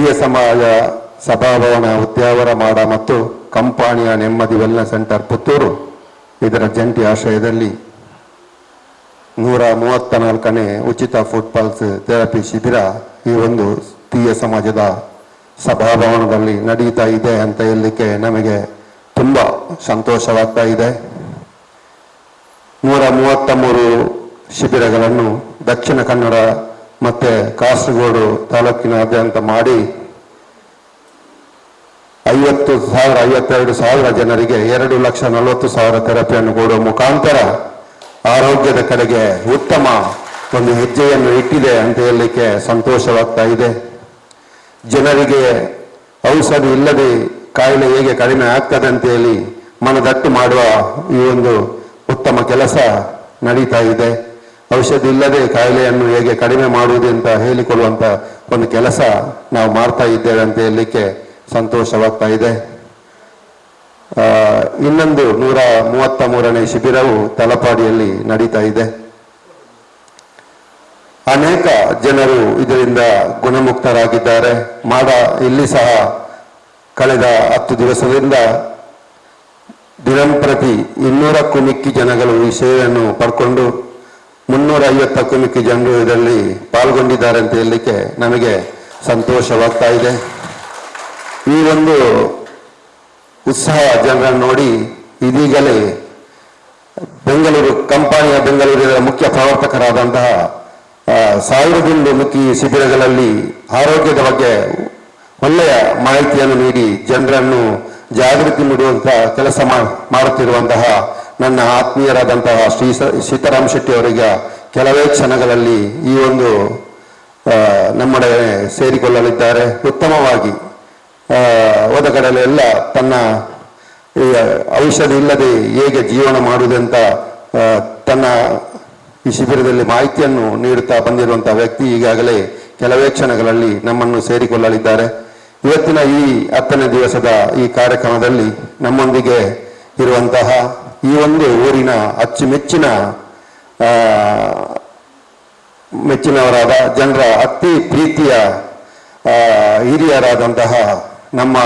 ಹಿರಿಯ ಸಮಾಜ ಸಭಾಭವನ ಉದ್ಯಾವರ ಮಾಡ ಮತ್ತು ಕಂಪಾನಿಯ ನೆಮ್ಮದಿ ವೆಲ್ನೆಸ್ ಸೆಂಟರ್ ಪುತ್ತೂರು ಇದರ ಜಂಟಿ ಆಶ್ರಯದಲ್ಲಿ 134ನೇ ಉಚಿತ ಫುಡ್ ಪಲ್ಸ್ ಥೆರಪಿ ಶಿಬಿರ ಈ ಒಂದು ಹಿರಿಯ ಸಮಾಜದ ಸಭಾಭವನದಲ್ಲಿ ನಡೀತಾ ಇದೆ ಅಂತ ಹೇಳಲಿಕ್ಕೆ ನಮಗೆ ತುಂಬ ಸಂತೋಷವಾಗ್ತಾ ಇದೆ. 133 ಶಿಬಿರಗಳನ್ನು ದಕ್ಷಿಣ ಕನ್ನಡ ಮತ್ತು ಕಾಸರಗೋಡು ತಾಲೂಕಿನಾದ್ಯಂತ ಮಾಡಿ 52,000 ಜನರಿಗೆ 2,40,000 ಥೆರಪಿಯನ್ನು ಕೊಡುವ ಮುಖಾಂತರ ಆರೋಗ್ಯದ ಕಡೆಗೆ ಉತ್ತಮ ಒಂದು ಹೆಜ್ಜೆಯನ್ನು ಇಟ್ಟಿದೆ ಅಂತ ಹೇಳಲಿಕ್ಕೆ ಸಂತೋಷವಾಗ್ತಾ ಇದೆ. ಜನರಿಗೆ ಔಷಧಿ ಇಲ್ಲದೆ ಕಾಯಿಲೆ ಹೇಗೆ ಕಡಿಮೆ ಆಗ್ತದೆ ಅಂತ ಹೇಳಿ ಮನದಟ್ಟು ಮಾಡುವ ಈ ಒಂದು ಉತ್ತಮ ಕೆಲಸ ನಡೀತಾ ಇದೆ. ಔಷಧಿ ಇಲ್ಲದೆ ಕಾಯಿಲೆಯನ್ನು ಹೇಗೆ ಕಡಿಮೆ ಮಾಡುವುದು ಅಂತ ಹೇಳಿಕೊಳ್ಳುವಂಥ ಒಂದು ಕೆಲಸ ನಾವು ಮಾಡ್ತಾ ಇದ್ದೇವೆ ಅಂತ ಹೇಳಲಿಕ್ಕೆ ಸಂತೋಷವಾಗ್ತಾ ಇದೆ. ಇನ್ನೊಂದು 133ನೇ ಶಿಬಿರವು ತಲಪಾಡಿಯಲ್ಲಿ ನಡೀತಾ ಇದೆ. ಅನೇಕ ಜನರು ಇದರಿಂದ ಗುಣಮುಕ್ತರಾಗಿದ್ದಾರೆ. ಇಲ್ಲಿ ಸಹ ಕಳೆದ 10 ದಿವಸದಿಂದ ದಿನಂಪ್ರತಿ 200ಕ್ಕೂ ಮಿಕ್ಕಿ ಜನಗಳು ಈ ಸೇವೆಯನ್ನು ಪಡ್ಕೊಂಡು 350ಕ್ಕೂ ಮಿಕ್ಕಿ ಜನರು ಇದರಲ್ಲಿ ಪಾಲ್ಗೊಂಡಿದ್ದಾರೆ ಅಂತ ಹೇಳಲಿಕ್ಕೆ ನಮಗೆ ಸಂತೋಷವಾಗ್ತಾ ಇದೆ. ಈ ಒಂದು ಉತ್ಸಾಹ ಜನರನ್ನು ನೋಡಿ ಇದೀಗಲೇ ಬೆಂಗಳೂರಿನ ಮುಖ್ಯ ಪ್ರವರ್ತಕರಾದಂತಹ 1000ಕ್ಕೂ ಮಿಕ್ಕಿ ಶಿಬಿರಗಳಲ್ಲಿ ಆರೋಗ್ಯದ ಬಗ್ಗೆ ಒಳ್ಳೆಯ ಮಾಹಿತಿಯನ್ನು ನೀಡಿ ಜನರನ್ನು ಜಾಗೃತಿ ನೀಡುವಂಥ ಕೆಲಸ ಮಾಡುತ್ತಿರುವಂತಹ ನನ್ನ ಆತ್ಮೀಯರಾದಂತಹ ಶ್ರೀ ಸೀತಾರಾಮ್ ಶೆಟ್ಟಿ ಅವರಿಗೆ ಕೆಲವೇ ಕ್ಷಣಗಳಲ್ಲಿ ಈ ಒಂದು ನಮ್ಮಡೆ ಸೇರಿಕೊಳ್ಳಲಿದ್ದಾರೆ. ಉತ್ತಮವಾಗಿ ಹೋದ ಕಡೆಯಲ್ಲೆಲ್ಲ ತನ್ನ ಔಷಧಿ ಇಲ್ಲದೆ ಹೇಗೆ ಜೀವನ ಮಾಡುವುದಂತ ತನ್ನ ಈ ಶಿಬಿರದಲ್ಲಿ ಮಾಹಿತಿಯನ್ನು ನೀಡುತ್ತಾ ಬಂದಿರುವಂಥ ವ್ಯಕ್ತಿ ಈಗಾಗಲೇ ಕೆಲವೇ ಕ್ಷಣಗಳಲ್ಲಿ ನಮ್ಮನ್ನು ಸೇರಿಕೊಳ್ಳಲಿದ್ದಾರೆ. ಇವತ್ತಿನ ಈ 10ನೇ ದಿವಸದ ಈ ಕಾರ್ಯಕ್ರಮದಲ್ಲಿ ನಮ್ಮೊಂದಿಗೆ ಇರುವಂತಹ ಈ ಒಂದು ಊರಿನ ಮೆಚ್ಚಿನವರಾದ ಜನರ ಅತಿ ಪ್ರೀತಿಯ ಹಿರಿಯರಾದಂತಹ ನಮ್ಮ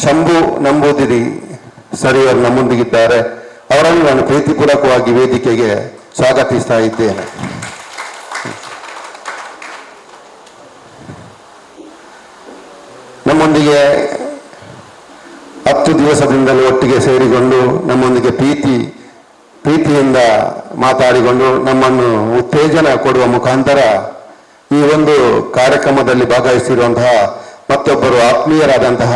ಶಂಭು ನಂಬೂದಿರಿ ಸರಿಯವರು ನಮ್ಮೊಂದಿಗಿದ್ದಾರೆ. ಅವರನ್ನು ನಾನು ಪ್ರೀತಿಪೂರ್ವಕವಾಗಿ ವೇದಿಕೆಗೆ ಸ್ವಾಗತಿಸ್ತಾ ಇದ್ದೇನೆ. ನಮ್ಮೊಂದಿಗೆ 10 ದಿವಸದಿಂದಲೂ ಒಟ್ಟಿಗೆ ಸೇರಿಕೊಂಡು ನಮ್ಮೊಂದಿಗೆ ಪ್ರೀತಿಯಿಂದ ಮಾತಾಡಿಕೊಂಡು ನಮ್ಮನ್ನು ಉತ್ತೇಜನ ಕೊಡುವ ಮುಖಾಂತರ ಈ ಒಂದು ಕಾರ್ಯಕ್ರಮದಲ್ಲಿ ಭಾಗವಹಿಸಿರುವಂತಹ ಮತ್ತೊಬ್ಬರು ಆತ್ಮೀಯರಾದಂತಹ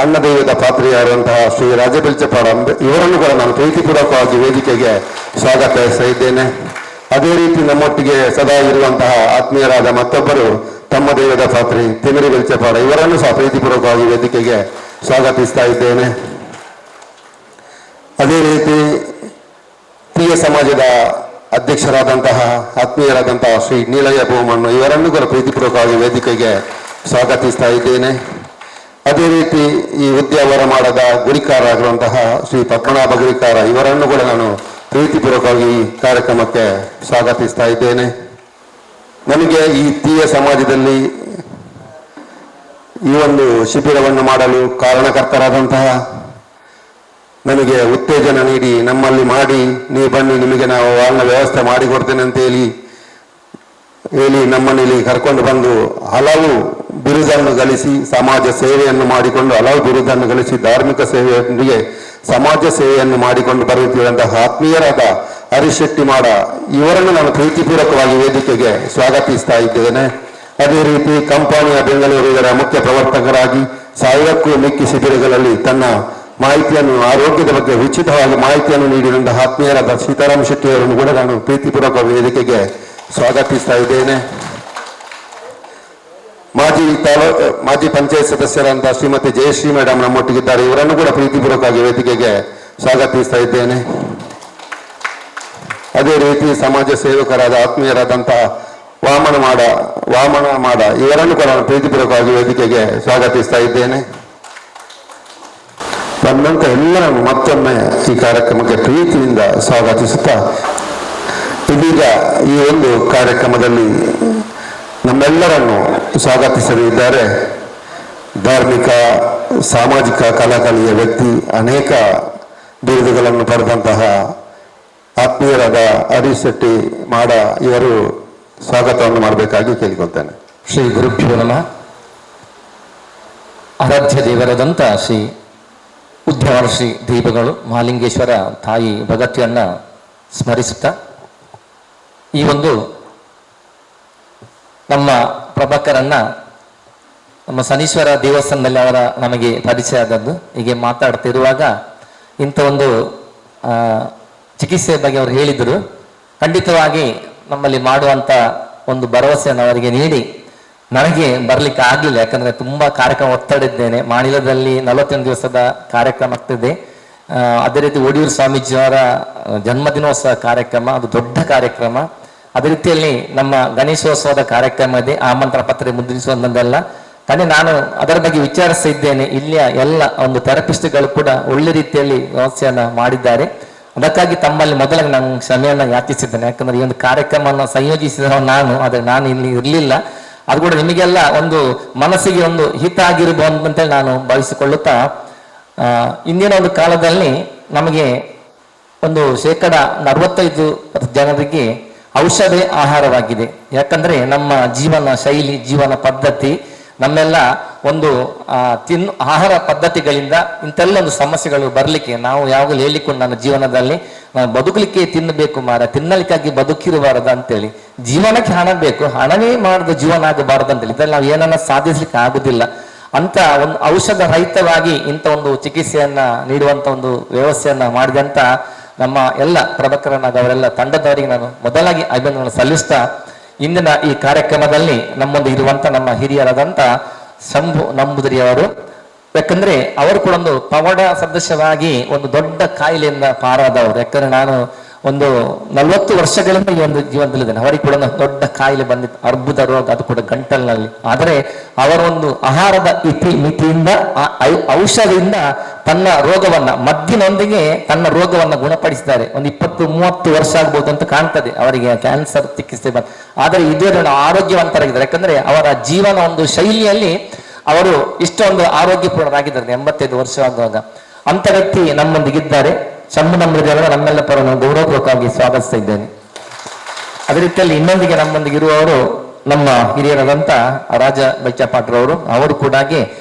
ಅನ್ನದೈವದ ಪಾತ್ರೆಯಾದಂತಹ ಶ್ರೀ ರಾಜಬೆಲ್ಚಪಾಡ ಇವರನ್ನು ಕೂಡ ನಾನು ಪ್ರೀತಿಪೂರ್ವಕವಾಗಿ ವೇದಿಕೆಗೆ ಸ್ವಾಗತಿಸ್ತಾ ಇದ್ದೇನೆ. ಅದೇ ರೀತಿ ನಮ್ಮೊಟ್ಟಿಗೆ ಸದಾ ಇರುವಂತಹ ಆತ್ಮೀಯರಾದ ಮತ್ತೊಬ್ಬರು ತಮ್ಮ ದೈವದ ಪಾತ್ರಿ ತಿಮಿರಿ ಬೆಲ್ಚಪಾಡ ಇವರನ್ನು ಸಹ ಪ್ರೀತಿಪೂರ್ವಕವಾಗಿ ವೇದಿಕೆಗೆ ಸ್ವಾಗತಿಸ್ತಾ ಇದ್ದೇನೆ. ಅದೇ ರೀತಿ ಹಿರಿಯ ಸಮಾಜದ ಅಧ್ಯಕ್ಷರಾದಂತಹ ಆತ್ಮೀಯರಾದಂತಹ ಶ್ರೀ ನೀಲಯ್ಯ ಬೋಮಣ್ಣ ಇವರನ್ನು ಕೂಡ ಪ್ರೀತಿಪೂರ್ವಕವಾಗಿ ವೇದಿಕೆಗೆ ಸ್ವಾಗತಿಸ್ತಾ ಇದ್ದೇನೆ. ಅದೇ ರೀತಿ ಈ ಉದ್ಯಾವರ ಮಾಡದ ಗುರಿಕಾರರಾಗಿರುವಂತಹ ಶ್ರೀ ಪದ್ಮನಾಭ ಗುರಿಕಾರ ಇವರನ್ನು ಕೂಡ ನಾನು ಪ್ರೀತಿಪೂರ್ವಕವಾಗಿ ಈ ಕಾರ್ಯಕ್ರಮಕ್ಕೆ ಸ್ವಾಗತಿಸ್ತಾ ಇದ್ದೇನೆ. ನನಗೆ ಈ ಹಿರಿಯ ಸಮಾಜದಲ್ಲಿ ಈ ಒಂದು ಶಿಬಿರವನ್ನು ಮಾಡಲು ಕಾರಣಕರ್ತರಾದಂತಹ ನನಗೆ ಉತ್ತೇಜನ ನೀಡಿ ನಮ್ಮಲ್ಲಿ ಮಾಡಿ ನೀವು ಬನ್ನಿ ನಿಮಗೆ ನಾವು ವಾಲ್ನ ವ್ಯವಸ್ಥೆ ಮಾಡಿಕೊಡ್ತೇನೆ ಅಂತ ಹೇಳಿ ನಮ್ಮಲ್ಲಿ ಕರ್ಕೊಂಡು ಬಂದು ಹಲವು ಬಿರುದನ್ನು ಗಳಿಸಿ ಸಮಾಜ ಸೇವೆಯನ್ನು ಮಾಡಿಕೊಂಡು ಹಲವು ಬಿರುದನ್ನು ಗಳಿಸಿ ಧಾರ್ಮಿಕ ಸೇವೆಯೊಂದಿಗೆ ಸಮಾಜ ಸೇವೆಯನ್ನು ಮಾಡಿಕೊಂಡು ಬರುತ್ತಿರುವಂತಹ ಆತ್ಮೀಯರಾದ ಹರೀಶ್ ಶೆಟ್ಟಿ ಮಾಡ ಇವರನ್ನು ನಾನು ಪ್ರೀತಿಪೂರ್ವಕವಾಗಿ ವೇದಿಕೆಗೆ ಸ್ವಾಗತಿಸ್ತಾ ಇದ್ದೇನೆ. ಅದೇ ರೀತಿ ಕಂಪಾನಿಯ ಬೆಂಗಳೂರು ಇದರ ಮುಖ್ಯ ಪ್ರವರ್ತಕರಾಗಿ 1000ಕ್ಕೂ ಮಿಕ್ಕಿ ಶಿಬಿರಗಳಲ್ಲಿ ತನ್ನ ಮಾಹಿತಿಯನ್ನು ಆರೋಗ್ಯದ ಬಗ್ಗೆ ಉಚಿತವಾಗಿ ಮಾಹಿತಿಯನ್ನು ನೀಡಿದಂತಹ ಆತ್ಮೀಯರಾದ ಸೀತಾರಾಮ್ ಶೆಟ್ಟಿ ಅವರನ್ನು ಕೂಡ ನಾನು ಪ್ರೀತಿಪೂರ್ವಕ ವೇದಿಕೆಗೆ ಸ್ವಾಗತಿಸ್ತಾ ಇದ್ದೇನೆ. ಮಾಜಿ ಪಂಚಾಯತ್ ಸದಸ್ಯರಾದಂತಹ ಶ್ರೀಮತಿ ಜಯಶ್ರೀ ಮೇಡಮ್ ನಮ್ಮೊಟ್ಟಿಗಿದ್ದಾರೆ. ಇವರನ್ನು ಕೂಡ ಪ್ರೀತಿಪೂರ್ವಕವಾಗಿ ವೇದಿಕೆಗೆ ಸ್ವಾಗತಿಸ್ತಾ ಇದ್ದೇನೆ. ಅದೇ ರೀತಿ ಸಮಾಜ ಸೇವಕರಾದ ಆತ್ಮೀಯರಾದಂತಹ ವಾಮನ ಮಾಡ ಇವರನ್ನು ಕೂಡ ನಾನು ಪ್ರೀತಿಪೂರ್ವಕವಾಗಿ ವೇದಿಕೆಗೆ ಸ್ವಾಗತಿಸ್ತಾ ಇದ್ದೇನೆ. ಬಂದಂತ ಎಲ್ಲರನ್ನು ಮತ್ತೊಮ್ಮೆ ಈ ಕಾರ್ಯಕ್ರಮಕ್ಕೆ ಪ್ರೀತಿಯಿಂದ ಸ್ವಾಗತಿಸುತ್ತಾ ಇದೀಗ ಈ ಒಂದು ಕಾರ್ಯಕ್ರಮದಲ್ಲಿ ನಮ್ಮೆಲ್ಲರನ್ನು ಸ್ವಾಗತಿಸಲಿದ್ದಾರೆ. ಧಾರ್ಮಿಕ ಸಾಮಾಜಿಕ ಕಳಕಳಿಯ ವ್ಯಕ್ತಿ, ಅನೇಕ ಬಿರುದುಗಳನ್ನು ಪಡೆದಂತಹ ಆತ್ಮೀಯರಾದ ಹರೀಶ್ ಶೆಟ್ಟಿ ಮಾಡ ಇವರು ಸ್ವಾಗತವನ್ನು ಮಾಡಬೇಕಾಗಿ ಕೇಳಿಕೊಳ್ತೇನೆ. ಶ್ರೀ ಗುರುಭ್ಯೋ ನಮಃ. ಆರಾಧ್ಯ ದೇವರಾದಂಥ ಶ್ರೀ ಉದ್ಯಾವರ್ಷಿ ದೀಪಗಳು ಮಹಾಲಿಂಗೇಶ್ವರ ತಾಯಿ ಭಗವತಿಯನ್ನ ಸ್ಮರಿಸುತ್ತಾ ಈ ಒಂದು ನಮ್ಮ ಪ್ರಭಾಕರನ್ನ ನಮ್ಮ ಶನೀಶ್ವರ ದೇವಸ್ಥಾನದಲ್ಲಿ ಅವರ ನಮಗೆ ಪರಿಚಯ ಆದದ್ದು. ಹೀಗೆ ಮಾತಾಡ್ತಿರುವಾಗ ಇಂಥ ಒಂದು ಚಿಕಿತ್ಸೆ ಬಗ್ಗೆ ಅವರು ಹೇಳಿದರು. ಖಂಡಿತವಾಗಿ ನಮ್ಮಲ್ಲಿ ಮಾಡುವಂಥ ಒಂದು ಭರವಸೆಯನ್ನು ಅವರಿಗೆ ನೀಡಿ ನನಗೆ ಬರಲಿಕ್ಕೆ ಆಗಲಿಲ್ಲ, ಯಾಕಂದರೆ ತುಂಬ ಕಾರ್ಯಕ್ರಮ ಒತ್ತಡ ಇದ್ದೇನೆ. ಮಾಣಿಲದಲ್ಲಿ 41 ದಿವಸದ ಕಾರ್ಯಕ್ರಮ ಆಗ್ತಿದೆ. ಅದೇ ರೀತಿ ಒಡಿಯೂರು ಸ್ವಾಮೀಜಿಯವರ ಜನ್ಮದಿನೋತ್ಸವ ಕಾರ್ಯಕ್ರಮ, ಅದು ದೊಡ್ಡ ಕಾರ್ಯಕ್ರಮ. ಅದೇ ರೀತಿಯಲ್ಲಿ ನಮ್ಮ ಗಣೇಶೋತ್ಸವದ ಕಾರ್ಯಕ್ರಮ ಇದೆ, ಆಮಂತ್ರಣ ಪತ್ರ ಮುದ್ರಿಸುವಂಥದ್ದೆಲ್ಲ. కానీ ನಾನು ಅದರ ಬಗ್ಗೆ ವಿಚಾರಿಸಿದ್ದೇನೆ. ಇಲ್ಲಿಯ ಎಲ್ಲ ಒಂದು ಥೆರಪಿಸ್ಟ್ಗಳು ಕೂಡ ಒಳ್ಳೆ ರೀತಿಯಲ್ಲಿ ವ್ಯವಸ್ಥೆಯನ್ನು ಮಾಡಿದ್ದಾರೆ. ಅದಕ್ಕಾಗಿ ತಮ್ಮಲ್ಲಿ ಮೊದಲಾಗಿ ನಾನು ಕ್ಷಮೆಯನ್ನು ಯಾಚಿಸಿದ್ದೇನೆ. ಯಾಕಂದ್ರೆ ಈ ಒಂದು ಕಾರ್ಯಕ್ರಮವನ್ನು ಸಂಯೋಜಿಸಿದ ಆದರೆ ನಾನು ಇಲ್ಲಿ ಇರಲಿಲ್ಲ. ಅದು ಕೂಡ ನಿಮಗೆಲ್ಲ ಒಂದು ಮನಸ್ಸಿಗೆ ಒಂದು ಹಿತ ಆಗಿರಬಹುದು ಅಂತೇಳಿ ನಾನು ಭಾವಿಸಿಕೊಳ್ಳುತ್ತಾ, ಇಂದಿನ ಒಂದು ಕಾಲದಲ್ಲಿ ನಮಗೆ ಒಂದು 45% ಜನರಿಗೆ ಔಷಧಿ ಆಹಾರವಾಗಿದೆ. ಯಾಕಂದ್ರೆ ನಮ್ಮ ಜೀವನ ಶೈಲಿ, ಜೀವನ ಪದ್ಧತಿ, ನಮ್ಮೆಲ್ಲ ಒಂದು ಆಹಾರ ಪದ್ಧತಿಗಳಿಂದ ಇಂತೆಲ್ಲ ಒಂದು ಸಮಸ್ಯೆಗಳು ಬರಲಿಕ್ಕೆ ನಾವು ಯಾವಾಗಲೂ ಹೇಳಿಕೊಂಡು ನನ್ನ ಜೀವನದಲ್ಲಿ ನಾನು ಬದುಕಲಿಕ್ಕೆ ತಿನ್ನಬೇಕು ತಿನ್ನಲಿಕ್ಕಾಗಿ ಬದುಕಿರಬಾರದು ಅಂತೇಳಿ, ಜೀವನಕ್ಕೆ ಹಣ ಬೇಕು, ಹಣವೇ ಮಾಡಿದ ಜೀವನ ಆಗಬಾರದು ಅಂತೇಳಿ, ಇದ್ರಲ್ಲಿ ನಾವು ಏನನ್ನ ಸಾಧಿಸ್ಲಿಕ್ಕೆ ಆಗುದಿಲ್ಲ ಅಂತ ಒಂದು ಔಷಧ ರಹಿತವಾಗಿ ಇಂಥ ಒಂದು ಚಿಕಿತ್ಸೆಯನ್ನ ನೀಡುವಂತ ಒಂದು ವ್ಯವಸ್ಥೆಯನ್ನ ಮಾಡಿದಂತ ನಮ್ಮ ಎಲ್ಲ ಪ್ರಭಾಕರನವರೆಲ್ಲ ತಂಡದವರಿಗೆ ನಾನು ಮೊದಲಾಗಿ ಅಭಿನಂದನೆ ಸಲ್ಲಿಸ್ತಾ, ಇಂದಿನ ಈ ಕಾರ್ಯಕ್ರಮದಲ್ಲಿ ನಮ್ಮೊಂದು ಇರುವಂತ ನಮ್ಮ ಹಿರಿಯರಾದಂತ ಶಂಭು ನಂಬುದರಿಯವರು, ಯಾಕಂದ್ರೆ ಅವರು ಕೂಡ ಒಂದು ಪವಾಡ ಸದೃಶವಾಗಿ ಒಂದು ದೊಡ್ಡ ಕಾಯಿಲೆಯಿಂದ ಪಾರಾದವರು. ಯಾಕಂದ್ರೆ ನಾನು ಒಂದು 40 ವರ್ಷಗಳಿಂದ ಈ ಒಂದು ಜೀವನದಲ್ಲಿದ್ದೇನೆ. ಅವರಿಗೆ ಕೂಡ ಒಂದು ದೊಡ್ಡ ಕಾಯಿಲೆ ಬಂದಿತ್ತು, ಅರ್ಬುದ ರೋಗ, ಅದು ಕೂಡ ಗಂಟಲಿನಲ್ಲಿ. ಆದರೆ ಅವರ ಒಂದು ಆಹಾರದ ಮಿತಿಯಿಂದ, ಔಷಧಿಯಿಂದ ತನ್ನ ರೋಗವನ್ನ ಮದ್ದಿನೊಂದಿಗೆ ತನ್ನ ರೋಗವನ್ನ ಗುಣಪಡಿಸಿದ್ದಾರೆ. ಒಂದು 20-30 ವರ್ಷ ಆಗ್ಬೋದು ಅಂತ ಕಾಣ್ತದೆ ಅವರಿಗೆ ಕ್ಯಾನ್ಸರ್ ಚಿಕಿತ್ಸೆ ಬಂದು. ಆದರೆ ಇದೇ ಆರೋಗ್ಯವಂತರಾಗಿದ್ದಾರೆ. ಯಾಕಂದ್ರೆ ಅವರ ಜೀವನ ಒಂದು ಶೈಲಿಯಲ್ಲಿ ಅವರು ಇಷ್ಟೊಂದು ಆರೋಗ್ಯಪೂರ್ಣರಾಗಿದ್ದಾರೆ 85 ವರ್ಷ ಆಗುವಾಗ. ಅಂತ ವ್ಯಕ್ತಿ ನಮ್ಮೊಂದಿಗಿದ್ದಾರೆ. ಶಂಭು ನಂಬುದರಿಯವರ ನಮ್ಮೆಲ್ಲ ಪರವನ್ನು ಗೌರವಪೂರ್ವಕವಾಗಿ ಸ್ವಾಗತಿಸ್ತಾ ಇದ್ದೇನೆ. ಅದೇ ರೀತಿಯಲ್ಲಿ ಇನ್ನೊಂದಿಗೆ ನಮ್ಮೊಂದಿಗೆ ಇರುವವರು ನಮ್ಮ ಹಿರಿಯರಾದಂಥ ರಾಜ ಬೈಚಪಾಟ್ರವರು. ಅವರು ಕೂಡ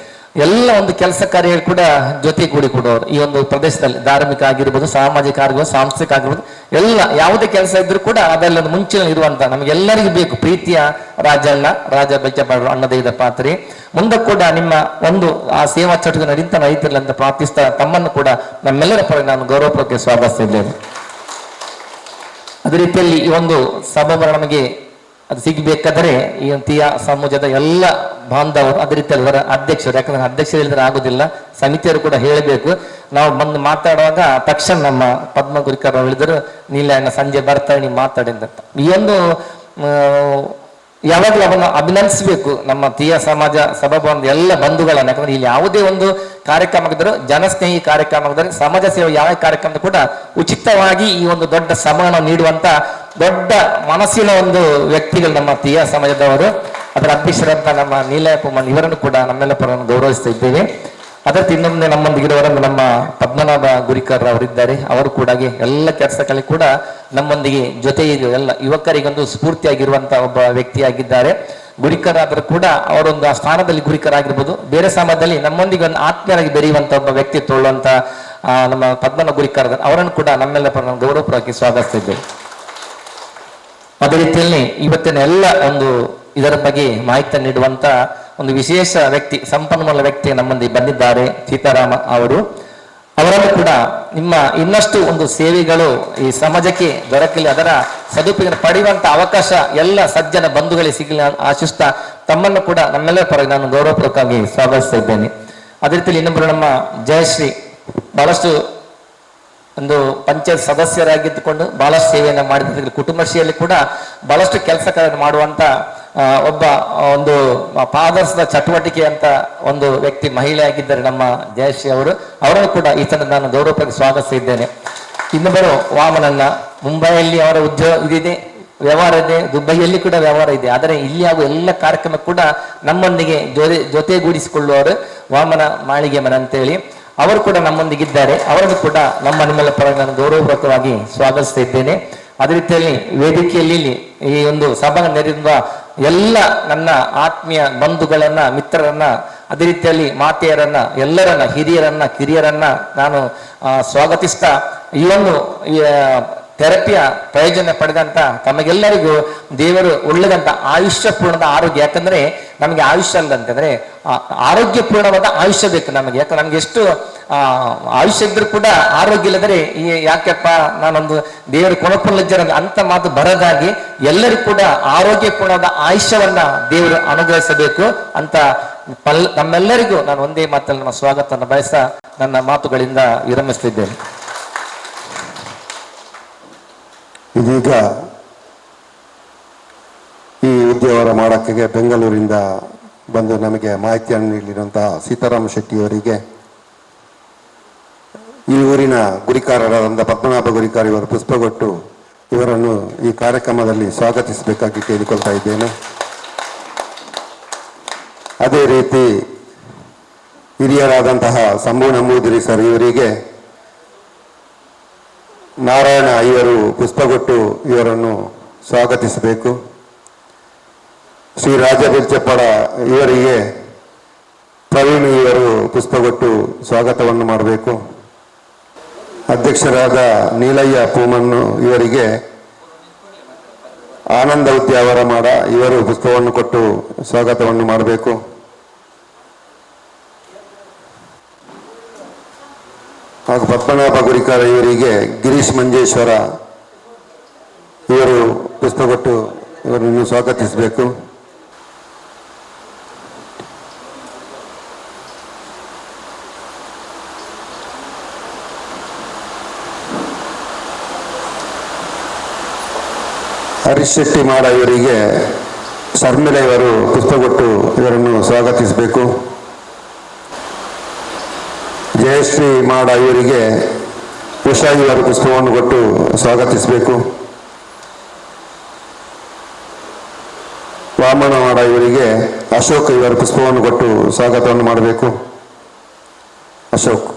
ಎಲ್ಲ ಒಂದು ಕೆಲಸ ಕಾರ್ಯ ಕೂಡ ಜೊತೆ ಕೂಡಿಕೊಡೋರು. ಈ ಒಂದು ಪ್ರದೇಶದಲ್ಲಿ ಧಾರ್ಮಿಕ ಆಗಿರ್ಬೋದು, ಸಾಮಾಜಿಕ ಆಗಿರ್ಬೋದು, ಸಾಂಸ್ಥಿಕ ಆಗಿರ್ಬೋದು, ಎಲ್ಲ ಯಾವುದೇ ಕೆಲಸ ಇದ್ರೂ ಕೂಡ ಅದೆಲ್ಲ ಮುಂಚೆ ಇರುವಂತ ನಮಗೆಲ್ಲರಿಗೂ ಬೇಕು ಪ್ರೀತಿಯ ರಾಜ ಬೈಚಪಾಟ್ರು ಅನ್ನದೈದ ಪಾತ್ರೆ. ಮುಂದೆ ಕೂಡ ನಿಮ್ಮ ಒಂದು ಆ ಸೇವಾ ಚಟುವಟಿಕೆ ನಡೀತಿರಲಿ ಅಂತ ಪ್ರಾರ್ಥಿಸ್ತಾ ತಮ್ಮನ್ನು ಕೂಡ ನಮ್ಮೆಲ್ಲರ ಪರ ನಾನು ಗೌರವಪೂರ್ವಕ ಸ್ವಾಗತಿಸಿದ್ದೇನೆ. ಅದೇ ರೀತಿಯಲ್ಲಿ ಈ ಒಂದು ಸಭಾಭರಣ ನಮಗೆ ಅದು ಸಿಗಬೇಕಾದರೆ ಈ ತೀಯ ಸಮಾಜದ ಎಲ್ಲ ಬಾಂಧವರು, ಅದೇ ರೀತಿಯಲ್ಲಿ ಅದರ ಅಧ್ಯಕ್ಷರು, ಯಾಕಂದ್ರೆ ಅಧ್ಯಕ್ಷರು ಹೇಳಿದ್ರೆ ಆಗುದಿಲ್ಲ, ಸಮಿತಿಯವರು ಕೂಡ ಹೇಳಬೇಕು. ನಾವು ಬಂದು ಮಾತಾಡುವಾಗ ತಕ್ಷಣ ನಮ್ಮ ಪದ್ಮ ಗುರಿಕರ್ ಹೇಳಿದರು, ನೀಲ ಸಂಜೆ ಬರ್ತಾರೆ ನೀವು ಮಾತಾಡಿ ಅಂತ. ಈ ಒಂದು ಯಾವಾಗಲೂ ಅವನ್ನ ಅಭಿನಂದಿಸಬೇಕು ನಮ್ಮ ತೀಯ ಸಮಾಜ ಸಭಾಭವನದ ಎಲ್ಲ ಬಂಧುಗಳನ್ನ. ಯಾಕಂದ್ರೆ ಇಲ್ಲಿ ಯಾವುದೇ ಒಂದು ಕಾರ್ಯಕ್ರಮ ಆಗಿದ್ದರೂ, ಜನಸ್ನೇಹಿ ಕಾರ್ಯಕ್ರಮ ಆಗಿದ್ದರೆ, ಸಮಾಜ ಸೇವೆ ಯಾವ ಕಾರ್ಯಕ್ರಮ ಕೂಡ ಉಚಿತವಾಗಿ ಈ ಒಂದು ದೊಡ್ಡ ಸಮಾನ ನೀಡುವಂತ ದೊಡ್ಡ ಮನಸ್ಸಿನ ಒಂದು ವ್ಯಕ್ತಿಗಳು ನಮ್ಮ ತೀಯ ಸಮಾಜದವರು. ಅದರ ಅಧ್ಯಕ್ಷರಂತ ನಮ್ಮ ನೀಲಯಪ್ಪ ಮಣ್ಣು, ಇವರನ್ನು ಕೂಡ ನಮ್ಮೆಲ್ಲ ಪರವನ್ನು ಗೌರವಿಸ್ತಾ ಇದ್ದೇವೆ. ಅದಕ್ಕೆ ಇನ್ನೊಂದು ನಮ್ಮೊಂದಿಗಿರುವವರನ್ನು ನಮ್ಮ ಪದ್ಮನಾಭ ಗುರಿಕರ್ ಅವರಿದ್ದಾರೆ. ಅವರು ಕೂಡ ಎಲ್ಲ ಕೆಲಸಗಳಿಗೆ ಕೂಡ ನಮ್ಮೊಂದಿಗೆ ಜೊತೆ ಎಲ್ಲ ಯುವಕರಿಗೊಂದು ಸ್ಫೂರ್ತಿಯಾಗಿರುವಂತಹ ಒಬ್ಬ ವ್ಯಕ್ತಿಯಾಗಿದ್ದಾರೆ. ಗುರಿಕರ್ ಆದರೂ ಕೂಡ ಅವರೊಂದು ಆ ಸ್ಥಾನದಲ್ಲಿ ಗುರಿಕರಾಗಿರ್ಬೋದು, ಬೇರೆ ಸಮಾಜದಲ್ಲಿ ನಮ್ಮೊಂದಿಗೆ ಒಂದು ಆತ್ಮೀಯರಾಗಿ ಬೆರೆಯುವಂತ ಒಬ್ಬ ವ್ಯಕ್ತಿ ತೊಳ್ಳುವಂತ ನಮ್ಮ ಪದ್ಮನಾಭ ಗುರಿಕರ್ ಅವರನ್ನು ಕೂಡ ನಮ್ಮೆಲ್ಲ ಪರ ಗೌರವಪೂರ್ವಕವಾಗಿ ಸ್ವಾಗತಿಸಿದ್ದೇವೆ. ಅದೇ ರೀತಿಯಲ್ಲಿ ಇವತ್ತಿನ ಎಲ್ಲ ಒಂದು ಇದರ ಬಗ್ಗೆ ಮಾಹಿತಿ ನೀಡುವಂತ ಒಂದು ವಿಶೇಷ ವ್ಯಕ್ತಿ, ಸಂಪನ್ಮೂಲ ವ್ಯಕ್ತಿ ನಮ್ಮೊಂದಿಗೆ ಬಂದಿದ್ದಾರೆ, ಸೀತಾರಾಮ ಅವರು. ಅವರನ್ನು ಕೂಡ ನಿಮ್ಮ ಇನ್ನಷ್ಟು ಒಂದು ಸೇವೆಗಳು ಈ ಸಮಾಜಕ್ಕೆ ದೊರಕಲಿ, ಅದರ ಸದುಪಯೋಗ ಪಡೆಯುವಂತ ಅವಕಾಶ ಎಲ್ಲ ಸಜ್ಜನ ಬಂಧುಗಳಿಗೆ ಸಿಗಲಿ ಆಶಿಸ್ತಾ ತಮ್ಮನ್ನು ಕೂಡ ನಮ್ಮೆಲ್ಲರ ಪರವಾಗಿ ನಾನು ಗೌರವಪೂರ್ವಕವಾಗಿ ಸ್ವಾಗತಿಸ್ತಾ ಇದ್ದೇನೆ. ಅದೇ ರೀತಿಯಲ್ಲಿ ಇನ್ನೊಬ್ಬರು ನಮ್ಮ ಜಯಶ್ರೀ, ಬಹಳಷ್ಟು ಒಂದು ಪಂಚಾಯತ್ ಸದಸ್ಯರಾಗಿದ್ದುಕೊಂಡು ಬಹಳಷ್ಟು ಸೇವೆಯನ್ನು ಮಾಡಿದ, ಕುಟುಂಬಶ್ರೀಯಲ್ಲಿ ಕೂಡ ಬಹಳಷ್ಟು ಕೆಲಸ ಕಾರ್ಯ ಮಾಡುವಂತ ಒಬ್ಬ ಒಂದು ಪಾದರ್ಶದ ಚಟುವಟಿಕೆ ಅಂತ ಒಂದು ವ್ಯಕ್ತಿ, ಮಹಿಳೆ ಆಗಿದ್ದಾರೆ ನಮ್ಮ ಜಯಶ್ರೀ ಅವರು. ಅವರನ್ನು ಕೂಡ ಈ ಸಲ ನಾನು ಗೌರವವಾಗಿ ಸ್ವಾಗತಿಸಿದ್ದೇನೆ. ಇನ್ನೊಬ್ಬರು ವಾಮನನ್ನ, ಮುಂಬೈಯಲ್ಲಿ ಅವರ ಉದ್ಯೋಗ ಇದಿದೆ, ವ್ಯವಹಾರ ಇದೆ, ದುಬೈಯಲ್ಲಿ ಕೂಡ ವ್ಯವಹಾರ ಇದೆ. ಆದರೆ ಇಲ್ಲಿ ಆಗುವ ಎಲ್ಲ ಕಾರ್ಯಕ್ರಮ ಕೂಡ ನಮ್ಮೊಂದಿಗೆ ಜೊತೆಗೂಡಿಸಿಕೊಳ್ಳುವವರು ವಾಮನ ಮಾಳಿಗೆ ಮನ ಅಂತೇಳಿ ಅವರು ಕೂಡ ನಮ್ಮೊಂದಿಗಿದ್ದಾರೆ. ಅವರನ್ನು ಕೂಡ ನಿಮ್ಮೆಲ್ಲ ಪರವಾಗಿ ನಾನು ಗೌರವಪೂರ್ವಕವಾಗಿ ಸ್ವಾಗತಿಸ್ತಾ ಇದ್ದೇನೆ. ಅದೇ ರೀತಿಯಲ್ಲಿ ವೇದಿಕೆಯಲ್ಲಿ ಈ ಒಂದು ಸಭಾ ನೆರೆದಿರುವ ಎಲ್ಲ ನನ್ನ ಆತ್ಮೀಯ ಬಂಧುಗಳನ್ನ, ಮಿತ್ರರನ್ನ, ಅದೇ ರೀತಿಯಲ್ಲಿ ಮಾತೆಯರನ್ನ, ಎಲ್ಲರನ್ನ, ಹಿರಿಯರನ್ನ, ಕಿರಿಯರನ್ನ ನಾನು ಸ್ವಾಗತಿಸ್ತಾ ಈ ಒಂದು ಥೆರಪಿಯ ಪ್ರಯೋಜನ ಪಡೆದಂತ ತಮಗೆಲ್ಲರಿಗೂ ದೇವರು ಒಳ್ಳೆದಂತ ಆಯುಷ್ಯಪೂರ್ಣದ ಆರೋಗ್ಯ. ಯಾಕಂದ್ರೆ ನಮಗೆ ಆಯುಷ್ಯ ಅಲ್ಲಂತಂದ್ರೆ ಆರೋಗ್ಯಪೂರ್ಣವಾದ ಆಯುಷ್ಯ ಬೇಕು ನಮಗೆ. ಯಾಕಂದ್ರೆ ನಮ್ಗೆ ಎಷ್ಟು ಆಯುಷ್ಯ ಇದ್ರೂ ಕೂಡ ಆರೋಗ್ಯ ಇಲ್ಲದ್ರೆ ಯಾಕೆಪ್ಪ ನಾನೊಂದು ದೇವರ ಕೊಣಪುಲ್ಲಜ್ಜರ ಅಂತ ಮಾತು ಬರದಾಗಿ ಎಲ್ಲರಿಗೂ ಕೂಡ ಆರೋಗ್ಯಪೂರ್ಣವಾದ ಆಯುಷ್ಯವನ್ನ ದೇವರು ಅನುಗ್ರಹಿಸಬೇಕು ಅಂತ ನಮ್ಮೆಲ್ಲರಿಗೂ ನಾನು ಒಂದೇ ಮಾತಲ್ಲಿ ನಮ್ಮ ಸ್ವಾಗತವನ್ನು ಬಯಸ್ತಾ ನನ್ನ ಮಾತುಗಳಿಂದ ವಿರಮಿಸ್ತಿದ್ದೇನೆ. ಇದೀಗ ಈ ಉದ್ಯೋಗ ಮಾಡೋಕ್ಕೆ ಬೆಂಗಳೂರಿಂದ ಬಂದು ನಮಗೆ ಮಾಹಿತಿಯನ್ನು ನೀಡಿರುವಂತಹ ಸೀತಾರಾಮ ಶೆಟ್ಟಿಯವರಿಗೆ ಈ ಊರಿನ ಗುರಿಕಾರರಾದ ಪದ್ಮನಾಭ ಗುರಿಕಾರ ಇವರು ಪುಷ್ಪಗೊಟ್ಟು ಇವರನ್ನು ಈ ಕಾರ್ಯಕ್ರಮದಲ್ಲಿ ಸ್ವಾಗತಿಸಬೇಕಾಗಿ ಕೇಳಿಕೊಳ್ತಾ ಇದ್ದೇನೆ. ಅದೇ ರೀತಿ ಹಿರಿಯರಾದಂತಹ ಸಂಭು ನಂಬೂದಿರಿ ಸರ್ ಇವರಿಗೆ ನಾರಾಯಣ ಇವರು ಪುಷ್ಪಗೊಟ್ಟು ಇವರನ್ನು ಸ್ವಾಗತಿಸಬೇಕು. ಶ್ರೀ ರಾಜ ಬಿರ್ಚಪ್ಪಡ ಇವರಿಗೆ ಪ್ರವೀಣ್ ಇವರು ಪುಷ್ಪಗೊಟ್ಟು ಸ್ವಾಗತವನ್ನು ಮಾಡಬೇಕು. ಅಧ್ಯಕ್ಷರಾದ ನೀಲಯ್ಯ ಪೂಮನ್ನು ಇವರಿಗೆ ಆನಂದ ಉದ್ಯಾವರ ಮಾಡ ಇವರು ಪುಷ್ಪವನ್ನು ಕೊಟ್ಟು ಸ್ವಾಗತವನ್ನು ಮಾಡಬೇಕು. ಹಾಗೂ ಪದ್ಮನಾಭ ಗುರಿಕಾರ ಇವರಿಗೆ ಗಿರೀಶ್ ಮಂಜೇಶ್ವರ ಇವರು ಪುಷ್ಪ ಕೊಟ್ಟು ಇವರನ್ನು ಸ್ವಾಗತಿಸಬೇಕು. ಹರೀಶ್ ಶೆಟ್ಟಿ ಮಾಡ ಇವರಿಗೆ ಶರ್ಮಿಳಾ ಇವರು ಪುಷ್ಪ ಕೊಟ್ಟು ಇವರನ್ನು ಸ್ವಾಗತಿಸಬೇಕು. ಜಯಶ್ರೀ ಮಾಡ ಇವರಿಗೆ ಉಷಾ ಇವರು ಪುಷ್ಪವನ್ನು ಕೊಟ್ಟು ಸ್ವಾಗತಿಸಬೇಕು. ವಾಮನ ಮಾಡ ಇವರಿಗೆ ಅಶೋಕ್ ಇವರು ಪುಷ್ಪವನ್ನು ಕೊಟ್ಟು ಸ್ವಾಗತವನ್ನು ಮಾಡಬೇಕು. ಅಶೋಕ್.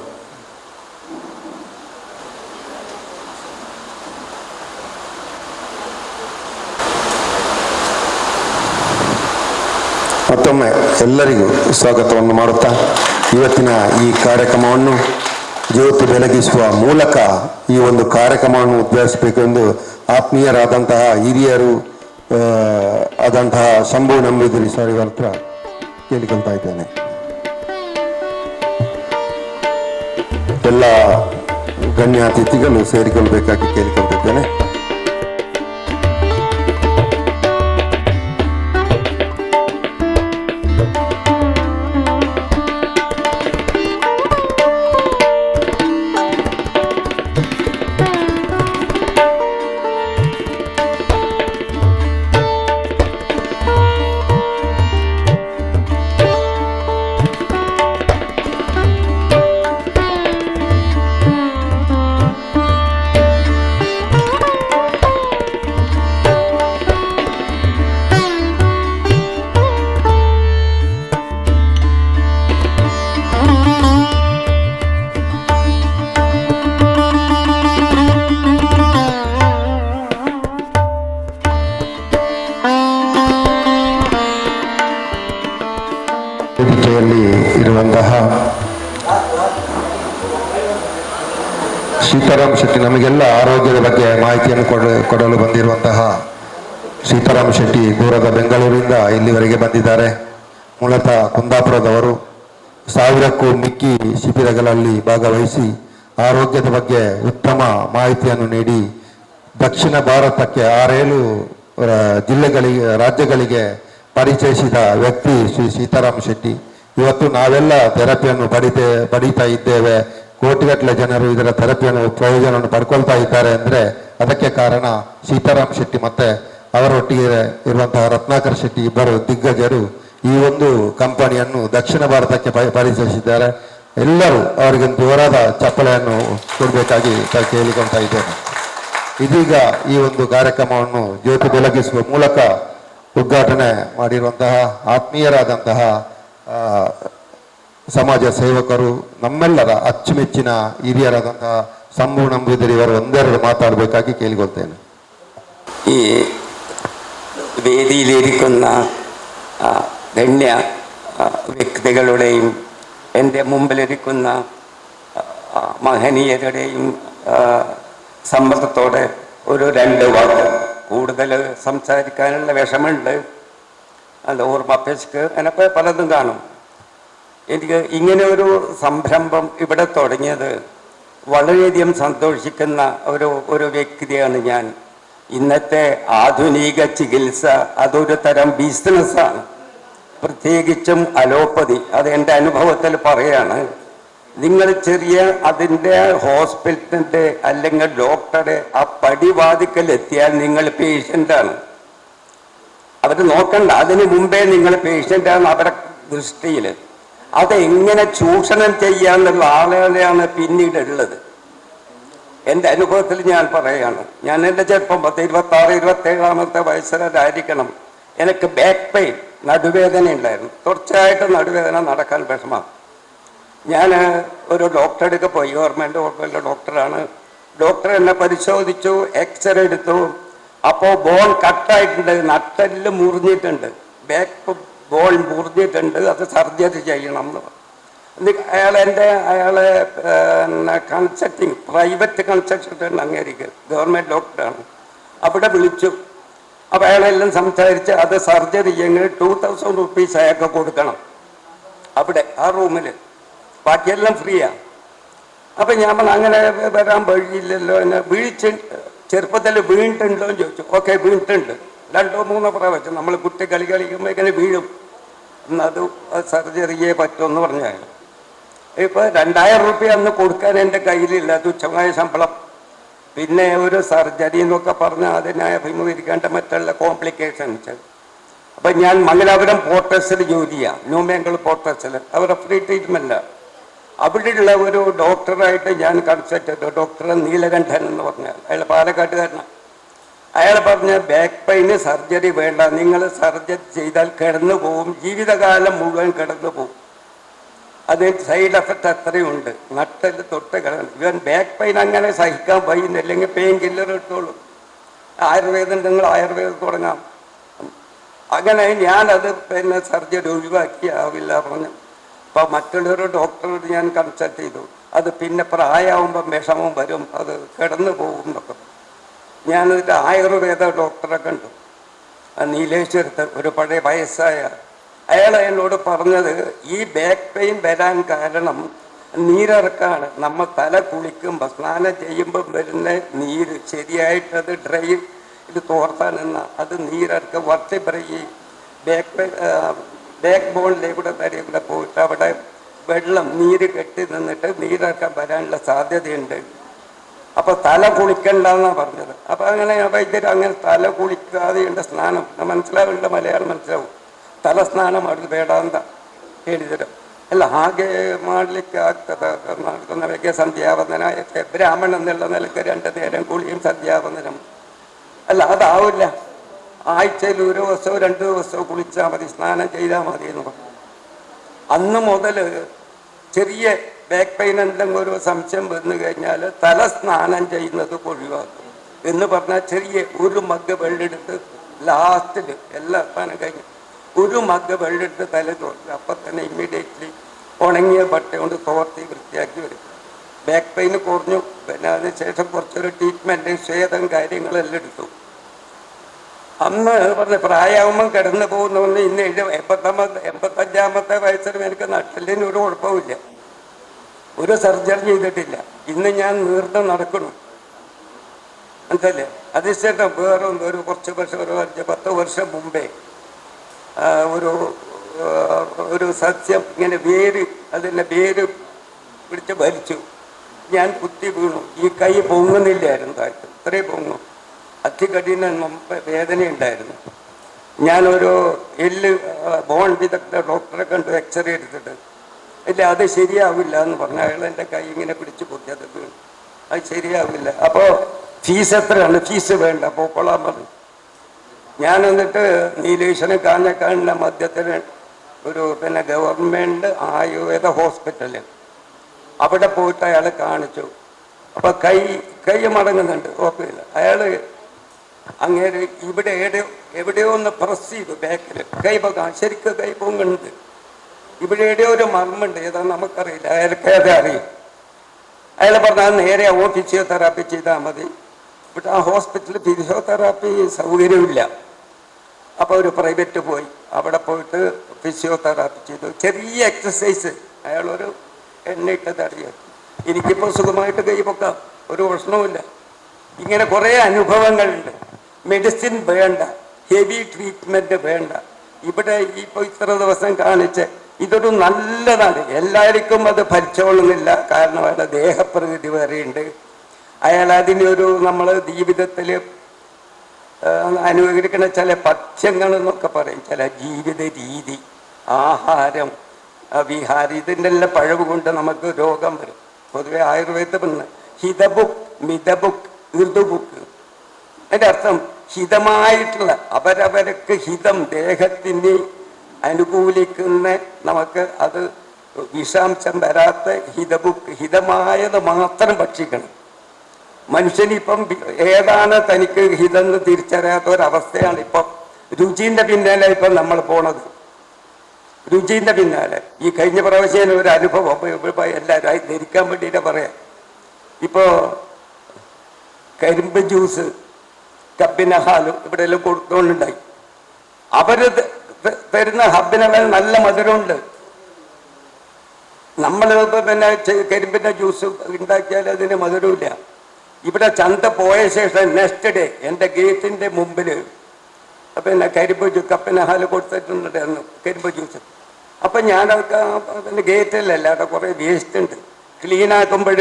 ಮತ್ತೊಮ್ಮೆ ಎಲ್ಲರಿಗೂ ಸ್ವಾಗತವನ್ನು ಮಾಡುತ್ತಾ ಇವತ್ತಿನ ಈ ಕಾರ್ಯಕ್ರಮವನ್ನು ಜ್ಯೋತಿ ಬೆಳಗಿಸುವ ಮೂಲಕ ಈ ಒಂದು ಕಾರ್ಯಕ್ರಮವನ್ನು ಉದ್ಘಾಟಿಸಬೇಕೆಂದು ಆತ್ಮೀಯರಾದಂತಹ ಹಿರಿಯರು ಆದಂತಹ ಶಂಭು ನಂಬೂದಿರಿ ಸರ್ ಇವರ ಹತ್ರ ಕೇಳಿಕೊಳ್ತಾ ಇದ್ದೇನೆ. ಎಲ್ಲ ಗಣ್ಯ ಅತಿಥಿಗಳು ಸೇರಿಕೊಳ್ಳಬೇಕಾಗಿ ಕೇಳಿಕೊಳ್ತಿದ್ದೇನೆ. ವೇದಿಕೆಯಲ್ಲಿ ಇರುವಂತಹ ಸೀತಾರಾಮ್ ಶೆಟ್ಟಿ, ನಮಗೆಲ್ಲ ಆರೋಗ್ಯದ ಬಗ್ಗೆ ಮಾಹಿತಿಯನ್ನು ಕೊಡಲು ಬಂದಿರುವಂತಹ ಸೀತಾರಾಮ್ ಶೆಟ್ಟಿ ದೂರದ ಬೆಂಗಳೂರಿಂದ ಇಲ್ಲಿವರೆಗೆ ಬಂದಿದ್ದಾರೆ. ಮೂಲತಃ ಕುಂದಾಪುರದವರು. 1000ಕ್ಕೂ ಮಿಕ್ಕಿ ಶಿಬಿರಗಳಲ್ಲಿ ಭಾಗವಹಿಸಿ ಆರೋಗ್ಯದ ಬಗ್ಗೆ ಉತ್ತಮ ಮಾಹಿತಿಯನ್ನು ನೀಡಿ ದಕ್ಷಿಣ ಭಾರತಕ್ಕೆ 6-7 ರಾಜ್ಯಗಳಿಗೆ ಪರಿಚಯಿಸಿದ ವ್ಯಕ್ತಿ ಶ್ರೀ ಸೀತಾರಾಮ್ ಶೆಟ್ಟಿ. ಇವತ್ತು ನಾವೆಲ್ಲ ಥೆರಪಿಯನ್ನು ಪಡಿತಾ ಇದ್ದೇವೆ. ಕೋಟಿಗಟ್ಟಲೆ ಜನರು ಇದರ ಥೆರಪಿಯನ್ನು ಪ್ರಯೋಜನವನ್ನು ಪಡ್ಕೊಳ್ತಾ ಇದ್ದಾರೆ ಅಂದರೆ ಅದಕ್ಕೆ ಕಾರಣ ಸೀತಾರಾಮ್ ಶೆಟ್ಟಿ ಮತ್ತೆ ಅವರೊಟ್ಟಿಗೆ ಇರುವಂತಹ ರತ್ನಾಕರ್ ಶೆಟ್ಟಿ ಇಬ್ಬರು ದಿಗ್ಗಜರು ಈ ಒಂದು ಕಂಪನಿಯನ್ನು ದಕ್ಷಿಣ ಭಾರತಕ್ಕೆ ಪರಿಚಯಿಸಿದ್ದಾರೆ. ಎಲ್ಲರೂ ಅವರಿಗೆ ಜೋರಾದ ಚಪ್ಪಳೆಯನ್ನು ಕೊಡಬೇಕಾಗಿ ಕೇಳಿಕೊಳ್ತಾ ಇದ್ದೇನೆ. ಇದೀಗ ಈ ಒಂದು ಕಾರ್ಯಕ್ರಮವನ್ನು ಜ್ಯೋತಿ ಬೆಳಗಿಸುವ ಮೂಲಕ ಉದ್ಘಾಟನೆ ಮಾಡಿರುವಂತಹ ಆತ್ಮೀಯರಾದಂತಹ ಸಮಾಜ ಸೇವಕರು, ನಮ್ಮೆಲ್ಲರ ಅಚ್ಚುಮೆಚ್ಚಿನ ಹಿರಿಯರಾದಂತಹ ಸಂಭು ನಂಬೂದಿರಿಯವರು ಒಂದೆರಡು മാറ്റാടಬೇಕಾಗಿ കേൾಕೊಳ್ತೇನೆ. ഈ വേദിയിലിരിക്കുന്ന ധന്യ വ്യക്തികളുടെയും എൻ്റെ മുമ്പിലിരിക്കുന്ന മഹനീയരുടെയും സമ്മർദ്ദത്തോടെ ഒരു രണ്ട് വാക്ക് കൂടുതൽ സംസാരിക്കാനുള്ള വിഷമമുണ്ട്. അത് ഓർമ്മപ്പിച്ച് എനിക്ക് പലതും കാണും. എനിക്ക് ഇങ്ങനെ ഒരു സംരംഭം ഇവിടെ തുടങ്ങിയത് വളരെയധികം സന്തോഷിക്കുന്ന ഒരു വ്യക്തിയാണ് ഞാൻ. ഇന്നത്തെ ആധുനിക ചികിത്സ അതൊരു തരം ബിസിനസ്സാണ്, പ്രത്യേകിച്ചും അലോപ്പതി. അത് എൻ്റെ അനുഭവത്തിൽ പറയാണ്. നിങ്ങൾ ചെറിയ അതിൻ്റെ ഹോസ്പിറ്റലിൻ്റെ അല്ലെങ്കിൽ ഡോക്ടറെ ആ പടിവാതിക്കൽ എത്തിയാൽ നിങ്ങൾ പേഷ്യൻ്റാണ്. അവർ നോക്കണ്ട, അതിന് മുമ്പേ നിങ്ങൾ പേഷ്യൻ്റാണ് അവരുടെ ദൃഷ്ടിയിൽ. അതെങ്ങനെ ചൂഷണം ചെയ്യാന്നുള്ള ആളുകളെയാണ് പിന്നീടുള്ളത്. എൻ്റെ അനുഭവത്തിൽ ഞാൻ പറയുകയാണ്. ഞാൻ എൻ്റെ ചെറുപ്പം 26-27 വയസ്സിലായിരിക്കണം. എനിക്ക് ബാക്ക് പെയിൻ, നടുവേദന ഉണ്ടായിരുന്നു. തുടർച്ചയായിട്ട് നടുവേദന, നടക്കാൻ വിഷമം. ഞാൻ ഒരു ഡോക്ടറെ അടുക്ക പോയി. ഗവൺമെൻറ് ഹോസ്പിറ്റലിലെ ഡോക്ടറാണ്. ഡോക്ടർ എന്നെ പരിശോധിച്ചു, എക്സ്റേ എടുത്തു. അപ്പോൾ ബോൺ കട്ടായിട്ടുണ്ട്, നട്ടെല്ല് മുറിഞ്ഞിട്ടുണ്ട്, ബാക്ക് ബോൺ മുറിഞ്ഞിട്ടുണ്ട്, അത് സർജറി ചെയ്യണം എന്ന് പറഞ്ഞു. അയാളെ കൺസൾട്ടിങ്, പ്രൈവറ്റ് കൺസൾട്ടൻ്റ് അംഗീകരിക്കുക, ഗവൺമെൻറ് ഡോക്ടറാണ്. അവിടെ വിളിച്ചു. അപ്പോൾ അയാളെല്ലാം സംസാരിച്ച് അത് സർജറി ചെയ്യെങ്കിൽ 2000 റുപ്പീസ് അയാൾക്ക് കൊടുക്കണം അവിടെ ആ റൂമിൽ, ബാക്കിയെല്ലാം ഫ്രീയാണ്. അപ്പം ഞാൻ പറഞ്ഞു അങ്ങനെ വരാൻ വഴിയില്ലല്ലോ. എന്നെ ചെറുപ്പത്തിൽ വീണിട്ടുണ്ടോ എന്ന് ചോദിച്ചു. ഓക്കെ, വീണിട്ടുണ്ട് 2-3 പ്രാവശ്യം. നമ്മൾ കുട്ടി കളിക്കുമ്പോൾ ഇങ്ങനെ വീഴും, അത് സർജറിയെ പറ്റുമെന്ന് പറഞ്ഞാൽ. ഇപ്പോൾ 2000 റുപ്യ അന്ന് കൊടുക്കാൻ എൻ്റെ കയ്യിലില്ല, തുച്ഛമായ ശമ്പളം. പിന്നെ ഒരു സർജറി എന്നൊക്കെ പറഞ്ഞാൽ അതിനായി അഭിമുഖീകരിക്കേണ്ട മറ്റുള്ള കോംപ്ലിക്കേഷൻസ്. അപ്പം ഞാൻ മംഗലാപുരം പോർട്ടസിൽ ജോലി ചെയ്യാം, ന്യൂമേങ്കിൾ പോർട്ടസിൽ. അവരുടെ ഫ്രീ ട്രീറ്റ്മെൻറ്റാണ്. അവിടെയുള്ള ഒരു ഡോക്ടറായിട്ട് ഞാൻ കൺസൾട്ട് ചെയ്തു. ഡോക്ടർ നീലകണ്ഠൻ എന്ന് പറഞ്ഞാൽ, അയാൾ പാലക്കാട്ടുകാരനാണ്. അയാൾ പറഞ്ഞ ബാക്ക് പെയിന് സർജറി വേണ്ട, നിങ്ങൾ സർജറി ചെയ്താൽ കിടന്നു പോവും, ജീവിതകാലം മുഴുവൻ കിടന്നു പോവും, അതിന് സൈഡ് എഫക്റ്റ് അത്രയുണ്ട്, നട്ടെല്ല് തൊട്ട് കിടന്നു. ഇവൻ ബാക്ക് പെയിൻ അങ്ങനെ സഹിക്കാൻ കഴിയുന്നില്ലെങ്കിൽ പെയിൻ കില്ലർ ഇട്ടോളൂ, ആയുർവേദം നിങ്ങൾ ആയുർവേദം തുടങ്ങാം. അങ്ങനെ ഞാനത് പിന്നെ സർജറി ഒഴിവാക്കി, ആവില്ല പറഞ്ഞു. അപ്പോൾ മറ്റുള്ളൊരു ഡോക്ടറോട് ഞാൻ കൺസൾട്ട് ചെയ്തു. അത് പിന്നെ പ്രായമാകുമ്പം വിഷമം വരും, അത് കിടന്നു പോകും എന്നൊക്കെ. ഞാനൊരു ആയുർവേദ ഡോക്ടറെ കണ്ടു, നീലേശ്വരത്ത്, ഒരു പഴയ വയസ്സായ. അയാൾ എന്നോട് പറഞ്ഞത് ഈ ബാക്ക് പെയിൻ വരാൻ കാരണം നീരിറക്കാണ്. നമ്മൾ തല കുളിക്കുമ്പോൾ സ്നാനം ചെയ്യുമ്പോൾ വരുന്ന നീര് ശരിയായിട്ടത് ഡ്രൈ ഇത് തോർത്താൻ നിന്ന അത് നീരിറക്ക വർത്തിപ്പറയി ബാക്ക് ബോണിലേക്ക് കൂടെ തലയിൽ കൂടെ പോയിട്ട് അവിടെ വെള്ളം നീര് കെട്ടി നിന്നിട്ട് നീരിറക്കാൻ വരാനുള്ള സാധ്യതയുണ്ട്. അപ്പോൾ തല കുളിക്കണ്ടെന്നാണ് പറഞ്ഞത്. അപ്പം അങ്ങനെ വൈദ്യർ അങ്ങനെ തല കുളിക്കാതെയുണ്ട് സ്നാനം. മനസ്സിലാവില്ല, മലയാളം മനസ്സിലാവും. തലസ്നാനം അത് വേടാന്ത എഴുതരും അല്ല. ಹಾಗೆ ಮಾಡಲಿಕ್ಕೆ ಆಗ್ತದೆ. ನಮಗೆ ಸಂಧ್ಯಾವಂದನ ಬ್ರಾಹ್ಮಣ എന്നുള്ള നിലക്ക് 2 നേരം കുളിയും സന്ധ്യാവന്ദനം അല്ല, അതാവില്ല. ആഴ്ചയിൽ 1 ദിവസമോ 2 ദിവസമോ കുളിച്ചാൽ മതി, സ്നാനം ചെയ്താൽ മതി എന്ന് പറഞ്ഞു. അന്ന് മുതൽ ചെറിയ ബാക്ക് പെയിൻ എന്തെങ്കിലും ഒരു സംശയം വന്നു കഴിഞ്ഞാൽ തലസ്നാനം ചെയ്യുന്നത് ഒഴിവാക്കും എന്ന് പറഞ്ഞാൽ ചെറിയ 1 മഗ് വെള്ളെടുത്ത് ലാസ്റ്റിൽ എല്ലാ സ്നാനം കഴിഞ്ഞു 1 മഗ് വെള്ളെടുത്ത് തല തോർത്തി അപ്പം തന്നെ ഇമ്മീഡിയറ്റ്ലി ഉണങ്ങിയ ബട്ട കൊണ്ട് തോർത്തി വൃത്തിയാക്കി വരും. ബാക്ക് പെയിന് കുറഞ്ഞു. പിന്നെ അതിനുശേഷം കുറച്ചൊരു ട്രീറ്റ്മെൻറ്റ്, ക്ഷേതം കാര്യങ്ങളെല്ലാം എടുത്തു. അന്ന് പറഞ്ഞ പ്രായമാകുമ്പം കിടന്നു പോകുന്നവന്ന് ഇന്ന് 85 വയസ്സിലും എനിക്ക് നട്ടലിന് ഒരു കുഴപ്പമില്ല, ഒരു സർജറി ചെയ്തിട്ടില്ല. ഇന്ന് ഞാൻ നീർന്ന് നടക്കണം എന്തല്ലേ. അതിനുശേഷം വേറെ ഒരു കുറച്ച് വർഷം, ഒരു 10 വർഷം മുമ്പേ ഒരു സസ്യം ഇങ്ങനെ അതിൻ്റെ വേര് പിടിച്ച് വലിച്ചു. ഞാൻ കുത്തി വീണു. ഈ കൈ പൊങ്ങുന്നില്ലായിരുന്നു, താഴ്ത്തു ഇത്രയും പൊങ്ങും. അധികഠിന വേദനയുണ്ടായിരുന്നു. ഞാനൊരു ബോൺ വിദഗ്ധ ഡോക്ടറെ കണ്ടു, എക്സ്റേ എടുത്തിട്ട്. ഇല്ല, അത് ശരിയാവില്ല എന്ന് പറഞ്ഞു. അയാൾ എൻ്റെ കൈ ഇങ്ങനെ പിടിച്ച് പൊത്തി, അത് വീണു, അത് ശരിയാവില്ല. അപ്പോൾ ഫീസ് എത്രയാണ്? ഫീസ് വേണ്ട, പോക്കോളാൻ പറഞ്ഞു. ഞാൻ എന്നിട്ട് നീലേശ്വരം കാഞ്ഞക്കാടിൻ്റെ മധ്യത്തിന് ഒരു ഗവൺമെൻറ് ആയുർവേദ ഹോസ്പിറ്റല്, അവിടെ പോയിട്ട് അയാൾ കാണിച്ചു. അപ്പം കൈ മടങ്ങുന്നുണ്ട്, കുഴപ്പമില്ല. അയാൾ അങ്ങേര് ഇവിടെ എവിടെയോ ഒന്ന് പ്രസ് ചെയ്തു ബാക്കിൽ, കൈ ശരിക്കും കൈ പൊങ്ങുന്നുണ്ട്. ഇവിടെ എവിടെയോ ഒരു മർമ്മുണ്ട്, ഏതാ നമുക്കറിയില്ല, അയാൾക്ക് ഏതാ അറിയും. അയാൾ പറഞ്ഞാൽ നേരെ ഫിസിയോതെറാപ്പി ചെയ്താൽ മതി. ഇവിടെ ആ ഹോസ്പിറ്റലിൽ ഫിസിയോതെറാപ്പി സൗകര്യമില്ല. അപ്പോൾ ഒരു പ്രൈവറ്റ് പോയി, അവിടെ പോയിട്ട് ഫിസിയോതെറാപ്പി ചെയ്തു. ചെറിയ എക്സസൈസ് അയാളൊരു എണ്ണയിട്ട് തടയും. എനിക്കിപ്പോൾ സുഖമായിട്ട് കൈ പൊക്കാം, ഒരു പ്രശ്നവുമില്ല. ഇങ്ങനെ കുറേ അനുഭവങ്ങളുണ്ട്. മെഡിസിൻ വേണ്ട, ഹെവി ട്രീറ്റ്മെൻറ്റ് വേണ്ട. ഇവിടെ ഇപ്പോൾ ഇത്ര ദിവസം കാണിച്ച് ഇതൊരു നല്ലതാണ്. എല്ലാവർക്കും അത് ഭരിച്ചോളുന്നില്ല, കാരണം അയാളുടെ ദേഹപ്രകൃതി വേറെയുണ്ട്. അയാൾ അതിനൊരു നമ്മൾ ജീവിതത്തിൽ അനുകരിക്കുന്ന ചില പഥ്യങ്ങൾ എന്നൊക്കെ പറയും, ചില ജീവിത രീതി, ആഹാരം, വിഹാരം, ഇതിൻ്റെ എല്ലാം പഴവ് കൊണ്ട് നമുക്ക് രോഗം വരും. പൊതുവെ ആയുർവേദം ഹിതബുക്ക്, മിതബുക്ക്, ഋതുബുക്ക്. അതിൻ്റെ അർത്ഥം ഹിതമായിട്ടുള്ള, അവരവർക്ക് ഹിതം, ദേഹത്തിന് അനുകൂലിക്കുന്ന, നമുക്ക് അത് വിഷാംശം വരാത്ത ഹിതബുക്ക്, ഹിതമായത് മാത്രം ഭക്ഷിക്കണം. മനുഷ്യനിപ്പം ഏതാണ് തനിക്ക് ഹിതെന്ന് തിരിച്ചറിയാത്ത ഒരവസ്ഥയാണ് ഇപ്പം. രുചിൻ്റെ പിന്നാലെ ഇപ്പം നമ്മൾ പോണത്, രുചിൻ്റെ പിന്നാലെ. ഈ കഴിഞ്ഞ പ്രാവശ്യം ഒരു അനുഭവം എല്ലാവരും ധരിക്കാൻ വേണ്ടിയിട്ട് പറയാം. ഇപ്പോൾ കരിമ്പ് ജ്യൂസ്, കപ്പിന ഹാലും ഇവിടെ എല്ലാം കൊടുത്തുകൊണ്ടുണ്ടായി. അവർ തരുന്ന ഹബ്ബിനെല്ലാം നല്ല മധുരമുണ്ട്. നമ്മൾ കരിമ്പിൻ്റെ ജ്യൂസ് ഉണ്ടാക്കിയാൽ അതിന് മധുരമില്ല. ഇവിടെ ചന്ത പോയ ശേഷം നെക്സ്റ്റ് ഡേ എൻ്റെ ഗേറ്റിൻ്റെ മുമ്പിൽ കരിമ്പ് കപ്പിന ഹാല് കൊടുത്തിട്ടുണ്ടായിരുന്നു, കരിമ്പ് ജ്യൂസ്. അപ്പം ഞാനൊക്കെ ഗേറ്റിലല്ല, അവിടെ കുറേ വേസ്റ്റ് ഉണ്ട്. ക്ലീനാക്കുമ്പോൾ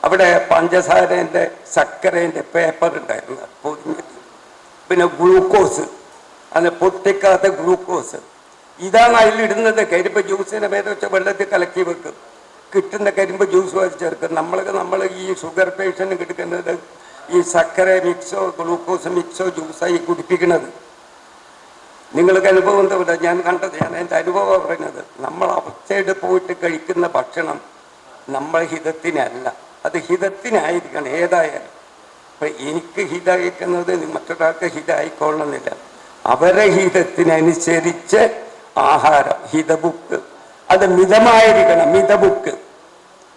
അവിടെ പഞ്ചസാരേൻ്റെ, ശർക്കരേൻ്റെ പേപ്പർ ഉണ്ടായിരുന്നു പൊതിഞ്ഞിട്ട്. പിന്നെ ഗ്ലൂക്കോസ്, അത് പൊട്ടിക്കാത്ത ഗ്ലൂക്കോസ്, ഇതാണ് അതിലിടുന്നത്. കരിമ്പ് ജ്യൂസിൻ്റെ മേലെ വെച്ച വെള്ളത്തിൽ കലക്കി വെക്കും, കിട്ടുന്ന കരിമ്പ് ജ്യൂസ് വരെ ചേർക്കും. നമ്മൾ ഈ ഷുഗർ പേഷ്യൻ്റ് കിടക്കുന്നത് ഈ ശർക്കര മിക്സോ ഗ്ലൂക്കോസ് മിക്സോ ജ്യൂസായി കുടിപ്പിക്കുന്നത്. നിങ്ങൾക്ക് അനുഭവം എന്താ? ഞാൻ കണ്ടത്, ഞാൻ എൻ്റെ അനുഭവം പറയുന്നത്. നമ്മൾ അവസ്ഥയിൽ പോയിട്ട് കഴിക്കുന്ന ഭക്ഷണം നമ്മൾ ഹിതത്തിനല്ല, അത് ഹിതത്തിനായിരിക്കണം ഏതായാലും. അപ്പം എനിക്ക് ഹിതയക്കുന്നത് മറ്റൊരാൾക്ക് ഹിതമായിക്കൊള്ളണമെന്നില്ല. അവരെ ഹിതത്തിനനുസരിച്ച് ആഹാരം, ഹിതബുക്ക്, അത് മിതമായിരിക്കണം. മിതബുക്ക്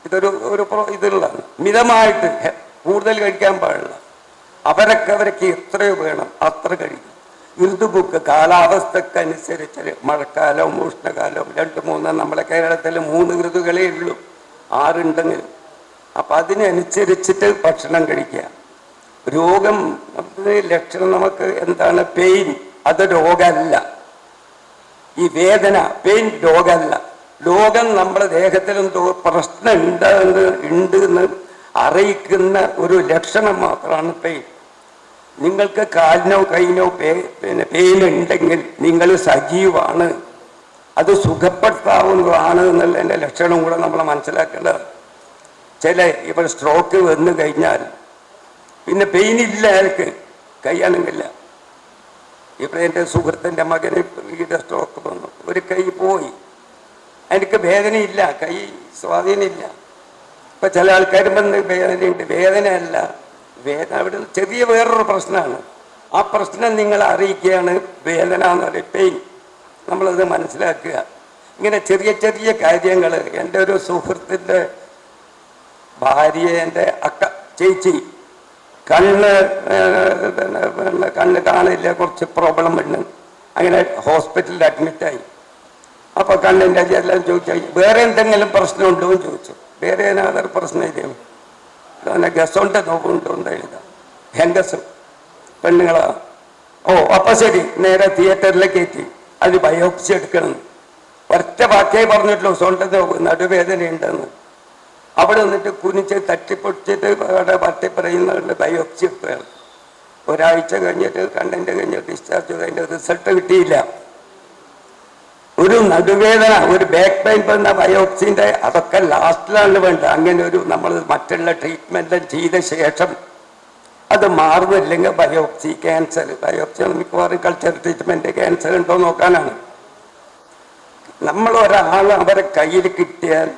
ഇതുള്ളതാണ്, മിതമായിട്ട്, കൂടുതൽ കഴിക്കാൻ പാടില്ല. അവർക്ക് എത്രയോ വേണം അത്ര കഴിക്കും. ഋതുബുക്ക്, കാലാവസ്ഥക്കനുസരിച്ച് മഴക്കാലവും ഉഷ്ണകാലവും 2-3, നമ്മളെ കേരളത്തിൽ 3 ഋതുക്കളേ ഉള്ളൂ, 6 ഉണ്ടെങ്കിലും. അപ്പം അതിനനുസരിച്ചിട്ട് ഭക്ഷണം കഴിക്കുക. രോഗം ലക്ഷണം നമുക്ക് എന്താണ്? പെയിൻ, അത് രോഗമല്ല. ഈ വേദന, പെയിൻ രോഗമല്ല. രോഗം നമ്മുടെ ദേഹത്തിലെന്തോ പ്രശ്നം ഉണ്ട് എന്ന് അറിയിക്കുന്ന ഒരു ലക്ഷണം മാത്രമാണ് പെയിൻ. നിങ്ങൾക്ക് കാലിനോ കൈനോ പെയിൻ ഉണ്ടെങ്കിൽ നിങ്ങൾ സജീവാണ്, അത് സുഖപ്പെടുത്താവുന്നതാണ് എന്നുള്ളതിൻ്റെ ലക്ഷണം കൂടെ നമ്മൾ മനസ്സിലാക്കേണ്ടത്. ഇപ്പോൾ സ്ട്രോക്ക് വന്നു കഴിഞ്ഞാൽ പിന്നെ പെയിൻ ഇല്ല, അയാൾക്ക് കൈയാണെങ്കില്ല. ഇപ്പോൾ എൻ്റെ സുഹൃത്തിൻ്റെ മകന് ഈടെ സ്ട്രോക്ക് വന്നു, ഒരു കൈ പോയി, എനിക്ക് വേദനയില്ല, കൈ സ്വാധീനമില്ല. ഇപ്പം ചില ആൾക്കാർ വന്ന് വേദനയുണ്ട്, വേദനയല്ല, അവിടെ ചെറിയ വേറൊരു പ്രശ്നമാണ്. ആ പ്രശ്നം നിങ്ങൾ അറിയിക്കുകയാണ് വേദന എന്ന് പറയും, പെയിൻ. നമ്മളത് മനസ്സിലാക്കുക. ഇങ്ങനെ ചെറിയ ചെറിയ കാര്യങ്ങൾ. എൻ്റെ ഒരു സുഹൃത്തിൻ്റെ ഭാര്യ, എൻ്റെ ചേച്ചി, കണ്ണ് കാണില്ല, കുറച്ച് പ്രോബ്ലം ഉണ്ട്. അങ്ങനെ ഹോസ്പിറ്റലിൽ അഡ്മിറ്റായി. അപ്പോൾ കണ്ണിൻ്റെ എല്ലാം ചോദിച്ചാൽ വേറെ എന്തെങ്കിലും പ്രശ്നമുണ്ടോ എന്ന് ചോദിച്ചു. വേറെ ഏതൊരു പ്രശ്നമില്ല, ഗസുണ്ട് നോക്കുന്നുണ്ടോ എന്ന് എഴുതാം. ഹെങ്കസ് പെണ്ണുങ്ങളാ. ഓ അപ്പം ശരി, നേരെ തിയേറ്ററിലേക്ക് എത്തി. അത് ബയോപ്സി എടുക്കണം. ഒറ്റ വാക്കേ പറഞ്ഞിട്ടുള്ളൂ, സ്വന്തം നടുവേദനയുണ്ടെന്ന്. അവിടെ നിന്നിട്ട് കുനിച്ച് തട്ടിപ്പൊടിച്ചിട്ട് അവിടെ പറ്റി പറയുന്ന ബയോപ്സി എടുക്കുകയാണ്. ഒരാഴ്ച കഴിഞ്ഞിട്ട് കണ്ണിൻ്റെ കഴിഞ്ഞ് ഡിസ്ചാർജ് ചെയ്ത് അതിൻ്റെ റിസൾട്ട് കിട്ടിയില്ല. ഒരു നടുവേദന, ഒരു ബാക്ക് പെയിൻ വന്ന ബയോപ്സിന്റെ അതൊക്കെ ലാസ്റ്റിലാണ് വേണ്ടത്. അങ്ങനെ ഒരു നമ്മൾ മറ്റുള്ള ട്രീറ്റ്മെന്റ് ചെയ്ത ശേഷം അത് മാറുന്നില്ലെങ്കിൽ ബയോപ്സി, ക്യാൻസർ, ബയോപ്സി മിക്കവാറും കൾച്ചർ ട്രീറ്റ്മെന്റ് ക്യാൻസർ ഉണ്ടോ നോക്കാനാണ്. നമ്മൾ ഒരാൾ അവരെ കയ്യിൽ കിട്ടിയാൽ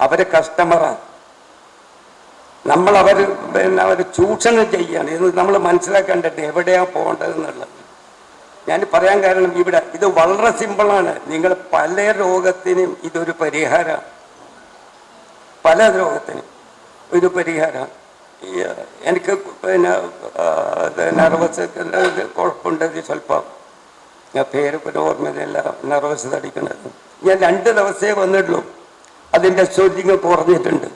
അവരെ കസ്റ്റമറാണ്, നമ്മൾ അവർ ചൂഷണം ചെയ്യാണ്. ഇത് നമ്മൾ മനസ്സിലാക്കേണ്ടത് എവിടെയാണ് പോകേണ്ടതെന്നുള്ളത്. ഞാൻ പറയാൻ കാരണം ഇവിടെ ഇത് വളരെ സിമ്പിളാണ്. നിങ്ങൾ പല രോഗത്തിനും ഇതൊരു പരിഹാരമാണ്, പല രോഗത്തിനും ഒരു പരിഹാരമാണ്. എനിക്ക് നെർവസ് കുഴപ്പമുണ്ട്, സ്വല്പം പേര് ഓർമ്മയില്ല, നെർവസ് തടിക്കുന്നത്. ഞാൻ 2 ദിവസമേ വന്നിട്ടുള്ളൂ, അതിൻ്റെ സ്വല്ലിങ് കുറഞ്ഞിട്ടുണ്ട്.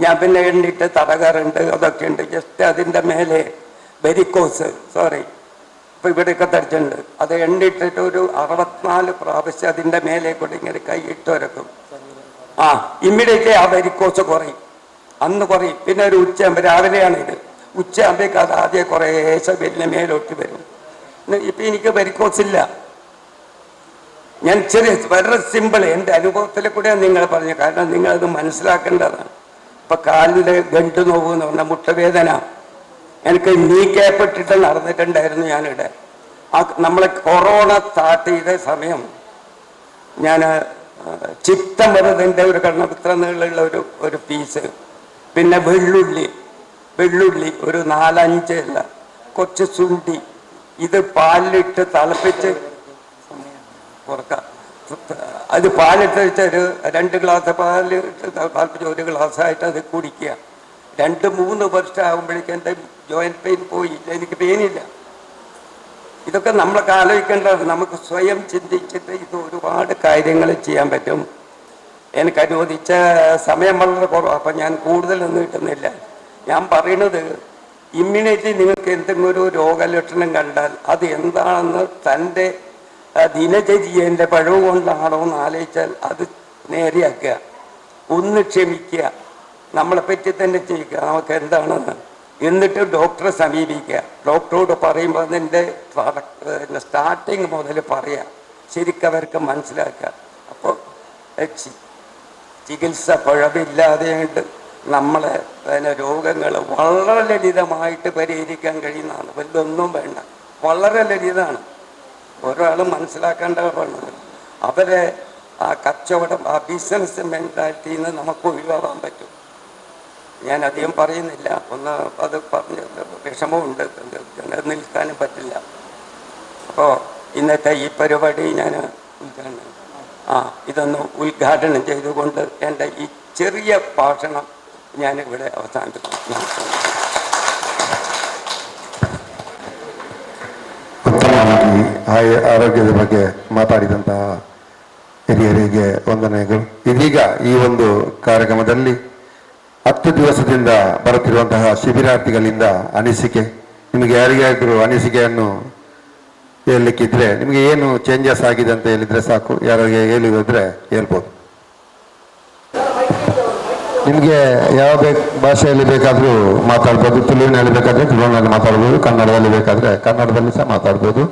ഞാൻ പിന്നെ എണ്ണിട്ട് തടകാറുണ്ട്, അതൊക്കെ ഉണ്ട്. ജസ്റ്റ് അതിൻ്റെ മേലെ വെരിക്കോസ്, ഇപ്പൊ ഇവിടെയൊക്കെ തടിച്ചിട്ടുണ്ട്. അത് എണ്ണിട്ടിട്ട് ഒരു 64 പ്രാവശ്യം അതിൻ്റെ മേലെ കൂടെ ഇങ്ങനെ കൈയിട്ട് വരക്കും. ഇമ്മീഡിയറ്റ്ലി ആ വെരിക്കോസ് കുറയും, അന്ന് കുറയും. പിന്നെ ഒരു ഉച്ചയാകുമ്പോൾ, രാവിലെയാണ് ഇത്, ഉച്ചയാകുമ്പോഴേക്ക് അത് ആദ്യം കുറേശ്ശെ വലിയ മേലോട്ട് വരും. ഇപ്പം എനിക്ക് വെരിക്കോസ് ഇല്ല. ഞാൻ വളരെ സിമ്പിൾ എൻ്റെ അനുഭവത്തിലെ കൂടെയാണ് നിങ്ങൾ പറഞ്ഞു, കാരണം നിങ്ങളത് മനസ്സിലാക്കേണ്ടതാണ്. ഇപ്പം കാലിൻ്റെ ഗണ്ട് നോവ് എന്ന് പറഞ്ഞാൽ മുട്ടവേദന, എനിക്ക് നീ ക്യാപ്പിട്ടിട്ട് നടന്നിട്ടുണ്ടായിരുന്നു. ഞാനിവിടെ നമ്മളെ കൊറോണ സ്റ്റാർട്ട് ചെയ്ത സമയം ഞാൻ ചിത്തമരുതിൻ്റെ ഒരു കണ്ണപത്ര നീളമുള്ള ഒരു പീസ്, പിന്നെ വെള്ളുള്ളി ഒരു 4-5 അല്ല, കുറച്ച് ശുണ്ഠി, ഇത് പാലിലിട്ട് തിളപ്പിച്ച് അത് പാലിട്ട് വെച്ച് ഒരു 2 ഗ്ലാസ് പാല് തിളപ്പിച്ച് 1 ഗ്ലാസ്സായിട്ട് അത് കുടിക്കുക. 2-3 വർഷം ആകുമ്പോഴേക്കും എൻ്റെ ജോയിന്റ് പെയിൻ പോയില്ല, എനിക്ക് പെയിനില്ല. ഇതൊക്കെ നമ്മളൊക്കെ ആലോചിക്കേണ്ടതാണ്. നമുക്ക് സ്വയം ചിന്തിച്ചിട്ട് ഇത് ഒരുപാട് കാര്യങ്ങൾ ചെയ്യാൻ പറ്റും. എനിക്ക് അനുവദിച്ച സമയം വളരെ കുറവാണ്, അപ്പം ഞാൻ കൂടുതലൊന്നും കിട്ടുന്നില്ല. ഞാൻ പറയുന്നത്, ഇമ്മ്യൂണിറ്റി നിങ്ങൾക്ക് എന്തെങ്കിലും ഒരു രോഗലക്ഷണം കണ്ടാൽ അത് എന്താണെന്ന് തൻ്റെ ദിനചര്യൻ്റെ പഴവ് കൊണ്ടാണോ എന്ന് ആലോചിച്ചാൽ അത് നേരെയാക്കുക, ഒന്ന് ക്ഷമിക്കുക, നമ്മളെ പറ്റി തന്നെ ചെയ്യുക നമുക്ക് എന്താണെന്ന്. എന്നിട്ട് ഡോക്ടറെ സമീപിക്കുക. ഡോക്ടറോട് പറയുമ്പോൾ അതിൻ്റെ സ്റ്റാർട്ടിങ് മുതൽ പറയുക, ശരിക്കും അവർക്ക് മനസ്സിലാക്കുക. അപ്പോൾ ചികിത്സ പിഴവില്ലാതെയായിട്ട് നമ്മളെ രോഗങ്ങൾ വളരെ ലളിതമായിട്ട് പരിഹരിക്കാൻ കഴിയുന്നതാണ്. വലുതൊന്നും വേണ്ട, വളരെ ലളിതമാണ്. ഒരാളും മനസ്സിലാക്കേണ്ട പറഞ്ഞത് അവരെ ആ കച്ചവടം, ആ ബിസിനസ് മെൻറ്റാലിറ്റിയിൽ നിന്ന് നമുക്ക് ഒഴിവാക്കാൻ പറ്റും. ഞാൻ അധികം പറയുന്നില്ല, ഒന്ന് അത് പറഞ്ഞ് വിഷമമുണ്ട്, നിൽക്കാനും പറ്റില്ല. അപ്പോൾ ഇന്നത്തെ ഈ പരിപാടി ഞാൻ ഇതൊന്ന് ഉദ്ഘാടനം ചെയ്തുകൊണ്ട് എൻ്റെ ഈ ചെറിയ ഭാഷണം ഞാനിവിടെ അവസാനിപ്പിക്കുന്നു. ಉತ್ತಮವಾಗಿ ಆರೋಗ್ಯದ ಬಗ್ಗೆ ಮಾತಾಡಿದಂತಹ ಹಿರಿಯರಿಗೆ ವಂದನೆಗಳು. ಇದೀಗ ಈ ಒಂದು ಕಾರ್ಯಕ್ರಮದಲ್ಲಿ 10 ದಿವಸದಿಂದ ಬರುತ್ತಿರುವಂತಹ ಶಿಬಿರಾರ್ಥಿಗಳಿಂದ ಅನಿಸಿಕೆ, ನಿಮಗೆ ಯಾರಿಗಾದರೂ ಅನಿಸಿಕೆಯನ್ನು ಹೇಳಲಿಕ್ಕಿದ್ರೆ, ನಿಮಗೆ ಏನು ಚೇಂಜಸ್ ಆಗಿದೆ ಅಂತ ಹೇಳಿದ್ರೆ ಸಾಕು, ಯಾರಿಗೆ ಹೇಳಿದ್ರೆ ಹೇಳ್ಬೋದು. ನಿಮಗೆ ಯಾವ ಭಾಷೆಯಲ್ಲಿ ಬೇಕಾದರೂ ಮಾತಾಡ್ಬೋದು. ತುಳುವಿನಲ್ಲಿ ಬೇಕಾದರೆ ತುಳುವಿನಲ್ಲಿ ಮಾತಾಡ್ಬೋದು, ಕನ್ನಡದಲ್ಲಿ ಬೇಕಾದರೆ ಕನ್ನಡದಲ್ಲಿ ಸಹ ಮಾತಾಡ್ಬೋದು,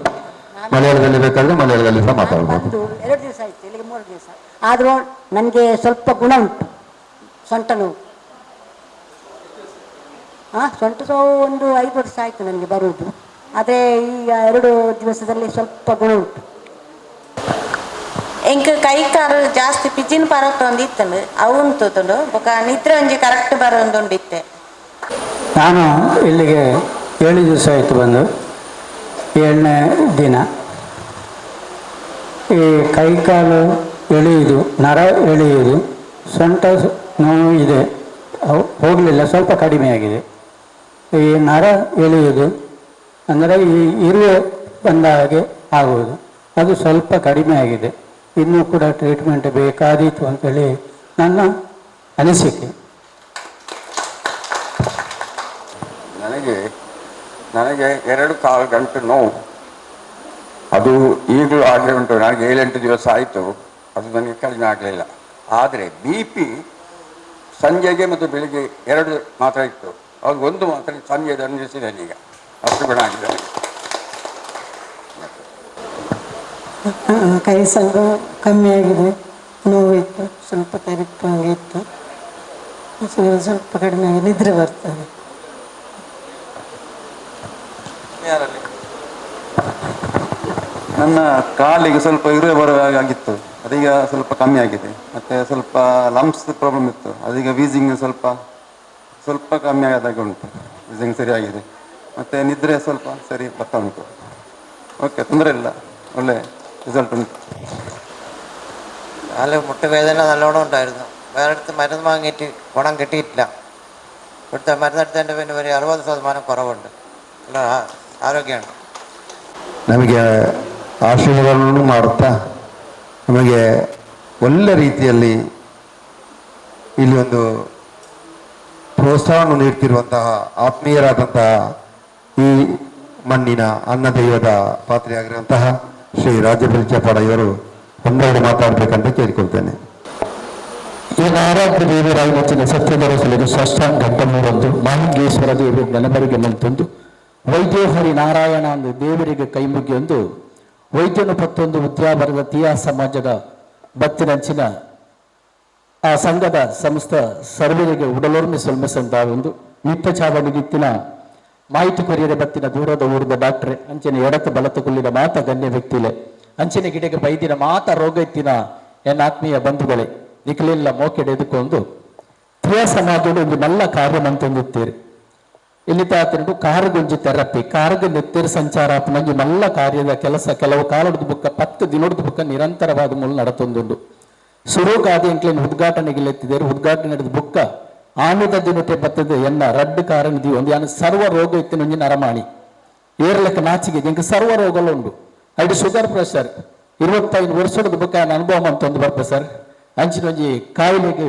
ಮಲಯಾಳದಲ್ಲಿ ಬೇಕಾದರೆ ಮಲಯಾಳದಲ್ಲಿ ಸಹ ಮಾತಾಡ್ಬೋದು. 2 ದಿವಸ ಆಯ್ತು, ಇಲ್ಲಿಗೆ 3 ದಿವಸ ಆದರೂ ನನಗೆ ಸ್ವಲ್ಪ ಗುಣ ಉಂಟು. ಸೊಂಟ ನೋವು, ಸೊಂಟ ನೋವು ಒಂದು 5 ವರ್ಷ ಆಯಿತು ನನಗೆ ಬರುವುದು. ಆದರೆ ಈಗ 2 ದಿವಸದಲ್ಲಿ ಸ್ವಲ್ಪ ಗುಣ ಉಂಟು. ಎಂಕ್ ಕೈ ಕಾಲು ಜಾಸ್ತಿ ಪಿಜಿನ್ ಪರಕ್ಟ್ ಒಂದಿತ್ತು ಅವು ಉಂಟು ಬೊಕ ನಿದ್ರೆ ಒಂಜಿ ಕರೆಕ್ಟ್ ಬರೋಂದುಂಡಿತ್ತೆ. ನಾನು ಇಲ್ಲಿಗೆ 7 ದಿವಸ ಆಯಿತು ಬಂದು, 7ನೇ ದಿನ. ಈ ಕೈಕಾಲು ಎಳೆಯುವುದು, ನರ ಎಳೆಯುವುದು, ಸೊಂಟ ನೋವು ಇದೆ, ಹೋಗಲಿಲ್ಲ, ಸ್ವಲ್ಪ ಕಡಿಮೆಯಾಗಿದೆ. ಈ ನರ ಎಳೆಯುವುದು ಅಂದರೆ ಈ ಇರುವೆ ಬಂದ ಹಾಗೆ ಆಗುವುದು, ಅದು ಸ್ವಲ್ಪ ಕಡಿಮೆ ಆಗಿದೆ. ಇನ್ನೂ ಕೂಡ ಟ್ರೀಟ್ಮೆಂಟ್ ಬೇಕಾದೀತು ಅಂತೇಳಿ ನನ್ನ ಅನಿಸಿಕೆ. ನನಗೆ 2 ಕಾಲು ಗಂಟೆ ನೋವು, ಅದು ಈಗಲೂ ಆಗಲೇ ಉಂಟು. ನನಗೆ 7-8 ದಿವಸ ಆಯಿತು, ಅದು ನನಗೆ ಕಡಿಮೆ ಆಗಲಿಲ್ಲ. ಆದರೆ BP ಸಂಜೆಗೆ ಮತ್ತು ಬೆಳಿಗ್ಗೆ 2 ಮಾತ್ರ ಇತ್ತು, ಅದು 1 ಮಾತ್ರ ಸಂಜೆ ದಂಡಿಸಿದ್ದೇನೆ. ಈಗ ಅಷ್ಟು ಗುಣ ಆಗಿದೆ. ಕೈ ಸಂಘ ಕಮ್ಮಿ ಆಗಿದೆ, ನೋವಿತ್ತು, ಸ್ವಲ್ಪ ತರಿಪ್ಪು ಹಾಗೆ ಇತ್ತು, ಸ್ವಲ್ಪ ಕಡಿಮೆ ಆಗಿ ನಿದ್ರೆ ಬರ್ತದೆ. ನನ್ನ ಕಾಲಿಗೆ ಸ್ವಲ್ಪ ಇರುವೆ ಬರುವಾಗಿತ್ತು, ಅದೀಗ ಸ್ವಲ್ಪ ಕಮ್ಮಿ ಆಗಿದೆ. ಮತ್ತು ಸ್ವಲ್ಪ ಲಂಪ್ಸ್ ಪ್ರಾಬ್ಲಮ್ ಇತ್ತು, ಅದೀಗ ವೀಸಿಂಗ್ ಸ್ವಲ್ಪ ಸ್ವಲ್ಪ ಕಮ್ಮಿ ಆದಾಗೆ ಉಂಟು, ವೀಸಿಂಗ್ ಸರಿಯಾಗಿದೆ. ಮತ್ತು ನಿದ್ರೆ ಸ್ವಲ್ಪ ಸರಿ ಬರ್ತಾ ಉಂಟು. ಓಕೆ, ತೊಂದರೆ ಇಲ್ಲ, ಒಳ್ಳೆ റിസൾട്ട് ഉണ്ട്. കാല് മുട്ടുവേദന നല്ലോണം ഉണ്ടായിരുന്നു. വേറെ അടുത്ത് മരുന്ന് വാങ്ങിയിട്ട് ഗുണം കിട്ടിയിട്ടില്ല. ഇവിടുത്തെ മരുന്നെടുത്തതിൻ്റെ പിന്നെ ഒരു 60% കുറവുണ്ട്. നല്ല ಆರೋಗ್ಯമാണ്. ನಮಗೆ ಆಶೀರ್ವಾದಗಳನ್ನು ಮಾಡುತ್ತಾ ನಮಗೆ ಒಳ್ಳೆ ರೀತಿಯಲ್ಲಿ ಇಲ್ಲಿ ಒಂದು ಪ್ರೋತ್ಸಾಹವನ್ನು ನೀಡ್ತಿರುವಂತಹ ಆತ್ಮೀಯರಾದಂತಹ ಈ ಮಣ್ಣಿನ ಅನ್ನದೈವದ ಪಾತ್ರೆಯಾಗಿರುವಂತಹ ಶ್ರೀ ರಾಜಬಲಿ ಚಪಾಡ ಇವರು ಒಂದೆರಡು ಮಾತಾಡಬೇಕಂತ ಕೇಳಿಕೊಳ್ತೇನೆ. ಈ ಆರಾಧ್ಯ ದೇವರಾಗಿ వచ్చిన ಸತ್ಯದರಸಲಿಗೆ ಷಷ್ಠಾಂಗ 13 ಮಹಾಂಗೇಶ್ವರ ದೇವಿ ನೆನಬರಿಗೆ ಮಂತೊಂದು ವೈದ್ಯೋಹರಿ ನಾರಾಯಣ ಅಂದು ದೇವರಿಗೆ ಕೈ ಮುಗಿಯೊಂದು ವೈದ್ಯನು 11 ವಿದ್ಯಾವರ್ಗದ ತೀಯಾ ಸಮಾಜದ ಬತ್ತಿನಂಚಿನ ಆ ಸಂಘದ ಸಂಸ್ಥೆ ಸರ್ವರಿಗೆ ಉಡಲೋರ್ಮೆ ಸೊಲ್ಮೆಸಂತಾವೊಂದು ನಿತ್ಯ ಚಾವಣಿಗಿತ್ತಿನ ಮಾಹಿತಿ ಕೊರಿಯರೆ ಬತ್ತಿನ ದೂರದ ಊರದ ಡಾಕ್ಟ್ರೆ ಅಂಚನೆ ಎಡತು ಬಲತು ಕುಲ್ಲಿನ ಮಾತ ಗಣ್ಯ ವ್ಯಕ್ತಿಲೆ ಅಂಚನೆ ಗಿಡಗೆ ಬೈದಿನ ಮಾತ ರೋಗ ಇತ್ತಿನ ಎನ್ನ ಆತ್ಮೀಯ ಬಂಧುಗಳೇ ನಿಖಲೆಲ್ಲ ಮೋಕೆಡೆ ಎದುಕೊಂಡು ಕ್ರಿಯಾ ಸಮಾಜದ ಒಂದು ನಲ್ಲ ಕಾರ್ಯಮಂತೊಂದುತ್ತೀರಿ. ಇಲ್ಲಿ ತಾತಂಡು ಕಾರುಗುಂಜಿ ಥೆರಪಿ ಕಾರುಗ ನೆತ್ತೇರು ಸಂಚಾರ ನಂಜಿ ಮಲ್ಲ ಕಾರ್ಯದ ಕೆಲಸ ಕೆಲವು ಕಾಲದ ಬುಕ್ಕ 10 ದಿನದ ಬುಕ್ಕ ನಿರಂತರವಾದ ಮೂಲ ನಡತೊಂದುಂಡು. ಸುರುಗಾದ ಎಂಕ್ಲೇನು ಉದ್ಘಾಟನೆಗೆಲೆತ್ತಿದ್ದೇರು. ಉದ್ಘಾಟನೆ ನಡೆದ ಬುಕ್ಕ ಆಮಿದ ದಿನಟೆ ಬರ್ತದೆ ಎನ್ನ ರಡ್ಡು ಕಾರಣದಿ ಒಂದು ಯಾನು ಸರ್ವ ರೋಗ ಇತ್ತಿನ ಒಂಜಿ ನರಮಾಣಿ ಏರ್ಲೆಕ್ಕ ನಾಚಿಗೆ ಇಂಕ ಸರ್ವ ರೋಗಲು ಉಂಡು. ಐದು ಶುಗರ್ ಪ್ರೆಷರ್ 25 ವರ್ಷದ ಬುಕ್ಕ ಅನುಭವ ಅಂತೊಂದು ಬರ್ಪ ಸರ್. ಅಂಚಿನ ಒಂಜಿ ಕಾಯಿಲೆಗೆ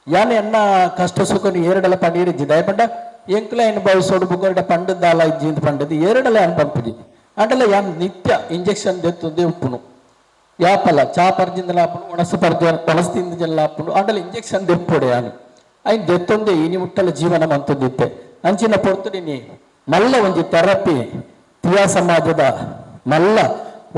ಯಾನು ಎನ್ನ ಕಷ್ಟ ಸುಖನು ಏರಡೆಲ್ಲ ಪಂಡಿರಿಜ್ಜಿ ದಯಪಂಡ ಎಂಕ್ಲ ಅನುಭವಿಸೋಡು ಬುಕ್ಕ ಪಂಡದಾಲ ಇಜ್ಜಿ ಅಂತ ಪಂಡದು ಏರಡಲೆ ಅನುಭವಿಜಿ ಅಂಡಲ್ಲ ಯಾನು ನಿತ್ಯ ಇಂಜೆಕ್ಷನ್ ದೆತ್ತುಂದೇ ಉಪ್ಪುನು ಯಾಪಲ್ಲ ಚಾ ಪರ್ಜಿಂದಲಾಪುನು ಒಣಸು ಒಣಸ್ತಿಂದ ಜಲ್ಲಾಪುನು ಅಂಡಲ್ಲ ಇಂಜೆಕ್ಷನ್ ದೆಪ್ಪೊಡೆ ಯಾನು ಐನ್ ದೆತ್ತೊಂದೆ ಇನಿ ಮುಟ್ಟಲ ಜೀವನ ಮಂತೊಂದಿತ್ತೆ ಅಂಚಿನ ಪೊರ್ತುಡಿನಿ ಮಲ್ಲ ಒಂಜಿ ಥೆರಪಿ ತೀಯಾ ಸಮಾಜದ ಮಲ್ಲ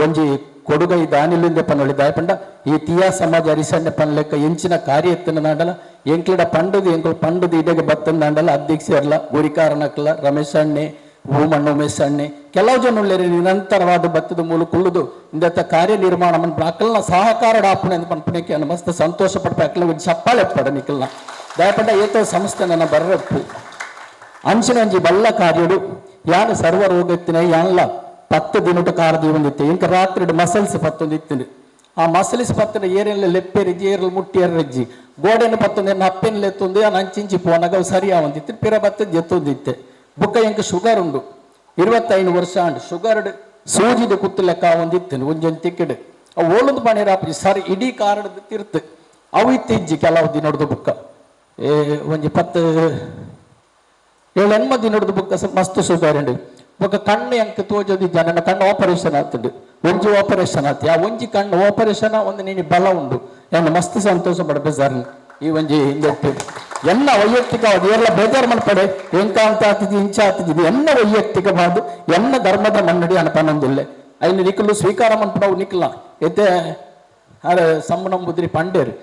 ಒಂಜಿ ಕೊಡುಗೈ ದಾನಿಲಿಂದ ಪನ್ನೊಳಿ ದಾಯಪಂಡ ಈ ತೀಯಾ ಸಮಾಜ ಅರಿಸಣ್ಣ ಪನ್ಲೆಕ್ಕ ಎಂಚಿನ ಕಾರ್ಯ ಎತ್ತಿನ ನಾಡಲ ಎಂಕ್ಲಿಡ ಪಂಡದು ಎಂಕುಲು ಪಂಡದು ಇದೆಗೆ ಬತ್ತನ ನಾಡಲ ಅಧ್ಯಕ್ಷರಲ್ಲ ಗುರಿಕಾರಣಕ್ಕಲ್ಲ ರಮೇಶ್ ಅಣ್ಣೆ ಭೂಮಣ್ಣ ಉಮೇಶ್ ಅಣ್ಣೆ ಕೆಲವು ಜನ ಉಳ್ಳೇರಿ ನಿರಂತರವಾದ ಬತ್ತದ ಮೂಲ ಕುಳ್ಳುದು ಇಂದತ್ತ ಕಾರ್ಯ ನಿರ್ಮಾಣ ಮನ್ಪು ಅಕ್ಕಲ್ನ ಸಹಕಾರ ಡಾಪುಣ ಎಂದು ಪನ್ಪುಣಕ್ಕೆ ಅನ್ನ ಮಸ್ತ್ ಸಂತೋಷ ಪಡ್ಪ ಅಕ್ಕಲ ಒಂದು ಚಪ್ಪಾಳೆ ಪಡ ನಿಕ್ಕಲ್ನ ದಯಪಂಡ ಏತೋ ಸಂಸ್ಥೆ ನನ್ನ ಬರ್ರಪ್ಪು ಅಂಚಿನ ಒಂಜಿ ಬಲ್ಲ ಕಾರ್ಯಡು ಯಾನು ಸರ್ವ ರೋಗತ್ತಿನ ಯಾನಲ್ಲ 10 ದಿನದ ಕಾರ್ಯ ಒಂದಿತ್ತು ಇಂಕ ರಾತ್ರಿ ಮಸಲ್ಸ್ ಪತ್ತೊಂದಿತ್ತು ಆ ಮಸಲಿಸ್ ಪತ್ತನ ಏರೆಲ್ಲ ಲೆಪ್ಪೆರಿಜ್ಜಿ ಏರಲ್ ಮುಟ್ಟಿಯರ್ರಜ್ಜಿ ಗೋಡೆನ ಪತ್ತೊಂದು ಎನ್ನ ಅಪ್ಪೆನಲ್ಲಿ ಎತ್ತೊಂದು ಆ ನಂಚಿಂಚಿ ಪೋನಾಗ ಅವು ಸರಿಯಾ ಒಂದಿತ್ತು ಪಿರ ಬತ್ತದ ಎತ್ತೊಂದಿತ್ತೆ ಬುಕ್ಕ ಎಂಕ ಶುಗರ್ ಉಂಡು 25 ವರ್ಷ ಅಂಡ್ ಶುಗರ್ ಸೂಜಿದ ಕುತ್ತು ಲೆಕ್ಕ ಒಂದಿತ್ತು ಒಂಜೊಂದು ತಿಕ್ಕಿಡು ಅವು ಓಲೊಂದು ಪಣಿರಾಪಿ ಸರಿ ಇಡೀ ಕಾರಣದ ತಿರ್ತು ಅವು ಇತ್ತಿಜ್ಜಿ ಕೆಲವು ದಿನದ ಬುಕ್ಕ ಒಂಜಿ 7-8 ದಿನದ ಬುಕ್ಕ ಮಸ್ತ್ ಶುಗರ್ ಉಂಡು ఒక కన్ను ఎంక తోజది జన కన్ను ఆపరేషన్ అవుతుంది ಒಂಜಿ ಆಪರೇಷನ್ ಆತಿ ಆ ಒಂಜಿ ಕಣ್ಣು ಆಪರೇಷನ್ ಒಂದು ನೀನು ಬಲ ಉಂಡು ಏನು ಮಸ್ತ್ ಸಂತೋಷ ಪಡಬೇ ಸರ್ ಈ ಒಂಜಿ ಹಿಂದೆಟ್ಟು ಎನ್ನ ವೈಯಕ್ತಿಕವಾದ ಎಲ್ಲ ಬೇಜಾರು ಮಾಡ್ಪಡೆ ಎಂಕ ಅಂತ ಆಗ್ತಿದ್ದಿ ಇಂಚ ಆಗ್ತಿದ್ದಿ ಎನ್ನ ವೈಯಕ್ತಿಕವಾದ ಎನ್ನ ಧರ್ಮದ ಮನ್ನಡಿ ಅನಪನೊಂದಿಲ್ಲ ಐನು ನಿಖಲು ಸ್ವೀಕಾರ ಮನ್ಪಡವು ನಿಖಲ ಎತ್ತೆ ಅರೆ ಸಮ್ಮನಂಬುದ್ರಿ ಪಂಡೇರು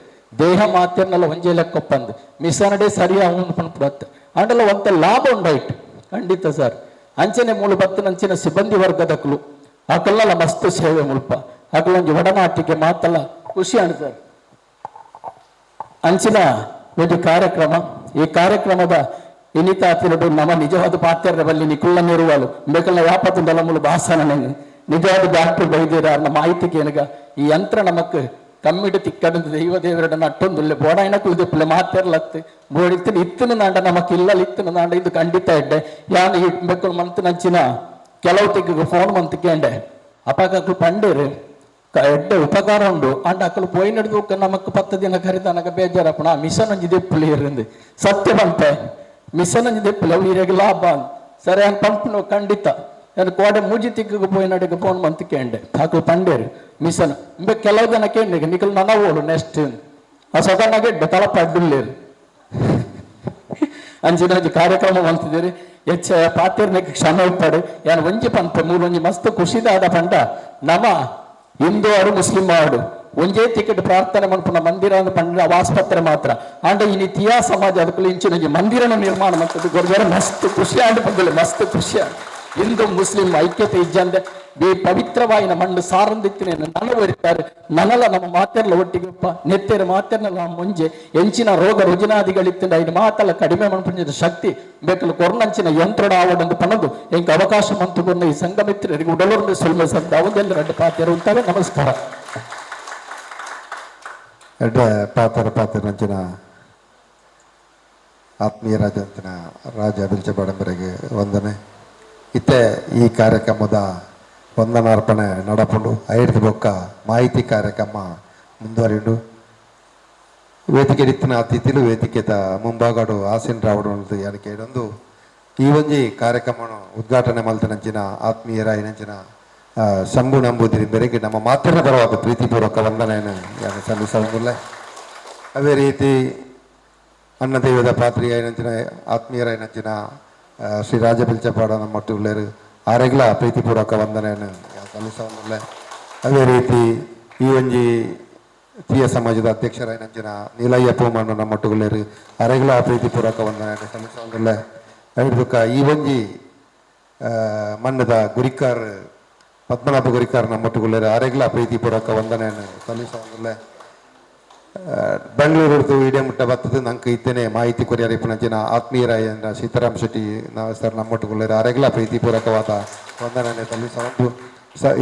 ದೇಹ ಮಾತ್ಯನ್ನೆಲ್ಲ ಒಂಜೆ ಲೆಕ್ಕೊಪ್ಪಂದು ಮಿಸನಡೆ ಸರಿಯಾ ಅವನು ಪನ್ಪಡತ್ತೆ ಅಂಡೆಲ್ಲ ಒಂತ ಲಾಭ ಉಂಡಾಯ್ತು ಖಂಡಿತ ಸರ್ ಅಂಚನೆ ಮೂಲ ಬತ್ತು ನಂಚಿನ ಸಿಬ್ಬಂದಿ ವರ್ಗದಕ್ಕಲು ಆಕಲ್ಲ ಮಸ್ತ್ ಸೇವೆ ಮುಲ್ಪ ಆಕಲ ಒಂಜಿ ಒಡನಾಟಿಕೆ ಮಾತಲ್ಲ ಖುಷಿ ಅನ್ಸರ್ ಅಂಚಿನ ಒಂದು ಕಾರ್ಯಕ್ರಮ ಈ ಕಾರ್ಯಕ್ರಮದ ಇನಿತ ತಿರುಡು ನಮ್ಮ ನಿಜವಾದ ಪಾತ್ರದ ಬಲ್ಲಿ ನಿಕುಳ್ಳ ನಿರುವಲು ಬೇಕಲ್ಲ ವ್ಯಾಪಕದಲ್ಲ ಮೂಲ ಭಾಷಣ ನಿಜವಾದ ಡಾಕ್ಟರ್ ಬೈದಿರ ನಮ್ಮ ಮಾಹಿತಿಗೆ ಏನಗ ಈ ಯಂತ್ರ ನಮಕ್ ಕಮ್ಮಿಡು ತಿಕ್ಕಡ ದೈವ ದೇವರಡ ನಟ್ಟೊಂದುಲ್ಲೆ ಬೋಡಾಯಿನ ಕುಳಿದಪ್ಪಲೆ ಮಾತಿರ್ಲತ್ತು ಬೋಡಿತ್ತಿನ ಇತ್ತಿನ ನಾಂಡ ನಮಕ್ ಇಲ್ಲಲ್ಲಿ ಇತ್ತಿನ ನಾಂಡ ಇದು ಖಂಡಿತ ಇಡ್ಡೆ ಯಾನು ಈ ಬೆಕ್ಕಲು ಮಂತ್ ನಂಚಿನ ಕೆಲವು ತಿಕ್ಕ ಫೋನ್ ಮಂತ್ ಕೇಂಡೆ ಅಪಕಕ್ಕಳು ಪಂಡೇರು ಎಡ್ಡೆ ಉಪಕಾರ ಉಂಡು ಅಂಡ ಅಕ್ಕಲು ಪೋಯಿ ನಡೆದು ನಮಕ್ 10 ದಿನ ಕರಿತಾನಕ ಬೇಜಾರಪ್ಪಣ ಮಿಷನ್ ಒಂಜಿ ದೆಪ್ಪುಲಿ ಇருந்து ಸತ್ಯ ಬಂತೆ ಮಿಷನ್ ಒಂಜಿ ದೆಪ್ಪುಲಿ ಅವು ಇರೆಗೆ ಲಾಭ ಸರಿ ಅನ್ ಪಂಪನು ಖಂಡಿತ ನಾನು ಕೋಡೆ ಮೂಜಿ ತಿಕ್ಕಗೆ ಪೋಯಿ ನಡೆಗೆ ಫೋನ್ ಮಂತ್ ಕೇಂಡೆ ಅಕ್ಕಲು ಪಂಡೇರು ಮಿಷನ್ ಇಂಬೆ ಕೆಲವು ಜನ ಕೇಂದ್ರ ನಿಖಲ್ ನನವೋಳು ನೆಕ್ಸ್ಟ್ ಆ ಸೊಗನಾಗೆ ತಲಪ ಅಡ್ಡುಲ್ಲೇರು ಅಂಚಿನ ಕಾರ್ಯಕ್ರಮ ಅಂತಿದ್ದೀರಿ ಹೆಚ್ಚ ಪಾತಿರ್ನಕ್ಕೆ ಕ್ಷಮ ಇಪ್ಪಡು ಯಾನು ಒಂಜಿ ಪಂಪ ಮೂರು ಒಂಜಿ ಮಸ್ತ್ ಖುಷಿದಾದ ಪಂಡ ನಮ್ಮ ಹಿಂದೂ ಆಡು ಮುಸ್ಲಿಂ ಆಡು ಒಂದೇ ಟಿಕೆಟ್ ಪ್ರಾರ್ಥನೆ ಮನ್ಪುನ ಮಂದಿರ ಪಂಡ ಆಸ್ಪತ್ರೆ ಮಾತ್ರ ಅಂಡ ಇನಿ ತಿಯಾ ಸಮಾಜ ಅದಕ್ಕೂ ಇಂಚಿನ ಮಂದಿರನ ನಿರ್ಮಾಣ ಮಾಡ್ತದೆ ಗೊರ್ಗೊರ ಮಸ್ತ್ ಖುಷಿ ಆಂಡ್ ಬಂದಲೆ ಮಸ್ತ್ ಖುಷಿ ಹಿಂದೂ ಮುಸ್ಲಿಂ ಐಕ್ಯತೆ ಇಜ್ಜಂದೆ ಬೇ ಪವಿತ್ರವಾಯಿನ ಮಣ್ಣು ಸಾರಂದಿತ್ತಿನ ನನವರಿತಾರೆ ನನಲ ನಮ್ಮ ಮಾತೆರ್ಲ ಒಟ್ಟಿಗೆಪ್ಪ ನೆತ್ತೆರ ಮಾತೆರ್ನ ಮುಂಜೆ ಎಂಚಿನ ರೋಗ ರುಜಿನಾದಿಗಳಿತ್ತಿಂದ ಐದು ಮಾತೆಲ್ಲ ಕಡಿಮೆ ಮನ್ಪುಂಜಿದ ಶಕ್ತಿ ಬೇಕಲು ಕೊರ್ನಂಚಿನ ಯಂತ್ರಣ ಆವಡೊಂದು ಪಣದು ಎಂಕ ಅವಕಾಶ ಮಂತುಗೊಂಡು ಈ ಸಂಗಮಿತ್ರರಿಗೆ ಉಡಲೊಂದು ಸುಳ್ಳು ಸಂತ ಅವದೆಲ್ಲ ಎರಡು ಪಾತ್ರೆ ಉಂಟಾವೆ. ನಮಸ್ಕಾರ. ಪಾತ್ರ ಆತ್ಮೀಯ ರಾಜ ಬಿಲ್ಚಬಾಡಂಬರಿಗೆ ವಂದನೆ. ಇತ್ತೆ ಈ ಕಾರ್ಯಕ್ರಮದ ವಂದನಾರ್ಪಣೆ ನಡಪುಂಡು ಐದು ಬೊಕ್ಕ ಮಾಹಿತಿ ಕಾರ್ಯಕ್ರಮ ಮುಂದುವರಿಡು ವೇದಿಕೆ ಇತ್ತಿನ ಅತಿಥಿಲು ವೇದಿಕೆದ ಮುಂಭಾಗಡು ಆಸೀನ್ ರಾವಡು ಯಾನಿಕೆ ಇದೊಂದು ಈ ಒಂಜಿ ಕಾರ್ಯಕ್ರಮ ಉದ್ಘಾಟನೆ ಮಲ್ತನಂಚಿನ ಆತ್ಮೀಯರ ಏನಂಚಿನ ಶಂಭು ನಂಬುದಿರಿ ಬೆರೆಗೆ ನಮ್ಮ ಮಾತಿನ ಬರುವಾಗ ಪ್ರೀತಿಪೂರ್ವಕ ವಂದನೆಯನ್ನು ಯಾನು ಸಲ್ಲಿಸೋದಿಲ್ಲ. ಅದೇ ರೀತಿ ಅನ್ನದೈವದ ಪಾತ್ರಿಯ ಏನಂಚಿನ ಆತ್ಮೀಯರ ಏನಂಚಿನ ಶ್ರೀ ರಾಜ ಬಿಲ್ಚಪಾಡ ನಮ್ಮ ಮಟ್ಟುಳ್ಳೇರು ಆರೆಗ್ಲ ಪ್ರೀತಿಪೂರ್ವಕ ವಂದನೆಯನ್ನು ಸಲ್ಲಿಸೋದಿಲ್ಲ. ಅದೇ ರೀತಿ ಈ ಒಂಜಿ ತೀಯ ಸಮಾಜದ ಅಧ್ಯಕ್ಷರ ಏನಂಚಿನ ನೀಲಯ್ಯ ಪೂಮಣ್ಣ ನಮ್ಮ ಮಟ್ಟುಳ್ಳೇರು ಆರೆಗ್ಲ ಪ್ರೀತಿಪೂರ್ವಕ ವಂದನೆಯನ್ನು ಸಲ್ಲಿಸೋದಿಲ್ಲ. ಐದಕ್ಕ ಈ ಒಂಜಿ ಮಣ್ಣದ ಗುರಿಕಾರ್ ಪದ್ಮನಾಭ ಗುರಿಕಾರ್ ನಮ್ಮ ಮಟ್ಟುಳ್ಳೇರು ಆರೆಗ್ಲ ಪ್ರೀತಿಪೂರ್ವಕ ವಂದನೆಯನ್ನು ಸಲ್ಲಿಸೋದಿಲ್ಲ. ಬೆಂಗಳೂರು ಇಡೇ ಮುಟ್ಟ ಬರ್ತದೆ ನಂಗೆ ಇತ್ತೇನೆ ಮಾಹಿತಿ ಕೊರಿಯರ್ ಇಪ್ಪನಂಚಿನ ಆತ್ಮೀಯರ ಸೀತಾರಾಮ್ ಶೆಟ್ಟಿ ಸರ್ ನಮ್ಮೊಟ್ಟುಕೊಳ್ಳಿರ ಅರೆಗ್ಲ ಪ್ರೀತಿಪೂರ್ವಕವಾದ ವಂದನೆ ಸಲ್ಲಿಸಬಹುದು.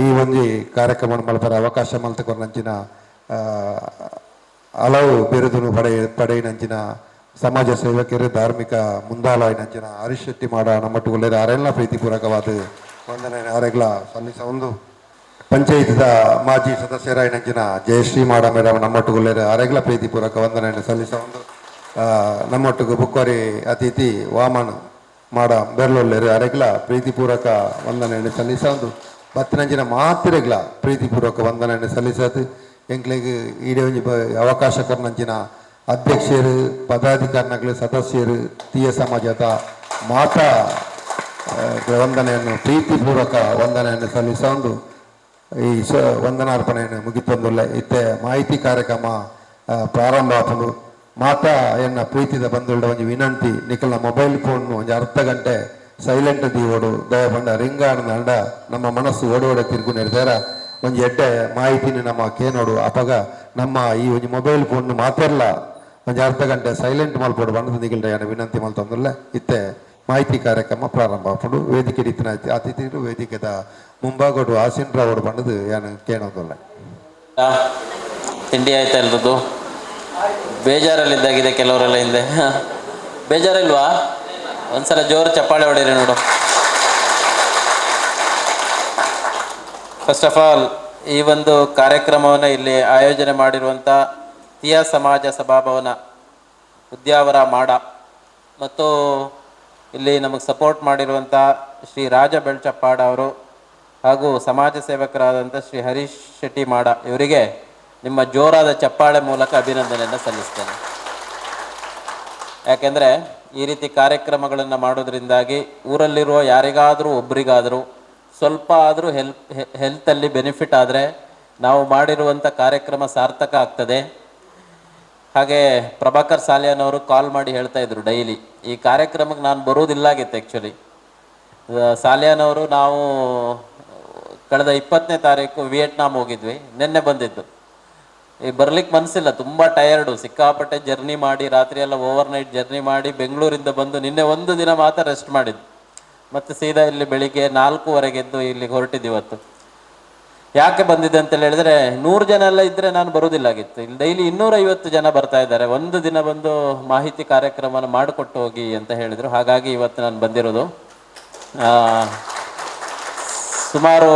ಈ ಒಂದು ಕಾರ್ಯಕ್ರಮ ಮಲ್ಪರ ಅವಕಾಶ ಮಲ್ತಕೊರ್ನಂಚಿನ ಹಲವು ಬಿರುದು ಪಡೆಯಿನಂಚಿನ ಸಮಾಜ ಸೇವಕರು ಧಾರ್ಮಿಕ ಮುಂದಾಲಾಯಿನಂಚಿನ ಹರೀಶ್ ಶೆಟ್ಟಿ ಮಾಡ ನಮ್ಮೊಟ್ಟುಕೊಳ್ಳಿರ ಅರೆಲ್ಲ ಪ್ರೀತಿಪೂರ್ವಕವಾದ ವಂದನೆ ಅರೆಗ್ಲ ಸಲ್ಲಿಸಬಹುದು. ಪಂಚಾಯತ್ದ ಮಾಜಿ ಸದಸ್ಯರ ಏನಂಚಿನ ಜಯಶ್ರೀ ಮಾಡ ಮೇಡಮ್ ನಮ್ಮೊಟ್ಟುಗೊಳ್ಳೆರ ಅರೆಗ್ಲ ಪ್ರೀತಿಪೂರ್ವಕ ವಂದನೆಯನ್ನು ಸಲ್ಲಿಸಬಹುದು. ನಮ್ಮೊಟ್ಟಿಗೆ ಬುಕ್ಕೋರಿ ಅತಿಥಿ ವಾಮನ್ ಮಾಡ ಬೆರ್ಲೊಳ್ಳೆರು ಅರೆಗ್ಲ ಪ್ರೀತಿಪೂರ್ವಕ ವಂದನೆಯನ್ನು ಸಲ್ಲಿಸಬಹುದು. ಬತ್ತಿನಂಚಿನ ಮಾತಿರೆಗ್ಲ ಪ್ರೀತಿಪೂರ್ವಕ ವಂದನೆಯನ್ನು ಸಲ್ಲಿಸೋದು ಎಂಕ್ಲೆಗೆ ಈಡೇ ಒಂಜಿ ಅವಕಾಶ ಕೊರ್ನಂಚಿನ ಅಧ್ಯಕ್ಷರು ಪದಾಧಿಕಾರಿಗಳು ಸದಸ್ಯರು ತೀಯ ಸಮಾಜದ ಮಾತಾ ವಂದನೆಯನ್ನು ಪ್ರೀತಿಪೂರ್ವಕ ವಂದನೆಯನ್ನು ಸಲ್ಲಿಸಬಹುದು. ಈ ವಂದನಾರ್ಪಣೆಯನ್ನು ಮುಗಿತೊಂದುಲ್ಲ ಇತ್ತೆ ಮಾಹಿತಿ ಕಾರ್ಯಕ್ರಮ ಪ್ರಾರಂಭ ಆಪುಂಡು ಮಾತಾ ಎನ್ನ ಪ್ರೀತಿದ ಬಂಧುಗಳ ಒಂದು ವಿನಂತಿ ನಿಖಲ್ನ ಮೊಬೈಲ್ ಫೋನ್ ಒಂದು ಅರ್ಧ ಗಂಟೆ ಸೈಲೆಂಟ್ ದೀವೋಡು ದಯಪಂಡ ರಿಂಗಾಣದ ಅಂಡ ನಮ್ಮ ಮನಸ್ಸು ಓಡೋಡೆ ತಿರುಗು ನೆಡ್ದಾರ ಒಂದು ಎಡ್ಡೆ ಮಾಹಿತಿನ ನಮ್ಮ ಕೇನೋಡು ಅಪಗ ನಮ್ಮ ಈ ಒಂದು ಮೊಬೈಲ್ ಫೋನ್ ಮಾತೆಲ್ಲ ಒಂದು ಅರ್ಧ ಗಂಟೆ ಸೈಲೆಂಟ್ ಮಲ್ಪೋಡು ಬಣ್ಣದ ನಿಖಲ್ರ ಏನು ವಿನಂತಿ ಮಲ್ತೊಂದುಲ್ಲ ಇತ್ತೆ ಮಾಹಿತಿ ಕಾರ್ಯಕ್ರಮ ಪ್ರಾರಂಭ ಆಪುಂಡು ವೇದಿಕೆ ರೀತಿನ ಅತಿಥಿಗಳು ವೇದಿಕೆದ ಮುಂಭಾಗೋಡು ಆಸೀನ್ ರಾವಡು ಬಣ್ಣದು ಏನು ಕೇಳೋದಿಲ್ಲ. ತಿಂಡಿ ಆಯ್ತಾ ಇಲ್ದದ್ದು ಬೇಜಾರಲ್ಲಿದ್ದಾಗಿದೆ ಕೆಲವರೆಲ್ಲ ಹಿಂದೆ ಬೇಜಾರಿಲ್ವಾ? ಒಂದ್ಸಲ ಜೋರು ಚಪ್ಪಾಳೆ ಹೊಡೀರಿ ನೋಡು. ಫಸ್ಟ್ ಆಫ್ ಆಲ್ ಈ ಒಂದು ಕಾರ್ಯಕ್ರಮವನ್ನು ಇಲ್ಲಿ ಆಯೋಜನೆ ಮಾಡಿರುವಂಥ ತೀಯ ಸಮಾಜ ಸಭಾಭವನ ಉದ್ಯಾವರ ಮಾಡ ಮತ್ತು ಇಲ್ಲಿ ನಮಗೆ ಸಪೋರ್ಟ್ ಮಾಡಿರುವಂಥ ಶ್ರೀ ರಾಜ ಬೆಳ್ಚಪ್ಪಾಡ ಅವರು ಹಾಗೂ ಸಮಾಜ ಸೇವಕರಾದಂಥ ಶ್ರೀ ಹರೀಶ್ ಶೆಟ್ಟಿ ಮಾಡ ಇವರಿಗೆ ನಿಮ್ಮ ಜೋರಾದ ಚಪ್ಪಾಳೆ ಮೂಲಕ ಅಭಿನಂದನೆಯನ್ನು ಸಲ್ಲಿಸ್ತೇನೆ. ಯಾಕೆಂದರೆ ಈ ರೀತಿ ಕಾರ್ಯಕ್ರಮಗಳನ್ನು ಮಾಡೋದ್ರಿಂದಾಗಿ ಊರಲ್ಲಿರುವ ಯಾರಿಗಾದರೂ ಒಬ್ರಿಗಾದರೂ ಸ್ವಲ್ಪ ಆದರೂ ಹೆಲ್ತಲ್ಲಿ ಬೆನಿಫಿಟ್ ಆದರೆ ನಾವು ಮಾಡಿರುವಂಥ ಕಾರ್ಯಕ್ರಮ ಸಾರ್ಥಕ ಆಗ್ತದೆ. ಹಾಗೆ ಪ್ರಭಾಕರ್ ಸಾಲಿಯಾನವರು ಕಾಲ್ ಮಾಡಿ ಹೇಳ್ತಾ ಇದ್ರು ಡೈಲಿ ಈ ಕಾರ್ಯಕ್ರಮಕ್ಕೆ ನಾನು ಬರೋದಿಲ್ಲಾಗಿತ್ತು. ಆ್ಯಕ್ಚುಲಿ ಸಾಲಿಯಾನವರು ನಾವು ಕಳೆದ 20ನೇ ತಾರೀಕು ವಿಯೆಟ್ನಾಂ ಹೋಗಿದ್ವಿ, ನಿನ್ನೆ ಬಂದಿದ್ದು. ಈ ಬರ್ಲಿಕ್ಕೆ ಮನಸ್ಸಿಲ್ಲ, ತುಂಬ ಟಯರ್ಡು, ಸಿಕ್ಕಾಪಟ್ಟೆ ಜರ್ನಿ ಮಾಡಿ ರಾತ್ರಿ ಎಲ್ಲ ಓವರ್ ನೈಟ್ ಜರ್ನಿ ಮಾಡಿ ಬೆಂಗಳೂರಿಂದ ಬಂದು ನಿನ್ನೆ ಒಂದು ದಿನ ಮಾತ್ರ ರೆಸ್ಟ್ ಮಾಡಿದ್ದು. ಮತ್ತು ಸೀದಾ ಇಲ್ಲಿ ಬೆಳಿಗ್ಗೆ 4:15 ಎದ್ದು ಇಲ್ಲಿಗೆ ಹೊರಟಿದ್ದು. ಯಾಕೆ ಬಂದಿದೆ ಅಂತೇಳಿ ಹೇಳಿದ್ರೆ 100 ಜನ ಎಲ್ಲ ಇದ್ದರೆ ನಾನು ಬರೋದಿಲ್ಲಾಗಿತ್ತು. ಇಲ್ಲಿ ಡೈಲಿ 250 ಜನ ಬರ್ತಾ ಇದ್ದಾರೆ. ಒಂದು ದಿನ ಬಂದು ಮಾಹಿತಿ ಕಾರ್ಯಕ್ರಮನ ಮಾಡಿಕೊಟ್ಟು ಹೋಗಿ ಅಂತ ಹೇಳಿದರು. ಹಾಗಾಗಿ ಇವತ್ತು ನಾನು ಬಂದಿರೋದು. ಸುಮಾರು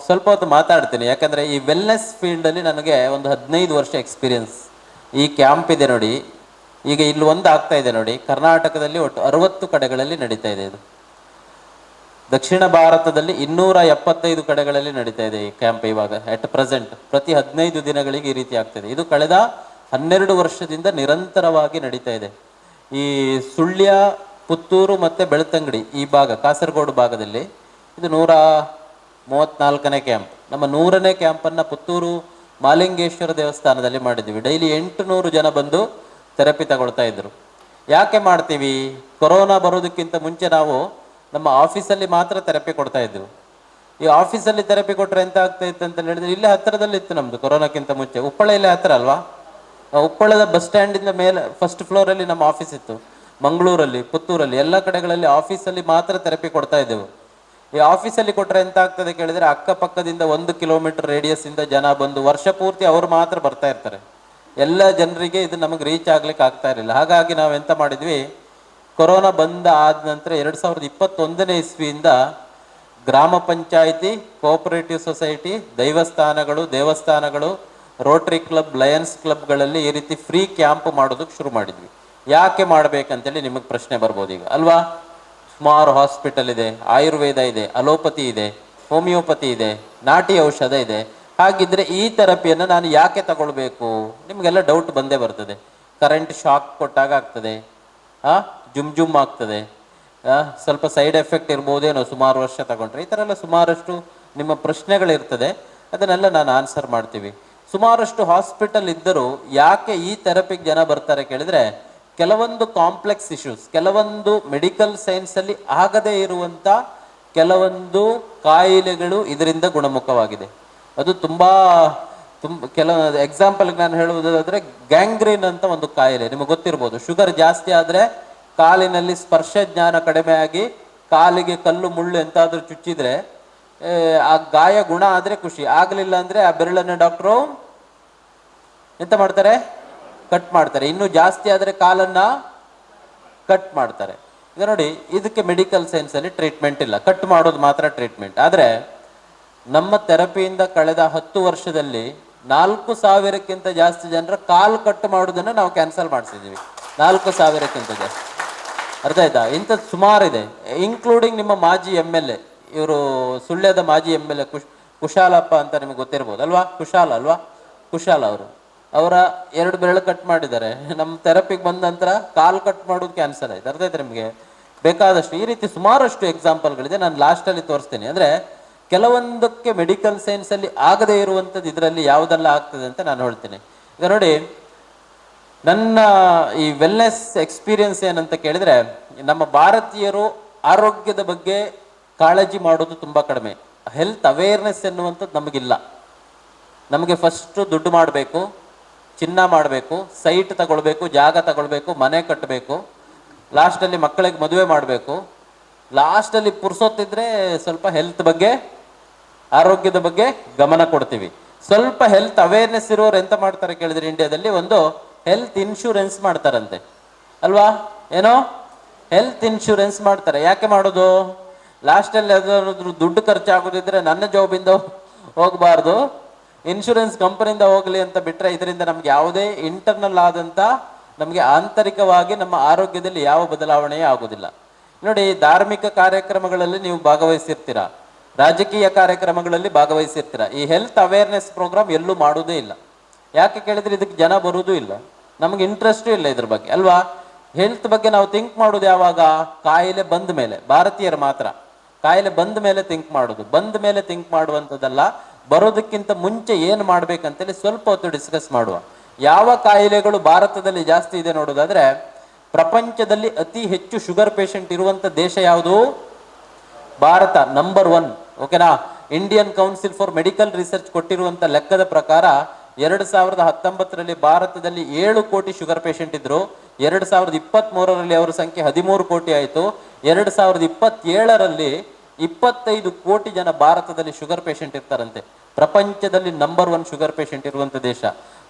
ಸ್ವಲ್ಪ ಹೊತ್ತು ಮಾತಾಡ್ತೀನಿ, ಯಾಕಂದರೆ ಈ ವೆಲ್ನೆಸ್ ಫೀಲ್ಡಲ್ಲಿ ನನಗೆ ಒಂದು 15 ವರ್ಷ ಎಕ್ಸ್ಪೀರಿಯನ್ಸ್. ಈ ಕ್ಯಾಂಪ್ ಇದೆ ನೋಡಿ, ಈಗ ಇಲ್ಲಿ ಒಂದು ಆಗ್ತಾ ಇದೆ ನೋಡಿ, ಕರ್ನಾಟಕದಲ್ಲಿ ಒಟ್ಟು 60 ಕಡೆಗಳಲ್ಲಿ ನಡೀತಾ ಇದೆ. ಇದು ದಕ್ಷಿಣ ಭಾರತದಲ್ಲಿ 275 ಕಡೆಗಳಲ್ಲಿ ನಡೀತಾ ಇದೆ ಈ ಕ್ಯಾಂಪ್ ಇವಾಗ ಅಟ್ ಪ್ರೆಸೆಂಟ್. ಪ್ರತಿ 15 ದಿನಗಳಿಗೆ ಈ ರೀತಿ ಆಗ್ತಾಯಿದೆ. ಇದು ಕಳೆದ 12 ವರ್ಷದಿಂದ ನಿರಂತರವಾಗಿ ನಡೀತಾ ಇದೆ. ಈ ಸುಳ್ಯ, ಪುತ್ತೂರು ಮತ್ತು ಬೆಳ್ತಂಗಡಿ ಈ ಭಾಗ, ಕಾಸರಗೋಡು ಭಾಗದಲ್ಲಿ ಇದು 34ನೇ ಕ್ಯಾಂಪ್. ನಮ್ಮ 100ನೇ ಕ್ಯಾಂಪನ್ನು ಪುತ್ತೂರು ಮಾಲಿಂಗೇಶ್ವರ ದೇವಸ್ಥಾನದಲ್ಲಿ ಮಾಡಿದ್ವಿ. ಡೈಲಿ 800 ಜನ ಬಂದು ಥೆರಪಿ ತಗೊಳ್ತಾ ಇದ್ರು. ಯಾಕೆ ಮಾಡ್ತೀವಿ? ಕೊರೋನಾ ಬರೋದಕ್ಕಿಂತ ಮುಂಚೆ ನಾವು ನಮ್ಮ ಆಫೀಸಲ್ಲಿ ಮಾತ್ರ ಥೆರಪಿ ಕೊಡ್ತಾ ಇದ್ವಿ. ಈ ಆಫೀಸಲ್ಲಿ ಥೆರಪಿ ಕೊಟ್ಟರೆ ಎಂತ ಆಗ್ತಾ ಇತ್ತು ಅಂತ ಹೇಳಿದ್ರೆ, ಇಲ್ಲೇ ಹತ್ತಿರದಲ್ಲಿ ಇತ್ತು ನಮ್ಮದು ಕೊರೋನಾಕ್ಕಿಂತ ಮುಂಚೆ. ಉಪ್ಪಳ ಇಲ್ಲೇ ಹತ್ತಿರ ಅಲ್ವಾ? ಉಪ್ಪಳದ ಬಸ್ ಸ್ಟ್ಯಾಂಡಿಂದ ಮೇಲೆ ಫಸ್ಟ್ ಫ್ಲೋರಲ್ಲಿ ನಮ್ಮ ಆಫೀಸ್ ಇತ್ತು. ಮಂಗಳೂರಲ್ಲಿ, ಪುತ್ತೂರಲ್ಲಿ ಎಲ್ಲ ಕಡೆಗಳಲ್ಲಿ ಆಫೀಸಲ್ಲಿ ಮಾತ್ರ ಥೆರಪಿ ಕೊಡ್ತಾ ಇದ್ದೆವು. ಈ ಆಫೀಸಲ್ಲಿ ಕೊಟ್ಟರೆ ಎಂತ ಆಗ್ತದೆ ಕೇಳಿದ್ರೆ, ಅಕ್ಕಪಕ್ಕದಿಂದ 1 ಕಿಲೋಮೀಟರ್ ರೇಡಿಯಸ್ ಇಂದ ಜನ ಬಂದು ವರ್ಷ ಪೂರ್ತಿ ಅವರು ಮಾತ್ರ ಬರ್ತಾ ಇರ್ತಾರೆ. ಎಲ್ಲ ಜನರಿಗೆ ಇದು ನಮಗೆ ರೀಚ್ ಆಗ್ಲಿಕ್ಕೆ ಆಗ್ತಾ ಇರಲಿಲ್ಲ. ಹಾಗಾಗಿ ನಾವು ಎಂತ ಮಾಡಿದ್ವಿ, ಕೊರೋನಾ ಬಂದ ಆದ ನಂತರ 2021ನೇ ಇಸ್ವಿಯಿಂದ ಗ್ರಾಮ ಪಂಚಾಯಿತಿ, ಕೋಆಪರೇಟಿವ್ ಸೊಸೈಟಿ, ದೇವಸ್ಥಾನಗಳು, ರೋಟರಿ ಕ್ಲಬ್, ಲಯನ್ಸ್ ಕ್ಲಬ್ಗಳಲ್ಲಿ ಈ ರೀತಿ ಫ್ರೀ ಕ್ಯಾಂಪ್ ಮಾಡೋದಕ್ಕೆ ಶುರು ಮಾಡಿದ್ವಿ. ಯಾಕೆ ಮಾಡ್ಬೇಕಂತೇಳಿ ನಿಮಗೆ ಪ್ರಶ್ನೆ ಬರ್ಬೋದು ಈಗ ಅಲ್ವಾ? ಸುಮಾರು ಹಾಸ್ಪಿಟಲ್ ಇದೆ, ಆಯುರ್ವೇದ ಇದೆ, ಅಲೋಪತಿ ಇದೆ, ಹೋಮಿಯೋಪತಿ ಇದೆ, ನಾಟಿ ಔಷಧ ಇದೆ. ಹಾಗಿದ್ರೆ ಈ ಥೆರಪಿಯನ್ನು ನಾನು ಯಾಕೆ ತಗೊಳ್ಬೇಕು? ನಿಮಗೆಲ್ಲ ಡೌಟ್ ಬಂದೇ ಬರ್ತದೆ. ಕರೆಂಟ್ ಶಾಕ್ ಕೊಟ್ಟಾಗ ಆಗ್ತದೆ, ಜುಮ್ ಆಗ್ತದೆ, ಸ್ವಲ್ಪ ಸೈಡ್ ಎಫೆಕ್ಟ್ ಇರ್ಬೋದೇನೋ ಸುಮಾರು ವರ್ಷ ತಗೊಂಡ್ರೆ, ಈ ಥರ ಎಲ್ಲ ಸುಮಾರಷ್ಟು ನಿಮ್ಮ ಪ್ರಶ್ನೆಗಳಿರ್ತದೆ. ಅದನ್ನೆಲ್ಲ ನಾನು ಆನ್ಸರ್ ಮಾಡ್ತೀವಿ. ಸುಮಾರಷ್ಟು ಹಾಸ್ಪಿಟಲ್ ಇದ್ದರೂ ಯಾಕೆ ಈ ಥೆರಪಿಗೆ ಜನ ಬರ್ತಾರೆ ಕೇಳಿದ್ರೆ, ಕೆಲವೊಂದು ಕಾಂಪ್ಲೆಕ್ಸ್ ಇಶ್ಯೂಸ್, ಕೆಲವೊಂದು ಮೆಡಿಕಲ್ ಸೈನ್ಸಲ್ಲಿ ಆಗದೇ ಇರುವಂಥ ಕೆಲವೊಂದು ಕಾಯಿಲೆಗಳು ಇದರಿಂದ ಗುಣಮುಖವಾಗಿದೆ. ಅದು ತುಂಬ ಕೆಲವೊಂದು ಎಕ್ಸಾಂಪಲ್ಗೆ ನಾನು ಹೇಳುವುದಾದರೆ, ಗ್ಯಾಂಗ್ರೀನ್ ಅಂತ ಒಂದು ಕಾಯಿಲೆ ನಿಮಗೆ ಗೊತ್ತಿರ್ಬೋದು. ಶುಗರ್ ಜಾಸ್ತಿ ಆದರೆ ಕಾಲಿನಲ್ಲಿ ಸ್ಪರ್ಶ ಜ್ಞಾನ ಕಡಿಮೆ ಆಗಿ ಕಾಲಿಗೆ ಕಲ್ಲು ಮುಳ್ಳು ಎಂತಾದರೂ ಚುಚ್ಚಿದ್ರೆ ಆ ಗಾಯ ಗುಣ ಆದರೆ ಖುಷಿ, ಆಗಲಿಲ್ಲ ಅಂದರೆ ಆ ಬೆರಳನ್ನು ಡಾಕ್ಟ್ರು ಎಂತ ಮಾಡ್ತಾರೆ? ಕಟ್ ಮಾಡ್ತಾರೆ. ಇನ್ನೂ ಜಾಸ್ತಿ ಆದರೆ ಕಾಲನ್ನು ಕಟ್ ಮಾಡ್ತಾರೆ. ಈಗ ನೋಡಿ, ಇದಕ್ಕೆ ಮೆಡಿಕಲ್ ಸೈನ್ಸಲ್ಲಿ ಟ್ರೀಟ್ಮೆಂಟ್ ಇಲ್ಲ, ಕಟ್ ಮಾಡೋದು ಮಾತ್ರ ಟ್ರೀಟ್ಮೆಂಟ್. ಆದರೆ ನಮ್ಮ ಥೆರಪಿಯಿಂದ ಕಳೆದ 10 ವರ್ಷದಲ್ಲಿ 4,000ಕ್ಕಿಂತ ಜಾಸ್ತಿ ಜನರ ಕಾಲು ಕಟ್ ಮಾಡೋದನ್ನು ನಾವು ಕ್ಯಾನ್ಸಲ್ ಮಾಡಿಸಿದ್ದೀವಿ. 4,000ಕ್ಕಿಂತ ಜಾಸ್ತಿ. ಅರ್ಥ ಆಯ್ತಾ? ಇಂಥದ್ದು ಸುಮಾರಿದೆ, ಇನ್ಕ್ಲೂಡಿಂಗ್ ನಿಮ್ಮ ಮಾಜಿ MLA, ಇವರು ಸುಳ್ಯದ ಮಾಜಿ MLA ಕುಶಾಲಪ್ಪ ಅಂತ ನಿಮಗೆ ಗೊತ್ತಿರ್ಬೋದು ಅಲ್ವಾ? ಕುಶಾಲ ಅವರ 2 ಬೆರಳು ಕಟ್ ಮಾಡಿದ್ದಾರೆ. ನಮ್ಮ ಥೆರಪಿಗೆ ಬಂದ ನಂತರ ಕಾಲು ಕಟ್ ಮಾಡೋದು ಕ್ಯಾನ್ಸಲ್ ಆಯ್ತು. ಅರ್ಥ ಆಯ್ತು ನಿಮಗೆ? ಬೇಕಾದಷ್ಟು ಈ ರೀತಿ ಸುಮಾರಷ್ಟು ಎಕ್ಸಾಂಪಲ್ಗಳಿದೆ. ನಾನು ಲಾಸ್ಟಲ್ಲಿ ತೋರಿಸ್ತೀನಿ. ಅಂದರೆ ಕೆಲವೊಂದಕ್ಕೆ ಮೆಡಿಕಲ್ ಸೈನ್ಸಲ್ಲಿ ಆಗದೇ ಇರುವಂಥದ್ದು ಇದರಲ್ಲಿ ಯಾವುದೆಲ್ಲ ಆಗ್ತದೆ ಅಂತ ನಾನು ಹೇಳ್ತೀನಿ. ಈಗ ನೋಡಿ, ನನ್ನ ಈ ವೆಲ್ನೆಸ್ ಎಕ್ಸ್ಪೀರಿಯನ್ಸ್ ಏನಂತ ಕೇಳಿದರೆ, ನಮ್ಮ ಭಾರತೀಯರು ಆರೋಗ್ಯದ ಬಗ್ಗೆ ಕಾಳಜಿ ಮಾಡೋದು ತುಂಬ ಕಡಿಮೆ. ಹೆಲ್ತ್ ಅವೇರ್ನೆಸ್ ಎನ್ನುವಂಥದ್ದು ನಮಗಿಲ್ಲ. ನಮಗೆ ಫಸ್ಟು ದುಡ್ಡು ಮಾಡಬೇಕು, ಚಿನ್ನ ಮಾಡಬೇಕು, ಸೈಟ್ ತಗೊಳ್ಬೇಕು, ಜಾಗ ತಗೊಳ್ಬೇಕು, ಮನೆ ಕಟ್ಟಬೇಕು, ಲಾಸ್ಟಲ್ಲಿ ಮಕ್ಕಳಿಗೆ ಮದುವೆ ಮಾಡಬೇಕು, ಲಾಸ್ಟಲ್ಲಿ ಪುರ್ಸೊತ್ತಿದ್ರೆ ಸ್ವಲ್ಪ ಹೆಲ್ತ್ ಬಗ್ಗೆ, ಆರೋಗ್ಯದ ಬಗ್ಗೆ ಗಮನ ಕೊಡ್ತೀವಿ. ಸ್ವಲ್ಪ ಹೆಲ್ತ್ ಅವೇರ್ನೆಸ್ ಇರೋರು ಎಂತ ಮಾಡ್ತಾರೆ ಕೇಳಿದ್ರೆ, ಇಂಡಿಯಾದಲ್ಲಿ ಒಂದು ಹೆಲ್ತ್ ಇನ್ಶೂರೆನ್ಸ್ ಮಾಡ್ತಾರಂತೆ ಅಲ್ವಾ? ಏನೋ ಹೆಲ್ತ್ ಇನ್ಶೂರೆನ್ಸ್ ಮಾಡ್ತಾರೆ. ಯಾಕೆ ಮಾಡೋದು? ಲಾಸ್ಟಲ್ಲಿ ಅದಾದ್ರೂ ದುಡ್ಡು ಖರ್ಚಾಗೋದಿದ್ರೆ ನನ್ನ ಜಾಬಿಂದ ಹೋಗಬಾರ್ದು, ಇನ್ಶೂರೆನ್ಸ್ ಕಂಪನಿಯಿಂದ ಹೋಗಲಿ ಅಂತ ಬಿಟ್ಟರೆ ಇದರಿಂದ ನಮ್ಗೆ ಯಾವುದೇ ಇಂಟರ್ನಲ್ ಆದಂಥ ನಮಗೆ ಆಂತರಿಕವಾಗಿ ನಮ್ಮ ಆರೋಗ್ಯದಲ್ಲಿ ಯಾವ ಬದಲಾವಣೆಯೇ ಆಗೋದಿಲ್ಲ. ನೋಡಿ, ಧಾರ್ಮಿಕ ಕಾರ್ಯಕ್ರಮಗಳಲ್ಲಿ ನೀವು ಭಾಗವಹಿಸಿರ್ತೀರ, ರಾಜಕೀಯ ಕಾರ್ಯಕ್ರಮಗಳಲ್ಲಿ ಭಾಗವಹಿಸಿರ್ತೀರ. ಈ ಹೆಲ್ತ್ ಅವೇರ್ನೆಸ್ ಪ್ರೋಗ್ರಾಮ್ ಎಲ್ಲೂ ಮಾಡೋದೇ ಇಲ್ಲ. ಯಾಕೆ ಕೇಳಿದ್ರೆ ಇದಕ್ಕೆ ಜನ ಬರುವುದೂ ಇಲ್ಲ, ನಮಗೆ ಇಂಟ್ರೆಸ್ಟೂ ಇಲ್ಲ ಇದ್ರ ಬಗ್ಗೆ ಅಲ್ವಾ? ಹೆಲ್ತ್ ಬಗ್ಗೆ ನಾವು ಥಿಂಕ್ ಮಾಡೋದು ಯಾವಾಗ? ಕಾಯಿಲೆ ಬಂದ ಮೇಲೆ. ಭಾರತೀಯರು ಮಾತ್ರ ಕಾಯಿಲೆ ಬಂದ ಮೇಲೆ ಥಿಂಕ್ ಮಾಡೋದು. ಬಂದ ಮೇಲೆ ಥಿಂಕ್ ಮಾಡುವಂಥದ್ದಲ್ಲ, ಬರೋದಕ್ಕಿಂತ ಮುಂಚೆ ಏನು ಮಾಡ್ಬೇಕಂತೇಳಿ ಸ್ವಲ್ಪ ಹೊತ್ತು ಡಿಸ್ಕಸ್ ಮಾಡುವ. ಯಾವ ಕಾಯಿಲೆಗಳು ಭಾರತದಲ್ಲಿ ಜಾಸ್ತಿ ಇದೆ ನೋಡೋದಾದ್ರೆ, ಪ್ರಪಂಚದಲ್ಲಿ ಅತಿ ಹೆಚ್ಚು ಶುಗರ್ ಪೇಷಂಟ್ ಇರುವಂಥ ದೇಶ ಯಾವುದು? ಭಾರತ, ನಂಬರ್ 1. ಓಕೆನಾ? Indian Council for Medical Research ಕೊಟ್ಟಿರುವಂಥ ಲೆಕ್ಕದ ಪ್ರಕಾರ 2019ರಲ್ಲಿ ಭಾರತದಲ್ಲಿ 7 ಕೋಟಿ ಶುಗರ್ ಪೇಷಂಟ್ ಇದ್ರು. 2023ರಲ್ಲಿ ಅವರ ಸಂಖ್ಯೆ 13 ಕೋಟಿ ಆಯಿತು. 2027ರಲ್ಲಿ 25 ಕೋಟಿ ಜನ ಭಾರತದಲ್ಲಿ ಶುಗರ್ ಪೇಷಂಟ್ ಇರ್ತಾರಂತೆ. ಪ್ರಪಂಚದಲ್ಲಿ ನಂಬರ್ 1 ಶುಗರ್ ಪೇಷಂಟ್ ಇರುವಂಥ ದೇಶ.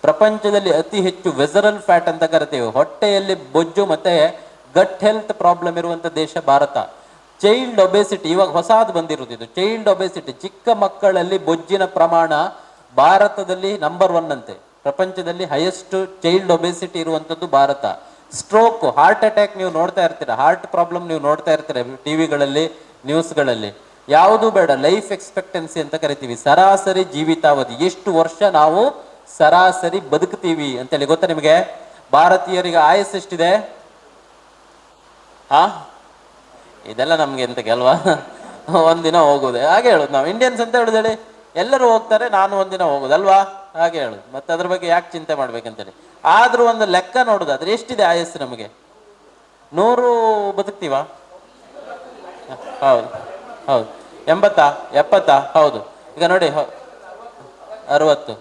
ಪ್ರಪಂಚದಲ್ಲಿ ಅತಿ ಹೆಚ್ಚು ವೆಸರಲ್ ಫ್ಯಾಟ್ ಅಂತ ಕರಿತೇವೆ, ಹೊಟ್ಟೆಯಲ್ಲಿ ಬೊಜ್ಜು ಮತ್ತೆ ಗಟ್ ಹೆಲ್ತ್ ಪ್ರಾಬ್ಲಮ್ ಇರುವಂಥ ದೇಶ ಭಾರತ. ಚೈಲ್ಡ್ ಒಬೆಸಿಟಿ, ಇವಾಗ ಹೊಸದು ಬಂದಿರೋದು, ಚೈಲ್ಡ್ ಒಬೆಸಿಟಿ, ಚಿಕ್ಕ ಮಕ್ಕಳಲ್ಲಿ ಬೊಜ್ಜಿನ ಪ್ರಮಾಣ ಭಾರತದಲ್ಲಿ ನಂಬರ್ 1 ಅಂತೆ. ಪ್ರಪಂಚದಲ್ಲಿ ಹೈಯೆಸ್ಟ್ ಚೈಲ್ಡ್ ಒಬೆಸಿಟಿ ಇರುವಂಥದ್ದು ಭಾರತ. ಸ್ಟ್ರೋಕ್, ಹಾರ್ಟ್ ಅಟ್ಯಾಕ್ ನೀವು ನೋಡ್ತಾ ಇರ್ತೀರ, ಹಾರ್ಟ್ ಪ್ರಾಬ್ಲಮ್ ನೀವು ನೋಡ್ತಾ ಇರ್ತೀರ ಟಿವಿಗಳಲ್ಲಿ, ನ್ಯೂಸ್ಗಳಲ್ಲಿ. ಯಾವುದು ಬೇಡ, ಲೈಫ್ ಎಕ್ಸ್ಪೆಕ್ಟೆನ್ಸಿ ಅಂತ ಕರಿತೀವಿ, ಸರಾಸರಿ ಜೀವಿತಾವಧಿ, ಎಷ್ಟು ವರ್ಷ ನಾವು ಸರಾಸರಿ ಬದುಕ್ತೀವಿ ಅಂತೇಳಿ ಗೊತ್ತಾ ನಿಮಗೆ? ಭಾರತೀಯರಿಗೆ ಆಯಸ್ಸು ಎಷ್ಟಿದೆ? ಇದೆಲ್ಲ ನಮ್ಗೆ ಎಂತಕ್ಕೆ ಅಲ್ವಾ? ಒಂದಿನ ಹೋಗುದು, ಹಾಗೆ ಹೇಳುದು ನಾವು ಇಂಡಿಯನ್ಸ್ ಅಂತ ಹೇಳುದು ಹೇಳಿ. ಎಲ್ಲರೂ ಹೋಗ್ತಾರೆ, ನಾನು ಒಂದಿನ ಹೋಗುದಲ್ವಾ, ಹಾಗೆ ಹೇಳುದು. ಮತ್ತೆ ಅದ್ರ ಬಗ್ಗೆ ಯಾಕೆ ಚಿಂತೆ ಮಾಡ್ಬೇಕಂತೇಳಿ. ಆದ್ರೂ ಒಂದು ಲೆಕ್ಕ ನೋಡುದಾದ್ರೆ ಎಷ್ಟಿದೆ ಆಯಸ್ಸು ನಮಗೆ? 100 ಬದುಕ್ತೀವ? ಹೌದು ಹೌದು. 80 70? ಹೌದು. ಈಗ ನೋಡಿ 60.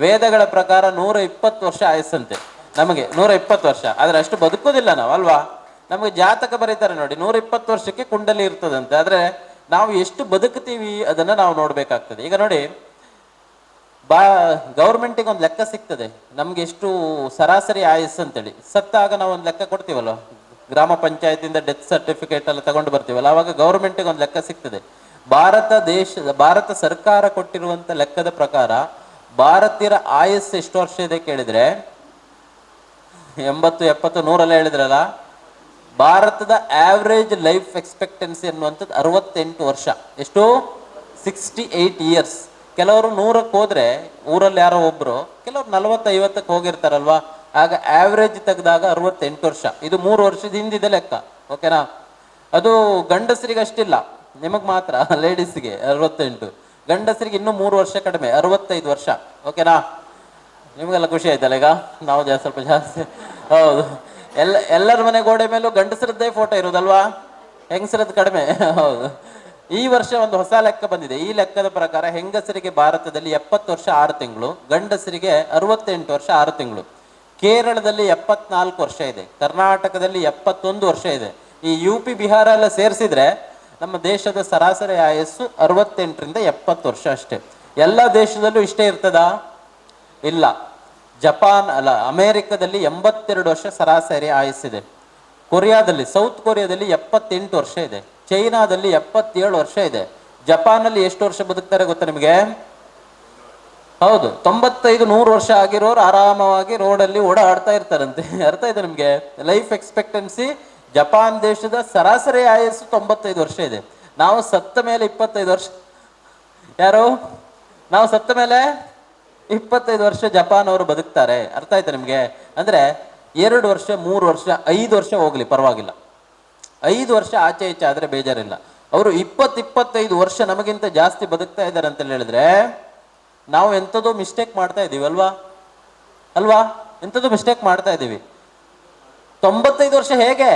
ವೇದಗಳ ಪ್ರಕಾರ 120 ವರ್ಷ ಆಯಸ್ಸಂತೆ ನಮಗೆ, 120 ವರ್ಷ. ಆದ್ರೆ ಅಷ್ಟು ಬದುಕೋದಿಲ್ಲ ನಾವು ಅಲ್ವಾ. ನಮಗೆ ಜಾತಕ ಬರೀತಾರೆ ನೋಡಿ, 120 ವರ್ಷಕ್ಕೆ ಕುಂಡಲಿ ಇರ್ತದಂತೆ. ಆದ್ರೆ ನಾವು ಎಷ್ಟು ಬದುಕ್ತೀವಿ ಅದನ್ನ ನಾವು ನೋಡ್ಬೇಕಾಗ್ತದೆ. ಈಗ ನೋಡಿ, ಗೌರ್ಮೆಂಟಿಗೆ ಒಂದು ಲೆಕ್ಕ ಸಿಗ್ತದೆ ನಮ್ಗೆ ಎಷ್ಟು ಸರಾಸರಿ ಆಯಸ್ಸು ಅಂತೇಳಿ. ಸತ್ತಾಗ ನಾವು ಒಂದು ಲೆಕ್ಕ ಕೊಡ್ತೀವಲ್ಲ, ಗ್ರಾಮ ಪಂಚಾಯತಿಂದ ಡೆತ್ ಸರ್ಟಿಫಿಕೇಟ್ ಎಲ್ಲ ತಗೊಂಡು ಬರ್ತೀವಲ್ಲ, ಅವಾಗ ಗೌರ್ಮೆಂಟಿಗೆ ಒಂದು ಲೆಕ್ಕ ಸಿಗ್ತದೆ. ಭಾರತ ಸರ್ಕಾರ ಕೊಟ್ಟಿರುವಂತ ಲೆಕ್ಕದ ಪ್ರಕಾರ ಭಾರತೀಯರ ಆಯಸ್ಸು ಎಷ್ಟು ವರ್ಷ ಇದೆ ಕೇಳಿದ್ರೆ, 80 70 100 ಹೇಳಿದ್ರಲ್ಲ, ಭಾರತದ ಆವರೇಜ್ ಲೈಫ್ ಎಕ್ಸ್ಪೆಕ್ಟೆನ್ಸಿ ಅನ್ನುವಂಥದ್ದು 68 ವರ್ಷ. ಎಷ್ಟು? 68 ಇಯರ್ಸ್. ಕೆಲವರು 100ಕ್ಕೆ ಹೋದ್ರೆ, ಊರಲ್ಲಿ ಯಾರೋ ಒಬ್ರು, ಕೆಲವರು 40 50ಕ್ಕೆ ಹೋಗಿರ್ತಾರಲ್ವಾ, ಆಗ ಆವರೇಜ್ ತೆಗೆದಾಗ 68 ವರ್ಷ. ಇದು 3 ವರ್ಷದ ಹಿಂದಿದೆ ಲೆಕ್ಕ, ಓಕೆನಾ? ಅದು ಗಂಡಸರಿಗೆ ಅಷ್ಟಿಲ್ಲ, ನಿಮಗ್ ಮಾತ್ರ ಲೇಡೀಸ್ಗೆ 68, ಗಂಡಸರಿಗೆ ಇನ್ನೂ 3 ವರ್ಷ ಕಡಿಮೆ, 65 ವರ್ಷ, ಓಕೆನಾ? ನಿಮಗೆಲ್ಲ ಖುಷಿ ಆಯ್ತಲ್ಲ ಈಗ? ನಾವು ಸ್ವಲ್ಪ ಜಾಸ್ತಿ. ಹೌದು, ಎಲ್ಲರ ಮನೆ ಗೋಡೆ ಮೇಲೂ ಗಂಡಸರದ್ದೇ ಫೋಟೋ ಇರೋದಲ್ವಾ, ಹೆಂಗಸರದ್ದು ಕಡಿಮೆ. ಹೌದು. ಈ ವರ್ಷ ಒಂದು ಹೊಸ ಲೆಕ್ಕ ಬಂದಿದೆ. ಈ ಲೆಕ್ಕದ ಪ್ರಕಾರ ಹೆಂಗಸರಿಗೆ ಭಾರತದಲ್ಲಿ 70 ವರ್ಷ 6 ತಿಂಗಳು, ಗಂಡಸರಿಗೆ 68 ವರ್ಷ 6 ತಿಂಗಳು. ಕೇರಳದಲ್ಲಿ 74 ವರ್ಷ ಇದೆ, ಕರ್ನಾಟಕದಲ್ಲಿ 71 ವರ್ಷ ಇದೆ. ಈ UP ಬಿಹಾರ ಎಲ್ಲ ಸೇರಿಸಿದ್ರೆ ನಮ್ಮ ದೇಶದ ಸರಾಸರಿ ಆಯಸ್ಸು 68ರಿಂದ 70 ವರ್ಷ ಅಷ್ಟೇ. ಎಲ್ಲ ದೇಶದಲ್ಲೂ ಇಷ್ಟೇ ಇರ್ತದಾ? ಇಲ್ಲ. ಜಪಾನ್ ಅಲ್ಲ, ಅಮೆರಿಕದಲ್ಲಿ 82 ವರ್ಷ ಸರಾಸರಿ ಆಯಸ್ಸಿದೆ. ಕೊರಿಯಾದಲ್ಲಿ, ಸೌತ್ ಕೊರಿಯಾದಲ್ಲಿ 78 ವರ್ಷ ಇದೆ. ಚೈನಾದಲ್ಲಿ 77 ವರ್ಷ ಇದೆ. ಜಪಾನಲ್ಲಿ ಎಷ್ಟು ವರ್ಷ ಬದುಕ್ತಾರೆ ಗೊತ್ತಾ ನಿಮಗೆ? ಹೌದು, 95 100 ವರ್ಷ ಆಗಿರೋರು ಆರಾಮವಾಗಿ ರೋಡಲ್ಲಿ ಓಡಾಡ್ತಾ ಇರ್ತಾರಂತೆ. ಅರ್ಥ ಇದೆ ನಿಮ್ಗೆ? ಲೈಫ್ ಎಕ್ಸ್ಪೆಕ್ಟೆನ್ಸಿ ಜಪಾನ್ ದೇಶದ ಸರಾಸರಿ ಆಯಸ್ಸು 95 ವರ್ಷ ಇದೆ. ನಾವು ಸತ್ತ ಮೇಲೆ 25 ವರ್ಷ, ಯಾರು? ನಾವು ಸತ್ತ ಮೇಲೆ 25 ವರ್ಷ ಜಪಾನ್ ಅವರು ಬದುಕ್ತಾರೆ. ಅರ್ಥ ಆಯ್ತಾ ನಿಮ್ಗೆ? ಅಂದ್ರೆ 2 ವರ್ಷ 3 ವರ್ಷ 5 ವರ್ಷ ಹೋಗ್ಲಿ ಪರವಾಗಿಲ್ಲ, 5 ವರ್ಷ ಆಚೆ ಈಚೆ ಆದ್ರೆ ಬೇಜಾರಿಲ್ಲ. ಅವರು 20-25 ವರ್ಷ ನಮಗಿಂತ ಜಾಸ್ತಿ ಬದುಕ್ತಾ ಇದ್ದಾರೆ ಅಂತ ಹೇಳಿದ್ರೆ ನಾವು ಎಂಥದೋ ಮಿಸ್ಟೇಕ್ ಮಾಡ್ತಾ ಇದೀವಿ ಅಲ್ವಾ? ಎಂಥದೋ ಮಿಸ್ಟೇಕ್ ಮಾಡ್ತಾ ಇದೀವಿ. 95 ವರ್ಷ ಹೇಗೆ?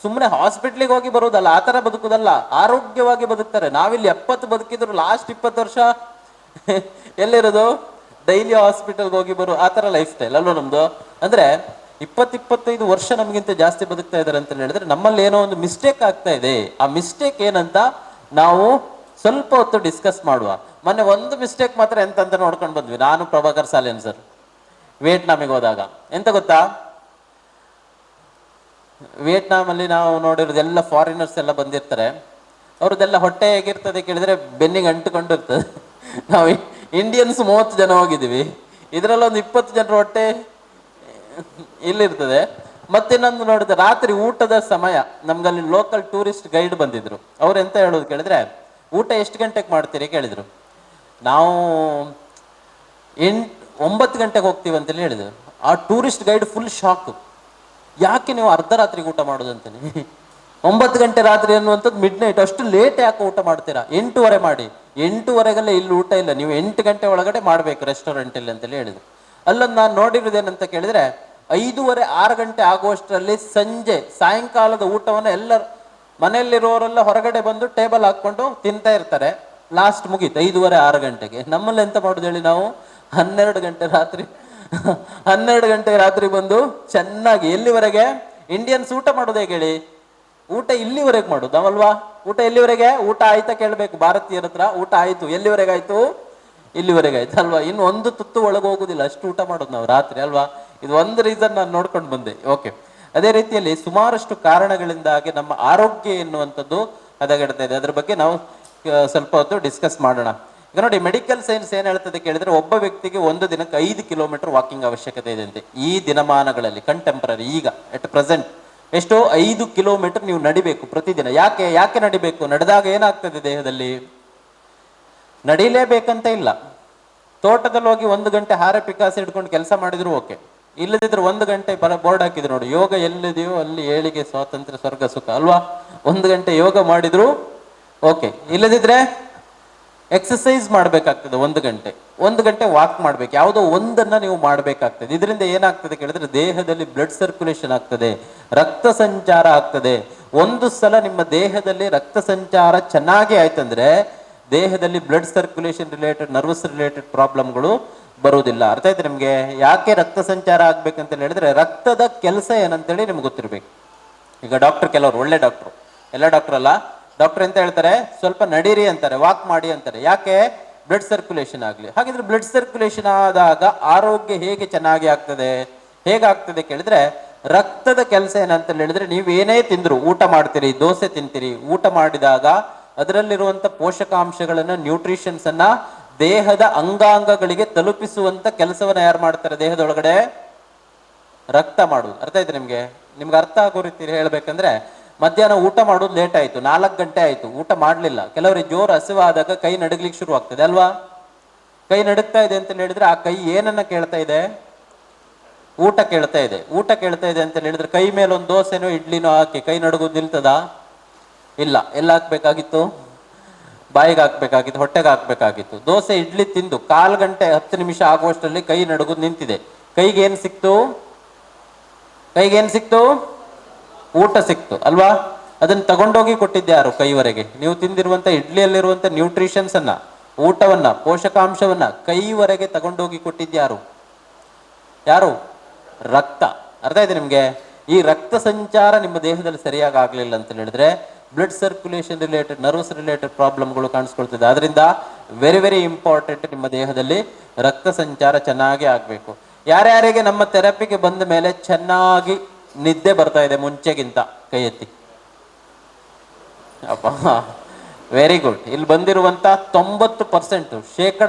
ಸುಮ್ಮನೆ ಹಾಸ್ಪಿಟ್ಲಿಗೆ ಹೋಗಿ ಬರುವುದಲ್ಲ, ಆ ಥರ ಬದುಕುದಲ್ಲ, ಆರೋಗ್ಯವಾಗಿ ಬದುಕ್ತಾರೆ. ನಾವಿಲ್ಲಿ 70 ಬದುಕಿದ್ರು ಲಾಸ್ಟ್ 20 ವರ್ಷ ಎಲ್ಲಿರೋದು? ಡೈಲಿ ಹಾಸ್ಪಿಟಲ್ಗೆ ಹೋಗಿ ಬರು, ಆ ಥರ ಲೈಫ್ ಸ್ಟೈಲ್ ಅಲ್ವಾ ನಮ್ದು? ಅಂದ್ರೆ 20-25 ವರ್ಷ ನಮಗಿಂತ ಜಾಸ್ತಿ ಬದುಕ್ತಾ ಇದ್ದಾರೆ ಅಂತ ಹೇಳಿದ್ರೆ ನಮ್ಮಲ್ಲಿ ಏನೋ ಒಂದು ಮಿಸ್ಟೇಕ್ ಆಗ್ತಾ ಇದೆ. ಆ ಮಿಸ್ಟೇಕ್ ಏನಂತ ನಾವು ಸ್ವಲ್ಪ ಹೊತ್ತು ಡಿಸ್ಕಸ್ ಮಾಡುವ. ಮೊನ್ನೆ ಒಂದು ಮಿಸ್ಟೇಕ್ ಮಾತ್ರ ಎಂತ ನೋಡ್ಕೊಂಡು ಬಂದ್ವಿ, ನಾನು ಪ್ರಭಾಕರ್ ಸಾಲೇನ್ ಸರ್ ವಿಯೆಟ್ನಾಮಿಗೆ ಹೋದಾಗ. ಎಂತ ಗೊತ್ತಾ? ವಿಯೆಟ್ನಾಮಲ್ಲಿ ನಾವು ನೋಡಿರೋದೆಲ್ಲ ಫಾರಿನರ್ಸ್ ಎಲ್ಲ ಬಂದಿರ್ತಾರೆ. ಅವ್ರದ್ದೆಲ್ಲ ಹೊಟ್ಟೆ ಹೇಗಿರ್ತದೆ ಕೇಳಿದ್ರೆ ಬೆನ್ನಿಗೆ ಅಂಟುಕೊಂಡಿರ್ತದೆ. ನಾವು ಇಂಡಿಯನ್ಸ್ 30 ಜನ ಹೋಗಿದ್ದೀವಿ, ಇದರಲ್ಲೊಂದು 20 ಜನರ ಹೊಟ್ಟೆ ಇಲ್ಲಿರ್ತದೆ. ಮತ್ತಿನ್ನೊಂದು ನೋಡಿದ್ರೆ ರಾತ್ರಿ ಊಟದ ಸಮಯ, ನಮ್ಗಲ್ಲಿ ಲೋಕಲ್ ಟೂರಿಸ್ಟ್ ಗೈಡ್ ಬಂದಿದ್ರು. ಅವ್ರು ಎಂತ ಹೇಳೋದು ಕೇಳಿದ್ರೆ, ಊಟ ಎಷ್ಟು ಗಂಟೆಗೆ ಮಾಡ್ತೀರಿ ಕೇಳಿದ್ರು. ನಾವು 9 ಗಂಟೆಗೆ ಹೋಗ್ತೀವಿ ಅಂತೇಳಿ ಹೇಳಿದ್ರು. ಆ ಟೂರಿಸ್ಟ್ ಗೈಡ್ ಫುಲ್ ಶಾಕ್, ಯಾಕೆ ನೀವು ಅರ್ಧ ರಾತ್ರಿಗೆ ಊಟ ಮಾಡೋದು ಅಂತಾನೆ? 9 ಗಂಟೆ ರಾತ್ರಿ ಅನ್ನುವಂಥದ್ದು ಮಿಡ್ ನೈಟ್, ಅಷ್ಟು ಲೇಟ್ ಯಾಕೆ ಊಟ ಮಾಡ್ತೀರಾ? 8:15 ಮಾಡಿ. 8:15ಗೆಲ್ಲ ಇಲ್ಲಿ ಊಟ ಇಲ್ಲ, ನೀವು 8 ಗಂಟೆ ಒಳಗಡೆ ಮಾಡ್ಬೇಕು ರೆಸ್ಟೋರೆಂಟ್ ಇಲ್ಲಿ ಅಂತೇಳಿ ಹೇಳಿದ್ರು. ಅಲ್ಲೊಂದು ನಾನು ನೋಡಿರೋದೇನಂತ ಕೇಳಿದ್ರೆ 5:30 6 ಗಂಟೆ ಆಗುವಷ್ಟರಲ್ಲಿ ಸಾಯಂಕಾಲದ ಊಟವನ್ನು ಎಲ್ಲರೂ ಮನೆಯಲ್ಲಿರೋರೆಲ್ಲ ಹೊರಗಡೆ ಬಂದು ಟೇಬಲ್ ಹಾಕೊಂಡು ತಿಂತಾ ಇರ್ತಾರೆ. ಲಾಸ್ಟ್ ಮುಗೀತು 5:30 6 ಗಂಟೆಗೆ. ನಮ್ಮಲ್ಲಿ ಎಂತ ಮಾಡುದು ಹೇಳಿ, ನಾವು 12 ಗಂಟೆ ರಾತ್ರಿ ಬಂದು ಚೆನ್ನಾಗಿ ಎಲ್ಲಿವರೆಗೆ ಇಂಡಿಯನ್ಸ್ ಊಟ ಮಾಡೋದು ಹೇಗೆ ಹೇಳಿ? ಊಟ ಇಲ್ಲಿವರೆಗೆ ಮಾಡೋದು ನಾವಲ್ವಾ? ಊಟ ಎಲ್ಲಿವರೆಗೆ? ಊಟ ಆಯ್ತಾ ಕೇಳಬೇಕು ಭಾರತೀಯರ ಹತ್ರ. ಊಟ ಆಯ್ತು, ಎಲ್ಲಿವರೆಗೆ ಆಯ್ತು? ಇಲ್ಲಿವರೆಗೆ ಆಯ್ತು ಅಲ್ವಾ? ಇನ್ನು ಒಂದು ತುತ್ತು ಒಳಗೆ ಹೋಗುದಿಲ್ಲ, ಅಷ್ಟು ಊಟ ಮಾಡೋದು ನಾವು ರಾತ್ರಿ ಅಲ್ವಾ? ಇದು ಒಂದು ರೀಸನ್ ನಾನು ನೋಡ್ಕೊಂಡು ಬಂದೆ. ಓಕೆ, ಅದೇ ರೀತಿಯಲ್ಲಿ ಸುಮಾರಷ್ಟು ಕಾರಣಗಳಿಂದಾಗಿ ನಮ್ಮ ಆರೋಗ್ಯ ಎನ್ನುವಂಥದ್ದು ಹದಗೆಡ್ತಾ ಇದೆ. ಅದ್ರ ಬಗ್ಗೆ ನಾವು ಸ್ವಲ್ಪ ಹೊತ್ತು ಡಿಸ್ಕಸ್ ಮಾಡೋಣ. ಈಗ ನೋಡಿ, ಮೆಡಿಕಲ್ ಸೈನ್ಸ್ ಏನ್ ಹೇಳ್ತದೆ ಕೇಳಿದ್ರೆ, ಒಬ್ಬ ವ್ಯಕ್ತಿಗೆ ಒಂದು ದಿನಕ್ಕೆ 5 ಕಿಲೋಮೀಟರ್ ವಾಕಿಂಗ್ ಅವಶ್ಯಕತೆ ಇದೆ ಅಂತೆ. ಈ ದಿನಮಾನಗಳಲ್ಲಿ ಕಂಟೆಂಪರರಿ, ಈಗ ಎಟ್ ಪ್ರೆಸೆಂಟ್ ಎಷ್ಟು? 5 ಕಿಲೋಮೀಟರ್ ನೀವು ನಡಿಬೇಕು ಪ್ರತಿದಿನ. ಯಾಕೆ ನಡಿಬೇಕು? ನಡೆದಾಗ ಏನಾಗ್ತದೆ ದೇಹದಲ್ಲಿ? ನಡಿಲೇಬೇಕಂತ ಇಲ್ಲ. ತೋಟದಲ್ಲಿ ಹೋಗಿ 1 ಗಂಟೆ ಹಾರೆ ಪಿಕಾಸಿ ಹಿಡ್ಕೊಂಡು ಕೆಲಸ ಮಾಡಿದ್ರು ಓಕೆ, ಇಲ್ಲದಿದ್ರು 1 ಗಂಟೆ ಬೋರ್ಡ್ ಹಾಕಿದ್ರು ನೋಡಿ, ಯೋಗ ಎಲ್ಲಿದೆಯೋ ಅಲ್ಲಿ ಏಳಿಗೆ ಸ್ವಾತಂತ್ರ್ಯ ಸ್ವರ್ಗ ಸುಖ ಅಲ್ವಾ? 1 ಗಂಟೆ ಯೋಗ ಮಾಡಿದ್ರು ಓಕೆ, ಇಲ್ಲದಿದ್ರೆ ಎಕ್ಸಸೈಸ್ ಮಾಡಬೇಕಾಗ್ತದೆ 1 ಗಂಟೆ ವಾಕ್ ಮಾಡ್ಬೇಕು, ಯಾವುದೋ ಒಂದನ್ನ ನೀವು ಮಾಡಬೇಕಾಗ್ತದೆ. ಇದರಿಂದ ಏನಾಗ್ತದೆ ಕೇಳಿದ್ರೆ ದೇಹದಲ್ಲಿ ಬ್ಲಡ್ ಸರ್ಕ್ಯುಲೇಷನ್ ಆಗ್ತದೆ, ರಕ್ತ ಸಂಚಾರ ಆಗ್ತದೆ. ಒಂದು ಸಲ ನಿಮ್ಮ ದೇಹದಲ್ಲಿ ರಕ್ತ ಸಂಚಾರ ಚೆನ್ನಾಗಿ ಆಯ್ತಂದ್ರೆ ದೇಹದಲ್ಲಿ blood circulation related, nervous related ಪ್ರಾಬ್ಲಮ್ಗಳು ಬರುವುದಿಲ್ಲ. ಅರ್ಥ ಆಯ್ತು ನಿಮ್ಗೆ? ಯಾಕೆ ರಕ್ತ ಸಂಚಾರ ಆಗ್ಬೇಕಂತ ಹೇಳಿದ್ರೆ ರಕ್ತದ ಕೆಲಸ ಏನಂತೇಳಿ ನಿಮ್ಗೆ ಗೊತ್ತಿರ್ಬೇಕು. ಈಗ ಡಾಕ್ಟರ್, ಕೆಲವರು ಒಳ್ಳೆ ಡಾಕ್ಟ್ರು, ಎಲ್ಲ ಡಾಕ್ಟರ್ ಅಲ್ಲ, ಡಾಕ್ಟರ್ ಎಂತ ಹೇಳ್ತಾರೆ, ಸ್ವಲ್ಪ ನಡೀರಿ ಅಂತಾರೆ, ವಾಕ್ ಮಾಡಿ ಅಂತಾರೆ. ಯಾಕೆ? ಬ್ಲಡ್ ಸರ್ಕ್ಯುಲೇಷನ್ ಆಗಲಿ. ಹಾಗಿದ್ರೆ ಬ್ಲಡ್ ಸರ್ಕ್ಯುಲೇಷನ್ ಆದಾಗ ಆರೋಗ್ಯ ಹೇಗೆ ಚೆನ್ನಾಗಿ ಆಗ್ತದೆ? ಹೇಗಾಗ್ತದೆ ಕೇಳಿದ್ರೆ ರಕ್ತದ ಕೆಲಸ ಏನಂತ ಹೇಳಿದ್ರೆ, ನೀವು ಏನೇ ತಿಂದ್ರು, ಊಟ ಮಾಡ್ತೀರಿ, ದೋಸೆ ತಿಂತೀರಿ, ಊಟ ಮಾಡಿದಾಗ ಅದರಲ್ಲಿರುವಂತ ಪೋಷಕಾಂಶಗಳನ್ನ, ನ್ಯೂಟ್ರಿಷನ್ಸ್ ಅನ್ನ ದೇಹದ ಅಂಗಾಂಗಗಳಿಗೆ ತಲುಪಿಸುವಂತ ಕೆಲಸವನ್ನ ಯಾರು ಮಾಡ್ತಾರೆ ದೇಹದೊಳಗಡೆ? ರಕ್ತ ಮಾಡುದು. ಅರ್ಥ ಆಯ್ತು ನಿಮ್ಗೆ? ನಿಮ್ಗೆ ಅರ್ಥ ಆಗೋ ರೀತಿ ಹೇಳ್ಬೇಕಂದ್ರೆ, ಮಧ್ಯಾಹ್ನ ಊಟ ಮಾಡೋದು ಲೇಟ್ ಆಯ್ತು, 4 ಗಂಟೆ ಆಯ್ತು, ಊಟ ಮಾಡ್ಲಿಲ್ಲ. ಕೆಲವರಿಗೆ ಜೋರು ಹಸಿವಾದಾಗ ಕೈ ನಡಗ್ಲಿಕ್ಕೆ ಶುರು ಆಗ್ತದೆ ಅಲ್ವಾ? ಕೈ ನಡುಗ್ತಾ ಇದೆ ಅಂತ ಹೇಳಿದ್ರೆ ಆ ಕೈ ಏನನ್ನ ಕೇಳ್ತಾ ಇದೆ? ಊಟ ಕೇಳ್ತಾ ಇದೆ. ಊಟ ಕೇಳ್ತಾ ಇದೆ ಅಂತ ಹೇಳಿದ್ರೆ ಕೈ ಮೇಲೆ ಒಂದು ದೋಸೆನೋ ಇಡ್ಲಿನೋ ಹಾಕಿ ಕೈ ನಡುಗೋದು ನಿಲ್ತದ? ಇಲ್ಲ. ಎಲ್ಲ ಹಾಕ್ಬೇಕಾಗಿತ್ತು? ಬಾಯಿಗೆ ಹಾಕ್ಬೇಕಾಗಿತ್ತು, ಹೊಟ್ಟೆಗೆ ಹಾಕ್ಬೇಕಾಗಿತ್ತು. ದೋಸೆ ಇಡ್ಲಿ ತಿಂದು 1/4 ಗಂಟೆ 10 ನಿಮಿಷ ಆಗುವಷ್ಟರಲ್ಲಿ ಕೈ ನಡುಗೋದು ನಿಂತಿದೆ. ಕೈಗೇನು ಸಿಕ್ತು? ಕೈಗೇನು ಸಿಕ್ತು? ಊಟ ಸಿಕ್ತು ಅಲ್ವಾ? ಅದನ್ನ ತಗೊಂಡೋಗಿ ಕೊಟ್ಟಿದ್ದೆ ಯಾರು? ಕೈವರೆಗೆ. ನೀವು ತಿಂದಿರುವಂತ ಇಡ್ಲಿಯಲ್ಲಿರುವಂತ ನ್ಯೂಟ್ರಿಷನ್ಸ್ ಅನ್ನ, ಊಟವನ್ನ, ಪೋಷಕಾಂಶವನ್ನ ಕೈವರೆಗೆ ತಗೊಂಡೋಗಿ ಕೊಟ್ಟಿದ್ಯಾರು? ಯಾರು? ರಕ್ತ. ಅರ್ಥ ಇದೆ ನಿಮ್ಗೆ? ಈ ರಕ್ತ ಸಂಚಾರ ನಿಮ್ಮ ದೇಹದಲ್ಲಿ ಸರಿಯಾಗಿ ಆಗ್ಲಿಲ್ಲ ಅಂತ ಹೇಳಿದ್ರೆ blood circulation related, nervous related ಪ್ರಾಬ್ಲಮ್ಗಳು ಕಾಣಿಸ್ಕೊಳ್ತಿದೆ. ಅದರಿಂದ ವೆರಿ ವೆರಿ ಇಂಪಾರ್ಟೆಂಟ್, ನಿಮ್ಮ ದೇಹದಲ್ಲಿ ರಕ್ತ ಸಂಚಾರ ಚೆನ್ನಾಗಿ ಆಗ್ಬೇಕು. ಯಾರ್ಯಾರಿಗೆ ನಮ್ಮ ಥೆರಪಿಗೆ ಬಂದ ಮೇಲೆ ಚೆನ್ನಾಗಿ ನಿದ್ದೆ ಬರ್ತಾ ಇದೆ ಮುಂಚೆಗಿಂತ ಕೈ ಎತ್ತಿ. ಅಪ್ಪ, ವೆರಿ ಗುಡ್. ಇಲ್ಲಿ ಬಂದಿರುವಂತ 90%,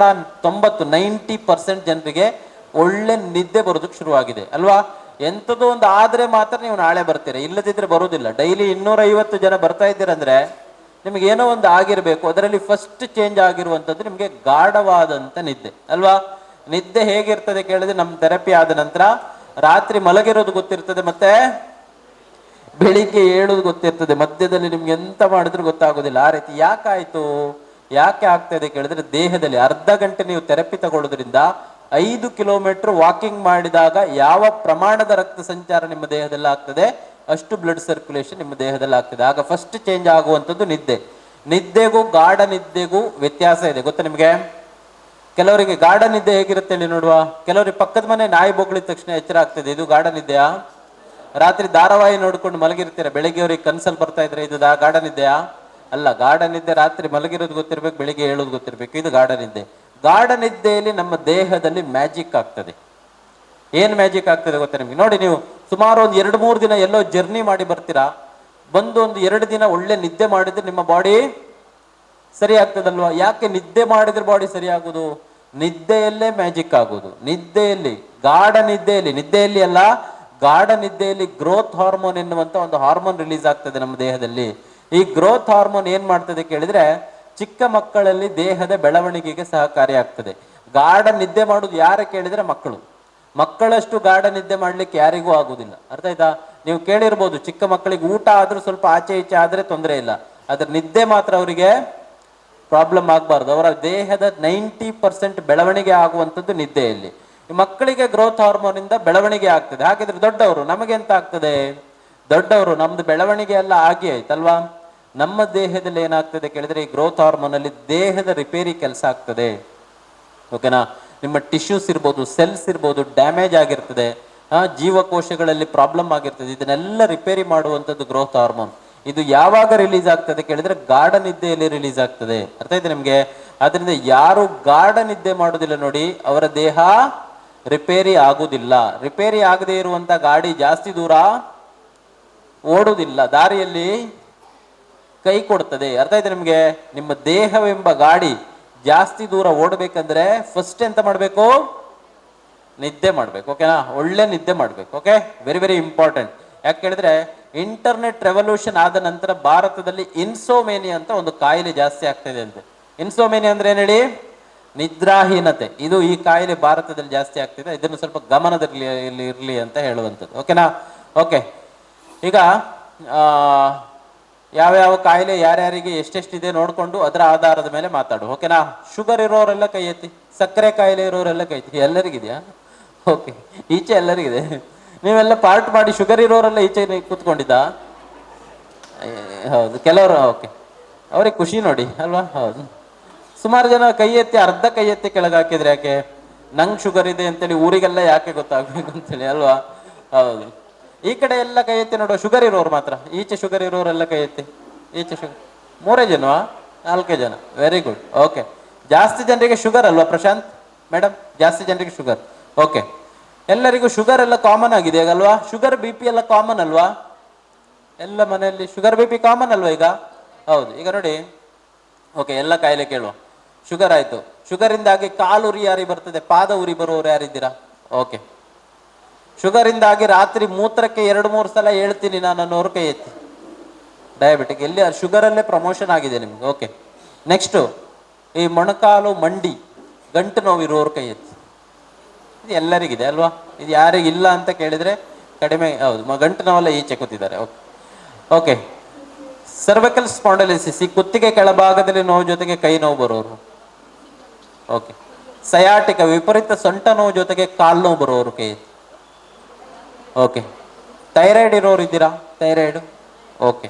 90% ಜನರಿಗೆ ಒಳ್ಳೆ ನಿದ್ದೆ ಬರೋದಕ್ಕೆ ಶುರುವಾಗಿದೆ ಅಲ್ವಾ? ಎಂಥದ್ದು ಒಂದು ಆದ್ರೆ ಮಾತ್ರ ನೀವು ನಾಳೆ ಬರ್ತೀರಾ, ಇಲ್ಲದಿದ್ರೆ ಬರೋದಿಲ್ಲ. ಡೈಲಿ 250 ಜನ ಬರ್ತಾ ಇದ್ದೀರಂದ್ರೆ ನಿಮ್ಗೆ ಏನೋ ಒಂದು ಆಗಿರ್ಬೇಕು. ಅದರಲ್ಲಿ ಫಸ್ಟ್ ಚೇಂಜ್ ಆಗಿರುವಂಥದ್ದು ನಿಮ್ಗೆ ಗಾಢವಾದಂತ ನಿದ್ದೆ ಅಲ್ವಾ? ನಿದ್ದೆ ಹೇಗಿರ್ತದೆ ಕೇಳಿದ್ರೆ, ನಮ್ಮ ಥೆರಪಿ ಆದ ನಂತರ ರಾತ್ರಿ ಮಲಗಿರೋದು ಗೊತ್ತಿರ್ತದೆ, ಮತ್ತೆ ಬೆಳಿಗ್ಗೆ ಏಳೋದು ಗೊತ್ತಿರ್ತದೆ. ಮಧ್ಯದಲ್ಲಿ ನಿಮ್ಗೆ ಎಂತ ಮಾಡಿದ್ರು ಗೊತ್ತಾಗೋದಿಲ್ಲ. ಆ ರೀತಿ ಯಾಕಾಯ್ತು? ಯಾಕೆ ಆಗ್ತದೆ ಕೇಳಿದ್ರೆ, ದೇಹದಲ್ಲಿ ಅರ್ಧ ಗಂಟೆ ನೀವು ಥೆರಪಿ ತಗೊಳ್ಳೋದ್ರಿಂದ 5 ಕಿಲೋಮೀಟರ್ ವಾಕಿಂಗ್ ಮಾಡಿದಾಗ ಯಾವ ಪ್ರಮಾಣದ ರಕ್ತ ಸಂಚಾರ ನಿಮ್ಮ ದೇಹದಲ್ಲಿ ಆಗ್ತದೆ ಅಷ್ಟು ಬ್ಲಡ್ ಸರ್ಕ್ಯುಲೇಷನ್ ನಿಮ್ಮ ದೇಹದಲ್ಲಿ ಆಗ್ತದೆ. ಆಗ ಫಸ್ಟ್ ಚೇಂಜ್ ಆಗುವಂಥದ್ದು ನಿದ್ದೆ. ನಿದ್ದೆಗೂ ಗಾಢ ನಿದ್ದೆಗೂ ವ್ಯತ್ಯಾಸ ಇದೆ, ಗೊತ್ತಾ ನಿಮ್ಗೆ? ಕೆಲವರಿಗೆ ಗಾಢ ನಿದ್ದೆ ಹೇಗಿರುತ್ತೆ ಹೇಳಿ ನೋಡುವ. ಕೆಲವರಿಗೆ ಪಕ್ಕದ ಮನೆ ನಾಯಿ ಬೊಗಳಿದ ತಕ್ಷಣ ಎಚ್ಚರ ಆಗ್ತದೆ, ಇದು ಗಾಢ ನಿದ್ದೆಯಾ? ರಾತ್ರಿ ಧಾರಾವಾಹಿ ನೋಡ್ಕೊಂಡು ಮಲಗಿರ್ತೀರ, ಬೆಳಿಗ್ಗೆ ಅವ್ರಿಗೆ ಕನ್ಸಲ್ಲಿ ಬರ್ತಾ ಇದ್ರೆ ಇದು ಗಾಢ ನಿದ್ದೆಯಾ? ಅಲ್ಲ. ಗಾಢ ನಿದ್ದೆ ರಾತ್ರಿ ಮಲಗಿರೋದು ಗೊತ್ತಿರ್ಬೇಕು, ಬೆಳಿಗ್ಗೆ ಹೇಳೋದು ಗೊತ್ತಿರ್ಬೇಕು, ಇದು ಗಾಢ ನಿದ್ದೆ. ಗಾಢ ನಿದ್ದೆಯಲ್ಲಿ ನಮ್ಮ ದೇಹದಲ್ಲಿ ಮ್ಯಾಜಿಕ್ ಆಗ್ತದೆ. ಏನ್ ಮ್ಯಾಜಿಕ್ ಆಗ್ತದೆ ಗೊತ್ತಾ ನಿಮ್ಗೆ? ನೋಡಿ, ನೀವು ಸುಮಾರು ಒಂದು 2-3 ದಿನ ಎಲ್ಲೋ ಜರ್ನಿ ಮಾಡಿ ಬರ್ತೀರಾ, ಬಂದು ಒಂದು 2 ದಿನ ಒಳ್ಳೆ ನಿದ್ದೆ ಮಾಡಿದ್ರೆ ನಿಮ್ಮ ಬಾಡಿ ಸರಿ ಆಗ್ತದಲ್ವಾ? ಯಾಕೆ ನಿದ್ದೆ ಮಾಡಿದ್ರೆ ಬಾಡಿ ಸರಿ ಆಗುದು? ನಿದ್ದೆಯಲ್ಲೇ ಮ್ಯಾಜಿಕ್ ಆಗುದು. ನಿದ್ದೆಯಲ್ಲಿ, ಗಾಢ ನಿದ್ದೆಯಲ್ಲಿ, ನಿದ್ದೆಯಲ್ಲಿ ಅಲ್ಲ, ಗಾಢ ನಿದ್ದೆಯಲ್ಲಿ ಗ್ರೋತ್ ಹಾರ್ಮೋನ್ ಎನ್ನುವಂತ ಒಂದು ಹಾರ್ಮೋನ್ ರಿಲೀಸ್ ಆಗ್ತದೆ ನಮ್ಮ ದೇಹದಲ್ಲಿ. ಈ ಗ್ರೋತ್ ಹಾರ್ಮೋನ್ ಏನ್ ಮಾಡ್ತದೆ ಕೇಳಿದ್ರೆ, ಚಿಕ್ಕ ಮಕ್ಕಳಲ್ಲಿ ದೇಹದ ಬೆಳವಣಿಗೆಗೆ ಸಹಕಾರಿ ಆಗ್ತದೆ. ಗಾಢ ನಿದ್ದೆ ಮಾಡುದು ಯಾರು ಕೇಳಿದ್ರೆ ಮಕ್ಕಳು. ಮಕ್ಕಳಷ್ಟು ಗಾಢ ನಿದ್ದೆ ಮಾಡ್ಲಿಕ್ಕೆ ಯಾರಿಗೂ ಆಗುದಿಲ್ಲ. ಅರ್ಥ ಆಯ್ತಾ? ನೀವು ಕೇಳಿರ್ಬೋದು, ಚಿಕ್ಕ ಮಕ್ಕಳಿಗೆ ಊಟ ಆದ್ರೂ ಸ್ವಲ್ಪ ಆಚೆ ಈಚೆ ಆದ್ರೆ ತೊಂದರೆ ಇಲ್ಲ, ಆದ್ರೆ ನಿದ್ದೆ ಮಾತ್ರ ಅವರಿಗೆ ಪ್ರಾಬ್ಲಮ್ ಆಗಬಾರ್ದು. ಅವರ ದೇಹದ 90% ಬೆಳವಣಿಗೆ ಆಗುವಂಥದ್ದು ನಿದ್ದೆಯಲ್ಲಿ. ಮಕ್ಕಳಿಗೆ ಗ್ರೋತ್ ಹಾರ್ಮೋನ್ ಇಂದ ಬೆಳವಣಿಗೆ ಆಗ್ತದೆ. ಹಾಗಿದ್ರೆ ದೊಡ್ಡವರು ನಮಗೆ ಎಂತ ಆಗ್ತದೆ? ದೊಡ್ಡವರು ನಮ್ದು ಬೆಳವಣಿಗೆ ಎಲ್ಲ ಆಗಿ ಆಯ್ತಲ್ವಾ? ನಮ್ಮ ದೇಹದಲ್ಲಿ ಏನಾಗ್ತದೆ ಕೇಳಿದ್ರೆ, ಈ ಗ್ರೋತ್ ಹಾರ್ಮೋನ್ ಅಲ್ಲಿ ದೇಹದ ರಿಪೇರಿ ಕೆಲಸ ಆಗ್ತದೆ. ಓಕೆನಾ? ನಿಮ್ಮ ಟಿಶ್ಯೂಸ್ ಇರ್ಬೋದು, ಸೆಲ್ಸ್ ಇರ್ಬೋದು, ಡ್ಯಾಮೇಜ್ ಆಗಿರ್ತದೆ, ಜೀವಕೋಶಗಳಲ್ಲಿ ಪ್ರಾಬ್ಲಮ್ ಆಗಿರ್ತದೆ. ಇದನ್ನೆಲ್ಲ ರಿಪೇರಿ ಮಾಡುವಂಥದ್ದು ಗ್ರೋತ್ ಹಾರ್ಮೋನ್. ಇದು ಯಾವಾಗ ರಿಲೀಸ್ ಆಗ್ತದೆ ಕೇಳಿದ್ರೆ, ಗಾಢ ನಿದ್ದೆಯಲ್ಲಿ ರಿಲೀಸ್ ಆಗ್ತದೆ. ಅರ್ಥ ಇದೆ ನಿಮ್ಗೆ? ಆದ್ರಿಂದ ಯಾರು ಗಾಢ ನಿದ್ದೆ ಮಾಡೋದಿಲ್ಲ ನೋಡಿ, ಅವರ ದೇಹ ರಿಪೇರಿ ಆಗುದಿಲ್ಲ. ರಿಪೇರಿ ಆಗದೆ ಇರುವಂತ ಗಾಡಿ ಜಾಸ್ತಿ ದೂರ ಓಡುವುದಿಲ್ಲ, ದಾರಿಯಲ್ಲಿ ಕೈ ಕೊಡ್ತದೆ. ಅರ್ಥ ಇದೆ ನಿಮ್ಗೆ? ನಿಮ್ಮ ದೇಹವೆಂಬ ಗಾಡಿ ಜಾಸ್ತಿ ದೂರ ಓಡಬೇಕಂದ್ರೆ ಫಸ್ಟ್ ಎಂತ ಮಾಡ್ಬೇಕು? ನಿದ್ದೆ ಮಾಡ್ಬೇಕು. ಓಕೆನಾ? ಒಳ್ಳೆ ನಿದ್ದೆ ಮಾಡ್ಬೇಕು. Okay, very very important. ಯಾಕೆ ಕೇಳಿದ್ರೆ, ಇಂಟರ್ನೆಟ್ ರೆವಲ್ಯೂಷನ್ ಆದ ನಂತರ ಭಾರತದಲ್ಲಿ ಇನ್ಸೋಮೇನಿಯಾ ಅಂತ ಒಂದು ಕಾಯಿಲೆ ಜಾಸ್ತಿ ಆಗ್ತದೆ ಅಂತೆ. ಇನ್ಸೋಮೇನಿಯಾ ಅಂದ್ರೆ ಏನ್ ಹೇಳಿ? ನಿದ್ರಾಹೀನತೆ. ಇದು ಈ ಕಾಯಿಲೆ ಭಾರತದಲ್ಲಿ ಜಾಸ್ತಿ ಆಗ್ತಿದೆ. ಇದನ್ನು ಸ್ವಲ್ಪ ಗಮನದಲ್ಲಿ ಇರಲಿ ಅಂತ ಹೇಳುವಂಥದ್ದು. ಓಕೆನಾ? ಓಕೆ, ಈಗ ಯಾವ್ಯಾವ ಕಾಯಿಲೆ ಯಾರ್ಯಾರಿಗೆ ಎಷ್ಟೆಷ್ಟಿದೆ ನೋಡಿಕೊಂಡು ಅದರ ಆಧಾರದ ಮೇಲೆ ಮಾತಾಡು, ಓಕೆನಾ? ಶುಗರ್ ಇರೋರೆಲ್ಲ ಕೈ ಎತ್ತಿ, ಸಕ್ಕರೆ ಕಾಯಿಲೆ ಇರೋರೆಲ್ಲ ಕೈ ಎತ್ತಿ. ಎಲ್ಲರಿಗಿದೆಯಾ? ಓಕೆ, ಈಚೆ ಎಲ್ಲರಿಗಿದೆ. ನೀವೆಲ್ಲ ಪಾರ್ಟ್ ಮಾಡಿ ಶುಗರ್ ಇರೋರೆಲ್ಲ ಈಚೆ ಕೂತ್ಕೊಂಡಿದ್ದ? ಹೌದು, ಕೆಲವರು ಓಕೆ, ಅವ್ರಿಗೆ ಖುಷಿ ನೋಡಿ ಅಲ್ವಾ? ಹೌದು, ಸುಮಾರು ಜನ ಕೈ ಎತ್ತಿ, ಅರ್ಧ ಕೈ ಎತ್ತಿ ಕೆಳಗೆ ಹಾಕಿದ್ರೆ ಯಾಕೆ? ನಂಗೆ ಶುಗರ್ ಇದೆ ಅಂತೇಳಿ ಊರಿಗೆಲ್ಲ ಯಾಕೆ ಗೊತ್ತಾಗ್ಬೇಕು ಅಂತೇಳಿ ಅಲ್ವಾ? ಹೌದು, ಈ ಕಡೆ ಎಲ್ಲ ಕೈ ಎತ್ತಿ ನೋಡುವ, ಶುಗರ್ ಇರೋರು ಮಾತ್ರ. ಈಚೆ ಶುಗರ್ ಇರೋರೆಲ್ಲ ಕೈ ಎತ್ತಿ. ಈಚೆ ಶುಗರ್ 3 ಜನವಾ? 4 ಜನ, ವೆರಿ ಗುಡ್. ಓಕೆ, ಜಾಸ್ತಿ ಜನರಿಗೆ ಶುಗರ್ ಅಲ್ವಾ ಪ್ರಶಾಂತ್ ಮೇಡಮ್? ಜಾಸ್ತಿ ಜನರಿಗೆ ಶುಗರ್. ಓಕೆ, ಎಲ್ಲರಿಗೂ ಶುಗರ್ ಎಲ್ಲ ಕಾಮನ್ ಆಗಿದೆ ಈಗ ಅಲ್ವಾ? ಶುಗರ್ BP ಎಲ್ಲ ಕಾಮನ್ ಅಲ್ವಾ? ಎಲ್ಲ ಮನೆಯಲ್ಲಿ ಶುಗರ್ BP ಕಾಮನ್ ಅಲ್ವಾ ಈಗ? ಹೌದು, ಈಗ ನೋಡಿ, ಓಕೆ, ಎಲ್ಲ ಕಾಯಿಲೆ ಕೇಳುವ. ಶುಗರ್ ಆಯ್ತು, ಶುಗರ್ ಇಂದಾಗಿ ಕಾಲು ಉರಿ ಯಾರಿಗೆ ಬರ್ತದೆ? ಪಾದ ಉರಿ ಬರುವವರು ಯಾರಿದ್ದೀರಾ? ಓಕೆ, ಶುಗರ್ ಇಂದಾಗಿ ರಾತ್ರಿ ಮೂತ್ರಕ್ಕೆ 2-3 ಸಲ ಹೇಳ್ತೀನಿ ನಾನು ಅನ್ನೋರು ಕೈ ಎತ್ತಿ. ಡಯಾಬಿಟಿಕ್ ಎಲ್ಲಿ? ಶುಗರಲ್ಲೇ ಪ್ರಮೋಷನ್ ಆಗಿದೆ ನಿಮ್ಗೆ. ಓಕೆ, ನೆಕ್ಸ್ಟು ಈ ಮೊಣಕಾಲು ಮಂಡಿ ಗಂಟು ನೋವು ಇರೋರು ಕೈ ಎತ್ತಿ. ಇದು ಎಲ್ಲರಿಗಿದೆ ಅಲ್ವಾ? ಇದು ಯಾರಿಗಿಲ್ಲ ಅಂತ ಕೇಳಿದ್ರೆ ಕಡಿಮೆ. ಹೌದು, ಗಂಟು ನೋವೆಲ್ಲ ಈಚೆ ಕೂತಿದ್ದಾರೆ. ಓಕೆ ಓಕೆ, ಸರ್ವಿಕಲ್ ಸ್ಪಾಂಡಲಿಸಿಸ್, ಈ ಕುತ್ತಿಗೆ ಕೆಳಭಾಗದಲ್ಲಿ ನೋವು ಜೊತೆಗೆ ಕೈ ನೋವು ಬರೋರು. ಓಕೆ, ಸಯಾಟಿಕ, ವಿಪರೀತ ಸೊಂಟ ನೋವು ಜೊತೆಗೆ ಕಾಲು ನೋವು ಬರೋರು ಕೈ ಎತ್ತಿ. ಓಕೆ, ಥೈರಾಯ್ಡ್ ಇರೋರು ಇದ್ದೀರಾ? ಥೈರಾಯ್ಡ್. ಓಕೆ,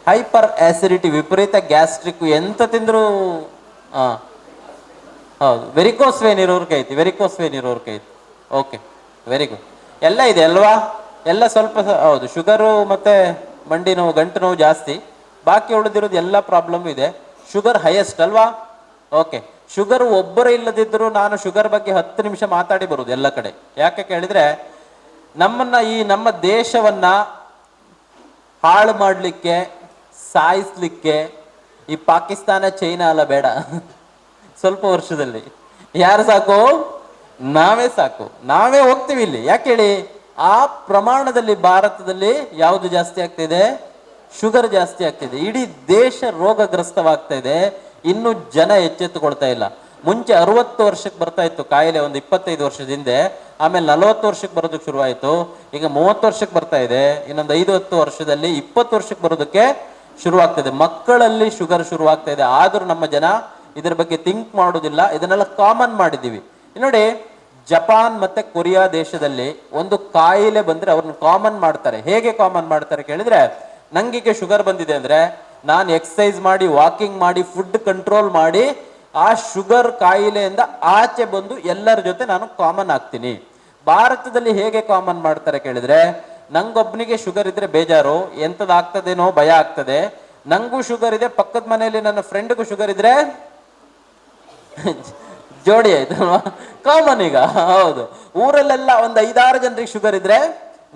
ಹೈಪರ್ ಆಸಿಡಿಟಿ, ವಿಪರೀತ ಗ್ಯಾಸ್ಟ್ರಿಕ್, ಎಂತ ತಿಂದ್ರು. ಹೌದು, ವೆರಿಕೋಸ್ ವೇನ್ ಇರೋರು ಕೈ ಎತ್ತಿ. ವೆರಿಕೋಸ್ ವೇನ್ ಇರೋರು ಕೈ ಎತ್ತಿ. Okay, very good. ಎಲ್ಲ ಇದೆ ಅಲ್ವಾ? ಎಲ್ಲ ಸ್ವಲ್ಪ. ಹೌದು, ಶುಗರು ಮತ್ತೆ ಮಂಡಿ ನೋವು, ಗಂಟು ನೋವು ಜಾಸ್ತಿ, ಬಾಕಿ ಉಳಿದಿರೋದು ಎಲ್ಲ ಪ್ರಾಬ್ಲಮ್ ಇದೆ. ಶುಗರ್ ಹೈಯೆಸ್ಟ್ ಅಲ್ವಾ? ಓಕೆ, ಶುಗರ್ ಒಬ್ಬರು ಇಲ್ಲದಿದ್ದರೂ ನಾನು ಶುಗರ್ ಬಗ್ಗೆ 10 ನಿಮಿಷ ಮಾತಾಡಿ ಬರುದು ಎಲ್ಲ ಕಡೆ. ಯಾಕೆ ಕೇಳಿದ್ರೆ, ನಮ್ಮನ್ನ, ಈ ನಮ್ಮ ದೇಶವನ್ನ ಹಾಳು ಮಾಡಲಿಕ್ಕೆ, ಸಾಯಿಸ್ಲಿಕ್ಕೆ ಈ ಪಾಕಿಸ್ತಾನ, ಚೈನಾ ಎಲ್ಲ ಬೇಡ. ಸ್ವಲ್ಪ ವರ್ಷದಲ್ಲಿ ಯಾರು ಸಾಕು? ನಾವೇ ಸಾಕು, ನಾವೇ ಹೋಗ್ತೀವಿ ಇಲ್ಲಿ. ಯಾಕೆ ಹೇಳಿ? ಆ ಪ್ರಮಾಣದಲ್ಲಿ ಭಾರತದಲ್ಲಿ ಯಾವುದು ಜಾಸ್ತಿ ಆಗ್ತಿದೆ? ಶುಗರ್ ಜಾಸ್ತಿ ಆಗ್ತಿದೆ. ಇಡೀ ದೇಶ ರೋಗಗ್ರಸ್ತವಾಗ್ತಾ ಇದೆ. ಇನ್ನು ಜನ ಎಚ್ಚೆತ್ತುಕೊಳ್ತಾ ಇಲ್ಲ. ಮುಂಚೆ 60 ವರ್ಷಕ್ಕೆ ಬರ್ತಾ ಇತ್ತು ಕಾಯಿಲೆ, ಒಂದು 25 ವರ್ಷದ ಹಿಂದೆ. ಆಮೇಲೆ 40 ವರ್ಷಕ್ಕೆ ಬರೋದಕ್ಕೆ ಶುರುವಾಯಿತು. ಈಗ 30 ವರ್ಷಕ್ಕೆ ಬರ್ತಾ ಇದೆ. ಇನ್ನೊಂದು 5-10 ವರ್ಷದಲ್ಲಿ 20 ವರ್ಷಕ್ಕೆ ಬರೋದಕ್ಕೆ ಶುರುವಾಗ್ತದೆ. ಮಕ್ಕಳಲ್ಲಿ ಶುಗರ್ ಶುರುವಾಗ್ತಾ ಇದೆ. ಆದ್ರೂ ನಮ್ಮ ಜನ ಇದ್ರ ಬಗ್ಗೆ ಥಿಂಕ್ ಮಾಡೋದಿಲ್ಲ. ಇದನ್ನೆಲ್ಲ ಕಾಮನ್ ಮಾಡಿದ್ದೀವಿ. ನೋಡಿ, ಜಪಾನ್ ಮತ್ತೆ ಕೊರಿಯಾ ದೇಶದಲ್ಲಿ ಒಂದು ಕಾಯಿಲೆ ಬಂದ್ರೆ ಅವ್ರನ್ನ ಕಾಮನ್ ಮಾಡ್ತಾರೆ. ಹೇಗೆ ಕಾಮನ್ ಮಾಡ್ತಾರೆ ಕೇಳಿದ್ರೆ, ನಂಗೀಗ ಶುಗರ್ ಬಂದಿದೆ ಅಂದ್ರೆ ನಾನು ಎಕ್ಸಸೈಸ್ ಮಾಡಿ, ವಾಕಿಂಗ್ ಮಾಡಿ, ಫುಡ್ ಕಂಟ್ರೋಲ್ ಮಾಡಿ ಆ ಶುಗರ್ ಕಾಯಿಲೆಯಿಂದ ಆಚೆ ಬಂದು ಎಲ್ಲರ ಜೊತೆ ನಾನು ಕಾಮನ್ ಆಗ್ತೀನಿ. ಭಾರತದಲ್ಲಿ ಹೇಗೆ ಕಾಮನ್ ಮಾಡ್ತಾರೆ ಕೇಳಿದ್ರೆ, ನಂಗೊಬ್ಬನಿಗೆ ಶುಗರ್ ಇದ್ರೆ ಬೇಜಾರು, ಎಂತದಾಗ್ತದೇನೋ ಭಯ ಆಗ್ತದೆ. ನಂಗೂ ಶುಗರ್ ಇದೆ, ಪಕ್ಕದ ಮನೆಯಲ್ಲಿ ನನ್ನ ಫ್ರೆಂಡ್ಗೂ ಶುಗರ್ ಇದ್ರೆ ಜೋಡಿ ಆಯ್ತಲ್ವಾ? ಕಾಮನ್ ಈಗ. ಹೌದು, ಊರಲ್ಲೆಲ್ಲ ಒಂದು 5-6 ಜನರಿಗೆ ಶುಗರ್ ಇದ್ರೆ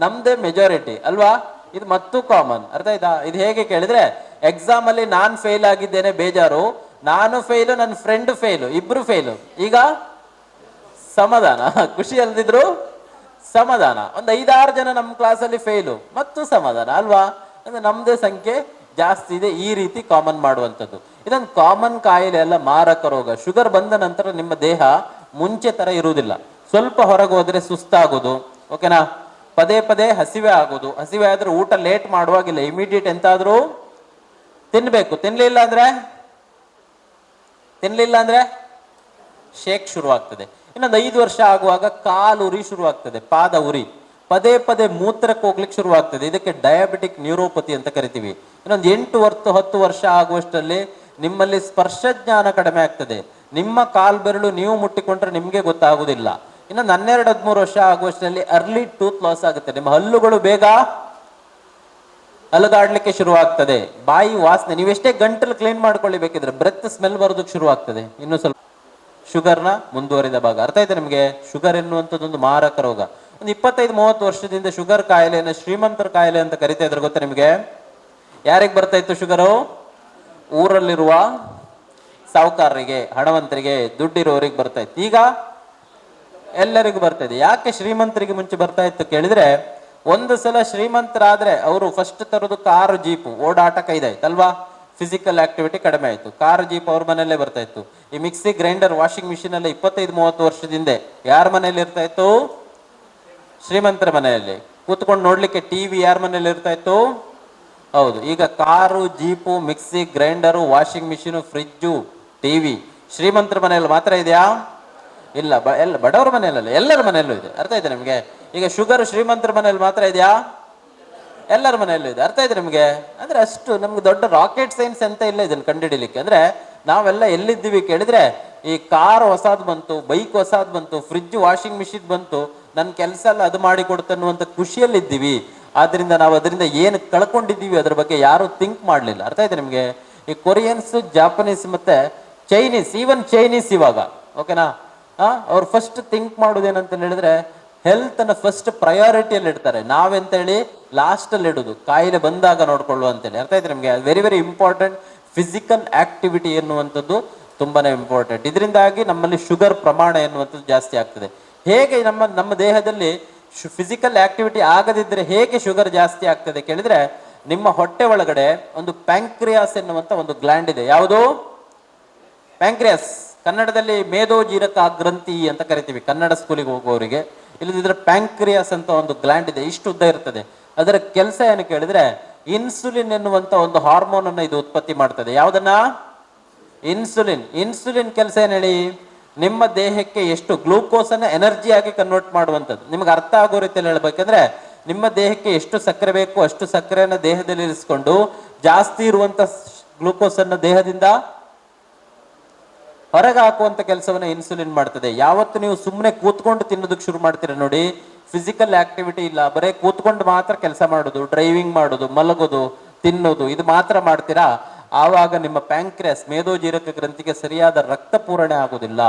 ನಮ್ದೇ ಮೆಜಾರಿಟಿ ಅಲ್ವಾ? ಇದು ಮತ್ತೂ ಕಾಮನ್. ಅರ್ಥ ಆಯ್ತಾ? ಇದು ಹೇಗೆ ಕೇಳಿದ್ರೆ, ಎಕ್ಸಾಮ್ ಅಲ್ಲಿ ನಾನ್ ಫೇಲ್ ಆಗಿದ್ದೇನೆ ಬೇಜಾರು, ನಾನು ಫೇಲು, ನನ್ನ ಫ್ರೆಂಡ್ ಫೇಲು, ಇಬ್ರು ಫೇಲು. ಈಗ ಸಮಾಧಾನ, ಖುಷಿ ಅಲ್ದಿದ್ರು ಸಮಾಧಾನ. ಒಂದು 5-6 ಜನ ನಮ್ಮ ಕ್ಲಾಸಲ್ಲಿ ಫೇಲು, ಮತ್ತು ಸಮಾಧಾನ ಅಲ್ವಾ? ಅಂದ್ರೆ ನಮ್ದೇ ಸಂಖ್ಯೆ ಜಾಸ್ತಿ ಇದೆ. ಈ ರೀತಿ ಕಾಮನ್ ಮಾಡುವಂಥದ್ದು ಇದೊಂದು ಕಾಮನ್ ಕಾಯಿಲೆ ಅಲ್ಲ, ಮಾರಕ ರೋಗ. ಶುಗರ್ ಬಂದ ನಂತರ ನಿಮ್ಮ ದೇಹ ಮುಂಚೆ ತರ ಇರುವುದಿಲ್ಲ. ಸ್ವಲ್ಪ ಹೊರಗೆ ಹೋದ್ರೆ ಸುಸ್ತಾಗೋದು, ಓಕೆನಾ? ಪದೇ ಪದೇ ಹಸಿವೆ ಆಗೋದು. ಹಸಿವೆ ಆದ್ರೆ ಊಟ ಲೇಟ್ ಮಾಡುವಾಗಿಲ್ಲ, ಇಮಿಡಿಯೇಟ್ ಎಂತಾದ್ರೂ ತಿನ್ಬೇಕು. ತಿನ್ಲಿಲ್ಲ ಅಂದ್ರೆ ಶೇಕ್ ಶುರುವಾಗ್ತದೆ. ಇನ್ನೊಂದು 5 ವರ್ಷ ಆಗುವಾಗ ಕಾಲು ಉರಿ ಶುರುವಾಗ್ತದೆ, ಪಾದ ಉರಿ, ಪದೇ ಪದೇ ಮೂತ್ರಕ್ಕೆ ಹೋಗ್ಲಿಕ್ಕೆ ಶುರುವಾಗ್ತದೆ. ಇದಕ್ಕೆ ಡಯಾಬಿಟಿಕ್ ನ್ಯೂರೋಪತಿ ಅಂತ ಕರಿತೀವಿ. ಇನ್ನೊಂದು 8-10 ವರ್ಷ ಆಗುವಷ್ಟರಲ್ಲಿ ನಿಮ್ಮಲ್ಲಿ ಸ್ಪರ್ಶ ಜ್ಞಾನ ಕಡಿಮೆ ಆಗ್ತದೆ. ನಿಮ್ಮ ಕಾಲ್ ಬೆರಳು ನೀವು ಮುಟ್ಟಿಕೊಂಡ್ರೆ ನಿಮ್ಗೆ ಗೊತ್ತಾಗುದಿಲ್ಲ. ಇನ್ನೊಂದು 12-13 ವರ್ಷ ಆಗುವಷ್ಟರಲ್ಲಿ ಅರ್ಲಿ ಟೂತ್ ಲಾಸ್ ಆಗುತ್ತೆ. ನಿಮ್ಮ ಹಲ್ಲುಗಳು ಬೇಗ ಅಲುಗಾಡ್ಲಿಕ್ಕೆ ಶುರುವಾಗ್ತದೆ. ಬಾಯಿ ವಾಸನೆ, ನೀವೆಷ್ಟೇ ಗಂಟಲು ಕ್ಲೀನ್ ಮಾಡ್ಕೊಳ್ಳಿ ಬೇಕಿದ್ರೆ ಬ್ರೆತ್ ಸ್ಮೆಲ್ ಬರೋದಕ್ಕೆ ಶುರುವಾಗ್ತದೆ. ಇನ್ನು ಸ್ವಲ್ಪ ಶುಗರ್ನ ಮುಂದುವರಿದ ಭಾಗ. ಅರ್ಥ ಆಯ್ತಾ ನಿಮಗೆ? ಶುಗರ್ ಎನ್ನುವಂಥದ್ದೊಂದು ಮಾರಕ ರೋಗ. ಒಂದು 25-30 ವರ್ಷದಿಂದ ಶುಗರ್ ಕಾಯಿಲೆಯನ್ನು ಶ್ರೀಮಂತರ ಕಾಯಿಲೆ ಅಂತ ಕರಿತಾ ಇದ್ರೆ ಗೊತ್ತಾ ನಿಮಗೆ? ಯಾರಿಗೆ ಬರ್ತಾ ಇತ್ತು ಶುಗರು? ಊರಲ್ಲಿರುವ ಸಾಹುಕಾರರಿಗೆ, ಹಣವಂತರಿಗೆ, ದುಡ್ಡಿರೋರಿಗೆ ಬರ್ತಾ ಇತ್ತು. ಈಗ ಎಲ್ಲರಿಗೂ ಬರ್ತಾ ಇದೆ. ಯಾಕೆ ಶ್ರೀಮಂತರಿಗೆ ಮುಂಚೆ ಬರ್ತಾ ಇತ್ತು ಕೇಳಿದ್ರೆ, ಒಂದು ಸಲ ಶ್ರೀಮಂತರಾದ್ರೆ ಅವರು ಫಸ್ಟ್ ತರೋದು ಕಾರು, ಜೀಪು, ಓಡಾಟ ಕೈದಾಯ್ತಲ್ವಾ? ಫಿಸಿಕಲ್ ಆಕ್ಟಿವಿಟಿ ಕಡಿಮೆ ಆಯ್ತು. ಕಾರ್, ಜೀಪ್ ಅವ್ರ ಮನೆಯಲ್ಲೇ ಬರ್ತಾ ಇತ್ತು. ಈ ಮಿಕ್ಸಿ, ಗ್ರೈಂಡರ್, ವಾಷಿಂಗ್ ಮಿಷಿನ್ ಎಲ್ಲ 25-30 ವರ್ಷದಿಂದ ಯಾರ ಮನೆಯಲ್ಲಿ ಇರ್ತಾ ಇತ್ತು? ಶ್ರೀಮಂತರ ಮನೆಯಲ್ಲಿ. ಕೂತ್ಕೊಂಡು ನೋಡ್ಲಿಕ್ಕೆ ಟಿವಿ ಯಾರ ಮನೇಲಿ ಇರ್ತಾ ಇತ್ತು? ಹೌದು. ಈಗ car, jeep, mixie, grinder, washing machine, fridge, TV ಶ್ರೀಮಂತರ ಮನೆಯಲ್ಲಿ ಮಾತ್ರ ಇದೆಯಾ? ಇಲ್ಲ. ಎಲ್ಲ ಬಡವರ ಮನೆಯಲ್ಲ, ಎಲ್ಲರ ಮನೆಯಲ್ಲೂ ಇದೆ. ಅರ್ಥ ಇದೆ ನಿಮಗೆ? ಈಗ ಶುಗರ್ ಶ್ರೀಮಂತರ ಮನೆಯಲ್ಲಿ ಮಾತ್ರ ಇದೆಯಾ? ಎಲ್ಲರ ಮನೆಯಲ್ಲೂ ಇದೆ. ಅರ್ಥ ಇದೆ ನಿಮಗೆ? ಅಂದ್ರೆ ಅಷ್ಟು ನಮ್ಗೆ ದೊಡ್ಡ ರಾಕೆಟ್ ಸೈನ್ಸ್ ಅಂತ ಇಲ್ಲ ಇದನ್ನು ಕಂಡುಹಿಡಿಲಿಕ್ಕೆ. ಅಂದ್ರೆ ನಾವೆಲ್ಲ ಎಲ್ಲಿದ್ದೀವಿ ಕೇಳಿದ್ರೆ, ಈ ಕಾರ್ ಹೊಸಾದ್ ಬಂತು, ಬೈಕ್ ಹೊಸಾದ್ ಬಂತು, ಫ್ರಿಜ್ ವಾಷಿಂಗ್ ಮಿಷಿನ್ ಬಂತು, ನನ್ನ ಕೆಲಸ ಎಲ್ಲ ಅದು ಮಾಡಿ ಕೊಡ್ತನ್ನುವಂತ ಖುಷಿಯಲ್ಲಿದ್ದೀವಿ. ಆದ್ರಿಂದ ನಾವು ಅದರಿಂದ ಏನು ಕಳ್ಕೊಂಡಿದ್ದೀವಿ ಅದ್ರ ಬಗ್ಗೆ ಯಾರು ಥಿಂಕ್ ಮಾಡಲಿಲ್ಲ. ಅರ್ಥ ಇದೆ ನಿಮಗೆ? ಈ ಕೊರಿಯನ್ಸ್, ಜಾಪನೀಸ್ ಮತ್ತೆ ಚೈನೀಸ್, ಈವನ್ ಚೈನೀಸ್ ಇವಾಗ ಓಕೆನಾ, ಅವ್ರು ಫಸ್ಟ್ ಥಿಂಕ್ ಮಾಡೋದೇನಂತ ಹೇಳಿದ್ರೆ ಹೆಲ್ತ್ ಅನ್ನ ಫಸ್ಟ್ ಪ್ರಯಾರಿಟಿಯಲ್ಲಿ ಇಡ್ತಾರೆ. ನಾವೆಂತ ಹೇಳಿ ಲಾಸ್ಟ್ ಅಲ್ಲಿ ಇಡುದು, ಕಾಯಿಲೆ ಬಂದಾಗ ನೋಡ್ಕೊಳ್ಳುವ ಅಂತೇಳಿ. ಅರ್ಥ ಆಯ್ತು ನಿಮಗೆ? Very very important. Physical activity ಎನ್ನುವಂಥದ್ದು ತುಂಬಾನೇ ಇಂಪಾರ್ಟೆಂಟ್. ಇದರಿಂದಾಗಿ ನಮ್ಮಲ್ಲಿ ಶುಗರ್ ಪ್ರಮಾಣ ಎನ್ನುವಂಥದ್ದು ಜಾಸ್ತಿ ಆಗ್ತದೆ. ಹೇಗೆ ನಮ್ಮ ದೇಹದಲ್ಲಿ ಫಿಸಿಕಲ್ ಆಕ್ಟಿವಿಟಿ ಆಗದಿದ್ರೆ ಹೇಗೆ ಶುಗರ್ ಜಾಸ್ತಿ ಆಗ್ತದೆ ಕೇಳಿದ್ರೆ, ನಿಮ್ಮ ಹೊಟ್ಟೆ ಒಳಗಡೆ ಒಂದು ಪ್ಯಾಂಕ್ರಿಯಾಸ್ ಎನ್ನುವಂತ ಒಂದು ಗ್ಲ್ಯಾಂಡ್ ಇದೆ. ಯಾವುದು? ಪ್ಯಾಂಕ್ರಿಯಾಸ್. ಕನ್ನಡದಲ್ಲಿ ಮೇದೋಜೀರಕ ಗ್ರಂಥಿ ಅಂತ ಕರಿತೀವಿ ಕನ್ನಡ ಸ್ಕೂಲಿಗೆ ಹೋಗುವವರಿಗೆ. ಇಲ್ಲದಿದ್ರೆ ಪ್ಯಾಂಕ್ರಿಯಾಸ್ ಅಂತ ಒಂದು ಗ್ಲ್ಯಾಂಡ್ ಇದೆ, ಇಷ್ಟು ಉದ್ದ ಇರ್ತದೆ. ಅದರ ಕೆಲಸ ಏನು ಕೇಳಿದ್ರೆ, ಇನ್ಸುಲಿನ್ ಎನ್ನುವಂತ ಒಂದು ಹಾರ್ಮೋನ್ ಅನ್ನ ಇದು ಉತ್ಪತ್ತಿ ಮಾಡ್ತದೆ. ಯಾವುದನ್ನ? ಇನ್ಸುಲಿನ್. ಇನ್ಸುಲಿನ್ ಕೆಲಸ ಏನ್ ಹೇಳಿ? ನಿಮ್ಮ ದೇಹಕ್ಕೆ ಎಷ್ಟು ಗ್ಲೂಕೋಸ್ ಅನ್ನ ಎನರ್ಜಿ ಆಗಿ ಕನ್ವರ್ಟ್ ಮಾಡುವಂಥದ್ದು. ನಿಮ್ಗೆ ಅರ್ಥ ಆಗೋ ರೀತಿಯಲ್ಲಿ ಹೇಳ್ಬೇಕಂದ್ರೆ, ನಿಮ್ಮ ದೇಹಕ್ಕೆ ಎಷ್ಟು ಸಕ್ಕರೆ ಬೇಕು ಅಷ್ಟು ಸಕ್ಕರೆಯನ್ನ ದೇಹದಲ್ಲಿ ಇರಿಸ್ಕೊಂಡು ಜಾಸ್ತಿ ಇರುವಂತ ಗ್ಲೂಕೋಸ್ ಅನ್ನ ದೇಹದಿಂದ ಹೊರಗೆ ಹಾಕುವಂತ ಕೆಲಸವನ್ನ ಇನ್ಸುಲಿನ್ ಮಾಡ್ತದೆ. ಯಾವತ್ತು ನೀವು ಸುಮ್ಮನೆ ಕೂತ್ಕೊಂಡು ತಿನ್ನೋದಕ್ಕೆ ಶುರು ಮಾಡ್ತೀರಾ ನೋಡಿ, ಫಿಸಿಕಲ್ ಆಕ್ಟಿವಿಟಿ ಇಲ್ಲ, ಬರೇ ಕೂತ್ಕೊಂಡು ಮಾತ್ರ ಕೆಲಸ ಮಾಡೋದು, ಡ್ರೈವಿಂಗ್ ಮಾಡೋದು, ಮಲಗೋದು, ತಿನ್ನೋದು, ಇದು ಮಾತ್ರ ಮಾಡ್ತೀರಾ, ಆವಾಗ ನಿಮ್ಮ ಪ್ಯಾಂಕ್ರಿಯಾಸ್ ಮೇದೋಜೀರಕ ಗ್ರಂಥಿಗೆ ಸರಿಯಾದ ರಕ್ತ ಪೂರಣೆ ಆಗುದಿಲ್ಲ.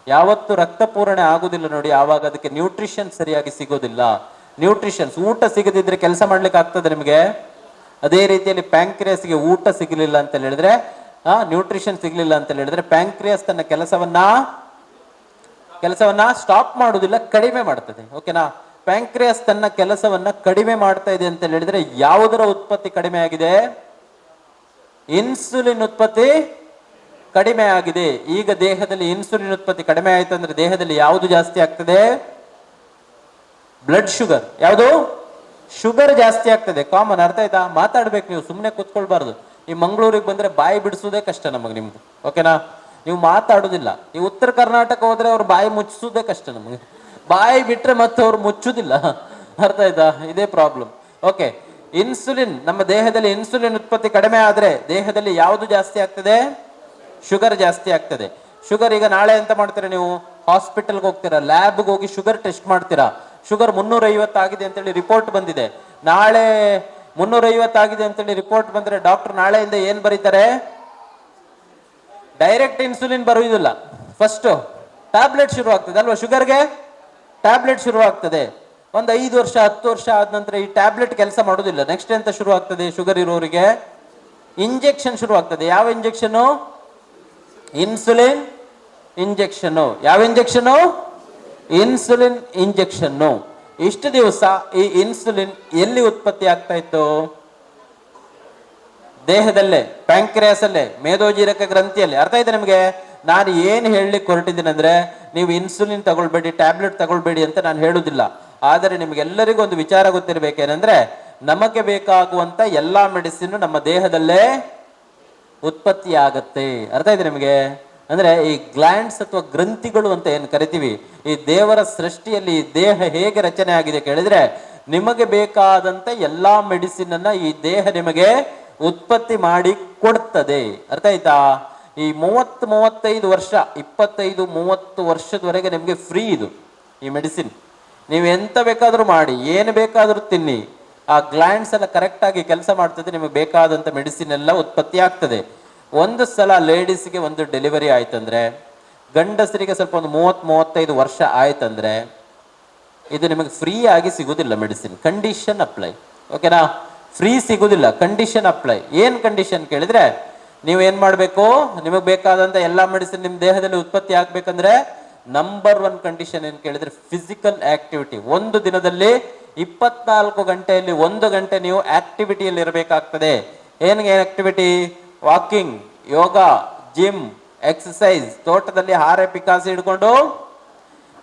ಯಾವತ್ತು ರಕ್ತ ಪೂರಣೆ ಆಗುದಿಲ್ಲ ನೋಡಿ, ಆವಾಗ ಅದಕ್ಕೆ ನ್ಯೂಟ್ರಿಷನ್ ಸರಿಯಾಗಿ ಸಿಗೋದಿಲ್ಲ. ನ್ಯೂಟ್ರಿಷನ್ಸ್, ಊಟ ಸಿಗದಿದ್ರೆ ಕೆಲಸ ಮಾಡ್ಲಿಕ್ಕೆ ಆಗ್ತದೆ ನಿಮಗೆ? ಅದೇ ರೀತಿಯಲ್ಲಿ ಪ್ಯಾಂಕ್ರಿಯಾಸ್ಗೆ ಊಟ ಸಿಗಲಿಲ್ಲ ಅಂತ ಹೇಳಿದ್ರೆ, ನ್ಯೂಟ್ರಿಷನ್ ಸಿಗ್ಲಿಲ್ಲ ಅಂತ ಹೇಳಿದ್ರೆ, ಪ್ಯಾಂಕ್ರಿಯಾಸ್ ತನ್ನ ಕೆಲಸವನ್ನ ಸ್ಟಾಪ್ ಮಾಡುವುದಿಲ್ಲ, ಕಡಿಮೆ ಮಾಡ್ತದೆ. ಓಕೆನಾ? ಪ್ಯಾಂಕ್ರಿಯಾಸ್ ತನ್ನ ಕೆಲಸವನ್ನ ಕಡಿಮೆ ಮಾಡ್ತಾ ಇದೆ ಅಂತ ಹೇಳಿದ್ರೆ, ಯಾವುದರ ಉತ್ಪತ್ತಿ ಕಡಿಮೆ ಆಗಿದೆ? ಇನ್ಸುಲಿನ್ ಉತ್ಪತ್ತಿ ಕಡಿಮೆ ಆಗಿದೆ. ಈಗ ದೇಹದಲ್ಲಿ ಇನ್ಸುಲಿನ್ ಉತ್ಪತ್ತಿ ಕಡಿಮೆ ಆಯ್ತು ಅಂದ್ರೆ ದೇಹದಲ್ಲಿ ಯಾವುದು ಜಾಸ್ತಿ ಆಗ್ತದೆ? Blood sugar. ಯಾವುದು? ಶುಗರ್ ಜಾಸ್ತಿ ಆಗ್ತದೆ. ಕಾಮನ್. ಅರ್ಥ ಆಯ್ತಾ? ಮಾತಾಡ್ಬೇಕು ನೀವು, ಸುಮ್ಮನೆ ಕೂತ್ಕೊಳ್ಬಾರ್ದು. ಈ ಮಂಗಳೂರಿಗೆ ಬಂದ್ರೆ ಬಾಯಿ ಬಿಡಿಸೋದೇ ಕಷ್ಟ ನಮಗೆ, ನಿಮ್ದು. ಓಕೆನಾ? ನೀವು ಮಾತಾಡುದಿಲ್ಲ. ಈ ಉತ್ತರ ಕರ್ನಾಟಕ ಹೋದ್ರೆ ಅವ್ರು ಬಾಯಿ ಮುಚ್ಚಿಸೋದೇ ಕಷ್ಟ ನಮಗೆ. ಬಾಯಿ ಬಿಟ್ರೆ ಮತ್ತೆ ಅವ್ರು ಮುಚ್ಚುದಿಲ್ಲ. ಅರ್ಥ ಆಯ್ತಾ? ಇದೇ ಪ್ರಾಬ್ಲಮ್. ಓಕೆ. ಇನ್ಸುಲಿನ್, ನಮ್ಮ ದೇಹದಲ್ಲಿ ಇನ್ಸುಲಿನ್ ಉತ್ಪತ್ತಿ ಕಡಿಮೆ ಆದ್ರೆ ದೇಹದಲ್ಲಿ ಯಾವುದು ಜಾಸ್ತಿ ಆಗ್ತದೆ? ಶುಗರ್ ಜಾಸ್ತಿ ಆಗ್ತದೆ. ಶುಗರ್ ಈಗ ನಾಳೆ ಎಂತ ಮಾಡ್ತೀರಾ ನೀವು? ಹಾಸ್ಪಿಟಲ್ಗೆ ಹೋಗ್ತೀರಾ, ಲ್ಯಾಬ್ಗೆ ಹೋಗಿ ಶುಗರ್ ಟೆಸ್ಟ್ ಮಾಡ್ತೀರಾ. ಶುಗರ್ 350 ಆಗಿದೆ ಅಂತೇಳಿ ರಿಪೋರ್ಟ್ ಬಂದಿದೆ. ನಾಳೆ 350 ಆಗಿದೆ ಅಂತೇಳಿ ರಿಪೋರ್ಟ್ ಬಂದ್ರೆ ಡಾಕ್ಟರ್ ನಾಳೆಯಿಂದ ಏನ್ ಬರೀತಾರೆ? ಡೈರೆಕ್ಟ್ ಇನ್ಸುಲಿನ್ ಬರುವುದಿಲ್ಲ, ಫಸ್ಟ್ ಟ್ಯಾಬ್ಲೆಟ್ ಶುರು ಆಗ್ತದೆ ಅಲ್ವಾ? ಶುಗರ್ಗೆ ಟ್ಯಾಬ್ಲೆಟ್ ಶುರು ಆಗ್ತದೆ. ಒಂದು 5 ವರ್ಷ 10 ವರ್ಷ ಆದ ನಂತರ ಈ ಟ್ಯಾಬ್ಲೆಟ್ ಕೆಲಸ ಮಾಡೋದಿಲ್ಲ. ನೆಕ್ಸ್ಟ್ ಎಂತ ಶುರು ಆಗ್ತದೆ? ಶುಗರ್ ಇರೋರಿಗೆ ಇಂಜೆಕ್ಷನ್ ಶುರು ಆಗ್ತದೆ. ಯಾವ ಇಂಜೆಕ್ಷನ್? Insulin injection. ಯಾವ ಇಂಜೆಕ್ಷನ್? Insulin injection. ಇಷ್ಟು ದಿವಸ ಈ ಇನ್ಸುಲಿನ್ ಎಲ್ಲಿ ಉತ್ಪತ್ತಿ ಆಗ್ತಾ ಇತ್ತು? ದೇಹದಲ್ಲೇ, ಪ್ಯಾಂಕ್ರಿಯಾಸ್ ಅಲ್ಲೇ, ಮೇದೋಜೀರಕ ಗ್ರಂಥಿಯಲ್ಲಿ. ಅರ್ಥ ಆಯ್ತಾ ನಿಮಗೆ? ನಾನು ಏನು ಹೇಳಲಿಕ್ಕೆ ಹೊರಟಿದ್ದೀನಿ ಅಂದ್ರೆ, ನೀವು ಇನ್ಸುಲಿನ್ ತಗೊಳ್ಬೇಡಿ, ಟ್ಯಾಬ್ಲೆಟ್ ತಗೊಳ್ಬೇಡಿ ಅಂತ ನಾನು ಹೇಳುದಿಲ್ಲ. ಆದರೆ ನಿಮಗೆಲ್ಲರಿಗೂ ಒಂದು ವಿಚಾರ ಗೊತ್ತಿರಬೇಕೇನೆಂದ್ರೆ, ನಮಗೆ ಬೇಕಾಗುವಂತ ಎಲ್ಲಾ ಮೆಡಿಸಿನ್ ನಮ್ಮ ದೇಹದಲ್ಲೇ ಉತ್ಪತ್ತಿ ಆಗತ್ತೆ. ಅರ್ಥ ಇದೆ ನಿಮಗೆ? ಅಂದ್ರೆ ಈ ಗ್ಲ್ಯಾಂಡ್ಸ್ ಅಥವಾ ಗ್ರಂಥಿಗಳು ಅಂತ ಏನು ಕರಿತೀವಿ, ಈ ದೇವರ ಸೃಷ್ಟಿಯಲ್ಲಿ ಈ ದೇಹ ಹೇಗೆ ರಚನೆ ಆಗಿದೆ ಕೇಳಿದ್ರೆ, ನಿಮಗೆ ಬೇಕಾದಂತ ಎಲ್ಲಾ ಮೆಡಿಸಿನ್ ಅನ್ನ ಈ ದೇಹ ನಿಮಗೆ ಉತ್ಪತ್ತಿ ಮಾಡಿ ಕೊಡ್ತದೆ. ಅರ್ಥ ಆಯ್ತಾ? ಈ 30-35 ವರ್ಷ, 25-30 ವರ್ಷದವರೆಗೆ ನಿಮಗೆ ಫ್ರೀ ಇದು ಈ ಮೆಡಿಸಿನ್. ನೀವು ಎಂತ ಬೇಕಾದ್ರೂ ಮಾಡಿ, ಏನು ಬೇಕಾದ್ರೂ ತಿನ್ನಿ, ಆ ಗ್ಲ್ಯಾಂಡ್ಸ್ ಎಲ್ಲ ಕರೆಕ್ಟ್ ಆಗಿ ಕೆಲಸ ಮಾಡ್ತದೆ. ನಿಮಗೆ ಬೇಕಾದಂತ ಮೆಡಿಸಿನ್ ಎಲ್ಲ ಉತ್ಪತ್ತಿ ಆಗ್ತದೆ. ಒಂದು ಸಲ ಲೇಡೀಸ್ಗೆ ಒಂದು ಡೆಲಿವರಿ ಆಯ್ತಂದ್ರೆ, ಗಂಡಸರಿಗೆ ಸ್ವಲ್ಪ ಒಂದು 30-35 ವರ್ಷ ಆಯ್ತಂದ್ರೆ, ಇದು ನಿಮಗೆ ಫ್ರೀ ಆಗಿ ಸಿಗುದಿಲ್ಲ ಮೆಡಿಸಿನ್. Condition apply. ಓಕೆನಾ? ಫ್ರೀ ಸಿಗುದಿಲ್ಲ, ಕಂಡೀಷನ್ ಅಪ್ಲೈ. ಏನ್ ಕಂಡೀಷನ್ ಕೇಳಿದ್ರೆ, ನೀವು ಏನ್ ಮಾಡ್ಬೇಕು? ನಿಮಗೆ ಬೇಕಾದಂತ ಎಲ್ಲಾ ಮೆಡಿಸಿನ್ ನಿಮ್ ದೇಹದಲ್ಲಿ ಉತ್ಪತ್ತಿ ಆಗ್ಬೇಕಂದ್ರೆ ನಂಬರ್ 1 ಕಂಡೀಷನ್ ಏನ್ ಕೇಳಿದ್ರೆ, ಫಿಸಿಕಲ್ ಆಕ್ಟಿವಿಟಿ. ಒಂದು ದಿನದಲ್ಲಿ 24 ಗಂಟೆಯಲ್ಲಿ 1 ಗಂಟೆ ನೀವು ಆಕ್ಟಿವಿಟಿಯಲ್ಲಿ ಇರಬೇಕಾಗ್ತದೆ. ಏನ್ ಆಕ್ಟಿವಿಟಿ? ವಾಕಿಂಗ್, ಯೋಗ, ಜಿಮ್, ಎಕ್ಸಸೈಸ್, ತೋಟದಲ್ಲಿ ಹಾರೆ ಪಿಕಾಸಿ ಹಿಡ್ಕೊಂಡು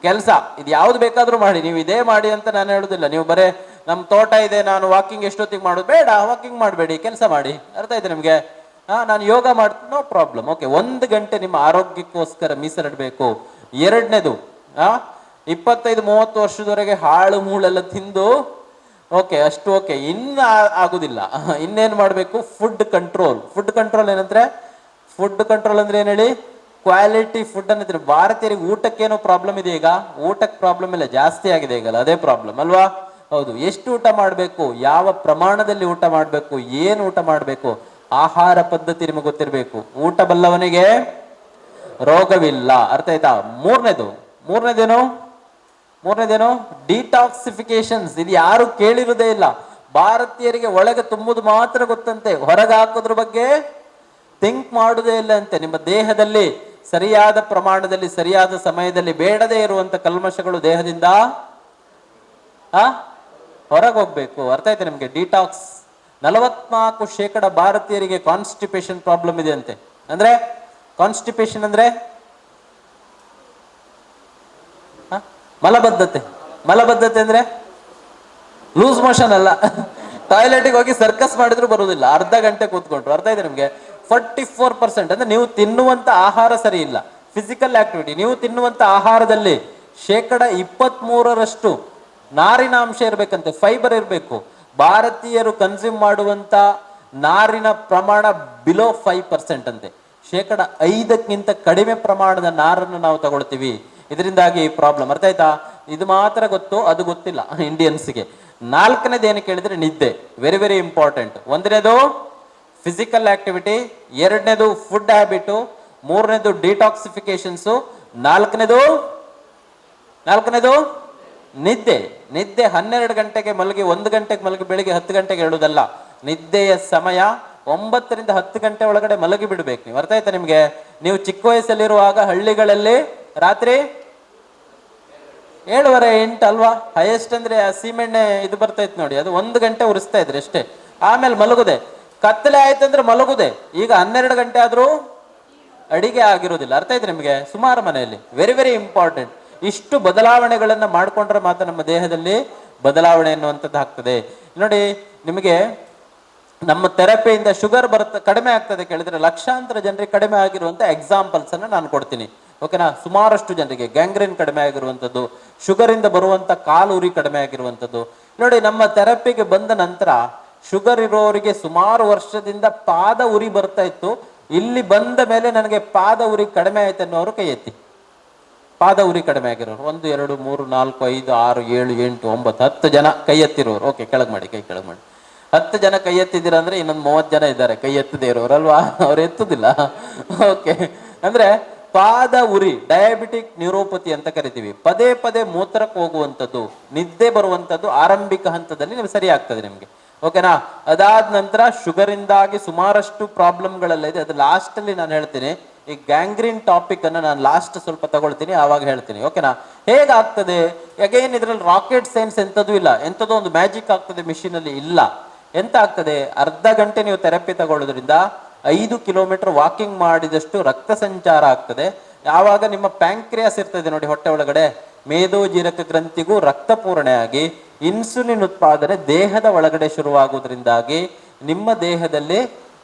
ಕೆಲಸ. ಇದು ಯಾವ್ದು ಬೇಕಾದ್ರೂ ಮಾಡಿ, ನೀವು ಇದೇ ಮಾಡಿ ಅಂತ ನಾನು ಹೇಳುದಿಲ್ಲ. ನೀವು ಬರೇ ನಮ್ಮ ತೋಟ ಇದೆ, ನಾನು ವಾಕಿಂಗ್ ಎಷ್ಟೊತ್ತಿಗೆ ಮಾಡೋದು? ಬೇಡ, ವಾಕಿಂಗ್ ಮಾಡಬೇಡಿ, ಕೆಲಸ ಮಾಡಿ. ಅರ್ಥ ಆಯ್ತು ನಿಮಗೆ? ನಾನು ಯೋಗ ಮಾಡ್ತೀನಿ, ನೋ ಪ್ರಾಬ್ಲಮ್. ಓಕೆ, 1 ಗಂಟೆ ನಿಮ್ಮ ಆರೋಗ್ಯಕ್ಕೋಸ್ಕರ ಮೀಸಲಿಡಬೇಕು. ಎರಡನೇದು 25-30 ವರ್ಷದವರೆಗೆ ಹಾಳು ಮೂಳೆಲ್ಲ ತಿಂದು ಓಕೆ ಅಷ್ಟು ಓಕೆ, ಇನ್ನು ಆಗುದಿಲ್ಲ. ಇನ್ನೇನು ಮಾಡಬೇಕು? Food control. ಫುಡ್ ಕಂಟ್ರೋಲ್ ಏನಂದ್ರೆ, ಫುಡ್ ಕಂಟ್ರೋಲ್ ಅಂದ್ರೆ ಏನು ಹೇಳಿ? ಕ್ವಾಲಿಟಿ ಫುಡ್ ಅನ್ನಿದ್ರೆ ಭಾರತೀಯರಿಗೆ ಊಟಕ್ಕೇನೋ ಪ್ರಾಬ್ಲಮ್ ಇದೆ. ಈಗ ಊಟಕ್ಕೆ ಪ್ರಾಬ್ಲಮ್ ಇಲ್ಲ, ಜಾಸ್ತಿ ಆಗಿದೆ ಈಗಲ್ಲ, ಅದೇ ಪ್ರಾಬ್ಲಮ್ ಅಲ್ವಾ? ಹೌದು. ಎಷ್ಟು ಊಟ ಮಾಡಬೇಕು, ಯಾವ ಪ್ರಮಾಣದಲ್ಲಿ ಊಟ ಮಾಡಬೇಕು, ಏನು ಊಟ ಮಾಡಬೇಕು, ಆಹಾರ ಪದ್ಧತಿ ನಿಮಗೆ ಗೊತ್ತಿರಬೇಕು. ಊಟ ಬಲ್ಲವನಿಗೆ ರೋಗವಿಲ್ಲ. ಅರ್ಥ ಆಯ್ತಾ? ಮೂರನೇದೇನು ಡಿಟಾಕ್ಸಿಫಿಕೇಶನ್ಸ್. ಇದು ಯಾರು ಕೇಳಿರುವುದೇ ಇಲ್ಲ. ಭಾರತೀಯರಿಗೆ ಒಳಗೆ ತುಂಬುದು ಮಾತ್ರ ಗೊತ್ತಂತೆ, ಹೊರಗೆ ಹಾಕೋದ್ರ ಬಗ್ಗೆ ಥಿಂಕ್ ಮಾಡುವುದೇ ಇಲ್ಲ ಅಂತೆ. ನಿಮ್ಮ ದೇಹದಲ್ಲಿ ಸರಿಯಾದ ಪ್ರಮಾಣದಲ್ಲಿ ಸರಿಯಾದ ಸಮಯದಲ್ಲಿ ಬೇಡದೇ ಇರುವಂತ ಕಲ್ಮಶಗಳು ದೇಹದಿಂದ ಹೊರಗೆ ಹೋಗ್ಬೇಕು. ಅರ್ಥ ಆಯ್ತು ನಿಮ್ಗೆ? ಡಿಟಾಕ್ಸ್. 44% ಭಾರತೀಯರಿಗೆ ಕಾನ್ಸ್ಟಿಪೇಷನ್ ಪ್ರಾಬ್ಲಮ್ ಇದೆ ಅಂತೆ. ಅಂದ್ರೆ ಕಾನ್ಸ್ಟಿಪೇಷನ್ ಅಂದ್ರೆ ಮಲಬದ್ಧತೆ ಅಂದ್ರೆ ಲೂಸ್ ಮೋಷನ್ ಅಲ್ಲ. ಟಾಯ್ಲೆಟ್ಗೆ ಹೋಗಿ ಸರ್ಕಸ್ ಮಾಡಿದ್ರು ಬರುವುದಿಲ್ಲ, ಅರ್ಧ ಗಂಟೆ ಕೂತ್ಕೊಂಡ್ರು. ಅರ್ಥ ಇದೆ ನಿಮ್ಗೆ? 44% ಅಂದ್ರೆ ನೀವು ತಿನ್ನುವಂತ ಆಹಾರ ಸರಿ ಇಲ್ಲ. ಫಿಸಿಕಲ್ ಆಕ್ಟಿವಿಟಿ, ನೀವು ತಿನ್ನುವಂತ ಆಹಾರದಲ್ಲಿ 23% ನಾರಿನಾಂಶ ಇರ್ಬೇಕಂತೆ, ಫೈಬರ್ ಇರಬೇಕು. ಭಾರತೀಯರು ಕನ್ಸ್ಯೂಮ್ ಮಾಡುವಂತ ನಾರಿನ ಪ್ರಮಾಣ ಬಿಲೋ 5% ಅಂತೆ. 5% ಕಡಿಮೆ ಪ್ರಮಾಣದ ನಾರನ್ನು ನಾವು ತಗೊಳ್ತೀವಿ. ಇದರಿಂದಾಗಿ ಪ್ರಾಬ್ಲಮ್. ಅರ್ಥ ಆಯ್ತಾ? ಇದು ಮಾತ್ರ ಗೊತ್ತು, ಅದು ಗೊತ್ತಿಲ್ಲ ಇಂಡಿಯನ್ಸ್ಗೆ. 4ನೇದು ಏನು ಕೇಳಿದ್ರೆ ನಿದ್ದೆ. Very very important. 1ನೇದು ಫಿಸಿಕಲ್ ಆಕ್ಟಿವಿಟಿ, 2ನೇದು ಫುಡ್ ಹ್ಯಾಬಿಟು, 3ನೇದು ಡಿಟಾಕ್ಸಿಫಿಕೇಶನ್ಸು, 4ನೇದು ನಿದ್ದೆ. 12 ಗಂಟೆಗೆ ಮಲಗಿ 1 ಗಂಟೆಗೆ ಮಲಗಿ ಬೆಳಿಗ್ಗೆ 10 ಗಂಟೆಗೆ ಹೇಳುವುದಲ್ಲ. ನಿದ್ದೆಯ ಸಮಯ 9 ರಿಂದ 10 ಗಂಟೆ ಒಳಗಡೆ ಮಲಗಿ ಬಿಡ್ಬೇಕು ನೀವು. ಅರ್ಥ ಆಯ್ತಾ ನಿಮ್ಗೆ? ನೀವು ಚಿಕ್ಕ ವಯಸ್ಸಲ್ಲಿರುವಾಗ ಹಳ್ಳಿಗಳಲ್ಲಿ ರಾತ್ರಿ 7:30-8 ಅಲ್ವಾ ಹೈಯೆಸ್ಟ್. ಅಂದ್ರೆ ಸೀಮೆಣ್ಣೆ ಇದು ಬರ್ತಾ ಇತ್ತು ನೋಡಿ, ಅದು 1 ಗಂಟೆ ಉರಿಸ್ತಾ ಇದ್ರಿ ಅಷ್ಟೇ. ಆಮೇಲೆ ಮಲಗುದೆ, ಕತ್ತಲೆ ಆಯ್ತಂದ್ರೆ ಮಲಗುದೆ. ಈಗ 12 ಗಂಟೆ ಆದ್ರೂ ಅಡಿಗೆ ಆಗಿರೋದಿಲ್ಲ. ಅರ್ಥ ಆಯ್ತು ನಿಮಗೆ? ಸುಮಾರು ಮನೆಯಲ್ಲಿ. Very very important. ಇಷ್ಟು ಬದಲಾವಣೆಗಳನ್ನ ಮಾಡ್ಕೊಂಡ್ರೆ ಮಾತ್ರ ನಮ್ಮ ದೇಹದಲ್ಲಿ ಬದಲಾವಣೆ ಅನ್ನುವಂಥದ್ದು ಆಗ್ತದೆ. ನೋಡಿ, ನಿಮಗೆ ನಮ್ಮ ಥೆರಪಿಯಿಂದ ಶುಗರ್ ಕಡಿಮೆ ಆಗ್ತದೆ ಕೇಳಿದ್ರೆ ಲಕ್ಷಾಂತರ ಜನರಿಗೆ ಕಡಿಮೆ ಆಗಿರುವಂತ ಎಕ್ಸಾಂಪಲ್ಸ್ ಅನ್ನ ನಾನು ಕೊಡ್ತೀನಿ. ಓಕೆನಾ? ಸುಮಾರಷ್ಟು ಜನರಿಗೆ ಗ್ಯಾಂಗ್ರೀನ್ ಕಡಿಮೆ ಆಗಿರುವಂಥದ್ದು, ಶುಗರ್ ಇಂದ ಬರುವಂತ ಕಾಲು ಉರಿ ಕಡಿಮೆ ಆಗಿರುವಂಥದ್ದು. ನೋಡಿ, ನಮ್ಮ ಥೆರಪಿಗೆ ಬಂದ ನಂತರ ಶುಗರ್ ಇರೋರಿಗೆ ಸುಮಾರು ವರ್ಷದಿಂದ ಪಾದ ಉರಿ ಬರ್ತಾ ಇತ್ತು. ಇಲ್ಲಿ ಬಂದ ಮೇಲೆ ನನಗೆ ಪಾದ ಉರಿ ಕಡಿಮೆ ಆಯ್ತು ಅನ್ನೋರು ಕೈ ಎತ್ತಿ. ಪಾದ ಉರಿ ಕಡಿಮೆ ಆಗಿರೋರು 1 2 3 4 5 6 7 8 9 10 ಜನ ಕೈ ಎತ್ತಿರೋರು. ಓಕೆ, ಕೆಳಗೆ ಮಾಡಿ, ಕೈ ಕೆಳಗೆ ಮಾಡಿ. 10 ಜನ ಕೈ ಎತ್ತಿದ್ದೀರ ಅಂದ್ರೆ ಇನ್ನೊಂದು 30 ಜನ ಇದ್ದಾರೆ ಕೈ ಎತ್ತದೇ ಇರೋರು ಅಲ್ವಾ? ಅವ್ರು ಎತ್ತುದಿಲ್ಲ. ಓಕೆ, ಅಂದ್ರೆ ಪಾದ ಉರಿ, ಡಯಾಬಿಟಿಕ್ ನ್ಯೂರೋಪತಿ ಅಂತ ಕರಿತೀವಿ. ಪದೇ ಪದೇ ಮೂತ್ರಕ್ಕೆ ಹೋಗುವಂಥದ್ದು, ನಿದ್ದೆ ಬರುವಂಥದ್ದು ಆರಂಭಿಕ ಹಂತದಲ್ಲಿ ನಿಮ್ಗೆ ಸರಿ ಆಗ್ತದೆ ನಿಮ್ಗೆ. ಓಕೆನಾ? ಅದಾದ ನಂತರ ಶುಗರ್ ಇಂದಾಗಿ ಸುಮಾರಷ್ಟು ಪ್ರಾಬ್ಲಮ್ಗಳೆಲ್ಲ ಇದೆ. ಅದು ಲಾಸ್ಟ್ ಅಲ್ಲಿ ನಾನು ಹೇಳ್ತೀನಿ. ಈ ಗ್ಯಾಂಗ್ರೀನ್ ಟಾಪಿಕ್ ಅನ್ನು ನಾನು ಲಾಸ್ಟ್ ಸ್ವಲ್ಪ ತಗೊಳ್ತೀನಿ, ಆವಾಗ ಹೇಳ್ತೀನಿ. ಓಕೆನಾ? ಹೇಗಾಗ್ತದೆ? ಅಗೇನ್ ಇದ್ರಲ್ಲಿ ರಾಕೆಟ್ ಸೈನ್ಸ್ ಎಂಥದ್ದು ಇಲ್ಲ, ಎಂಥದೋ ಒಂದು ಮ್ಯಾಜಿಕ್ ಆಗ್ತದೆ ಮಿಷಿನ್ ಅಲ್ಲಿ ಇಲ್ಲ. ಎಂತ ಆಗ್ತದೆ? ಅರ್ಧ ಗಂಟೆ ನೀವು ಥೆರಪಿ ತಗೊಳ್ಳೋದ್ರಿಂದ 5 ಕಿಲೋಮೀಟರ್ ವಾಕಿಂಗ್ ಮಾಡಿದಷ್ಟು ರಕ್ತ ಸಂಚಾರ ಆಗ್ತದೆ. ಯಾವಾಗ ನಿಮ್ಮ ಪ್ಯಾಂಕ್ರಿಯಾಸ್ ಇರ್ತದೆ ನೋಡಿ ಹೊಟ್ಟೆ ಒಳಗಡೆ, ಮೇದೋಜೀರಕ ಗ್ರಂಥಿಗೂ ರಕ್ತ ಪೂರಣೆ ಆಗಿ ಇನ್ಸುಲಿನ್ ಉತ್ಪಾದನೆ ದೇಹದ ಒಳಗಡೆ ಶುರುವಾಗುವುದರಿಂದಾಗಿ ನಿಮ್ಮ ದೇಹದಲ್ಲಿ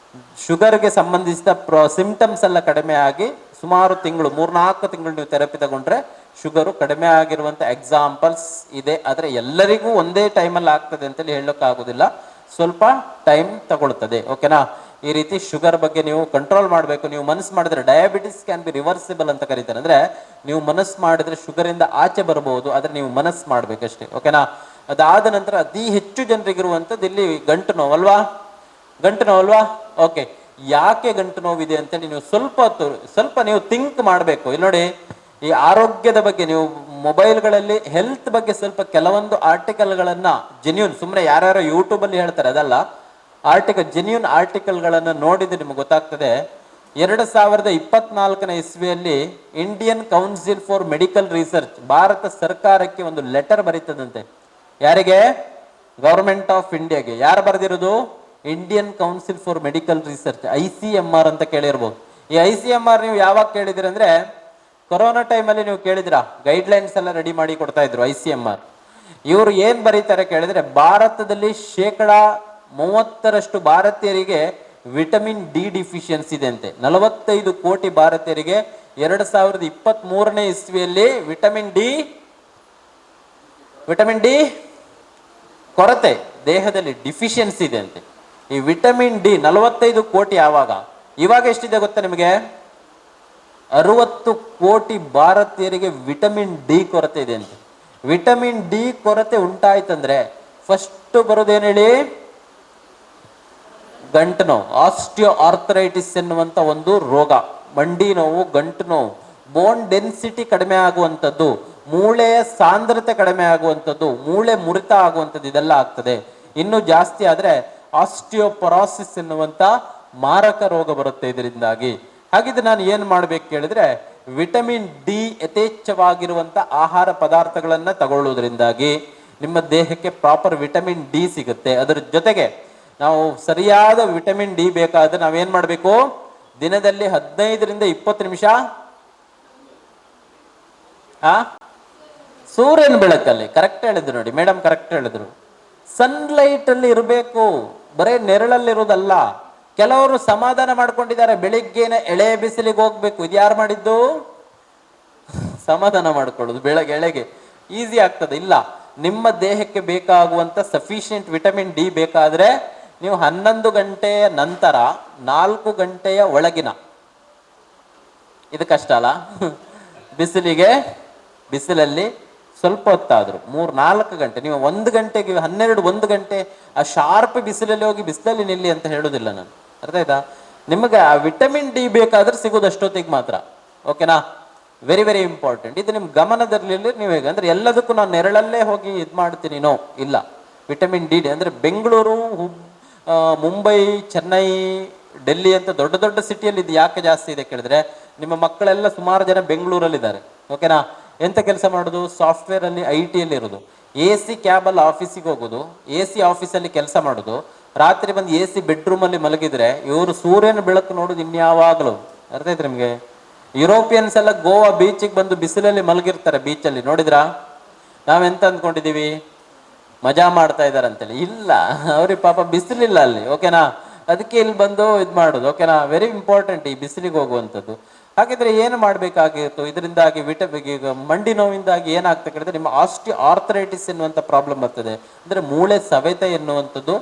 ಶುಗರ್ಗೆ ಸಂಬಂಧಿಸಿದ ಸಿಂಪ್ಟಮ್ಸ್ ಎಲ್ಲ ಕಡಿಮೆ ಆಗಿ ಸುಮಾರು ತಿಂಗಳು 3-4 ತಿಂಗಳು ನೀವು ಥೆರಪಿ ತಗೊಂಡ್ರೆ ಶುಗರು ಕಡಿಮೆ ಆಗಿರುವಂತ ಎಕ್ಸಾಂಪಲ್ಸ್ ಇದೆ. ಆದ್ರೆ ಎಲ್ಲರಿಗೂ ಒಂದೇ ಟೈಮಲ್ಲಿ ಆಗ್ತದೆ ಅಂತೇಳಿ ಹೇಳೋಕ್ಕಾಗೋದಿಲ್ಲ, ಸ್ವಲ್ಪ ಟೈಮ್ ತಗೊಳ್ತದೆ. ಓಕೆನಾ? ಈ ರೀತಿ ಶುಗರ್ ಬಗ್ಗೆ ನೀವು ಕಂಟ್ರೋಲ್ ಮಾಡಬೇಕು. ನೀವು ಮನಸ್ಸು ಮಾಡಿದ್ರೆ ಡಯಾಬಿಟಿಸ್ ಕ್ಯಾನ್ ಬಿ ರಿವರ್ಸಿಬಲ್ ಅಂತ ಕರೀತಾರೆ. ಅಂದ್ರೆ ನೀವು ಮನಸ್ಸು ಮಾಡಿದ್ರೆ ಶುಗರ್ ಇಂದ ಆಚೆ ಬರಬಹುದು, ಆದ್ರೆ ನೀವು ಮನಸ್ಸು ಮಾಡ್ಬೇಕಷ್ಟೇ. ಓಕೆನಾ? ಅದಾದ ನಂತರ ಅತಿ ಹೆಚ್ಚು ಜನರಿಗಿರುವಂಥದ್ದು ಇಲ್ಲಿ ಗಂಟು ನೋವಲ್ವಾ? ಓಕೆ, ಯಾಕೆ ಗಂಟು ನೋವಿದೆ ಅಂತೇಳಿ ನೀವು ಸ್ವಲ್ಪ ನೀವು ಥಿಂಕ್ ಮಾಡಬೇಕು. ಇಲ್ಲಿ ನೋಡಿ, ಈ ಆರೋಗ್ಯದ ಬಗ್ಗೆ ನೀವು ಮೊಬೈಲ್ಗಳಲ್ಲಿ ಹೆಲ್ತ್ ಬಗ್ಗೆ ಸ್ವಲ್ಪ ಕೆಲವೊಂದು ಆರ್ಟಿಕಲ್ಗಳನ್ನ ಜೆನ್ಯೂನ್, ಸುಮ್ಮನೆ ಯಾರ್ಯಾರೋ ಯೂಟ್ಯೂಬ್ ಅಲ್ಲಿ ಹೇಳ್ತಾರೆ ಅದಲ್ಲ, ಜೆನ್ಯೂನ್ ಆರ್ಟಿಕಲ್ಗಳನ್ನು ನೋಡಿದ್ರೆ ನಿಮ್ಗೆ ಗೊತ್ತಾಗ್ತದೆ. 2024ನೇ ಇಸ್ವಿಯಲ್ಲಿ Indian Council for Medical Research ಭಾರತ ಸರ್ಕಾರಕ್ಕೆ ಒಂದು ಲೆಟರ್ ಬರೀತದಂತೆ. ಯಾರಿಗೆ? ಗವರ್ಮೆಂಟ್ ಆಫ್ ಇಂಡಿಯಾಗೆ. ಯಾರು ಬರೆದಿರೋದು? Indian Council for Medical Research, ICMR ಅಂತ ಕೇಳಿರ್ಬೋದು. ಈ ICMR ನೀವು ಯಾವಾಗ ಕೇಳಿದಿರ ಅಂದ್ರೆ ಕೊರೋನಾ ಟೈಮಲ್ಲಿ ನೀವು ಕೇಳಿದಿರಾ? ಗೈಡ್ಲೈನ್ಸ್ ಎಲ್ಲ ರೆಡಿ ಮಾಡಿ ಕೊಡ್ತಾ ಇದ್ರು ICMR. ಇವರು ಏನ್ ಬರೀತಾರೆ ಕೇಳಿದ್ರೆ, ಭಾರತದಲ್ಲಿ 30% ಭಾರತೀಯರಿಗೆ ವಿಟಮಿನ್ ಡಿ ಡಿಫಿಷಿಯನ್ಸಿ ಇದೆ ಅಂತೆ. 45 ಕೋಟಿ ಭಾರತೀಯರಿಗೆ 2023ನೇ ಇಸ್ವಿಯಲ್ಲಿ ವಿಟಮಿನ್ ಡಿ ಕೊರತೆ ದೇಹದಲ್ಲಿ ಡಿಫಿಷಿಯನ್ಸಿ ಇದೆ ಅಂತೆ. ಈ ವಿಟಮಿನ್ ಡಿ 45 ಕೋಟಿ ಇವಾಗ ಎಷ್ಟಿದೆ ಗೊತ್ತಾ ನಿಮಗೆ? 60 ಕೋಟಿ ಭಾರತೀಯರಿಗೆ ವಿಟಮಿನ್ ಡಿ ಕೊರತೆ ಇದೆ ಅಂತೆ. ವಿಟಮಿನ್ ಡಿ ಕೊರತೆ ಉಂಟಾಯ್ತಂದ್ರೆ ಫಸ್ಟ್ ಬರೋದೇನು ಹೇಳಿ? ಗಂಟು ನೋವು, ಆಸ್ಟಿಯೋ ಆರ್ಥರೈಟಿಸ್ ಎನ್ನುವಂತ ಒಂದು ರೋಗ. ಮಂಡಿ ನೋವು, ಗಂಟು ನೋವು, ಬೋನ್ ಡೆನ್ಸಿಟಿ ಕಡಿಮೆ ಆಗುವಂಥದ್ದು, ಮೂಳೆಯ ಸಾಂದ್ರತೆ ಕಡಿಮೆ ಆಗುವಂಥದ್ದು, ಮೂಳೆ ಮುರಿತ ಆಗುವಂಥದ್ದು, ಇದೆಲ್ಲ ಆಗ್ತದೆ. ಇನ್ನು ಜಾಸ್ತಿ ಆದ್ರೆ ಆಸ್ಟಿಯೋಪೊರಾಸಿಸ್ ಎನ್ನುವಂತ ಮಾರಕ ರೋಗ ಬರುತ್ತೆ ಇದರಿಂದಾಗಿ. ಹಾಗಿದ್ರೆ ನಾನು ಏನ್ ಮಾಡ್ಬೇಕು ಕೇಳಿದ್ರೆ, ವಿಟಮಿನ್ ಡಿ ಯಥೇಚ್ಛವಾಗಿರುವಂತ ಆಹಾರ ಪದಾರ್ಥಗಳನ್ನ ತಗೊಳ್ಳುವುದರಿಂದಾಗಿ ನಿಮ್ಮ ದೇಹಕ್ಕೆ ಪ್ರಾಪರ್ ವಿಟಮಿನ್ ಡಿ ಸಿಗುತ್ತೆ. ಅದರ ಜೊತೆಗೆ ನಾವು ಸರಿಯಾದ ವಿಟಮಿನ್ ಡಿ ಬೇಕಾದ್ರೆ ನಾವೇನ್ ಮಾಡ್ಬೇಕು? ದಿನದಲ್ಲಿ 15ರಿಂದ 20 ನಿಮಿಷ ಸೂರ್ಯನ ಬೆಳಕಲ್ಲಿ, ಕರೆಕ್ಟ್ ಹೇಳಿದ್ರು ನೋಡಿ ಮೇಡಮ್, ಕರೆಕ್ಟ್ ಹೇಳಿದ್ರು, ಸನ್ಲೈಟ್ ಅಲ್ಲಿ ಇರಬೇಕು, ಬರೇ ನೆರಳಲ್ಲಿರುವುದಲ್ಲ. ಕೆಲವರು ಸಮಾಧಾನ ಮಾಡ್ಕೊಂಡಿದ್ದಾರೆ, ಬೆಳಿಗ್ಗೆನೆ ಎಳೆ ಬಿಸಿಲಿಗೆ ಹೋಗ್ಬೇಕು. ಇದು ಯಾರು ಮಾಡಿದ್ದು? ಸಮಾಧಾನ ಮಾಡ್ಕೊಳ್ಳೋದು ಎಳೆಗೆ ಈಸಿ ಆಗ್ತದೆ. ಇಲ್ಲ, ನಿಮ್ಮ ದೇಹಕ್ಕೆ ಬೇಕಾಗುವಂತ ಸಫಿಶಿಯಂಟ್ ವಿಟಮಿನ್ ಡಿ ಬೇಕಾದ್ರೆ ನೀವು 11 ಗಂಟೆಯ ನಂತರ 4 ಗಂಟೆಯ ಒಳಗಿನ, ಇದು ಕಷ್ಟ ಅಲ್ಲ, ಬಿಸಿಲಲ್ಲಿ ಸ್ವಲ್ಪ ಹೊತ್ತಾದ್ರು 3-4 ಗಂಟೆ, ನೀವು 1 ಗಂಟೆಗೆ 1 ಗಂಟೆ ಆ ಶಾರ್ಪ್ ಬಿಸಿಲಲ್ಲಿ ಹೋಗಿ ಬಿಸಿಲಲ್ಲಿ ನಿಲ್ಲಿ ಅಂತ ಹೇಳೋದಿಲ್ಲ ನಾನು, ಅರ್ಥ ಆಯ್ತಾ? ನಿಮಗೆ ಆ ವಿಟಮಿನ್ ಡಿ ಬೇಕಾದ್ರೆ ಸಿಗೋದು ಅಷ್ಟೊತ್ತಿಗೆ ಮಾತ್ರ. ಓಕೆನಾ? Very very important. ಇದು ನಿಮ್ ಗಮನದಲ್ಲಿ ನೀವು ಹೇಗೆ ಅಂದ್ರೆ ಎಲ್ಲದಕ್ಕೂ ನಾನು ನೆರಳಲ್ಲೇ ಹೋಗಿ ಇದು ಮಾಡ್ತೀನಿ, ನೋ, ಇಲ್ಲ. ವಿಟಮಿನ್ ಡಿ ಅಂದ್ರೆ ಬೆಂಗಳೂರು, ಮುಂಬೈ, ಚೆನ್ನೈ, ಡೆಲ್ಲಿ ಅಂತ ದೊಡ್ಡ ದೊಡ್ಡ ಸಿಟಿಯಲ್ಲಿ ಇದು ಯಾಕೆ ಜಾಸ್ತಿ ಇದೆ ಕೇಳಿದ್ರೆ, ನಿಮ್ಮ ಮಕ್ಕಳೆಲ್ಲ ಸುಮಾರು ಜನ ಬೆಂಗಳೂರಲ್ಲಿದ್ದಾರೆ. ಓಕೆನಾ? ಎಂತ ಕೆಲಸ ಮಾಡೋದು? ಸಾಫ್ಟ್ವೇರ್ ಅಲ್ಲಿ, IT ಅಲ್ಲಿ ಇರೋದು. AC ಕ್ಯಾಬಲ್ಲಿ ಆಫೀಸಿಗೆ ಹೋಗೋದು, AC ಆಫೀಸಲ್ಲಿ ಕೆಲಸ ಮಾಡೋದು, ರಾತ್ರಿ ಬಂದು AC ಬೆಡ್ರೂಮ್ ಅಲ್ಲಿ ಮಲಗಿದ್ರೆ ಇವರು ಸೂರ್ಯನ ಬೆಳಕು ನೋಡೋದು ಇನ್ಯಾವಾಗಲೂ. ಅರ್ಥ ಆಯ್ತು ನಿಮ್ಗೆ? ಯುರೋಪಿಯನ್ಸ್ ಎಲ್ಲ ಗೋವಾ ಬೀಚಿಗೆ ಬಂದು ಬಿಸಿಲಲ್ಲಿ ಮಲಗಿರ್ತಾರೆ, ಬೀಚಲ್ಲಿ ನೋಡಿದ್ರಾ? ನಾವೆಂತ ಅಂದ್ಕೊಂಡಿದೀವಿ? ಮಜಾ ಮಾಡ್ತಾ ಇದಾರೆ ಅಂತೇಳಿ. ಇಲ್ಲ, ಅವ್ರಿಗೆ ಪಾಪ ಬಿಸಿಲಿಲ್ಲ ಅಲ್ಲಿ. ಓಕೆನಾ? ಅದಕ್ಕೆ ಇಲ್ಲಿ ಬಂದು ಇದು ಮಾಡೋದು. ಓಕೆನಾ? ವೆರಿ ಇಂಪಾರ್ಟೆಂಟ್ ಈ ಬಿಸಿಲಿಗೆ ಹೋಗುವಂಥದ್ದು. ಹಾಗಿದ್ರೆ ಏನು ಮಾಡಬೇಕಾಗಿತ್ತು? ಇದರಿಂದಾಗಿ ಈಗ ಮಂಡಿ ನೋವಿಂದಾಗಿ ಏನಾಗ್ತದೆ ಕೇಳಿದ್ರೆ ನಿಮ್ಮ ಆರ್ಥರೈಟಿಸ್ ಎನ್ನುವಂಥ ಪ್ರಾಬ್ಲಮ್ ಬರ್ತದೆ. ಅಂದ್ರೆ ಮೂಳೆ ಸವೆತ ಎನ್ನುವಂಥದ್ದು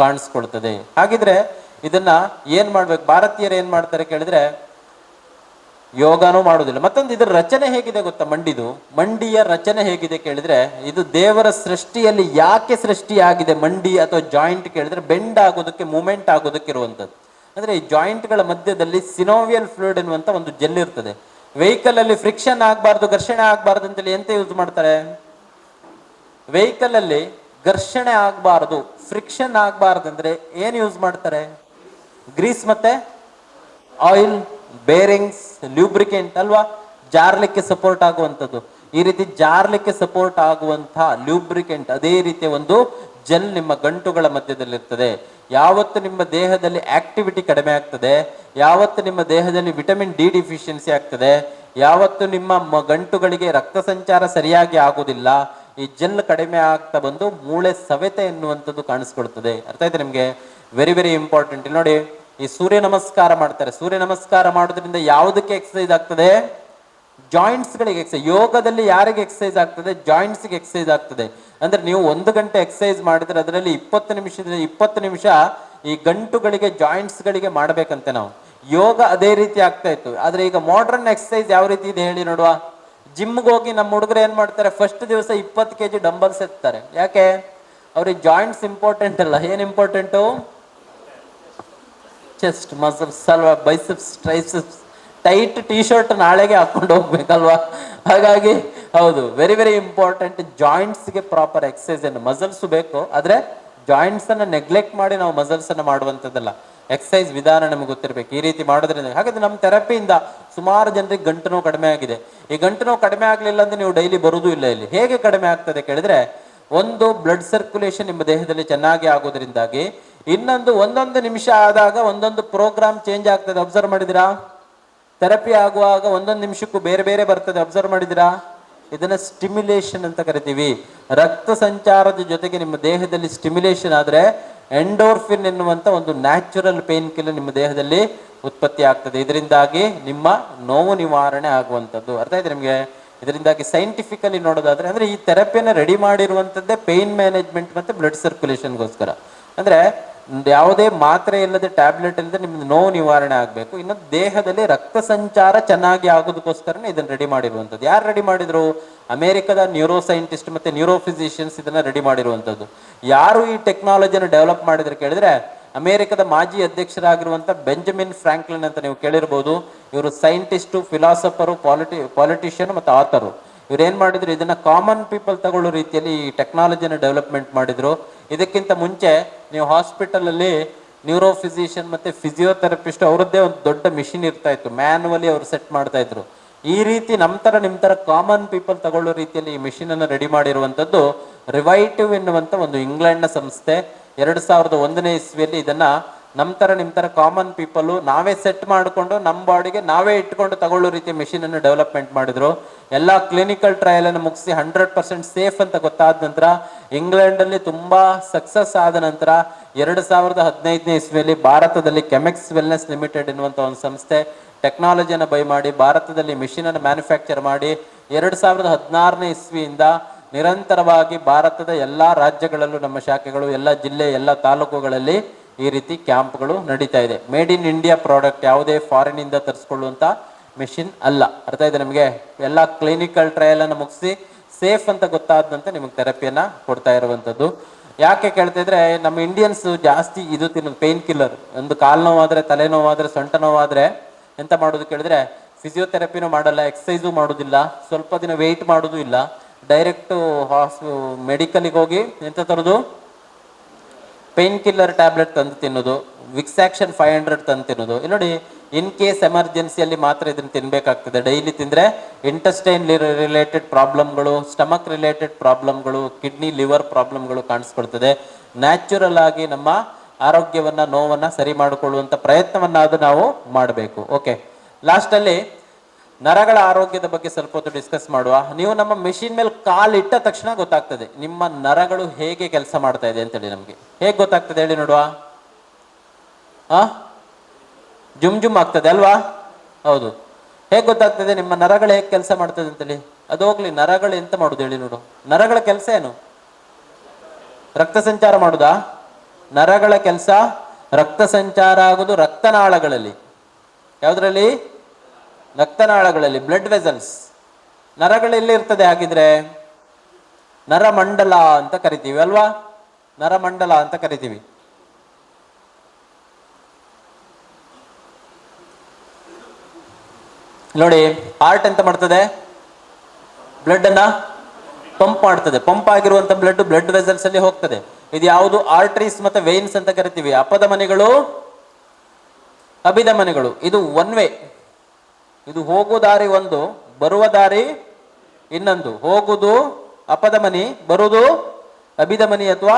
ಕಾಣಿಸ್ಕೊಳ್ತದೆ. ಹಾಗಿದ್ರೆ ಇದನ್ನ ಏನ್ ಮಾಡ್ಬೇಕು? ಭಾರತೀಯರು ಏನ್ ಮಾಡ್ತಾರೆ ಕೇಳಿದ್ರೆ ಯೋಗನೂ ಮಾಡುವುದಿಲ್ಲ. ಮತ್ತೊಂದು ಇದರ ರಚನೆ ಹೇಗಿದೆ ಗೊತ್ತಾ? ಮಂಡಿಯ ರಚನೆ ಹೇಗಿದೆ ಕೇಳಿದ್ರೆ, ಇದು ದೇವರ ಸೃಷ್ಟಿಯಲ್ಲಿ ಯಾಕೆ ಸೃಷ್ಟಿಯಾಗಿದೆ ಮಂಡಿ ಅಥವಾ ಜಾಯಿಂಟ್ ಕೇಳಿದ್ರೆ, ಬೆಂಡ್ ಆಗೋದಕ್ಕೆ, ಮೂವ್ಮೆಂಟ್ ಆಗೋದಕ್ಕೆ ಇರುವಂಥದ್ದು. ಅಂದ್ರೆ ಈ ಜಾಯಿಂಟ್ಗಳ ಮಧ್ಯದಲ್ಲಿ ಸಿನೋವಿಯಲ್ ಫ್ಲೂಯಿಡ್ ಎನ್ನುವಂತ ಒಂದು ಜೆಲ್ ಇರ್ತದೆ. ವೆಹಿಕಲ್ ಅಲ್ಲಿ ಫ್ರಿಕ್ಷನ್ ಆಗಬಾರ್ದು, ಘರ್ಷಣೆ ಆಗಬಾರ್ದು ಅಂತೇಳಿ ಎಂತ ಯೂಸ್ ಮಾಡ್ತಾರೆ? ವೆಹಿಕಲ್ ಅಲ್ಲಿ ಘರ್ಷಣೆ ಆಗಬಾರ್ದು, ಫ್ರಿಕ್ಷನ್ ಆಗಬಾರ್ದು ಅಂದ್ರೆ ಏನ್ ಯೂಸ್ ಮಾಡ್ತಾರೆ? ಗ್ರೀಸ್ ಮತ್ತೆ ಆಯಿಲ್, ಬೇರಿಂಗ್ಸ್, ಲ್ಯೂಬ್ರಿಕೆಂಟ್ ಅಲ್ವಾ? ಜಾರ್ಲಿಕ್ಕೆ ಸಪೋರ್ಟ್ ಆಗುವಂಥದ್ದು. ಈ ರೀತಿ ಜಾರ್ಲಿಕ್ಕೆ ಸಪೋರ್ಟ್ ಆಗುವಂತಹ ಲ್ಯೂಬ್ರಿಕೆಂಟ್, ಅದೇ ರೀತಿಯ ಒಂದು ಜೆಲ್ ನಿಮ್ಮ ಗಂಟುಗಳ ಮಧ್ಯದಲ್ಲಿರ್ತದೆ. ಯಾವತ್ತು ನಿಮ್ಮ ದೇಹದಲ್ಲಿ ಆಕ್ಟಿವಿಟಿ ಕಡಿಮೆ ಆಗ್ತದೆ, ಯಾವತ್ತು ನಿಮ್ಮ ದೇಹದಲ್ಲಿ ವಿಟಮಿನ್ ಡಿ ಡಿಫಿಷಿಯನ್ಸಿ ಆಗ್ತದೆ, ಯಾವತ್ತು ನಿಮ್ಮ ಗಂಟುಗಳಿಗೆ ರಕ್ತ ಸಂಚಾರ ಸರಿಯಾಗಿ ಆಗುವುದಿಲ್ಲ, ಈ ಜೆಲ್ ಕಡಿಮೆ ಆಗ್ತಾ ಬಂದು ಮೂಳೆ ಸವೆತ ಎನ್ನುವಂಥದ್ದು ಕಾಣಿಸ್ಕೊಳ್ತದೆ. ಅರ್ಥ ಆಯ್ತು ನಿಮ್ಗೆ? Very very important. ಇಲ್ಲಿ ನೋಡಿ, ಈ ಸೂರ್ಯ ನಮಸ್ಕಾರ ಮಾಡ್ತಾರೆ. ಸೂರ್ಯ ನಮಸ್ಕಾರ ಮಾಡೋದ್ರಿಂದ ಯಾವುದಕ್ಕೆ ಎಕ್ಸಸೈಸ್ ಆಗ್ತದೆ? ಜಾಯಿಂಟ್ಸ್ ಗಳಿಗೆ ಎಕ್ಸಸೈಸ್. ಯೋಗದಲ್ಲಿ ಯಾರಿಗೆ ಎಕ್ಸಸೈಸ್ ಆಗ್ತದೆ? ಜಾಯಿಂಟ್ಸ್ ಗೆ ಎಕ್ಸಸೈಸ್ ಆಗ್ತದೆ. ಅಂದ್ರೆ ನೀವು 1 ಗಂಟೆ ಎಕ್ಸಸೈಸ್ ಮಾಡಿದ್ರೆ ಅದರಲ್ಲಿ 20 ನಿಮಿಷ ಈ ಗಂಟುಗಳಿಗೆ, ಜಾಯಿಂಟ್ಸ್ ಗಳಿಗೆ ಮಾಡ್ಬೇಕಂತೆ ನಾವು. ಯೋಗ ಅದೇ ರೀತಿ ಆಗ್ತಾ ಇತ್ತು. ಆದ್ರೆ ಈಗ ಮಾಡರ್ನ್ ಎಕ್ಸಸೈಸ್ ಯಾವ ರೀತಿ ಇದೆ ಹೇಳಿ ನೋಡುವ. ಜಿಮ್ಗೆ ಹೋಗಿ ನಮ್ಮ ಹುಡುಗರು ಏನ್ ಮಾಡ್ತಾರೆ? ಫಸ್ಟ್ ದಿವಸ 20 kg ಡಂಬಲ್ಸ್ ಎತ್ತಾರೆ. ಯಾಕೆ? ಅವ್ರಿಗೆ ಜಾಯಿಂಟ್ಸ್ ಇಂಪಾರ್ಟೆಂಟ್ ಅಲ್ಲ. ಏನ್ ಇಂಪಾರ್ಟೆಂಟು? ಚೆಸ್ಟ್ ಮಸಲ್ಸ್ ಅಲ್ವಾ, biceps, triceps. Tight T shirt ನಾಳೆಗೆ ಹಾಕೊಂಡು ಹೋಗ್ಬೇಕಲ್ವಾ? ಹಾಗಾಗಿ ಹೌದು, ವೆರಿ ವೆರಿ ಇಂಪಾರ್ಟೆಂಟ್. ಜಾಯಿಂಟ್ಸ್ಗೆ ಪ್ರಾಪರ್ ಎಕ್ಸಸೈಸ್ ಅನ್ನು, ಮಸಲ್ಸ್ ಬೇಕು, ಆದ್ರೆ ಜಾಯಿಂಟ್ಸ್ ಅನ್ನ ನೆಗ್ಲೆಕ್ಟ್ ಮಾಡಿ ನಾವು ಮಸಲ್ಸ್ ಅನ್ನ ಮಾಡುವಂಥದ್ದಲ್ಲ. ಎಕ್ಸಸೈಸ್ ವಿಧಾನ ನಮಗೆ ಗೊತ್ತಿರಬೇಕು. ಈ ರೀತಿ ಮಾಡೋದ್ರಿಂದ ಹಾಗಾದ್ರೆ ನಮ್ಮ ಥೆರಪಿಯಿಂದ ಸುಮಾರು ಜನರಿಗೆ ಗಂಟು ನೋವು ಕಡಿಮೆ ಆಗಿದೆ. ಈ ಗಂಟು ನೋವು ಕಡಿಮೆ ಆಗಲಿಲ್ಲ ಅಂದ್ರೆ ನೀವು ಡೈಲಿ ಬರುವುದೂ ಇಲ್ಲ. ಇಲ್ಲಿ ಹೇಗೆ ಕಡಿಮೆ ಆಗ್ತದೆ ಕೇಳಿದ್ರೆ, ಒಂದು ಬ್ಲಡ್ ಸರ್ಕ್ಯುಲೇಷನ್ ನಿಮ್ಮ ದೇಹದಲ್ಲಿ ಚೆನ್ನಾಗಿ ಆಗೋದ್ರಿಂದಾಗಿ, ಇನ್ನೊಂದು 1 ನಿಮಿಷ ಆದಾಗ ಒಂದೊಂದು ಪ್ರೋಗ್ರಾಮ್ ಚೇಂಜ್ ಆಗ್ತದೆ. ಅಬ್ಸರ್ವ್ ಮಾಡಿದಿರಾ? ಥೆರಪಿ ಆಗುವಾಗ 1 ನಿಮಿಷಕ್ಕೂ ಬೇರೆ ಬೇರೆ ಬರ್ತದೆ. ಅಬ್ಸರ್ವ್ ಮಾಡಿದಿರಾ? ಇದನ್ನ ಸ್ಟಿಮ್ಯುಲೇಷನ್ ಅಂತ ಕರಿತೀವಿ. ರಕ್ತ ಸಂಚಾರದ ಜೊತೆಗೆ ನಿಮ್ಮ ದೇಹದಲ್ಲಿ ಸ್ಟಿಮ್ಯುಲೇಷನ್ ಆದ್ರೆ ಎಂಡೋರ್ಫಿನ್ ಎನ್ನುವಂತ ಒಂದು ನ್ಯಾಚುರಲ್ ಪೇನ್ ಕಿಲ್ಲರ್ ನಿಮ್ಮ ದೇಹದಲ್ಲಿ ಉತ್ಪತ್ತಿ ಆಗ್ತದೆ. ಇದರಿಂದಾಗಿ ನಿಮ್ಮ ನೋವು ನಿವಾರಣೆ ಆಗುವಂಥದ್ದು. ಅರ್ಥ ಆಯ್ತು ನಿಮಗೆ? ಇದರಿಂದಾಗಿ ಸೈಂಟಿಫಿಕಲಿ ನೋಡೋದಾದ್ರೆ ಅಂದ್ರೆ ಈ ಥೆರಪಿಯನ್ನು ರೆಡಿ ಮಾಡಿರುವಂಥದ್ದೇ ಪೇನ್ ಮ್ಯಾನೇಜ್ಮೆಂಟ್ ಮತ್ತೆ ಬ್ಲಡ್ ಸರ್ಕ್ಯುಲೇಷನ್ಗೋಸ್ಕರ. ಅಂದ್ರೆ ಯಾವುದೇ ಮಾತ್ರೆ ಇಲ್ಲದೆ ಟ್ಯಾಬ್ಲೆಟ್ ಇಲ್ಲದೆ ನಿಮ್ದು ನೋವು ನಿವಾರಣೆ ಆಗಬೇಕು. ಇನ್ನು ದೇಹದಲ್ಲಿ ರಕ್ತ ಸಂಚಾರ ಚೆನ್ನಾಗಿ ಆಗೋದಕ್ಕೋಸ್ಕರನೇ ಇದನ್ನು ರೆಡಿ ಮಾಡಿರುವಂಥದ್ದು. ಯಾರು ರೆಡಿ ಮಾಡಿದ್ರು? ಅಮೆರಿಕದ ನ್ಯೂರೋ ಸೈಂಟಿಸ್ಟ್ ಮತ್ತೆ ನ್ಯೂರೋ ಫಿಸಿಷಿಯನ್ಸ್ ಇದನ್ನ ರೆಡಿ ಮಾಡಿರುವಂಥದ್ದು. ಯಾರು ಈ ಟೆಕ್ನಾಲಜಿಯನ್ನು ಡೆವಲಪ್ ಮಾಡಿದ್ರೆ ಕೇಳಿದ್ರೆ ಅಮೆರಿಕದ ಮಾಜಿ ಅಧ್ಯಕ್ಷರಾಗಿರುವಂಥ ಬೆಂಜಮಿನ್ ಫ್ರಾಂಕ್ಲಿನ್ ಅಂತ ನೀವು ಕೇಳಿರ್ಬೋದು. ಇವರು ಸೈಂಟಿಸ್ಟು, ಫಿಲಾಸಫರು, ಪಾಲಿಟಿಷಿಯನ್ ಮತ್ತು ಆಥರು. ಇವ್ರು ಏನ್ ಮಾಡಿದ್ರು, ಇದನ್ನ ಕಾಮನ್ ಪೀಪಲ್ ತಗೊಳ್ಳೋ ರೀತಿಯಲ್ಲಿ ಈ ಟೆಕ್ನಾಲಜಿಯನ್ನು ಡೆವಲಪ್ಮೆಂಟ್ ಮಾಡಿದ್ರು. ಇದಕ್ಕಿಂತ ಮುಂಚೆ ನೀವು ಹಾಸ್ಪಿಟಲ್ ಅಲ್ಲಿ ನ್ಯೂರೋ ಫಿಸಿಷಿಯನ್ ಮತ್ತೆ ಫಿಸಿಯೋಥೆರಪಿಸ್ಟ್ ಅವರದ್ದೇ ಒಂದು ದೊಡ್ಡ ಮಿಷಿನ್ ಇರ್ತಾ ಇತ್ತು, ಮ್ಯಾನುವಲಿ ಅವರು ಸೆಟ್ ಮಾಡ್ತಾ ಇದ್ರು. ಈ ರೀತಿ ನಿಮ್ಮ ತರ ಕಾಮನ್ ಪೀಪಲ್ ತಗೊಳ್ಳೋ ರೀತಿಯಲ್ಲಿ ಈ ಮಿಷಿನ್ ಅನ್ನು ರೆಡಿ ಮಾಡಿರುವಂತದ್ದು ರಿವೈಟಿವ್ ಎನ್ನುವಂತ ಒಂದು ಇಂಗ್ಲೆಂಡ್ನ ಸಂಸ್ಥೆ 2001ನೇ ಇಸ್ವಿಯಲ್ಲಿ ಇದನ್ನ ನಿಮ್ಮ ತರ ಕಾಮನ್ ಪೀಪಲ್ ನಾವೇ ಸೆಟ್ ಮಾಡಿಕೊಂಡು ನಮ್ಮ ಬಾಡಿಗೆ ನಾವೇ ಇಟ್ಕೊಂಡು ತಗೊಳ್ಳೋ ರೀತಿಯ ಮಿಷಿನ್ ಅನ್ನು ಡೆವಲಪ್ಮೆಂಟ್ ಮಾಡಿದ್ರು. ಎಲ್ಲ ಕ್ಲಿನಿಕಲ್ ಟ್ರಯಲ್ ಅನ್ನು ಮುಗಿಸಿ 100% ಸೇಫ್ ಅಂತ ಗೊತ್ತಾದ ನಂತರ ಇಂಗ್ಲೆಂಡ್ ಅಲ್ಲಿ ತುಂಬಾ ಸಕ್ಸಸ್ ಆದ ನಂತರ 2015ನೇ ಇಸ್ವಿಯಲ್ಲಿ ಭಾರತದಲ್ಲಿ ಕೆಮೆಕ್ಸ್ ವೆಲ್ನೆಸ್ ಲಿಮಿಟೆಡ್ ಎನ್ನುವಂತ ಒಂದು ಸಂಸ್ಥೆ ಟೆಕ್ನಾಲಜಿಯನ್ನು ಬೈ ಮಾಡಿ ಭಾರತದಲ್ಲಿ ಮಿಷಿನ್ ಅನ್ನು ಮ್ಯಾನುಫ್ಯಾಕ್ಚರ್ ಮಾಡಿ 2016ನೇ ಇಸ್ವಿಯಿಂದ ನಿರಂತರವಾಗಿ ಭಾರತದ ಎಲ್ಲಾ ರಾಜ್ಯಗಳಲ್ಲೂ ನಮ್ಮ ಶಾಖೆಗಳು, ಎಲ್ಲ ಜಿಲ್ಲೆ, ಎಲ್ಲ ತಾಲೂಕುಗಳಲ್ಲಿ ಈ ರೀತಿ ಕ್ಯಾಂಪ್ಗಳು ನಡೀತಾ ಇದೆ. ಮೇಡ್ ಇನ್ ಇಂಡಿಯಾ ಪ್ರಾಡಕ್ಟ್, ಯಾವುದೇ ಫಾರಿನ್ ಇಂದ ತರಿಸ್ಕೊಳ್ಳುವಂತ ಮಿಷಿನ್ ಅಲ್ಲ. ಅರ್ಥ ಇದೆ ನಿಮಗೆ? ಎಲ್ಲ ಕ್ಲಿನಿಕಲ್ ಟ್ರಯಲ್ ಅನ್ನು ಮುಗಿಸಿ ಸೇಫ್ ಅಂತ ಗೊತ್ತಾದಂತೆ ನಿಮಗೆ ಥೆರಪಿಯನ್ನ ಕೊಡ್ತಾ ಇರುವಂತದ್ದು. ಯಾಕೆ ಕೇಳ್ತಾ ಇದ್ರೆ ನಮ್ಮ ಇಂಡಿಯನ್ಸ್ ಜಾಸ್ತಿ ಇದು ತಿನ್ನೋದು ಪೇನ್ ಕಿಲ್ಲರ್. ಒಂದು ಕಾಲು ನೋವಾದ್ರೆ, ತಲೆನೋವಾದ್ರೆ, ಸೊಂಟ ನೋವಾದ್ರೆ ಎಂತ ಮಾಡೋದು ಕೇಳಿದ್ರೆ ಫಿಸಿಯೋಥೆರಪಿನೂ ಮಾಡಲ್ಲ, ಎಕ್ಸಸೈಸು ಮಾಡೋದಿಲ್ಲ, ಸ್ವಲ್ಪ ದಿನ ವೆಯ್ಟ್ ಮಾಡೋದು ಇಲ್ಲ, ಡೈರೆಕ್ಟ್ ಮೆಡಿಕಲ್ಗೆ ಹೋಗಿ ಎಂತ ತರೋದು, ಪೇನ್ ಕಿಲ್ಲರ್ ಟ್ಯಾಬ್ಲೆಟ್ ತಂದು ತಿನ್ನೋದು, ವಿಕ್ಸಾಕ್ಷನ್ 500 ತಂದು ತಿನ್ನೋದು. ಇಲ್ಲಿ ನೋಡಿ, ಇನ್ ಕೇಸ್ ಎಮರ್ಜೆನ್ಸಿಯಲ್ಲಿ ಮಾತ್ರ ಇದನ್ನು ತಿನ್ಬೇಕಾಗ್ತದೆ. ಡೈಲಿ ತಿಂದ್ರೆ ಇಂಟೆಸ್ಟೈನ್ ರಿಲೇಟೆಡ್ ಪ್ರಾಬ್ಲಮ್ಗಳು, ಸ್ಟಮಕ್ ರಿಲೇಟೆಡ್ ಪ್ರಾಬ್ಲಮ್ಗಳು, ಕಿಡ್ನಿ ಲಿವರ್ ಪ್ರಾಬ್ಲಮ್ಗಳು ಕಾಣಿಸ್ಕೊಳ್ತದೆ. ನ್ಯಾಚುರಲ್ ಆಗಿ ನಮ್ಮ ಆರೋಗ್ಯವನ್ನ, ನೋವನ್ನ ಸರಿ ಮಾಡಿಕೊಳ್ಳುವಂತ ಪ್ರಯತ್ನವನ್ನಾದ್ರೂ ನಾವು ಮಾಡಬೇಕು. ಓಕೆ, ಲಾಸ್ಟ್ ಅಲ್ಲಿ ನರಗಳ ಆರೋಗ್ಯದ ಬಗ್ಗೆ ಸ್ವಲ್ಪ ಹೊತ್ತು ಡಿಸ್ಕಸ್ ಮಾಡುವ. ನೀವು ನಮ್ಮ ಮೆಷಿನ್ ಮೇಲೆ ಕಾಲಿಟ್ಟ ತಕ್ಷಣ ಗೊತ್ತಾಗ್ತದೆ ನಿಮ್ಮ ನರಗಳು ಹೇಗೆ ಕೆಲಸ ಮಾಡ್ತಾ ಇದೆ ಅಂತೇಳಿ. ನಮ್ಗೆ ಹೇಗೆ ಗೊತ್ತಾಗ್ತದೆ ಹೇಳಿ ನೋಡುವ? ಜುಮ್ ಜುಮ್ ಆಗ್ತದೆ ಅಲ್ವಾ? ಹೌದು. ಹೇಗೆ ಗೊತ್ತಾಗ್ತದೆ ನಿಮ್ಮ ನರಗಳು ಹೇಗೆ ಕೆಲಸ ಮಾಡ್ತದೆ ಅಂತೇಳಿ? ಅದು ಹೋಗ್ಲಿ, ನರಗಳು ಎಂತ ಮಾಡುದು ಹೇಳಿ ನೋಡು. ನರಗಳ ಕೆಲಸ ಏನು? ರಕ್ತ ಸಂಚಾರ ಮಾಡುದಾ? ನರಗಳ ಕೆಲಸ ರಕ್ತ ಸಂಚಾರ ಆಗೋದು ರಕ್ತನಾಳಗಳಲ್ಲಿ. ಯಾವುದ್ರಲ್ಲಿ? ರಕ್ತನಾಳಗಳಲ್ಲಿ, ಬ್ಲಡ್ ವೆಸಲ್ಸ್. ನರಗಳೆಲ್ಲಿ ಇರ್ತದೆ ಹಾಗಿದ್ರೆ? ನರಮಂಡಲ ಅಂತ ಕರಿತೀವಿ ಅಲ್ವಾ? ನರಮಂಡಲ ಅಂತ ಕರಿತೀವಿ. ನೋಡಿ, ಹಾರ್ಟ್ ಎಂತ ಮಾಡ್ತದೆ? ಬ್ಲಡ್ ಅನ್ನ ಪಂಪ್ ಮಾಡ್ತದೆ. ಪಂಪ್ ಆಗಿರುವಂತ ಬ್ಲಡ್ ವೆಸಲ್ಸ್ ಅಲ್ಲಿ ಹೋಗ್ತದೆ. ಇದು ಯಾವುದು? ಆರ್ಟರೀಸ್ ಮತ್ತೆ ವೇನ್ಸ್ ಅಂತ ಕರಿತೀವಿ. ಅಪಧಮನಿಗಳು, ಅಭಿಧಮನಿಗಳು. ಇದು ಒನ್ ವೇ. ಇದು ಹೋಗೋ ದಾರಿ ಒಂದು, ಬರುವ ದಾರಿ ಇನ್ನೊಂದು. ಹೋಗುದು ಅಪಧಮನಿ, ಬರುವುದು ಅಭಿಧಮನಿ ಅಥವಾ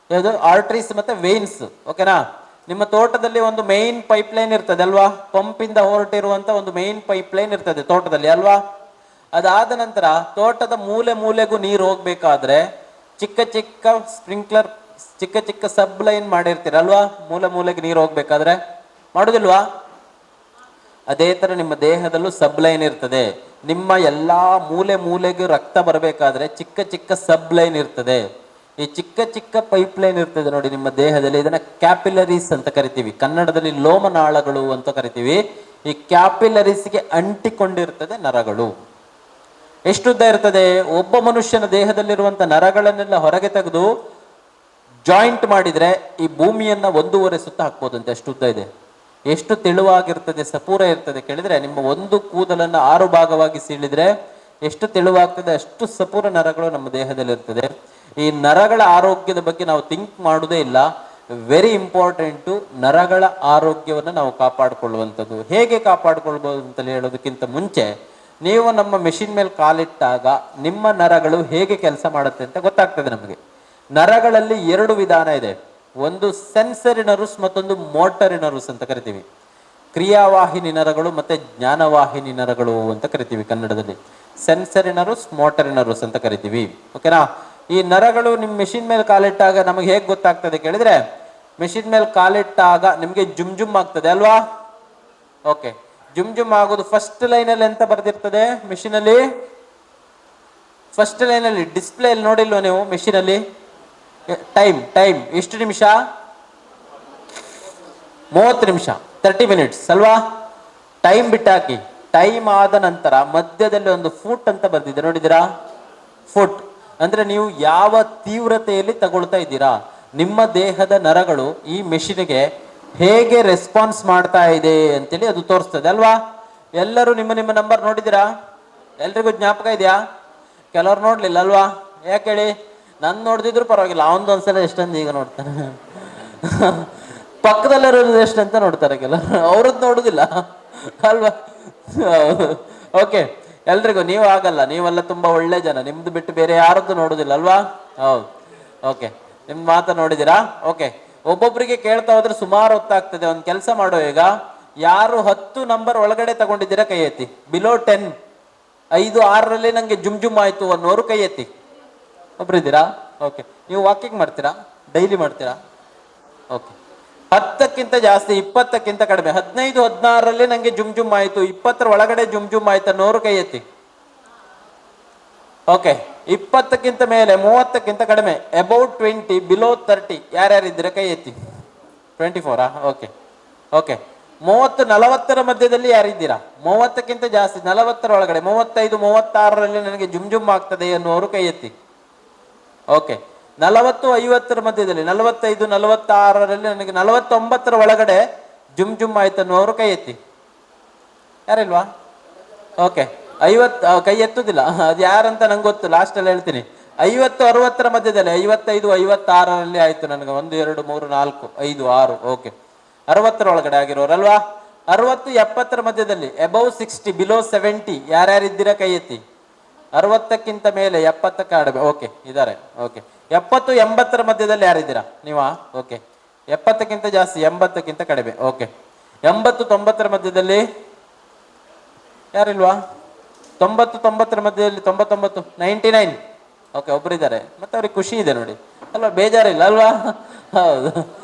ಯಾವುದು? ಆರ್ಟರೀಸ್ ಮತ್ತೆ ವೇನ್ಸ್. ಓಕೆನಾ? ನಿಮ್ಮ ತೋಟದಲ್ಲಿ ಒಂದು ಮೇನ್ ಪೈಪ್ ಲೈನ್ ಇರ್ತದೆ ಅಲ್ವಾ? ಪಂಪ್ ಇಂದ ಹೊರಟಿರುವಂತ ಒಂದು ಮೇನ್ ಪೈಪ್ ಲೈನ್ ಇರ್ತದೆ ತೋಟದಲ್ಲಿ ಅಲ್ವಾ? ಅದಾದ ನಂತರ ತೋಟದ ಮೂಲೆ ಮೂಲೆಗೂ ನೀರು ಹೋಗ್ಬೇಕಾದ್ರೆ ಚಿಕ್ಕ ಚಿಕ್ಕ ಸ್ಪ್ರಿಂಕ್ಲರ್, ಚಿಕ್ಕ ಚಿಕ್ಕ ಸಬ್ ಲೈನ್ ಮಾಡಿರ್ತೀರಲ್ವಾ? ಮೂಲೆ ಮೂಲೆಗೆ ನೀರು ಹೋಗ್ಬೇಕಾದ್ರೆ ಮಾಡುದಿಲ್ವಾ? ಅದೇ ತರ ನಿಮ್ಮ ದೇಹದಲ್ಲೂ ಸಬ್ ಲೈನ್ ಇರ್ತದೆ. ನಿಮ್ಮ ಎಲ್ಲಾ ಮೂಲೆ ಮೂಲೆಗೂ ರಕ್ತ ಬರಬೇಕಾದ್ರೆ ಚಿಕ್ಕ ಚಿಕ್ಕ ಸಬ್ ಲೈನ್ ಇರ್ತದೆ. ಈ ಚಿಕ್ಕ ಚಿಕ್ಕ ಪೈಪ್ ಲೈನ್ ಇರ್ತದೆ ನೋಡಿ ನಿಮ್ಮ ದೇಹದಲ್ಲಿ. ಇದನ್ನ ಕ್ಯಾಪಿಲರೀಸ್ ಅಂತ ಕರಿತೀವಿ. ಕನ್ನಡದಲ್ಲಿ ಲೋಮನಾಳಗಳು ಅಂತ ಕರಿತೀವಿ. ಈ ಕ್ಯಾಪಿಲರೀಸ್ಗೆ ಅಂಟಿಕೊಂಡಿರ್ತದೆ ನರಗಳು. ಎಷ್ಟು ಉದ್ದ ಇರ್ತದೆ? ಒಬ್ಬ ಮನುಷ್ಯನ ದೇಹದಲ್ಲಿರುವಂತ ನರಗಳನ್ನೆಲ್ಲ ಹೊರಗೆ ತೆಗೆದು ಜಾಯಿಂಟ್ ಮಾಡಿದ್ರೆ ಈ ಭೂಮಿಯನ್ನ 1.5 ಸುತ್ತ ಹಾಕ್ಬೋದಂತೆ, ಅಷ್ಟು ಉದ್ದ ಇದೆ. ಎಷ್ಟು ತೆಳುವಾಗಿರ್ತದೆ, ಸಪೂರ ಇರ್ತದೆ ಕೇಳಿದ್ರೆ, ನಿಮ್ಮ ಒಂದು ಕೂದಲನ್ನ 6 ಭಾಗವಾಗಿ ಸೀಳಿದ್ರೆ ಎಷ್ಟು ತೆಳುವಾಗ್ತದೆ ಅಷ್ಟು ಸಪೂರ ನರಗಳು ನಮ್ಮ ದೇಹದಲ್ಲಿ ಇರ್ತದೆ. ಈ ನರಗಳ ಆರೋಗ್ಯದ ಬಗ್ಗೆ ನಾವು ಥಿಂಕ್ ಮಾಡುವುದೇ ಇಲ್ಲ. ವೆರಿ ಇಂಪಾರ್ಟೆಂಟು ನರಗಳ ಆರೋಗ್ಯವನ್ನು ನಾವು ಕಾಪಾಡಿಕೊಳ್ಳುವಂಥದ್ದು. ಹೇಗೆ ಕಾಪಾಡಿಕೊಳ್ಬಹುದು ಅಂತ ಹೇಳೋದಕ್ಕಿಂತ ಮುಂಚೆ ನೀವು ನಮ್ಮ ಮೆಷಿನ್ ಮೇಲೆ ಕಾಲಿಟ್ಟಾಗ ನಿಮ್ಮ ನರಗಳು ಹೇಗೆ ಕೆಲಸ ಮಾಡುತ್ತೆ ಅಂತ ಗೊತ್ತಾಗ್ತದೆ ನಮಗೆ. ನರಗಳಲ್ಲಿ 2 ವಿಧಾನ ಇದೆ. ಒಂದು ಸೆನ್ಸರಿ ನರ್ವ್ಸ್, ಮತ್ತೊಂದು ಮೋಟರಿ ನರ್ವ್ಸ್ ಅಂತ ಕರಿತೀವಿ. ಕ್ರಿಯಾವಾಹಿನಿ ನರಗಳು ಮತ್ತೆ ಜ್ಞಾನವಾಹಿನಿ ನರಗಳು ಅಂತ ಕರಿತೀವಿ ಕನ್ನಡದಲ್ಲಿ. ಸೆನ್ಸರಿ ನರ್ವ್ಸ್, ಮೋಟರಿ ನರ್ವ್ಸ್ ಅಂತ ಕರಿತೀವಿ. ಓಕೆನಾ? ಈ ನರಗಳು ನಿಮ್ಮ ಮೆಷಿನ್ ಮೇಲೆ ಕಾಲಿಟ್ಟಾಗ ನಮಗೆ ಹೇಗೆ ಗೊತ್ತಾಗ್ತದೆ ಕೇಳಿದ್ರೆ, ಮೆಷಿನ್ ಮೇಲೆ ಕಾಲಿಟ್ಟಾಗ ನಿಮಗೆ ಜುಮ್ ಜುಮ್ ಆಗ್ತದೆ ಅಲ್ವಾ? ಓಕೆ, ಜುಮ್ ಜುಮ್ ಆಗೋದು ಫಸ್ಟ್ ಲೈನಲ್ಲಿ ಎಂತ ಬರ್ದಿರ್ತದೆ ಮೆಷಿನಲ್ಲಿ? ಫಸ್ಟ್ ಲೈನಲ್ಲಿ ಡಿಸ್ಪ್ಲೇ ಅಲ್ಲಿ ನೋಡಿಲ್ವ ನೀವು ಮೆಷಿನಲ್ಲಿ? ಟೈಮ್ ಎಷ್ಟು ನಿಮಿಷ? 30 ನಿಮಿಷ, 30 ಮಿನಿಟ್ಸ್ ಅಲ್ವಾ? ಟೈಮ್ ಬಿಟ್ಟಾಕಿ. ಟೈಮ್ ಆದ ನಂತರ ಮಧ್ಯದಲ್ಲಿ ಒಂದು ಫುಟ್ ಅಂತ ಬರ್ದಿದೆ, ನೋಡಿದ್ದೀರಾ? ಫುಟ್ ಅಂದ್ರೆ ನೀವು ಯಾವ ತೀವ್ರತೆಯಲ್ಲಿ ತಗೊಳ್ತಾ ಇದ್ದೀರಾ, ನಿಮ್ಮ ದೇಹದ ನರಗಳು ಈ ಮೆಷಿನ್ಗೆ ಹೇಗೆ ರೆಸ್ಪಾನ್ಸ್ ಮಾಡ್ತಾ ಇದೆ ಅಂತೇಳಿ ಅದು ತೋರಿಸ್ತದೆ ಅಲ್ವಾ? ಎಲ್ಲರೂ ನಿಮ್ಮ ನಂಬರ್ ನೋಡಿದ್ದೀರಾ? ಎಲ್ರಿಗೂ ಜ್ಞಾಪಕ ಇದೆಯಾ? ಕೆಲವ್ರು ನೋಡ್ಲಿಲ್ಲ ಅಲ್ವಾ? ಯಾಕೆ ಹೇಳಿ? ನಾನು ನೋಡ್ದಿದ್ರು ಪರವಾಗಿಲ್ಲ, ಅವನದೊಂದ್ಸಲ ಎಷ್ಟಂದು ಈಗ ನೋಡ್ತಾನೆ. ಪಕ್ಕದಲ್ಲಿರೋದು ಎಷ್ಟಂತ ನೋಡ್ತಾರೆ ಕೆಲವರು, ಅವ್ರದ್ದು ನೋಡುದಿಲ್ಲ ಅಲ್ವಾ? ಓಕೆ, ಎಲ್ರಿಗೂ ನೀವು ಆಗಲ್ಲ, ನೀವೆಲ್ಲ ತುಂಬಾ ಒಳ್ಳೆ ಜನ, ನಿಮ್ದು ಬಿಟ್ಟು ಬೇರೆ ಯಾರದ್ದು ನೋಡುದಿಲ್ಲ ಅಲ್ವಾ? ಹೌದು. ಓಕೆ, ನಿಮ್ ಮಾತ ನೋಡಿದೀರಾ? ಓಕೆ, ಒಬ್ಬೊಬ್ರಿಗೆ ಕೇಳ್ತಾ ಹೋದ್ರೆ ಸುಮಾರು ಹೊತ್ತಾಗ್ತದೆ. ಒಂದು ಕೆಲಸ ಮಾಡೋ, ಈಗ ಯಾರು 10 ನಂಬರ್ ಒಳಗಡೆ ತಗೊಂಡಿದ್ದೀರಾ ಕೈ ಎತ್ತಿ. ಬಿಲೋ 10, 5, 6ರಲ್ಲಿ ನಂಗೆ ಜುಮ್ ಜುಮ್ ಆಯ್ತು ಅನ್ನೋರು ಕೈ ಎತ್ತಿ. ಒಬ್ರಿದ್ದೀರಾ? ಓಕೆ, ನೀವು ವಾಕಿಂಗ್ ಮಾಡ್ತೀರಾ? ಡೈಲಿ ಮಾಡ್ತೀರಾ? ಓಕೆ, 10ಕ್ಕಿಂತ ಜಾಸ್ತಿ, 20ಕ್ಕಿಂತ ಕಡಿಮೆ, 15, 16ರಲ್ಲಿ ನಂಗೆ ಜುಮ್ ಜುಮ್ ಆಯ್ತು, 20ರ ಒಳಗಡೆ ಜುಮ್ ಜುಮ್ ಆಯ್ತು ಅನ್ನೋರು ಕೈ ಎತ್ತಿ. ಓಕೆ, 20ಕ್ಕಿಂತ ಮೇಲೆ, 30ಕ್ಕಿಂತ ಕಡಿಮೆ, ಅಬೌಟ್ 20, ಬಿಲೋ 30 ಯಾರ್ಯಾರಿದ್ದೀರಾ ಕೈ ಎತ್ತಿ. 24? Okay okay. 30, 40ರ ಮಧ್ಯದಲ್ಲಿ ಯಾರಿದ್ದೀರಾ? 30ಕ್ಕಿಂತ ಜಾಸ್ತಿ, 40ರ ಒಳಗಡೆ, 35, 36ರಲ್ಲಿ ನನಗೆ ಜುಮ್ ಜುಮ್ ಆಗ್ತದೆ ಅನ್ನೋರು ಕೈ ಎತ್ತಿ. ಓಕೆ, 40, 50ರ ಮಧ್ಯದಲ್ಲಿ, 45, 46ರಲ್ಲಿ ನನಗೆ 49ರ ಒಳಗಡೆ ಜುಮ್ ಜುಮ್ ಆಯ್ತು ಅನ್ನೋರು ಕೈ ಎತ್ತಿ. ಯಾರಿಲ್ವಾ? ಓಕೆ, 50 ಕೈ ಎತ್ತುದಿಲ್ಲ, ಅದು ಯಾರಂತ ನಂಗೆ ಗೊತ್ತು, ಲಾಸ್ಟಲ್ಲಿ ಹೇಳ್ತೀನಿ. 50, 60ರ ಮಧ್ಯದಲ್ಲಿ, 55, 56ರಲ್ಲಿ ಆಯ್ತು ನನಗೆ 1, 2, 3, 4, 5, 6. ಓಕೆ, 60ರ ಒಳಗಡೆ ಆಗಿರೋರಲ್ವಾ? 60, 70ರ ಮಧ್ಯದಲ್ಲಿ, ಅಬೌವ್ 60, ಬಿಲೋ 70 ಯಾರ್ಯಾರಿದ್ದೀರಾ ಕೈ ಎತ್ತಿ. 60ಕ್ಕಿಂತ ಮೇಲೆ, 70 ಕಡಿಮೆ. ಓಕೆ, ಇದ್ದಾರೆ. ಓಕೆ, 70, 80ರ ಮಧ್ಯದಲ್ಲಿ ಯಾರಿದ್ದೀರಾ ನೀವಾ? ಓಕೆ, 70ಕ್ಕಿಂತ ಜಾಸ್ತಿ, 80ಕ್ಕಿಂತ ಕಡಿಮೆ. ಓಕೆ, 80, 90ರ ಮಧ್ಯದಲ್ಲಿ ಯಾರಿಲ್ವಾ? 90, 90ರ ಮಧ್ಯದಲ್ಲಿ, 99, 99. ಓಕೆ, ಒಬ್ಬರಿದ್ದಾರೆ. ಮತ್ತೆ ಅವ್ರಿಗೆ ಖುಷಿ ಇದೆ ನೋಡಿ ಅಲ್ವಾ? ಬೇಜಾರಿಲ್ಲ ಅಲ್ವಾ? ಹೌದು,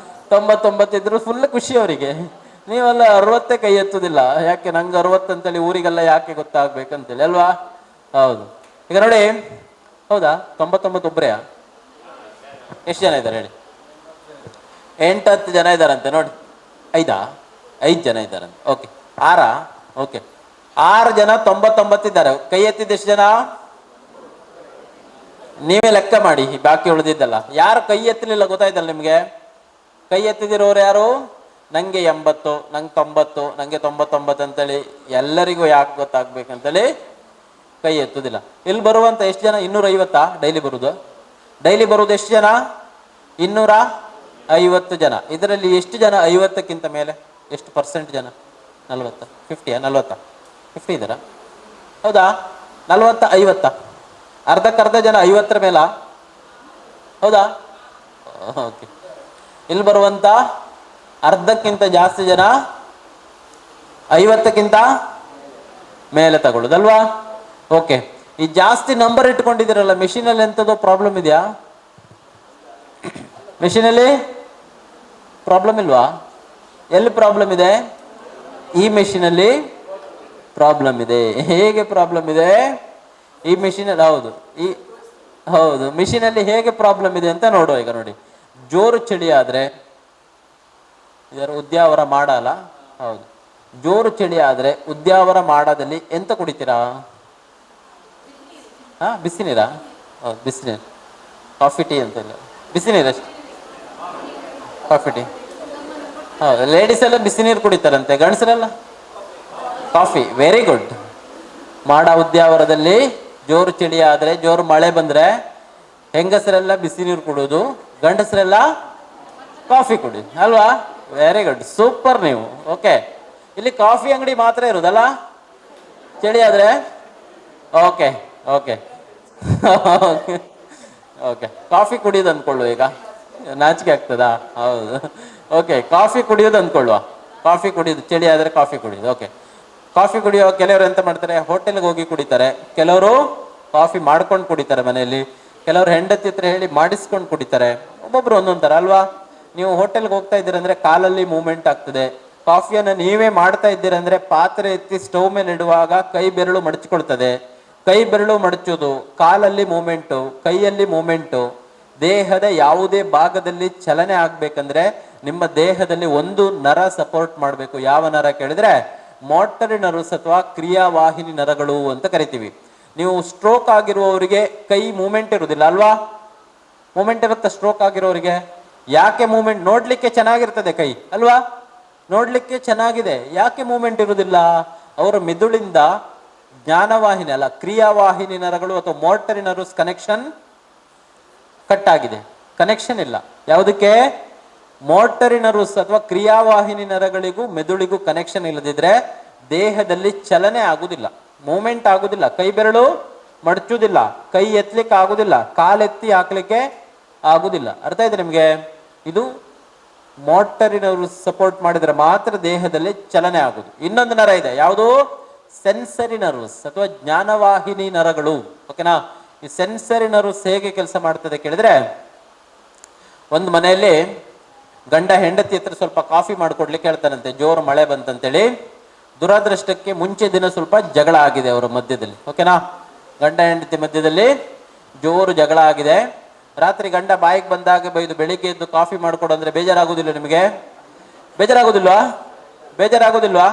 99 ಇದ್ರು ಫುಲ್ ಖುಷಿ ಅವರಿಗೆ. ನೀವೆಲ್ಲ 60 ಕೈ ಎತ್ತುದಿಲ್ಲ. ಯಾಕೆ? ನಂಗೆ 60 ಅಂತೇಳಿ ಊರಿಗೆಲ್ಲ ಯಾಕೆ ಗೊತ್ತಾಗ್ಬೇಕಂತೇಳಿ ಅಲ್ವಾ? ಹೌದು. ಈಗ ನೋಡಿ, ಹೌದಾ? 99 ಒಬ್ಬರೇ? ಎಷ್ಟು ಜನ ಇದ್ದಾರೆ ಹೇಳಿ? 8-10 ಜನ ಇದ್ದಾರಂತೆ ನೋಡಿ. 5 ಜನ ಇದ್ದಾರಂತೆ. ಓಕೆ, 6? ಓಕೆ, 6 ಜನ 99 ಇದ್ದಾರೆ. ಕೈ ಎತ್ತಿದ್ದು ಎಷ್ಟು ಜನ? ನೀವೇ ಲೆಕ್ಕ ಮಾಡಿ, ಬಾಕಿ ಉಳಿದಿದ್ದಲ್ಲ. ಯಾರು ಕೈ ಎತ್ತಲಿಲ್ಲ ಗೊತ್ತಾಯ್ತಲ್ಲ ನಿಮ್ಗೆ? ಕೈ ಎತ್ತಿದಿರೋರು ಯಾರು? ನಂಗೆ 80, ನಂಗೆ 90, ನಂಗೆ 99 ಅಂತೇಳಿ ಎಲ್ಲರಿಗೂ ಯಾಕೆ ಗೊತ್ತಾಗ್ಬೇಕಂತೇಳಿ ಕೈ ಎತ್ತುದಿಲ್ಲ. ಇಲ್ಲಿ ಬರುವಂತ ಎಷ್ಟು ಜನ? 250 ಡೈಲಿ ಬರುದು? ಡೈಲಿ ಬರುವುದು ಎಷ್ಟು ಜನ? 250 ಜನ. ಇದರಲ್ಲಿ ಎಷ್ಟು ಜನ 50ಕ್ಕಿಂತ ಮೇಲೆ? ಎಷ್ಟು ಪರ್ಸೆಂಟ್ ಜನ? 40? 50? 40? 50 ಇದ್ದಾರಾ? ಹೌದಾ? 40, 50? ಅರ್ಧಕ್ಕರ್ಧ ಜನ 50ರ ಮೇಲ? ಹೌದಾ? ಓಕೆ, ಇಲ್ಲಿ ಬರುವಂತ ಅರ್ಧಕ್ಕಿಂತ ಜಾಸ್ತಿ ಜನ 50ಕ್ಕಿಂತ ಮೇಲೆ ತಗೊಳ್ಳುದಲ್ವಾ? ಓಕೆ, ಈ ಜಾಸ್ತಿ ನಂಬರ್ ಇಟ್ಕೊಂಡಿದ್ದೀರಲ್ಲ, ಮೆಷಿನಲ್ಲಿ ಎಂಥದ್ದು ಪ್ರಾಬ್ಲಮ್ ಇದೆಯಾ? ಮೆಷಿನಲ್ಲಿ ಪ್ರಾಬ್ಲಮ್ ಇಲ್ವಾ? ಎಲ್ಲಿ ಪ್ರಾಬ್ಲಮ್ ಇದೆ? ಈ ಮೆಷಿನಲ್ಲಿ ಪ್ರಾಬ್ಲಮ್ ಇದೆ. ಹೇಗೆ ಪ್ರಾಬ್ಲಮ್ ಇದೆ ಈ ಮೆಷಿನಲ್ಲಿ? ಹೌದು, ಮೆಷಿನಲ್ಲಿ ಹೇಗೆ ಪ್ರಾಬ್ಲಮ್ ಇದೆ ಅಂತ ನೋಡುವ. ಈಗ ನೋಡಿ, ಜೋರು ಚಳಿ ಆದ್ರೆ, ಇದರ ಉದ್ಯಾವರ ಮಾಡಲ್ಲ. ಹೌದು, ಜೋರು ಚಳಿ ಆದ್ರೆ ಉದ್ಯಾವರ ಮಾಡದಲ್ಲಿ ಎಂತ ಕುಡಿತೀರಾ? ಬಿಸಿ ನೀರಾ? ಹೌದು, ಬಿಸಿ ನೀರು. ಕಾಫಿ ಟೀ ಅಂತ ಇಲ್ಲ, ಬಿಸಿ ನೀರು ಅಷ್ಟೇ. Coffee tea. ಹೌದು, ಲೇಡೀಸ್ ಎಲ್ಲ ಬಿಸಿ ನೀರು ಕುಡಿತಾರಂತೆ, ಗಂಡಸರೆಲ್ಲ ಕಾಫಿ. Very good. ಮಾಡ ಉದ್ಯಾವರದಲ್ಲಿ ಜೋರು ಚಳಿ ಆದ್ರೆ, ಜೋರು ಮಳೆ ಬಂದ್ರೆ ಹೆಂಗಸರೆಲ್ಲ ಬಿಸಿ ನೀರು ಕುಡಿಯೋದು, ಗಂಡಸರೆಲ್ಲ ಕಾಫಿ ಕುಡಿ ಅಲ್ವಾ? ವೆರಿ ಗುಡ್, ಸೂಪರ್ ನೀವು. ಓಕೆ, ಇಲ್ಲಿ ಕಾಫಿ ಅಂಗಡಿ ಮಾತ್ರ ಇರುದಲ್ಲ ಚಳಿ ಆದ್ರೆ? ಓಕೆ ಓಕೆ ಓಕೆ, ಕಾಫಿ ಕುಡಿಯೋದು ಅಂದ್ಕೊಳ್ಳುವ. ಈಗ ನಾಚಿಕೆ ಆಗ್ತದಾ? ಹೌದು. ಓಕೆ, ಕಾಫಿ ಕುಡಿಯೋದು ಅಂದ್ಕೊಳ್ಳುವ. ಕಾಫಿ ಕುಡಿಯೋದು, ಚಳಿ ಆದ್ರೆ ಕಾಫಿ ಕುಡಿಯೋದು. ಓಕೆ, ಕಾಫಿ ಕುಡಿಯೋ ಕೆಲವರು ಎಂತ ಮಾಡ್ತಾರೆ, ಹೋಟೆಲ್ಗೆ ಹೋಗಿ ಕುಡಿತಾರೆ, ಕೆಲವರು ಕಾಫಿ ಮಾಡ್ಕೊಂಡು ಕುಡಿತಾರೆ ಮನೆಯಲ್ಲಿ, ಕೆಲವರು ಹೆಂಡತಿ ಹತ್ರ ಹೇಳಿ ಮಾಡಿಸ್ಕೊಂಡು ಕುಡಿತಾರೆ. ಒಬ್ಬೊಬ್ರು ಒಂದೊಂದ್ ತರ ಅಲ್ವಾ. ನೀವು ಹೋಟೆಲ್ಗೆ ಹೋಗ್ತಾ ಇದ್ದೀರಂದ್ರೆ ಕಾಲಲ್ಲಿ ಮೂವ್ಮೆಂಟ್ ಆಗ್ತದೆ. ಕಾಫಿಯನ್ನು ನೀವೇ ಮಾಡ್ತಾ ಇದ್ದೀರಂದ್ರೆ ಪಾತ್ರೆ ಎತ್ತಿ ಸ್ಟವ್ ಮೇಲೆ ಇಡುವಾಗ ಕೈ ಬೆರಳು ಮಡಚಿಕೊಳ್ತದೆ. ಕೈ ಬೆರಳು ಮಡಚೋದು, ಕಾಲಲ್ಲಿ ಮೂಮೆಂಟು, ಕೈಯಲ್ಲಿ ಮೂಮೆಂಟು. ದೇಹದ ಯಾವುದೇ ಭಾಗದಲ್ಲಿ ಚಲನೆ ಆಗ್ಬೇಕಂದ್ರೆ ನಿಮ್ಮ ದೇಹದಲ್ಲಿ ಒಂದು ನರ ಸಪೋರ್ಟ್ ಮಾಡಬೇಕು. ಯಾವ ನರ ಕೇಳಿದ್ರೆ ಮೋಟರಿ ನರ್ವ್ಸ್ ಅಥವಾ ಕ್ರಿಯಾವಾಹಿನಿ ನರಗಳು ಅಂತ ಕರಿತೀವಿ. ನೀವು ಸ್ಟ್ರೋಕ್ ಆಗಿರುವವರಿಗೆ ಕೈ ಮೂಮೆಂಟ್ ಇರುವುದಿಲ್ಲ ಅಲ್ವಾ? ಮೂಮೆಂಟ್ ಇರುತ್ತೆ ಸ್ಟ್ರೋಕ್ ಆಗಿರೋರಿಗೆ. ಯಾಕೆ ಮೂಮೆಂಟ್? ನೋಡ್ಲಿಕ್ಕೆ ಚೆನ್ನಾಗಿರ್ತದೆ ಕೈ ಅಲ್ವಾ, ನೋಡ್ಲಿಕ್ಕೆ ಚೆನ್ನಾಗಿದೆ, ಯಾಕೆ ಮೂಮೆಂಟ್ ಇರುವುದಿಲ್ಲ? ಅವರ ಮೆದುಳಿಂದ ಜ್ಞಾನವಾಹಿನಿ ಅಲ್ಲ ಕ್ರಿಯಾವಾಹಿನಿ ನರಗಳು ಅಥವಾ ಮೋಟರಿ ನರ್ವ್ಸ್ ಕನೆಕ್ಷನ್ ಕಟ್ ಆಗಿದೆ, ಕನೆಕ್ಷನ್ ಇಲ್ಲ. ಯಾವುದಕ್ಕೆ? ಮೋಟರಿ ನರ್ವ್ಸ್ ಅಥವಾ ಕ್ರಿಯಾವಾಹಿನಿ ನರಗಳಿಗೂ ಮೆದುಳಿಗೂ ಕನೆಕ್ಷನ್ ಇಲ್ಲದಿದ್ರೆ ದೇಹದಲ್ಲಿ ಚಲನೆ ಆಗುದಿಲ್ಲ, ಮೂಮೆಂಟ್ ಆಗುದಿಲ್ಲ, ಕೈ ಬೆರಳು ಮಡಚುವುದಿಲ್ಲ, ಕೈ ಎತ್ತಲಿಕ್ಕೆ ಆಗುದಿಲ್ಲ, ಕಾಲೆತ್ತಿ ಹಾಕ್ಲಿಕ್ಕೆ ಆಗುದಿಲ್ಲ. ಅರ್ಥ ಇದೆ ನಿಮ್ಗೆ? ಇದು ಮೋಟರಿ ನರ್ವ್ಸ್ ಸಪೋರ್ಟ್ ಮಾಡಿದ್ರೆ ಮಾತ್ರ ದೇಹದಲ್ಲಿ ಚಲನೆ ಆಗುದು. ಇನ್ನೊಂದು ನರ ಇದೆ, ಯಾವುದು? ಸೆನ್ಸರಿ ನರ್ವ್ಸ್ ಅಥವಾ ಜ್ಞಾನವಾಹಿನಿ ನರಗಳು. ಓಕೆನಾ? ಈ ಸೆನ್ಸರಿ ನರ್ವ್ಸ್ ಹೇಗೆ ಕೆಲಸ ಮಾಡ್ತದೆ ಕೇಳಿದ್ರೆ, ಒಂದು ಮನೆಯಲ್ಲಿ ಗಂಡ ಹೆಂಡತಿ ಹತ್ರ ಸ್ವಲ್ಪ ಕಾಫಿ ಮಾಡ್ಕೊಡ್ಲಿಕ್ಕೆ ಹೇಳ್ತಾನಂತೆ. ಜೋರು ಮಳೆ ಬಂತಂತೇಳಿ. ದುರಾದೃಷ್ಟಕ್ಕೆ ಮುಂಚೆ ದಿನ ಸ್ವಲ್ಪ ಜಗಳ ಆಗಿದೆ ಅವರ ಮಧ್ಯದಲ್ಲಿ. ಓಕೆನಾ? ಗಂಡ ಹೆಂಡತಿ ಮಧ್ಯದಲ್ಲಿ ಜೋರು ಜಗಳ ಆಗಿದೆ. ರಾತ್ರಿ ಗಂಡ ಬಾಯಿಗೆ ಬಂದಾಗ ಬೈದು ಬೆಳಿಗ್ಗೆ ಎದ್ದು ಕಾಫಿ ಮಾಡ್ಕೊಡು ಅಂದ್ರೆ ಬೇಜಾರಾಗುದಿಲ್ಲ ನಿಮಗೆ? ಬೇಜಾರಾಗುದಿಲ್ವಾ? ಬೇಜಾರಾಗುದಿಲ್ವಾ?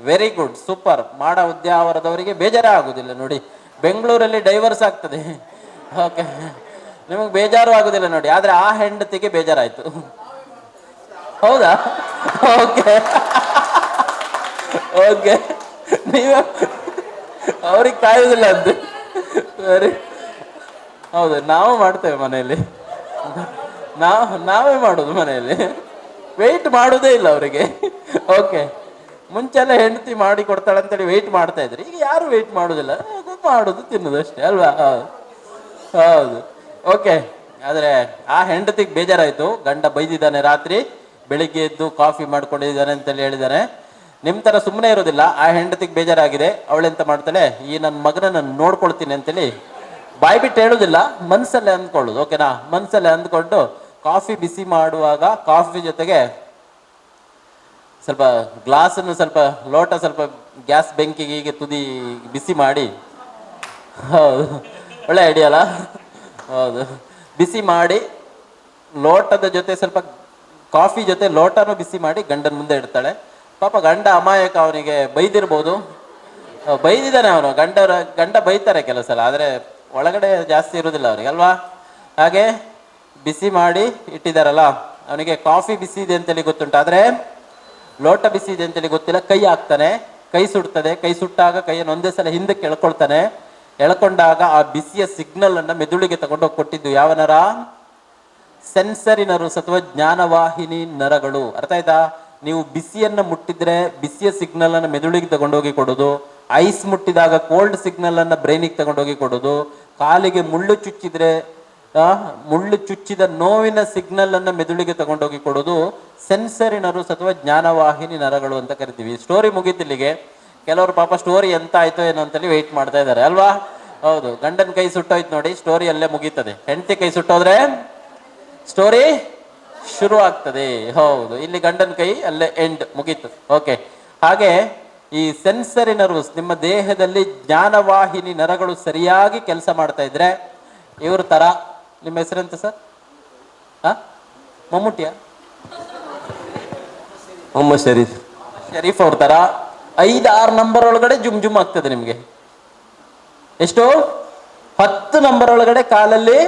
Very good, super. ಮಾಡ ಉದ್ಯಾವರದವರಿಗೆ ಬೇಜಾರಾಗುದಿಲ್ಲ ನೋಡಿ. ಬೆಂಗಳೂರಲ್ಲಿ ಡೈವರ್ಸ್ ಆಗ್ತದೆ. ಓಕೆ, ನಿಮಗೆ ಬೇಜಾರು ಆಗುದಿಲ್ಲ ನೋಡಿ. ಆದ್ರೆ ಆ ಹೆಂಡತಿಗೆ ಬೇಜಾರಾಯ್ತು. ಹೌದಾ? ಓಕೆ ಓಕೆ, ನೀವ ಅವ್ರಿಗೆ ಕಾಯುವುದಿಲ್ಲ ಅಂತ. ಸರಿ, ಹೌದು, ನಾವು ಮಾಡ್ತೇವೆ ಮನೆಯಲ್ಲಿ. ನಾವೇ ಮಾಡೋದು ಮನೆಯಲ್ಲಿ, ವೆಯ್ಟ್ ಮಾಡೋದೇ ಇಲ್ಲ ಅವರಿಗೆ. ಓಕೆ, ಮುಂಚೆಲ್ಲ ಹೆಂಡತಿ ಮಾಡಿ ಕೊಡ್ತಾಳೆ ಅಂತೇಳಿ ವೆಯ್ಟ್ ಮಾಡ್ತಾ ಇದ್ರಿ. ಈಗ ಯಾರು ವೆಯ್ಟ್ ಮಾಡೋದಿಲ್ಲ, ಮಾಡೋದು ತಿನ್ನೋದು ಅಷ್ಟೇ ಅಲ್ವಾ? ಹೌದು. ಓಕೆ, ಆದ್ರೆ ಆ ಹೆಂಡತಿಗೆ ಬೇಜಾರಾಯ್ತು. ಗಂಡ ಬೈದಿದ್ದಾನೆ, ರಾತ್ರಿ ಬೆಳಿಗ್ಗೆ ಎದ್ದು ಕಾಫಿ ಮಾಡ್ಕೊಂಡಿದ್ದಾನೆ ಅಂತೇಳಿ ಹೇಳಿದಾನೆ. ನಿಮ್ ತರ ಸುಮ್ಮನೆ ಇರೋದಿಲ್ಲ. ಆ ಹೆಂಡತಿಗೆ ಬೇಜಾರಾಗಿದೆ. ಅವಳೆಂತ ಮಾಡ್ತಾಳೆ, ಈ ನನ್ನ ಮಗನ ನಾನು ನೋಡ್ಕೊಳ್ತೀನಿ ಅಂತೇಳಿ ಬಾಯಿ ಬಿಟ್ಟು ಹೇಳುದಿಲ್ಲ, ಮನ್ಸಲ್ಲೇ ಅಂದ್ಕೊಳ್ಳೋದು. ಓಕೆನಾ? ಮನ್ಸಲ್ಲೇ ಅಂದ್ಕೊಂಡು ಕಾಫಿ ಬಿಸಿ ಮಾಡುವಾಗ ಕಾಫಿ ಜೊತೆಗೆ ಸ್ವಲ್ಪ ಗ್ಲಾಸನ್ನು ಸ್ವಲ್ಪ ಲೋಟ ಸ್ವಲ್ಪ ಗ್ಯಾಸ್ ಬೆಂಕಿಗೆ ಹೀಗೆ ತುದಿ ಬಿಸಿ ಮಾಡಿ, ಹೌದು ಒಳ್ಳೆ ಐಡಿಯಾ ಅಲ್ಲ? ಹೌದು, ಬಿಸಿ ಮಾಡಿ ಲೋಟದ ಜೊತೆ ಸ್ವಲ್ಪ ಕಾಫಿ ಜೊತೆ ಲೋಟನೂ ಬಿಸಿ ಮಾಡಿ ಗಂಡನ ಮುಂದೆ ಇಡ್ತಾಳೆ. ಪಾಪ ಗಂಡ ಅಮಾಯಕ, ಅವನಿಗೆ ಬೈದಿರ್ಬೋದು, ಬೈದಿದ್ದಾನೆ ಅವನು. ಗಂಡ ಬೈತಾರೆ ಕೆಲವು ಸಲ, ಆದರೆ ಒಳಗಡೆ ಜಾಸ್ತಿ ಇರುವುದಿಲ್ಲ ಅವನಿಗೆ ಅಲ್ವಾ? ಹಾಗೆ ಬಿಸಿ ಮಾಡಿ ಇಟ್ಟಿದ್ದಾರಲ್ಲ, ಅವನಿಗೆ ಕಾಫಿ ಬಿಸಿ ಇದೆ ಅಂತೇಳಿ ಗೊತ್ತುಂಟು, ಆದರೆ ಲೋಟ ಬಿಸಿ ಇದೆ ಅಂತೇಳಿ ಗೊತ್ತಿಲ್ಲ. ಕೈ ಹಾಕ್ತಾನೆ, ಕೈ ಸುಡ್ತದೆ. ಕೈ ಸುಟ್ಟಾಗ ಕೈಯನ್ನು ಒಂದೇ ಸಲ ಹಿಂದಕ್ಕೆ ಎಳ್ಕೊಳ್ತಾನೆ. ಎಳ್ಕೊಂಡಾಗ ಆ ಬಿಸಿಯ ಸಿಗ್ನಲ್ ಅನ್ನ ಮೆದುಳಿಗೆ ತಗೊಂಡೋಗಿ ಕೊಟ್ಟಿದ್ದು ಯಾವ ನರ? ಸೆನ್ಸರಿ ನರ್ವ್ಸ್ ಅಥವಾ ಜ್ಞಾನವಾಹಿನಿ ನರಗಳು. ಅರ್ಥ ಆಯ್ತಾ? ನೀವು ಬಿಸಿಯನ್ನ ಮುಟ್ಟಿದ್ರೆ ಬಿಸಿಯ ಸಿಗ್ನಲ್ ಅನ್ನ ಮೆದುಳಿಗೆ ತಗೊಂಡೋಗಿ ಕೊಡೋದು, ಐಸ್ ಮುಟ್ಟಿದಾಗ ಕೋಲ್ಡ್ ಸಿಗ್ನಲ್ ಅನ್ನ ಬ್ರೈನಿಗೆ ತಗೊಂಡೋಗಿ ಕೊಡೋದು, ಕಾಲಿಗೆ ಮುಳ್ಳು ಚುಚ್ಚಿದ್ರೆ ಮುಳ್ಳು ಚುಚ್ಚಿದ ನೋವಿನ ಸಿಗ್ನಲ್ ಅನ್ನ ಮೆದುಳಿಗೆ ತಗೊಂಡೋಗಿ ಕೊಡೋದು ಸೆನ್ಸರಿ ನರ್ವ್ಸ್ ಅಥವಾ ಜ್ಞಾನವಾಹಿನಿ ನರಗಳು ಅಂತ ಕರಿತೀವಿ. ಸ್ಟೋರಿ ಮುಗೀತಿಲ್ಲಿಗೆ. ಕೆಲವರು ಪಾಪ ಸ್ಟೋರಿ ಎಂತ ಆಯ್ತೋ ಏನೋ ಅಂತೇಳಿ ವೆಯ್ಟ್ ಮಾಡ್ತಾ ಇದ್ದಾರೆ ಅಲ್ವಾ? ಹೌದು, ಗಂಡನ ಕೈ ಸುಟ್ಟೋಯ್ತು ನೋಡಿ, ಸ್ಟೋರಿ ಅಲ್ಲೇ ಮುಗೀತದೆ. ಹೆಂಡತಿ ಕೈ ಸುಟ್ಟೋದ್ರೆ ಸ್ಟೋರಿ ಶುರು ಆಗ್ತದೆ. ಹೌದು, ಇಲ್ಲಿ ಗಂಡನ ಕೈ ಅಲ್ಲೇ ಎಂಡ್, ಮುಗೀತು. ಓಕೆ, ಹಾಗೆ ಈ ಸೆನ್ಸರಿ ನರ್ವ್ಸ್ ನಿಮ್ಮ ದೇಹದಲ್ಲಿ ಜ್ಞಾನವಾಹಿನಿ ನರಗಳು ಸರಿಯಾಗಿ ಕೆಲಸ ಮಾಡ್ತಾ ಇದ್ರೆ ಇವ್ರ ತರ. ನಿಮ್ಮ ಹೆಸರೆಂತ ಸರ್? ಮಮ್ಮೂಟಿಯಾ? ಮೊಹಮ್ಮದ್ ಶರೀಫ್. ಶರೀಫ್ ಅವ್ರ ತರ 5-6 ನಂಬರ್ ಒಳಗಡೆ ಜುಮ್ ಜುಮ್ ಆಗ್ತದೆ ನಿಮ್ಗೆ. ಎಷ್ಟು? 10 ನಂಬರ್ ಒಳಗಡೆ ಕಾಲಲ್ಲಿ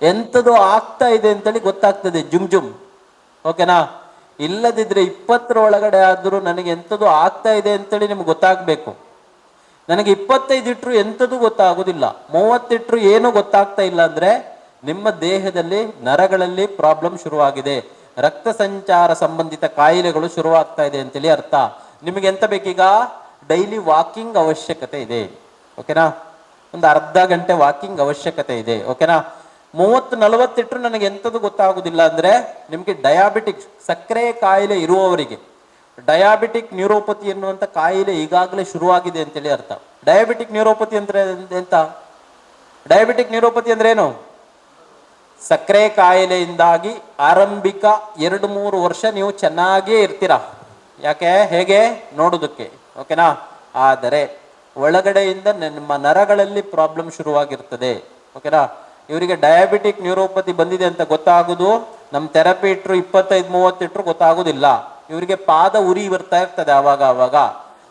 ಎಂಥದ್ದು ಆಗ್ತಾ ಇದೆ ಅಂತೇಳಿ ಗೊತ್ತಾಗ್ತದೆ, ಜುಮ್ ಜುಮ್. ಓಕೆನಾ? ಇಲ್ಲದಿದ್ರೆ 20 ಒಳಗಡೆ ಆದ್ರೂ ನನಗೆ ಎಂಥದ್ದು ಆಗ್ತಾ ಇದೆ ಅಂತೇಳಿ ನಿಮ್ಗೆ ಗೊತ್ತಾಗ್ಬೇಕು. ನನಗೆ 25 ಇಟ್ರು ಎಂಥದ್ದು ಗೊತ್ತಾಗೋದಿಲ್ಲ, 30 ಇಟ್ರು ಏನು ಗೊತ್ತಾಗ್ತಾ ಇಲ್ಲ ಅಂದ್ರೆ ನಿಮ್ಮ ದೇಹದಲ್ಲಿ ನರಗಳಲ್ಲಿ ಪ್ರಾಬ್ಲಮ್ ಶುರುವಾಗಿದೆ, ರಕ್ತ ಸಂಚಾರ ಸಂಬಂಧಿತ ಕಾಯಿಲೆಗಳು ಶುರುವಾಗ್ತಾ ಇದೆ ಅಂತೇಳಿ ಅರ್ಥ. ನಿಮಗೆ ಎಂತ ಬೇಕೀಗ? ಡೈಲಿ ವಾಕಿಂಗ್ ಅವಶ್ಯಕತೆ ಇದೆ. ಓಕೆನಾ? ಒಂದು ಅರ್ಧ ಗಂಟೆ ವಾಕಿಂಗ್ ಅವಶ್ಯಕತೆ ಇದೆ. ಓಕೆನಾ? 30-40 ಇಟ್ಟರು ನನಗೆ ಎಂಥದ್ದು ಗೊತ್ತಾಗುದಿಲ್ಲ ಅಂದ್ರೆ ನಿಮಗೆ ಡಯಾಬಿಟಿಕ್ ಸಕ್ಕರೆ ಕಾಯಿಲೆ ಇರುವವರಿಗೆ ಡಯಾಬಿಟಿಕ್ ನ್ಯೂರೋಪತಿ ಎನ್ನುವಂಥ ಕಾಯಿಲೆ ಈಗಾಗಲೇ ಶುರುವಾಗಿದೆ ಅಂತೇಳಿ ಅರ್ಥ. ಡಯಾಬಿಟಿಕ್ ನ್ಯೂರೋಪತಿ ಅಂದ್ರೆ ಎಂತ? ಡಯಾಬಿಟಿಕ್ ನ್ಯೂರೋಪತಿ ಅಂದ್ರೆ ಏನು? ಸಕ್ಕರೆ ಕಾಯಿಲೆಯಿಂದಾಗಿ ಆರಂಭಿಕ 2-3 ವರ್ಷ ನೀವು ಚೆನ್ನಾಗೇ ಇರ್ತೀರಾ. ಯಾಕೆ? ಹೇಗೆ ನೋಡೋದಕ್ಕೆ, ಓಕೆನಾ? ಆದರೆ ಒಳಗಡೆಯಿಂದ ನಿಮ್ಮ ನರಗಳಲ್ಲಿ ಪ್ರಾಬ್ಲಮ್ ಶುರುವಾಗಿರ್ತದೆ, ಓಕೆನಾ? ಇವರಿಗೆ ಡಯಾಬಿಟಿಕ್ ನ್ಯೂರೋಪತಿ ಬಂದಿದೆ ಅಂತ ಗೊತ್ತಾಗೋದು ನಮ್ಮ ಥೆರಪಿ ಇಟ್ಟರು 25-30 ಇಟ್ಟರು ಗೊತ್ತಾಗೋದಿಲ್ಲ. ಇವರಿಗೆ ಪಾದ ಉರಿ ಬರ್ತಾ ಇರ್ತದೆ ಆವಾಗ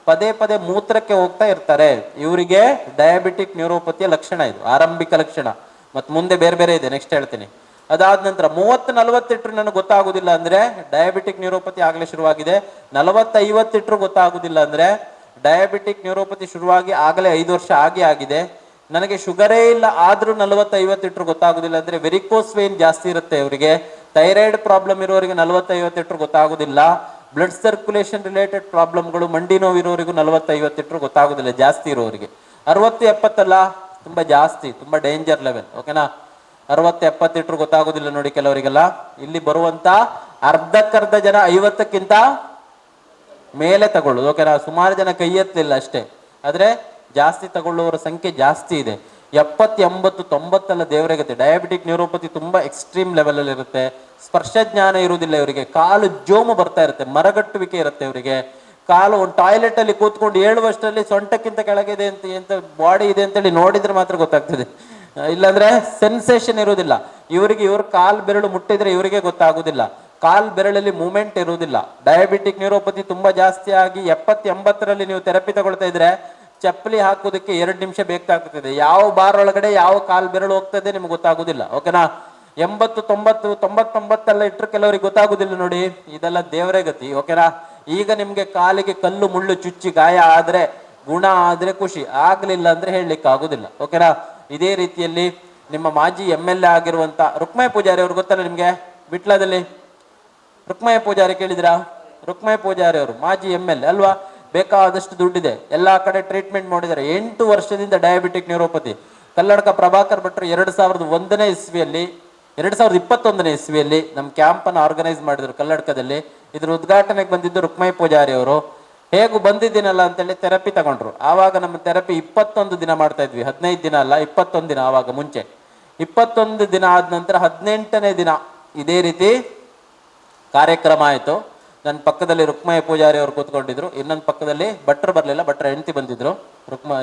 ಪದೇ ಪದೇ ಮೂತ್ರಕ್ಕೆ ಹೋಗ್ತಾ ಇರ್ತಾರೆ. ಇವರಿಗೆ ಡಯಾಬಿಟಿಕ್ ನ್ಯೂರೋಪತಿಯ ಲಕ್ಷಣ ಇದು, ಆರಂಭಿಕ ಲಕ್ಷಣ. ಮತ್ತು ಮುಂದೆ ಬೇರೆ ಬೇರೆ ಇದೆ, ನೆಕ್ಸ್ಟ್ ಹೇಳ್ತೀನಿ. ಅದಾದ ನಂತರ 30-40 ಇಟ್ಟರು ನನಗೆ ಗೊತ್ತಾಗೋದಿಲ್ಲ ಅಂದ್ರೆ ಡಯಾಬಿಟಿಕ್ ನ್ಯೂರೋಪತಿ ಆಗಲೇ ಶುರುವಾಗಿದೆ. 40-50 ಇಟ್ಟರು ಗೊತ್ತಾಗೋದಿಲ್ಲ ಅಂದ್ರೆ ಡಯಾಬಿಟಿಕ್ ನ್ಯೂರೋಪತಿ ಶುರುವಾಗಿ ಆಗಲೇ 5 ವರ್ಷ ಆಗಿದೆ. ನನಗೆ ಶುಗರೇ ಇಲ್ಲ ಆದ್ರೂ 40-50 ಇಟ್ಟರು ಗೊತ್ತಾಗೋದಿಲ್ಲ ಅಂದ್ರೆ ವೆರಿಕೋಸ್ ವೇನ್ ಜಾಸ್ತಿ ಇರುತ್ತೆ ಇವರಿಗೆ. ಥೈರಾಯ್ಡ್ ಪ್ರಾಬ್ಲಮ್ ಇರೋರಿಗೆ 40-50 ಇಟ್ಟರು ಗೊತ್ತಾಗೋದಿಲ್ಲ. ಬ್ಲಡ್ ಸರ್ಕ್ಯುಲೇಷನ್ ರಿಲೇಟೆಡ್ ಪ್ರಾಬ್ಲಮ್ಗಳು, ಮಂಡಿ ನೋವು ಇರೋರಿಗೂ 40-50 ಇಟ್ಟರು ಗೊತ್ತಾಗೋದಿಲ್ಲ ಜಾಸ್ತಿ ಇರೋರಿಗೆ. 60-70 ಅಲ್ಲ, ತುಂಬಾ ಜಾಸ್ತಿ, ತುಂಬಾ ಡೇಂಜರ್ ಲೆವೆಲ್, ಓಕೆನಾ? 60-70 ಇಟ್ಟರು ಗೊತ್ತಾಗೋದಿಲ್ಲ ನೋಡಿ ಕೆಲವರಿಗೆಲ್ಲ. ಇಲ್ಲಿ ಬರುವಂತ ಅರ್ಧಕ್ಕರ್ಧ ಜನ 50ಕ್ಕಿಂತ ಮೇಲೆ ತಗೊಳ್ಳೋದು, ಓಕೆನಾ? ಸುಮಾರು ಜನ ಕೈ ಎತ್ತಲಿಲ್ಲ ಅಷ್ಟೇ, ಆದ್ರೆ ಜಾಸ್ತಿ ತಗೊಳ್ಳುವವರ ಸಂಖ್ಯೆ ಜಾಸ್ತಿ ಇದೆ. 70-80-90 ಎಲ್ಲ ದೇವರಿಗೆ. ಡಯಾಬಿಟಿಕ್ ನ್ಯೂರೋಪತಿ ತುಂಬಾ ಎಕ್ಸ್ಟ್ರೀಮ್ ಲೆವೆಲ್ ಅಲ್ಲಿ ಇರುತ್ತೆ. ಸ್ಪರ್ಶ ಜ್ಞಾನ ಇರುವುದಿಲ್ಲ ಇವರಿಗೆ. ಕಾಲು ಜೋಮು ಬರ್ತಾ ಇರುತ್ತೆ, ಮರಗಟ್ಟುವಿಕೆ ಇರುತ್ತೆ ಇವರಿಗೆ. ಕಾಲು ಒಂದು ಟಾಯ್ಲೆಟ್ ಅಲ್ಲಿ ಕೂತ್ಕೊಂಡು 7 ವರ್ಷದಲ್ಲಿ ಸೊಂಟಕ್ಕಿಂತ ಕೆಳಗಿದೆ ಅಂತ ಬಾಡಿ ಇದೆ ಅಂತೇಳಿ ನೋಡಿದ್ರೆ ಮಾತ್ರ ಗೊತ್ತಾಗ್ತದೆ, ಇಲ್ಲಾಂದ್ರೆ ಸೆನ್ಸೇಷನ್ ಇರುವುದಿಲ್ಲ ಇವರಿಗೆ. ಇವ್ರ ಕಾಲ್ ಬೆರಳು ಮುಟ್ಟಿದ್ರೆ ಇವರಿಗೆ ಗೊತ್ತಾಗುದಿಲ್ಲ, ಕಾಲ್ ಬೆರಳಲ್ಲಿ ಮೂವ್ಮೆಂಟ್ ಇರುವುದಿಲ್ಲ. ಡಯಾಬಿಟಿಕ್ ನ್ಯೂರೋಪತಿ ತುಂಬಾ ಜಾಸ್ತಿ ಆಗಿ 70-80ರಲ್ಲಿ ನೀವು ಥೆರಪಿ ತಗೊಳ್ತಾ ಇದ್ರೆ ಚಪ್ಪಲಿ ಹಾಕೋದಕ್ಕೆ 2 ನಿಮಿಷ ಬೇಕಾಗ್ತದೆ. ಯಾವ ಬಾರ್ ಒಳಗಡೆ ಯಾವ ಕಾಲ್ ಬೆರಳು ಹೋಗ್ತದೆ ನಿಮ್ಗೆ ಗೊತ್ತಾಗುದಿಲ್ಲ, ಓಕೆನಾ? 80-90-99 ಎಲ್ಲ ಇಟ್ಟರು ಕೆಲವರಿಗೆ ಗೊತ್ತಾಗುದಿಲ್ಲ ನೋಡಿ. ಇದೆಲ್ಲ ದೇವರೇ ಗತಿ, ಓಕೆನಾ? ಈಗ ನಿಮ್ಗೆ ಕಾಲಿಗೆ ಕಲ್ಲು ಮುಳ್ಳು ಚುಚ್ಚಿ ಗಾಯ ಆದ್ರೆ, ಗುಣ ಆದ್ರೆ ಖುಷಿ, ಆಗ್ಲಿಲ್ಲ ಅಂದ್ರೆ ಹೇಳಲಿಕ್ಕೆ ಆಗುದಿಲ್ಲ, ಓಕೆನಾ? ಇದೇ ರೀತಿಯಲ್ಲಿ ನಿಮ್ಮ ಮಾಜಿ MLA ಆಗಿರುವಂತ ರುಕ್ಮಯ ಪೂಜಾರಿ ಅವರು ಗೊತ್ತಲ್ಲ ನಿಮ್ಗೆ, ವಿಟ್ಲದಲ್ಲಿ ರುಕ್ಮಯ ಪೂಜಾರಿ ಕೇಳಿದ್ರಾ? ರುಕ್ಮಯ ಪೂಜಾರಿ ಅವರು ಮಾಜಿ MLA ಅಲ್ವಾ? ಬೇಕಾದಷ್ಟು ದುಡ್ಡಿದೆ, ಎಲ್ಲಾ ಕಡೆ ಟ್ರೀಟ್ಮೆಂಟ್ ಮಾಡಿದ್ದಾರೆ. 8 ವರ್ಷದಿಂದ ಡಯಾಬಿಟಿಕ್ ನ್ಯೂರೋಪತಿ. ಕಲ್ಲಡ್ಕ ಪ್ರಭಾಕರ್ ಭಟ್ರು 2001ನೇ ಇಸ್ವಿಯಲ್ಲಿ 2021ನೇ ಇಸ್ವಿಯಲ್ಲಿ ನಮ್ಮ ಕ್ಯಾಂಪ್ ಅನ್ನು ಆರ್ಗನೈಸ್ ಮಾಡಿದ್ರು ಕಲ್ಲಡ್ಕದಲ್ಲಿ. ಇದ್ರ ಉದ್ಘಾಟನೆಗೆ ಬಂದಿದ್ದು ರುಕ್ಮಯ ಪೂಜಾರಿ ಅವರು. ಹೇಗೂ ಬಂದಿದ್ದೀನಲ್ಲ ಅಂತೇಳಿ ಥೆರಪಿ ತಗೊಂಡ್ರು. ಆವಾಗ ನಮ್ಮ ಥೆರಪಿ 21 ದಿನ ಮಾಡ್ತಾ ಇದ್ವಿ, 15 ದಿನ ಅಲ್ಲ, 21 ದಿನ. ಆವಾಗ ಮುಂಚೆ 21 ದಿನ ಆದ ನಂತರ 18ನೇ ದಿನ ಇದೇ ರೀತಿ ಕಾರ್ಯಕ್ರಮ ಆಯಿತು. ನನ್ನ ಪಕ್ಕದಲ್ಲಿ ರುಕ್ಮಯ ಪೂಜಾರಿ ಅವರು ಕೂತ್ಕೊಂಡಿದ್ರು, ಇನ್ನೊಂದು ಪಕ್ಕದಲ್ಲಿ ಭಟ್ರು ಬರಲಿಲ್ಲ, ಭಟ್ರ ಹೆಂಡತಿ ಬಂದಿದ್ರು.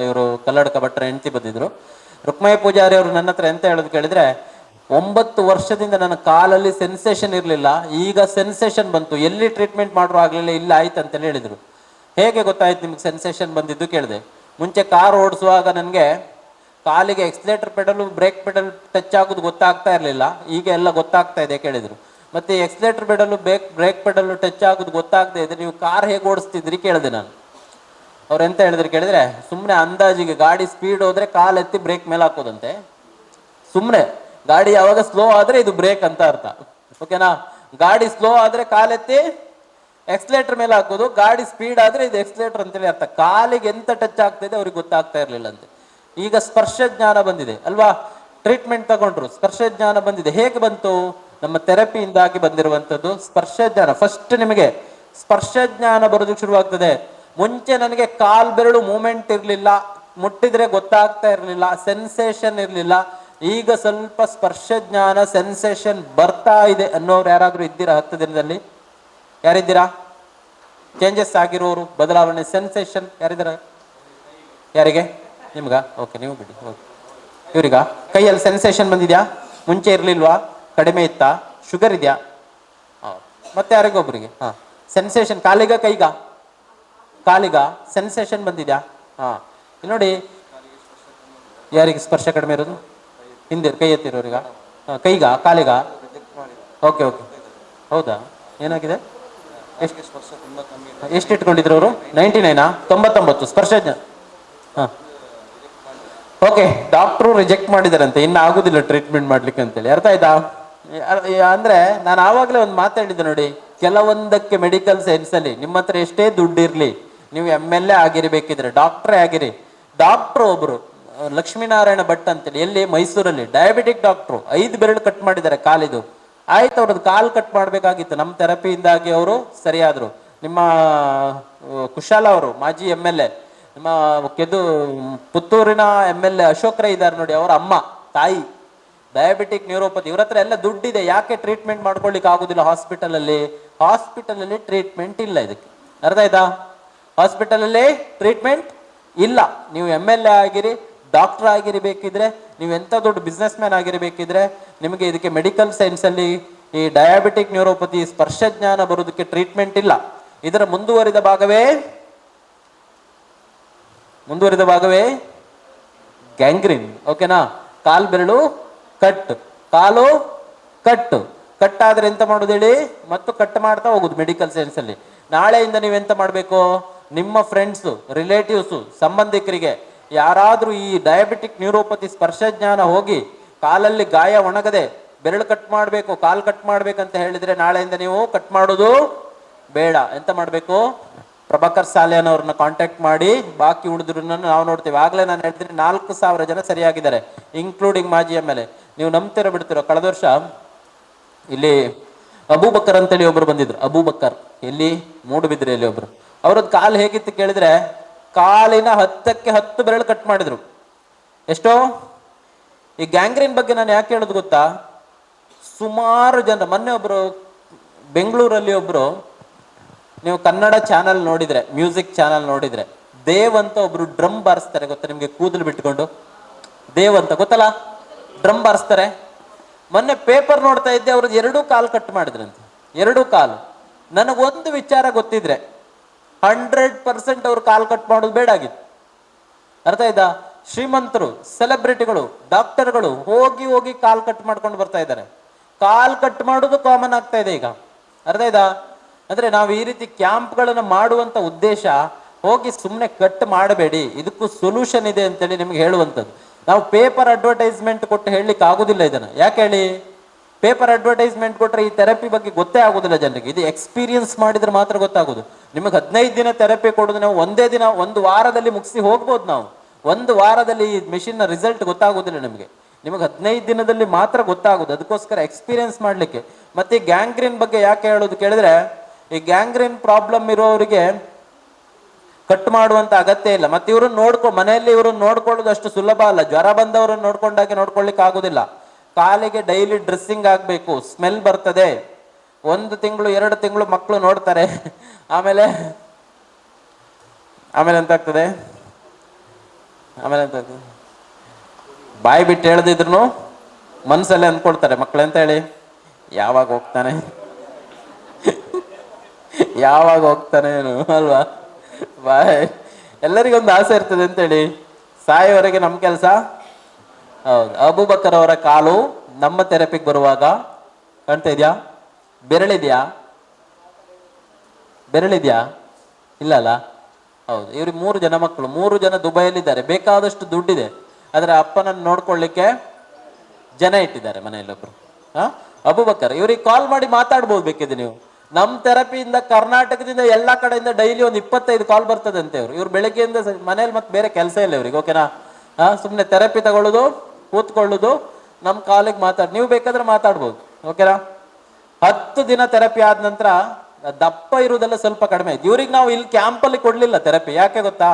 ಇವರು ಕಲ್ಲಡ್ಕ ಭಟ್ರ ಹೆಂಡತಿ ಬಂದಿದ್ರು. ರುಕ್ಮಯ ಪೂಜಾರಿ ಅವರು ನನ್ನ ಹತ್ರ ಎಂತ ಹೇಳೋದು ಕೇಳಿದ್ರೆ, 9 ವರ್ಷದಿಂದ ನನ್ನ ಕಾಲಲ್ಲಿ ಸೆನ್ಸೇಷನ್ ಇರಲಿಲ್ಲ, ಈಗ ಸೆನ್ಸೇಷನ್ ಬಂತು, ಎಲ್ಲಿ ಟ್ರೀಟ್ಮೆಂಟ್ ಮಾಡ್ರು ಆಗಲಿಲ್ಲ, ಇಲ್ಲ ಆಯ್ತು ಅಂತೇಳಿ ಹೇಳಿದ್ರು. ಹೇಗೆ ಗೊತ್ತಾಯ್ತು ನಿಮ್ಗೆ ಸೆನ್ಸೇಷನ್ ಬಂದಿದ್ದು ಕೇಳಿದೆ. ಮುಂಚೆ ಕಾರ್ ಓಡಿಸುವಾಗ ನನಗೆ ಕಾಲಿಗೆ ಎಕ್ಸ್ಲೇಟರ್ ಪೆಡಲು ಬ್ರೇಕ್ ಪೆಡಲ್ ಟಚ್ ಆಗೋದು ಗೊತ್ತಾಗ್ತಾ ಇರಲಿಲ್ಲ, ಈಗ ಎಲ್ಲ ಗೊತ್ತಾಗ್ತಾ ಇದೆ ಕೇಳಿದ್ರು. ಮತ್ತೆ ಎಕ್ಸ್ಲೇಟರ್ ಪೆಡಲು ಬ್ರೇಕ್ ಪೆಡಲ್ ಟಚ್ ಆಗೋದು ಗೊತ್ತಾಗದೆ ಇದ್ರೆ ನೀವು ಕಾರ್ ಹೇಗೆ ಓಡಿಸ್ತಿದ್ರಿ ಕೇಳಿದೆ ನಾನು. ಅವ್ರು ಎಂತ ಹೇಳಿದ್ರು ಕೇಳಿದ್ರೆ, ಸುಮ್ಮನೆ ಅಂದಾಜಿಗೆ ಗಾಡಿ ಸ್ಪೀಡ್ ಹೋದ್ರೆ ಕಾಲ್ ಎತ್ತಿ ಬ್ರೇಕ್ ಮೇಲೆ ಹಾಕೋದಂತೆ. ಸುಮ್ಮನೆ ಗಾಡಿ ಯಾವಾಗ ಸ್ಲೋ ಆದ್ರೆ ಇದು ಬ್ರೇಕ್ ಅಂತ ಅರ್ಥ, ಓಕೆನಾ? ಗಾಡಿ ಸ್ಲೋ ಆದ್ರೆ ಕಾಲೆತ್ತಿ ಎಕ್ಸ್ಲೇಟರ್ ಮೇಲೆ ಹಾಕೋದು, ಗಾಡಿ ಸ್ಪೀಡ್ ಆದ್ರೆ ಇದು ಎಕ್ಸ್ಲೇಟರ್ ಅಂತೇಳಿ ಅರ್ಥ. ಕಾಲಿಗೆ ಎಂತ ಟಚ್ ಆಗ್ತಿದೆ ಅವ್ರಿಗೆ ಗೊತ್ತಾಗ್ತಾ ಇರ್ಲಿಲ್ಲ ಅಂತೆ. ಈಗ ಸ್ಪರ್ಶ ಜ್ಞಾನ ಬಂದಿದೆ ಅಲ್ವಾ? ಟ್ರೀಟ್ಮೆಂಟ್ ತಗೊಂಡ್ರು, ಸ್ಪರ್ಶ ಜ್ಞಾನ ಬಂದಿದೆ. ಹೇಗೆ ಬಂತು? ನಮ್ಮ ಥೆರಪಿಯಿಂದಾಗಿ ಬಂದಿರುವಂತದ್ದು ಸ್ಪರ್ಶ ಜ್ಞಾನ. ಫಸ್ಟ್ ನಿಮಗೆ ಸ್ಪರ್ಶ ಜ್ಞಾನ ಬರೋದಕ್ಕೆ ಶುರುವಾಗ್ತದೆ. ಮುಂಚೆ ನನಗೆ ಕಾಲ್ ಬೆರಳು ಮೂವ್ಮೆಂಟ್ ಇರಲಿಲ್ಲ, ಮುಟ್ಟಿದ್ರೆ ಗೊತ್ತಾಗ್ತಾ ಇರಲಿಲ್ಲ, ಸೆನ್ಸೇಷನ್ ಇರಲಿಲ್ಲ. ಈಗ ಸ್ವಲ್ಪ ಸ್ಪರ್ಶ ಜ್ಞಾನ ಸೆನ್ಸೇಷನ್ ಬರ್ತಾ ಇದೆ ಅನ್ನೋರು ಯಾರಾದ್ರೂ ಇದ್ದೀರಾ? 10 ದಿನದಲ್ಲಿ ಯಾರಿದ್ದೀರಾ? ಚೇಂಜಸ್ ಆಗಿರೋರು, ಬದಲಾವಣೆ, ಸೆನ್ಸೇಷನ್ ಯಾರಿದ್ದೀರಾ? ಯಾರಿಗೆ? ನಿಮ್ಗ? ಓಕೆ, ನೀವು ಬಿಡಿ. ಓಕೆ, ಇವ್ರಿಗ ಕೈಯಲ್ಲಿ ಸೆನ್ಸೇಷನ್ ಬಂದಿದ್ಯಾ? ಮುಂಚೆ ಇರ್ಲಿಲ್ವಾ? ಕಡಿಮೆ ಇತ್ತಾ? ಶುಗರ್ ಇದೆಯಾ? ಮತ್ತೆ ಯಾರಿಗೊಬ್ರಿಗೆ ಸೆನ್ಸೇಷನ್ ಕಾಲಿಗ ಕೈಗ? ಕಾಲಿಗ ಸೆನ್ಸೇಷನ್ ಬಂದಿದ್ಯಾ? ಇಲ್ಲಿ ನೋಡಿ, ಯಾರಿಗೆ ಸ್ಪರ್ಶ ಕಡಿಮೆ ಇರೋದು? ಹಿಂದೆ ಕೈ ಎತ್ತಿರೋರಿಗ? ಕೈಗ ಕಾಲಿಗ? ಓಕೆ ಓಕೆ, ಹೌದಾ? ಏನಾಗಿದೆ? ಎಷ್ಟು ಇಟ್ಕೊಂಡಿದ್ರು ಅವರು? 99 99 ಸ್ಪರ್ಶಜ್ಞ. ಓಕೆ, ಡಾಕ್ಟ್ರು ರಿಜೆಕ್ಟ್ ಮಾಡಿದಾರಂತೆ, ಇನ್ನು ಆಗುದಿಲ್ಲ ಟ್ರೀಟ್ಮೆಂಟ್ ಮಾಡ್ಲಿಕ್ಕೆ ಅಂತೇಳಿ. ಅರ್ಥ ಆಯ್ತಾ? ಅಂದ್ರೆ ನಾನು ಆವಾಗಲೇ ಒಂದು ಮಾತಾಡಿದ್ದೆ ನೋಡಿ, ಕೆಲವೊಂದಕ್ಕೆ ಮೆಡಿಕಲ್ ಸೈನ್ಸ್ ಅಲ್ಲಿ ನಿಮ್ಮ ಹತ್ರ ಎಷ್ಟೇ ದುಡ್ಡು ಇರ್ಲಿ, ನೀವು MLA ಆಗಿರ್ಬೇಕಿದ್ರೆ, ಡಾಕ್ಟ್ರೇ ಆಗಿರಿ. ಡಾಕ್ಟ್ರು ಒಬ್ರು ಲಕ್ಷ್ಮೀನಾರಾಯಣ ಭಟ್ ಅಂತೇಳಿ, ಎಲ್ಲಿ? ಮೈಸೂರಲ್ಲಿ, ಡಯಾಬಿಟಿಕ್ ಡಾಕ್ಟ್ರು. 5 ಬೆರಳು ಕಟ್ ಮಾಡಿದ್ದಾರೆ ಕಾಲಿದು. ಆಯ್ತು, ಅವ್ರದ್ದು ಕಾಲು ಕಟ್ ಮಾಡ್ಬೇಕಾಗಿತ್ತು, ನಮ್ಮ ಥೆರಪಿಯಿಂದಾಗಿ ಅವರು ಸರಿಯಾದ್ರು. ನಿಮ್ಮ ಕುಶಾಲ ಅವರು ಮಾಜಿ MLA, ನಿಮ್ಮ ಪುತ್ತೂರಿನ MLA ಅಶೋಕ್ ರೈ ಇದ್ದಾರೆ ನೋಡಿ, ಅವರ ಅಮ್ಮ ತಾಯಿ ಡಯಾಬಿಟಿಕ್ ನ್ಯೂರೋಪತಿ. ಇವ್ರ ಹತ್ರ ಎಲ್ಲ ದುಡ್ಡಿದೆ, ಯಾಕೆ ಟ್ರೀಟ್ಮೆಂಟ್ ಮಾಡ್ಕೊಳ್ಳಿಕ್ಕೆ ಆಗುದಿಲ್ಲ ಹಾಸ್ಪಿಟಲಲ್ಲಿ? ಹಾಸ್ಪಿಟಲಲ್ಲಿ ಟ್ರೀಟ್ಮೆಂಟ್ ಇಲ್ಲ ಇದಕ್ಕೆ, ಅರ್ಥ ಆಯ್ತಾ? ಹಾಸ್ಪಿಟಲಲ್ಲಿ ಟ್ರೀಟ್ಮೆಂಟ್ ಇಲ್ಲ. ನೀವು MLA ಆಗಿರಿ, ಡಾಕ್ಟರ್ ಆಗಿರಿ, ಬೇಕಿದ್ರೆ ನೀವು ಎಂಥ ದೊಡ್ಡ ಬಿಸ್ನೆಸ್ ಮ್ಯಾನ್ ಆಗಿರಬೇಕಿದ್ರೆ ನಿಮಗೆ ಇದಕ್ಕೆ ಮೆಡಿಕಲ್ ಸೈನ್ಸಲ್ಲಿ ಈ ಡಯಾಬಿಟಿಕ್ ನ್ಯೂರೋಪತಿ ಸ್ಪರ್ಶಜ್ಞಾನ ಬರೋದಕ್ಕೆ ಟ್ರೀಟ್ಮೆಂಟ್ ಇಲ್ಲ. ಇದರ ಮುಂದುವರಿದ ಭಾಗವೇ ಗ್ಯಾಂಗ್ರೀನ್. ಓಕೆನಾ? ಕಾಲು ಬೆರಳು ಕಾಲು ಕಟ್ಟಾದ್ರೆ ಎಂತ ಮಾಡೋದು ಹೇಳಿ? ಮತ್ತು ಕಟ್ ಮಾಡ್ತಾ ಹೋಗುದು ಮೆಡಿಕಲ್ ಸೈನ್ಸ್ ಅಲ್ಲಿ. ನಾಳೆಯಿಂದ ನೀವೆಂತ ಮಾಡಬೇಕು? ನಿಮ್ಮ ಫ್ರೆಂಡ್ಸು, ರಿಲೇಟಿವ್ಸು, ಸಂಬಂಧಿಕರಿಗೆ ಯಾರಾದ್ರೂ ಈ ಡಯಾಬಿಟಿಕ್ ನ್ಯೂರೋಪತಿ ಸ್ಪರ್ಶಜ್ಞಾನ ಹೋಗಿ ಕಾಲಲ್ಲಿ ಗಾಯ ಒಣಗದೆ ಬೆರಳು ಕಟ್ ಮಾಡಬೇಕು, ಕಾಲು ಕಟ್ ಮಾಡ್ಬೇಕಂತ ಹೇಳಿದ್ರೆ ನಾಳೆಯಿಂದ ನೀವು ಕಟ್ ಮಾಡೋದು ಬೇಡ. ಎಂತ ಮಾಡಬೇಕು? ಪ್ರಭಾಕರ್ ಸಾಲಿಯಾನ್ ಅವ್ರನ್ನ ಕಾಂಟ್ಯಾಕ್ಟ್ ಮಾಡಿ ಬಾಕಿ ಉಳಿದ್ರನ್ನ ನಾವು ನೋಡ್ತೇವೆ. ಆಗ್ಲೇ ನಾನು ಹೇಳ್ತೀನಿ 4,000 ಜನ ಸರಿಯಾಗಿದ್ದಾರೆ, ಇನ್ಕ್ಲೂಡಿಂಗ್ ಮಾಜಿ MLA. ನೀವು ನಂಬ್ತಿರೋ ಬಿಡ್ತಿರೋ, ಕಳೆದ ವರ್ಷ ಇಲ್ಲಿ ಅಬೂಬಕ್ಕರ್ ಅಂತೇಳಿ ಒಬ್ರು ಬಂದಿದ್ರು. ಅಬೂಬಕ್ಕರ್ ಎಲ್ಲಿ? ಮೂಡುಬಿದ್ರೆಯಲ್ಲಿ ಒಬ್ರು. ಅವ್ರದ್ದು ಕಾಲು ಹೇಗಿತ್ತು ಕೇಳಿದ್ರೆ, ಕಾಲಿನ 10ಕ್ಕೆ 10 ಬೆರಳು ಕಟ್ ಮಾಡಿದ್ರು. ಎಷ್ಟೋ? ಈ ಗ್ಯಾಂಗ್ರೀನ್ ಬಗ್ಗೆ ನಾನು ಯಾಕೆ ಹೇಳೋದು ಗೊತ್ತಾ? ಸುಮಾರು ಜನ, ಮೊನ್ನೆ ಒಬ್ರು ಬೆಂಗಳೂರಲ್ಲಿ ಒಬ್ರು, ನೀವು ಕನ್ನಡ ಚಾನಲ್ ನೋಡಿದ್ರೆ, ಮ್ಯೂಸಿಕ್ ಚಾನಲ್ ನೋಡಿದ್ರೆ, ದೇವ್ ಅಂತ ಒಬ್ರು ಡ್ರಮ್ ಬಾರಿಸ್ತಾರೆ, ಗೊತ್ತಾ ನಿಮ್ಗೆ? ಕೂದಲು ಬಿಟ್ಕೊಂಡು ದೇವ್ ಅಂತ ಗೊತ್ತಲ್ಲ, ಡ್ರಮ್ ಬಾರಿಸ್ತಾರೆ. ಮೊನ್ನೆ ಪೇಪರ್ ನೋಡ್ತಾ ಇದ್ದೆ, ಅವ್ರದ್ದು 2 ಕಾಲು ಕಟ್ ಮಾಡಿದ್ರಂತೆ, 2 ಕಾಲು. ನನಗೊಂದು ವಿಚಾರ ಗೊತ್ತಿದ್ರೆ 100% ಅವ್ರು ಕಾಲು ಕಟ್ ಮಾಡೋದು ಬೇಡ ಆಗಿತ್ತು, ಅರ್ಥ ಆಯ್ತಾ? ಶ್ರೀಮಂತರು, ಸೆಲೆಬ್ರಿಟಿಗಳು, ಡಾಕ್ಟರ್ಗಳು ಹೋಗಿ ಕಾಲ್ ಕಟ್ ಮಾಡ್ಕೊಂಡು ಬರ್ತಾ ಇದ್ದಾರೆ. ಕಾಲ್ ಕಟ್ ಮಾಡೋದು ಕಾಮನ್ ಆಗ್ತಾ ಇದೆ ಈಗ, ಅರ್ಥ ಆಯ್ತಾ? ಅಂದ್ರೆ ನಾವು ಈ ರೀತಿ ಕ್ಯಾಂಪ್ಗಳನ್ನು ಮಾಡುವಂತ ಉದ್ದೇಶ, ಹೋಗಿ ಸುಮ್ಮನೆ ಕಟ್ ಮಾಡಬೇಡಿ, ಇದಕ್ಕೂ ಸೊಲ್ಯೂಷನ್ ಇದೆ ಅಂತೇಳಿ ನಿಮ್ಗೆ ಹೇಳುವಂಥದ್ದು. ನಾವು ಪೇಪರ್ ಅಡ್ವರ್ಟೈಸ್ಮೆಂಟ್ ಕೊಟ್ಟು ಹೇಳಲಿಕ್ಕೆ ಆಗುದಿಲ್ಲ ಇದನ್ನ. ಯಾಕೆ ಹೇಳಿ? ಪೇಪರ್ ಅಡ್ವರ್ಟೈಸ್ಮೆಂಟ್ ಕೊಟ್ಟರೆ ಈ ಥೆರಪಿ ಬಗ್ಗೆ ಗೊತ್ತೇ ಆಗೋದಿಲ್ಲ ಜನರಿಗೆ. ಇದು ಎಕ್ಸ್ಪೀರಿಯನ್ಸ್ ಮಾಡಿದ್ರೆ ಮಾತ್ರ ಗೊತ್ತಾಗೋದು. ನಿಮಗೆ 15 ದಿನ ಥೆರಪಿ ಕೊಡೋದು ನಾವು ಒಂದೇ ದಿನ, 1 ವಾರದಲ್ಲಿ ಮುಗಿಸಿ ಹೋಗ್ಬೋದು. ನಾವು 1 ವಾರದಲ್ಲಿ ಈ ಮೆಷಿನ್ನ ರಿಸಲ್ಟ್ ಗೊತ್ತಾಗೋದಿಲ್ಲ ನಿಮಗೆ 15 ದಿನದಲ್ಲಿ ಮಾತ್ರ ಗೊತ್ತಾಗೋದು. ಅದಕ್ಕೋಸ್ಕರ ಎಕ್ಸ್ಪೀರಿಯನ್ಸ್ ಮಾಡಲಿಕ್ಕೆ. ಮತ್ತೆ ಈ ಗ್ಯಾಂಗ್ರೀನ್ ಬಗ್ಗೆ ಯಾಕೆ ಹೇಳೋದು ಕೇಳಿದ್ರೆ, ಈ ಗ್ಯಾಂಗ್ರೀನ್ ಪ್ರಾಬ್ಲಮ್ ಇರೋರಿಗೆ ಕಟ್ ಮಾಡುವಂತ ಅಗತ್ಯ ಇಲ್ಲ. ಮತ್ತೆ ಇವ್ರನ್ನ ಮನೆಯಲ್ಲಿ ಇವ್ರನ್ನ ನೋಡ್ಕೊಳ್ಳೋದು ಅಷ್ಟು ಸುಲಭ ಅಲ್ಲ. ಜ್ವರ ಬಂದವ್ರನ್ನ ನೋಡ್ಕೊಳ್ಳಿಕ್ಕೆ ಆಗೋದಿಲ್ಲ. ಕಾಲಿಗೆ ಡೈಲಿ ಡ್ರೆಸ್ಸಿಂಗ್ ಆಗಬೇಕು, ಸ್ಮೆಲ್ ಬರ್ತದೆ. 1 ತಿಂಗಳು 2 ತಿಂಗಳು ಮಕ್ಕಳು ನೋಡ್ತಾರೆ, ಆಮೇಲೆ ಎಂತಾಗ್ತದೆ? ಬಾಯಿ ಬಿಟ್ಟು ಹೇಳ್ದಿದ್ರು ಮನ್ಸಲ್ಲೇ ಅಂದ್ಕೊಳ್ತಾರೆ ಮಕ್ಕಳು ಅಂತ ಹೇಳಿ, ಯಾವಾಗ ಹೋಗ್ತಾನೆ ಅಲ್ವಾ? ಬಾಯ್ ಎಲ್ಲರಿಗೊಂದು ಆಸೆ ಇರ್ತದೆ ಅಂತೇಳಿ, ಸಾಯೋವರೆಗೆ ನಮ್ಮ ಕೆಲಸ. ಹೌದು. ಅಬೂಬಕ್ಕರ್ ಅವರ ಕಾಲು ನಮ್ಮ ಥೆರಪಿಗೆ ಬರುವಾಗ ಕಾಣ್ತಾ ಇದೆಯಾ? ಬೆರಳಿದ್ಯಾ? ಇಲ್ಲ ಅಲ್ಲ? ಹೌದು. ಇವ್ರಿಗೆ 3 ಜನ ಮಕ್ಕಳು, 3 ಜನ ದುಬೈಯಲ್ಲಿದ್ದಾರೆ, ಬೇಕಾದಷ್ಟು ದುಡ್ಡಿದೆ. ಆದರೆ ಅಪ್ಪನನ್ನು ನೋಡ್ಕೊಳ್ಳಿಕ್ಕೆ ಜನ ಇಟ್ಟಿದ್ದಾರೆ ಮನೆಯಲ್ಲೊಬ್ರು. ಅಬೂಬಕ್ಕರ್ ಇವ್ರಿಗೆ ಕಾಲ್ ಮಾಡಿ ಮಾತಾಡ್ಬೋದು ಬೇಕಿದೆ ನೀವು. ನಮ್ಮ ಥೆರಪಿಯಿಂದ ಕರ್ನಾಟಕದಿಂದ ಎಲ್ಲ ಕಡೆಯಿಂದ ಡೈಲಿ ಒಂದು 25 ಕಾಲ್ ಬರ್ತದೆ ಅಂತೆ. ಇವ್ರು ಬೆಳಗ್ಗೆಯಿಂದ ಮನೇಲಿ ಮತ್ತೆ ಬೇರೆ ಕೆಲಸ ಇಲ್ಲ ಇವ್ರಿಗೆ. ಓಕೆನಾ? ಸುಮ್ಮನೆ ಥೆರಪಿ ತಗೊಳ್ಳೋದು, ಕೂತ್ಕೊಳ್ಳೋದು, ನಮ್ಮ ಕಾಲಿಗೆ ನೀವು ಬೇಕಾದ್ರೆ ಮಾತಾಡ್ಬೋದು. ಓಕೆನಾ? 10 ದಿನ ಥೆರಪಿ ಆದ ನಂತರ ದಪ್ಪ ಇರುವುದೆಲ್ಲ ಸ್ವಲ್ಪ ಕಡಿಮೆ ಆಯ್ತು. ಇವ್ರಿಗೆ ನಾವು ಇಲ್ಲಿ ಕ್ಯಾಂಪಲ್ಲಿ ಕೊಡ್ಲಿಲ್ಲ ಥೆರಪಿ. ಯಾಕೆ ಗೊತ್ತಾ?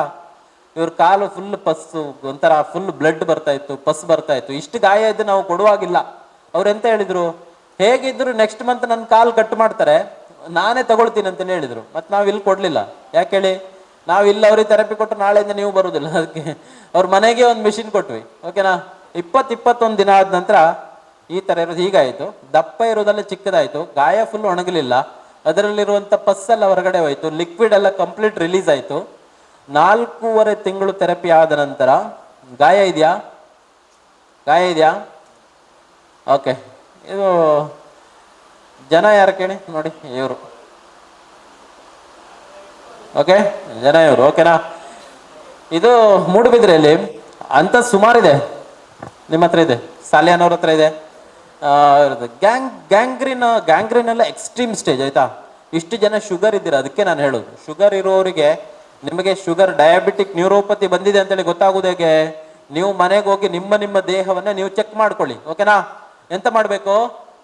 ಇವ್ರ ಕಾಲು ಫುಲ್ ಪಸ್ಸು, ಒಂಥರ ಫುಲ್ ಬ್ಲಡ್ ಬರ್ತಾ ಇತ್ತು, ಪಸ್ ಬರ್ತಾ ಇತ್ತು. ಇಷ್ಟು ಗಾಯ ಇದ್ದು ನಾವು ಕೊಡುವಾಗಿಲ್ಲ. ಅವ್ರು ಎಂತ ಹೇಳಿದ್ರು? ಹೇಗಿದ್ರು ನೆಕ್ಸ್ಟ್ ಮಂತ್ ನನ್ನ ಕಾಲು ಕಟ್ ಮಾಡ್ತಾರೆ, ನಾನೇ ತಗೊಳ್ತೀನಿ ಅಂತಲೇ ಹೇಳಿದ್ರು. ಮತ್ತೆ ನಾವು ಇಲ್ಲಿ ಕೊಡ್ಲಿಲ್ಲ. ಯಾಕೆ ಹೇಳಿ? ನಾವು ಇಲ್ಲಿ ಅವ್ರಿಗೆ ಥೆರಪಿ ಕೊಟ್ಟು ನಾಳೆಯಿಂದ ನೀವು ಬರುವುದಿಲ್ಲ. ಅದಕ್ಕೆ ಅವ್ರ ಮನೆಗೆ ಒಂದು ಮಿಷಿನ್ ಕೊಟ್ವಿ. ಓಕೆನಾ? 20-21 ದಿನ ಆದ ನಂತರ ಈ ಥರ ಇರೋದು ಹೀಗಾಯಿತು. ದಪ್ಪ ಇರೋದೆಲ್ಲ ಚಿಕ್ಕದಾಯಿತು, ಗಾಯ ಫುಲ್ ಒಣಗಲಿಲ್ಲ, ಅದರಲ್ಲಿರುವಂಥ ಪಸ್ಸೆಲ್ಲ ಹೊರಗಡೆ ಹೋಯಿತು, ಲಿಕ್ವಿಡ್ ಎಲ್ಲ ಕಂಪ್ಲೀಟ್ ರಿಲೀಸ್ ಆಯಿತು. 4.5 ತಿಂಗಳು ಥೆರಪಿ ಆದ ನಂತರ ಗಾಯ ಇದೆಯಾ? ಓಕೆ. ಇದು ಜನ ಯಾರು ಕೇಳಿ ನೋಡಿ, ಇವರು. ಓಕೆ, ಜನ ಇವರು. ಓಕೆನಾ? ಇದು ಮೂಡುಬಿದ್ರೆಯಲ್ಲಿ ಅಂತ ಸುಮಾರಿದೆ. ನಿಮ್ಮ ಹತ್ರ ಇದೆ, ಸಾಲಿಯಾನ್ ಅವ್ರ ಹತ್ರ ಇದೆ. ಗ್ಯಾಂಗ್ರೀನ್ ಎಲ್ಲ ಎಕ್ಸ್ಟ್ರೀಮ್ ಸ್ಟೇಜ್, ಆಯ್ತಾ? ಇಷ್ಟು ಜನ ಶುಗರ್ ಇದ್ದೀರಾ, ಅದಕ್ಕೆ ನಾನು ಹೇಳೋದು. ಶುಗರ್ ಇರೋರಿಗೆ, ನಿಮಗೆ ಶುಗರ್ ಡಯಾಬಿಟಿಕ್ ನ್ಯೂರೋಪತಿ ಬಂದಿದೆ ಅಂತೇಳಿ ಗೊತ್ತಾಗೋದು ಹೇಗೆ? ನೀವು ಮನೆಗೆ ಹೋಗಿ ನಿಮ್ಮ ದೇಹವನ್ನ ನೀವು ಚೆಕ್ ಮಾಡ್ಕೊಳ್ಳಿ. ಓಕೆನಾ? ಎಂತ ಮಾಡಬೇಕು?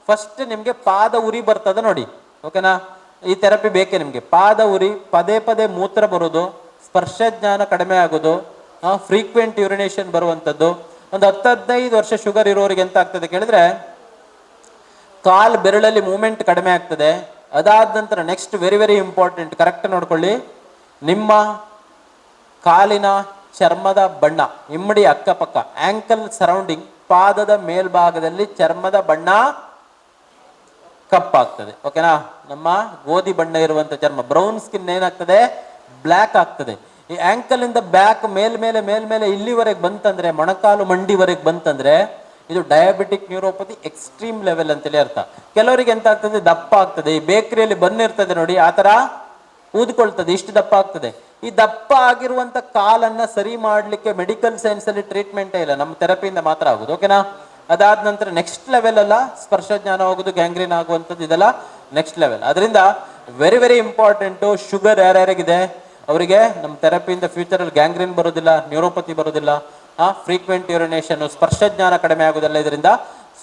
ಫಸ್ಟ್ ನಿಮಗೆ ಪಾದ ಉರಿ ಬರ್ತದೆ ನೋಡಿ. ಓಕೆನಾ? ಈ ಥೆರಪಿ ಬೇಕೇ ನಿಮಗೆ. ಪಾದ ಉರಿ, ಪದೇ ಪದೇ ಮೂತ್ರ ಬರೋದು, ಸ್ಪರ್ಶ ಜ್ಞಾನ ಕಡಿಮೆ ಆಗೋದು, ಫ್ರೀಕ್ವೆಂಟ್ ಯೂರಿನೇಷನ್ ಬರುವಂಥದ್ದು. ಒಂದು 10-15 ವರ್ಷ ಶುಗರ್ ಇರೋರಿಗೆ ಎಂತ ಆಗ್ತದೆ ಕೇಳಿದ್ರೆ ಕಾಲ್ ಬೆರಳಲ್ಲಿ ಮೂಮೆಂಟ್ ಕಡಿಮೆ ಆಗ್ತದೆ. ಅದಾದ ನಂತರ next very very important, correct ನೋಡ್ಕೊಳ್ಳಿ, ನಿಮ್ಮ ಕಾಲಿನ ಚರ್ಮದ ಬಣ್ಣ, ಇಮ್ಮಡಿ ಅಕ್ಕಪಕ್ಕ, ಆಂಕಲ್ ಸರೌಂಡಿಂಗ್, ಪಾದದ ಮೇಲ್ಭಾಗದಲ್ಲಿ ಚರ್ಮದ ಬಣ್ಣ ಕಪ್ಪಾಗ್ತದೆ. ಓಕೆನಾ? ನಮ್ಮ ಗೋಧಿ ಬಣ್ಣ ಇರುವಂತ ಚರ್ಮ, ಬ್ರೌನ್ ಸ್ಕಿನ್ ಏನಾಗ್ತದೆ, ಬ್ಲ್ಯಾಕ್ ಆಗ್ತದೆ. ಈ ಆಂಕಲ್ ಇಂದ ಬ್ಯಾಕ್ ಮೇಲ್ಮೇಲೆ ಇಲ್ಲಿವರೆಗೆ ಬಂತಂದ್ರೆ, ಮೊಣಕಾಲು ಮಂಡಿವರೆಗೆ ಬಂತಂದ್ರೆ ಇದು ಡಯಾಬಿಟಿಕ್ ನ್ಯೂರೋಪತಿ ಎಕ್ಸ್ಟ್ರೀಮ್ ಲೆವೆಲ್ ಅಂತೇಳಿ ಅರ್ಥ. ಕೆಲವರಿಗೆ ಎಂತ ಆಗ್ತದೆ, ದಪ್ಪ ಆಗ್ತದೆ. ಈ ಬೇಕರಿಯಲ್ಲಿ ಬಂದಿರ್ತದೆ ನೋಡಿ, ಆ ತರ ಊದ್ಕೊಳ್ತದೆ, ಇಷ್ಟು ದಪ್ಪ ಆಗ್ತದೆ. ಈ ದಪ್ಪ ಆಗಿರುವಂತ ಕಾಲನ್ನ ಸರಿ ಮಾಡ್ಲಿಕ್ಕೆ ಮೆಡಿಕಲ್ ಸೈನ್ಸ್ ಅಲ್ಲಿ ಟ್ರೀಟ್ಮೆಂಟೇ ಇಲ್ಲ, ನಮ್ಮ ಥೆರಪಿಯಿಂದ ಮಾತ್ರ ಆಗುದು. ಓಕೆನಾ? ಅದಾದ ನಂತರ ನೆಕ್ಸ್ಟ್ ಲೆವೆಲ್ ಅಲ್ಲ, ಸ್ಪರ್ಶ ಜ್ಞಾನ ಹೋಗುದು, ಗ್ಯಾಂಗ್ರೀನ್ ಆಗುವಂಥದ್ದು, ಇದೆಲ್ಲ ನೆಕ್ಸ್ಟ್ ಲೆವೆಲ್. ಅದರಿಂದ ವೆರಿ ವೆರಿ ಇಂಪಾರ್ಟೆಂಟು. ಶುಗರ್ ಯಾರ್ಯಾರಿಗಿದೆ ಅವರಿಗೆ ನಮ್ಮ ಥೆರಪಿಯಿಂದ ಫ್ಯೂಚರಲ್ಲಿ ಗ್ಯಾಂಗ್ರೀನ್ ಬರೋದಿಲ್ಲ, ನ್ಯೂರೋಪತಿ ಬರೋದಿಲ್ಲ, ಫ್ರೀಕ್ವೆಂಟ್ ಯೂರಿನೇಷನ್, ಸ್ಪರ್ಶ ಜ್ಞಾನ ಕಡಿಮೆ ಆಗೋದೆಲ್ಲ ಇದರಿಂದ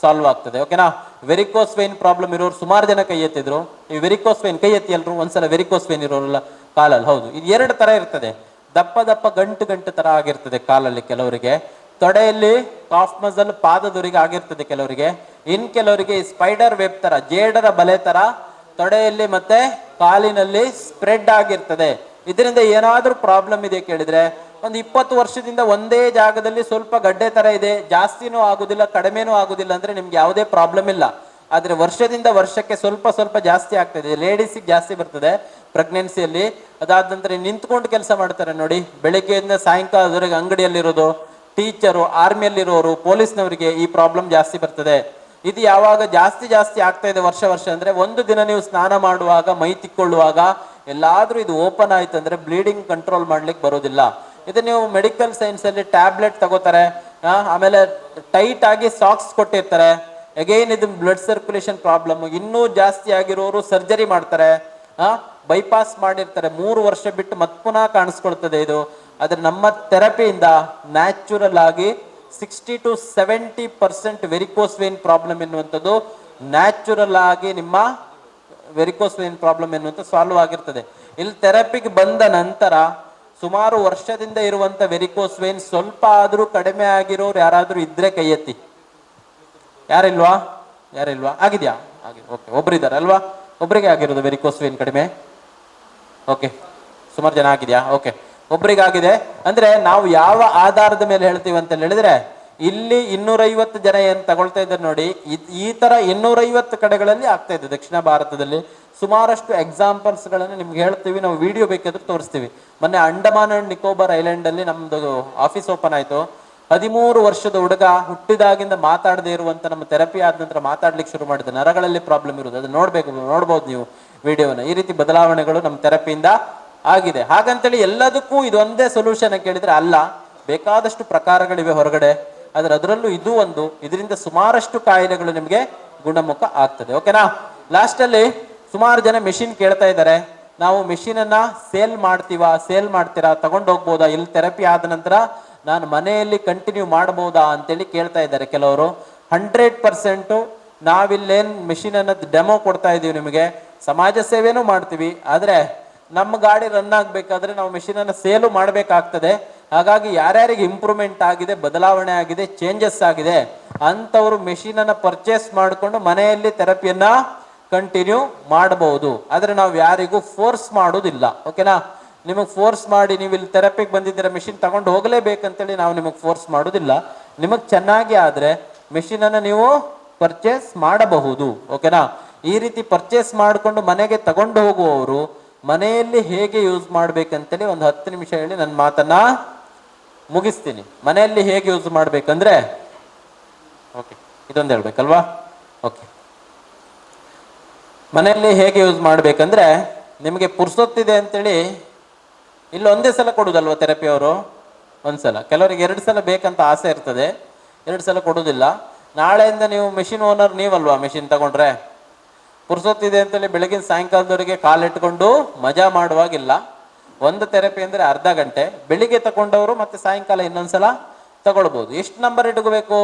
ಸಾಲ್ವ್ ಆಗ್ತದೆ. ಓಕೆನಾ? ವೆರಿಕೋಸ್ ವೈನ್ ಪ್ರಾಬ್ಲಮ್ ಇರೋರು ಸುಮಾರು ಜನ ಕೈ ಎತ್ತಿದ್ರು. ಈ ವೆರಿಕೋಸ್ ವೈನ್ ಕೈ ಎತ್ತಿ ಎಲ್ರು ಒಂದ್ಸಲ. ವೆರಿಕೋಸ್ ವೈನ್ ಇರೋರಲ್ಲ ಕಾಲಲ್ಲಿ, ಹೌದು, ಇದು 2 ತರ ಇರ್ತದೆ. ದಪ್ಪ ಗಂಟು ತರ ಆಗಿರ್ತದೆ ಕಾಲಲ್ಲಿ ಕೆಲವರಿಗೆ, ತೊಡೆಯಲ್ಲಿ ಕಾಫ್ ಮಸಲ್ ಪಾದದವರಿಗೆ ಆಗಿರ್ತದೆ ಕೆಲವರಿಗೆ, ಕೆಲವರಿಗೆ ಸ್ಪೈಡರ್ ವೆಬ್ ತರ, ಜೇಡರ ಬಲೆ ತರ ತೊಡೆಯಲ್ಲಿ ಮತ್ತೆ ಕಾಲಿನಲ್ಲಿ ಸ್ಪ್ರೆಡ್ ಆಗಿರ್ತದೆ. ಇದರಿಂದ ಏನಾದ್ರೂ ಪ್ರಾಬ್ಲಮ್ ಇದೆ ಕೇಳಿದ್ರೆ, ಒಂದು 20 ವರ್ಷದಿಂದ ಒಂದೇ ಜಾಗದಲ್ಲಿ ಸ್ವಲ್ಪ ಗಡ್ಡೆ ತರ ಇದೆ, ಜಾಸ್ತಿನೂ ಆಗುದಿಲ್ಲ ಕಡಿಮೆನೂ ಆಗುದಿಲ್ಲ ಅಂದ್ರೆ ನಿಮ್ಗೆ ಯಾವುದೇ ಪ್ರಾಬ್ಲಮ್ ಇಲ್ಲ. ಆದ್ರೆ ವರ್ಷದಿಂದ ವರ್ಷಕ್ಕೆ ಸ್ವಲ್ಪ ಜಾಸ್ತಿ ಆಗ್ತದೆ. ಲೇಡೀಸಿಗೆ ಜಾಸ್ತಿ ಬರ್ತದೆ ಪ್ರೆಗ್ನೆನ್ಸಿಯಲ್ಲಿ. ಅದಾದ ನಂತರ ನಿಂತ್ಕೊಂಡು ಕೆಲಸ ಮಾಡ್ತಾರೆ ನೋಡಿ, ಬೆಳಿಗ್ಗೆಯಿಂದ ಸಾಯಂಕಾಲದವರೆಗೆ ಅಂಗಡಿಯಲ್ಲಿರೋದು, ಟೀಚರು, ಆರ್ಮಿಯಲ್ಲಿರೋರು, ಪೊಲೀಸ್ನವರಿಗೆ ಈ ಪ್ರಾಬ್ಲಮ್ ಜಾಸ್ತಿ ಬರ್ತದೆ. ಇದು ಯಾವಾಗ ಜಾಸ್ತಿ ಆಗ್ತಾ ಇದೆ ವರ್ಷ ಅಂದ್ರೆ, ಒಂದು ದಿನ ನೀವು ಸ್ನಾನ ಮಾಡುವಾಗ, ಮೈ ತಿಕ್ಕೊಳ್ಳುವಾಗ ಎಲ್ಲಾದ್ರೂ ಇದು ಓಪನ್ ಆಯ್ತು ಅಂದ್ರೆ ಬ್ಲೀಡಿಂಗ್ ಕಂಟ್ರೋಲ್ ಮಾಡ್ಲಿಕ್ಕೆ ಬರೋದಿಲ್ಲ. ಇದು ನೀವು ಮೆಡಿಕಲ್ ಸೈನ್ಸ್ ಅಲ್ಲಿ ಟ್ಯಾಬ್ಲೆಟ್ ತಗೋತಾರೆ, ಆಮೇಲೆ ಟೈಟ್ ಆಗಿ ಸಾಕ್ಸ್ ಕೊಟ್ಟಿರ್ತಾರೆ. ಅಗೈನ್ ಇದು ಬ್ಲಡ್ ಸರ್ಕ್ಯುಲೇಷನ್ ಪ್ರಾಬ್ಲಮ್. ಇನ್ನೂ ಜಾಸ್ತಿ ಆಗಿರೋರು ಸರ್ಜರಿ ಮಾಡ್ತಾರೆ, ಬೈಪಾಸ್ ಮಾಡಿರ್ತಾರೆ. 3 ವರ್ಷ ಬಿಟ್ಟು ಮತ್ತೆ ಪುನಃ ಕಾಣಿಸ್ಕೊಳ್ತದೆ ಇದು. ಆದ್ರೆ ನಮ್ಮ ಥೆರಪಿಯಿಂದ ನ್ಯಾಚುರಲ್ ಆಗಿ 60 to 70% ವೆರಿಕೋಸ್ ವೇನ್ ಪ್ರಾಬ್ಲಮ್ ಎನ್ನುವಂಥದ್ದು ನ್ಯಾಚುರಲ್ ಆಗಿ ನಿಮ್ಮ ವೆರಿಕೋಸ್ ವೇನ್ ಪ್ರಾಬ್ಲಮ್ ಎನ್ನುವಂಥ ಸಾಲ್ವ್ ಆಗಿರ್ತದೆ. ಇಲ್ಲಿ ಥೆರಪಿಗೆ ಬಂದ ನಂತರ ಸುಮಾರು ವರ್ಷದಿಂದ ಇರುವಂತ ವೆರಿಕೋಸ್ ವೇನ್ ಸ್ವಲ್ಪ ಆದ್ರೂ ಕಡಿಮೆ ಆಗಿರೋರು ಯಾರಾದ್ರೂ ಇದ್ರೆ ಕೈ ಎತ್ತಿ. ಯಾರಿಲ್ವಾ? ಆಗಿದ್ಯಾ? ಓಕೆ, ಒಬ್ರಿದ್ದಾರೆ ಅಲ್ವಾ? ಒಬ್ರಿಗೆ ಆಗಿರೋದು ವೆರಿಕೋಸ್ ವೇನ್ ಕಡಿಮೆ. ಓಕೆ, ಸುಮಾರು ಜನ ಆಗಿದ್ಯಾ? ಓಕೆ, ಒಬ್ರಿಗಾಗಿದೆ. ಅಂದ್ರೆ ನಾವು ಯಾವ ಆಧಾರದ ಮೇಲೆ ಹೇಳ್ತೀವಿ ಅಂತ ಹೇಳಿದ್ರೆ, ಇಲ್ಲಿ 250 ಜನ ಏನ್ ತಗೊಳ್ತಾ ಇದ್ದಾರೆ ನೋಡಿ, ಈ ತರ 250 ಕಡೆಗಳಲ್ಲಿ ಆಗ್ತಾ ಇದೆ ದಕ್ಷಿಣ ಭಾರತದಲ್ಲಿ. ಸುಮಾರಷ್ಟು ಎಕ್ಸಾಂಪಲ್ಸ್ ಗಳನ್ನು ನಿಮ್ಗೆ ಹೇಳ್ತೀವಿ, ನಾವು ವಿಡಿಯೋ ಬೇಕಾದ್ರೂ ತೋರಿಸ್ತೀವಿ. ಮೊನ್ನೆ ಅಂಡಮಾನ್ ಅಂಡ್ ನಿಕೋಬಾರ್ ಐಲ್ಯಾಂಡ್ ಅಲ್ಲಿ ನಮ್ದು ಆಫೀಸ್ ಓಪನ್ ಆಯ್ತು. 13 ವರ್ಷದ ಹುಡುಗ ಹುಟ್ಟಿದಾಗಿಂದ ಮಾತಾಡದೇ ಇರುವಂತ ನಮ್ಮ ಥೆರಪಿ ಆದ ನಂತರ ಮಾತಾಡ್ಲಿಕ್ಕೆ ಶುರು ಮಾಡಿದೆ. ನರಗಳಲ್ಲಿ ಪ್ರಾಬ್ಲಮ್ ಇರುವುದು, ಅದು ನೋಡ್ಬೋದು ನೀವು ವಿಡಿಯೋನ. ಈ ರೀತಿ ಬದಲಾವಣೆಗಳು ನಮ್ಮ ಥೆರಪಿಯಿಂದ ಆಗಿದೆ. ಹಾಗಂತೇಳಿ ಎಲ್ಲದಕ್ಕೂ ಇದೊಂದೇ ಸೊಲ್ಯೂಷನ್ ಕೇಳಿದ್ರೆ ಅಲ್ಲ, ಬೇಕಾದಷ್ಟು ಪ್ರಕಾರಗಳಿವೆ ಹೊರಗಡೆ. ಆದ್ರೆ ಅದರಲ್ಲೂ ಇದು ಒಂದು, ಇದರಿಂದ ಸುಮಾರಷ್ಟು ಕಾಯಿಲೆಗಳು ನಿಮಗೆ ಗುಣಮುಖ ಆಗ್ತದೆ. ಓಕೆನಾ? ಲಾಸ್ಟ್ ಅಲ್ಲಿ ಸುಮಾರು ಜನ ಮೆಷಿನ್ ಕೇಳ್ತಾ ಇದ್ದಾರೆ, ನಾವು ಮೆಷಿನ್ ಅನ್ನ ಸೇಲ್ ಮಾಡ್ತೀರಾ, ತಗೊಂಡು ಹೋಗ್ಬೋದಾ, ಇಲ್ಲಿ ಥೆರಪಿ ಆದ ನಂತರ ನಾನು ಮನೆಯಲ್ಲಿ ಕಂಟಿನ್ಯೂ ಮಾಡಬಹುದಾ ಅಂತೇಳಿ ಕೇಳ್ತಾ ಇದ್ದಾರೆ ಕೆಲವರು. 100% ನಾವಿಲ್ಲೇನ್ ಮೆಷಿನ್ ಅನ್ನೋದು ಡೆಮೋ ಕೊಡ್ತಾ ಇದೀವಿ ನಿಮಗೆ, ಸಮಾಜ ಸೇವೆನೂ ಮಾಡ್ತೀವಿ. ಆದ್ರೆ ನಮ್ಮ ಗಾಡಿ ರನ್ ಆಗ್ಬೇಕಾದ್ರೆ ನಾವು ಮೆಷಿನ್ ಅನ್ನ ಸೇಲು ಮಾಡಬೇಕಾಗ್ತದೆ. ಹಾಗಾಗಿ ಯಾರ್ಯಾರಿಗೆ ಇಂಪ್ರೂವ್ಮೆಂಟ್ ಆಗಿದೆ, ಬದಲಾವಣೆ ಆಗಿದೆ, ಚೇಂಜಸ್ ಆಗಿದೆ ಅಂತವರು ಮೆಷಿನ್ ಅನ್ನ ಪರ್ಚೇಸ್ ಮಾಡಿಕೊಂಡು ಮನೆಯಲ್ಲಿ ಥೆರಪಿಯನ್ನ ಕಂಟಿನ್ಯೂ ಮಾಡಬಹುದು. ಆದ್ರೆ ನಾವು ಯಾರಿಗೂ ಫೋರ್ಸ್ ಮಾಡೋದಿಲ್ಲ. ಓಕೆನಾ? ನಿಮಗೆ ಫೋರ್ಸ್ ಮಾಡಿ ನೀವು ಇಲ್ಲಿ ಥೆರಪಿಗೆ ಬಂದಿದ್ದೀರಾ ಮೆಷಿನ್ ತಗೊಂಡು ಹೋಗಲೇಬೇಕಂತೇಳಿ ನಾವು ನಿಮಗೆ ಫೋರ್ಸ್ ಮಾಡೋದಿಲ್ಲ. ನಿಮಗೆ ಚೆನ್ನಾಗಿ ಆದ್ರೆ ಮೆಷಿನ್ ಅನ್ನ ನೀವು ಪರ್ಚೇಸ್ ಮಾಡಬಹುದು. ಓಕೆನಾ? ಈ ರೀತಿ ಪರ್ಚೇಸ್ ಮಾಡಿಕೊಂಡು ಮನೆಗೆ ತಗೊಂಡು ಹೋಗುವವರು ಮನೆಯಲ್ಲಿ ಹೇಗೆ ಯೂಸ್ ಮಾಡ್ಬೇಕಂತೇಳಿ ಒಂದು 10 ನಿಮಿಷ ಹೇಳಿ ನನ್ನ ಮಾತನ್ನ ಮುಗಿಸ್ತೀನಿ. ಮನೆಯಲ್ಲಿ ಹೇಗೆ ಯೂಸ್ ಮಾಡ್ಬೇಕಂದ್ರೆ, ಓಕೆ, ಇದೊಂದು ಹೇಳ್ಬೇಕಲ್ವಾ? ಓಕೆ, ಮನೆಯಲ್ಲಿ ಹೇಗೆ ಯೂಸ್ ಮಾಡ್ಬೇಕಂದ್ರೆ, ನಿಮಗೆ ಪುರ್ಸೊತ್ತಿದೆ ಅಂತೇಳಿ ಇಲ್ಲಿ ಒಂದೇ ಸಲ ಕೊಡುದಲ್ವ ಥೆರಪಿ ಅವರು? ಒಂದ್ಸಲ. ಕೆಲವರಿಗೆ 2 ಸಲ ಬೇಕಂತ ಆಸೆ ಇರ್ತದೆ, 2 ಸಲ ಕೊಡುದಿಲ್ಲ. ನಾಳೆಯಿಂದ ನೀವು ಮೆಷಿನ್ ಓನರ್ ನೀವಲ್ವಾ, ಮೆಷಿನ್ ತಗೊಂಡ್ರೆ ಪುರ್ಸೊತ್ತಿದೆ ಅಂತೇಳಿ ಬೆಳಗಿನ ಸಾಯಂಕಾಲದವರೆಗೆ ಕಾಲಿಟ್ಕೊಂಡು ಮಜಾ ಮಾಡುವಾಗಿಲ್ಲ. ಒಂದು ಥೆರಪಿ ಅಂದ್ರೆ ಅರ್ಧ ಗಂಟೆ, ಬೆಳಿಗ್ಗೆ ತಗೊಂಡವರು ಮತ್ತೆ ಸಾಯಂಕಾಲ ಇನ್ನೊಂದ್ಸಲ ತಗೊಳ್ಬಹುದು. ಎಷ್ಟು ನಂಬರ್ ಇಟ್ಕೋಬೇಕು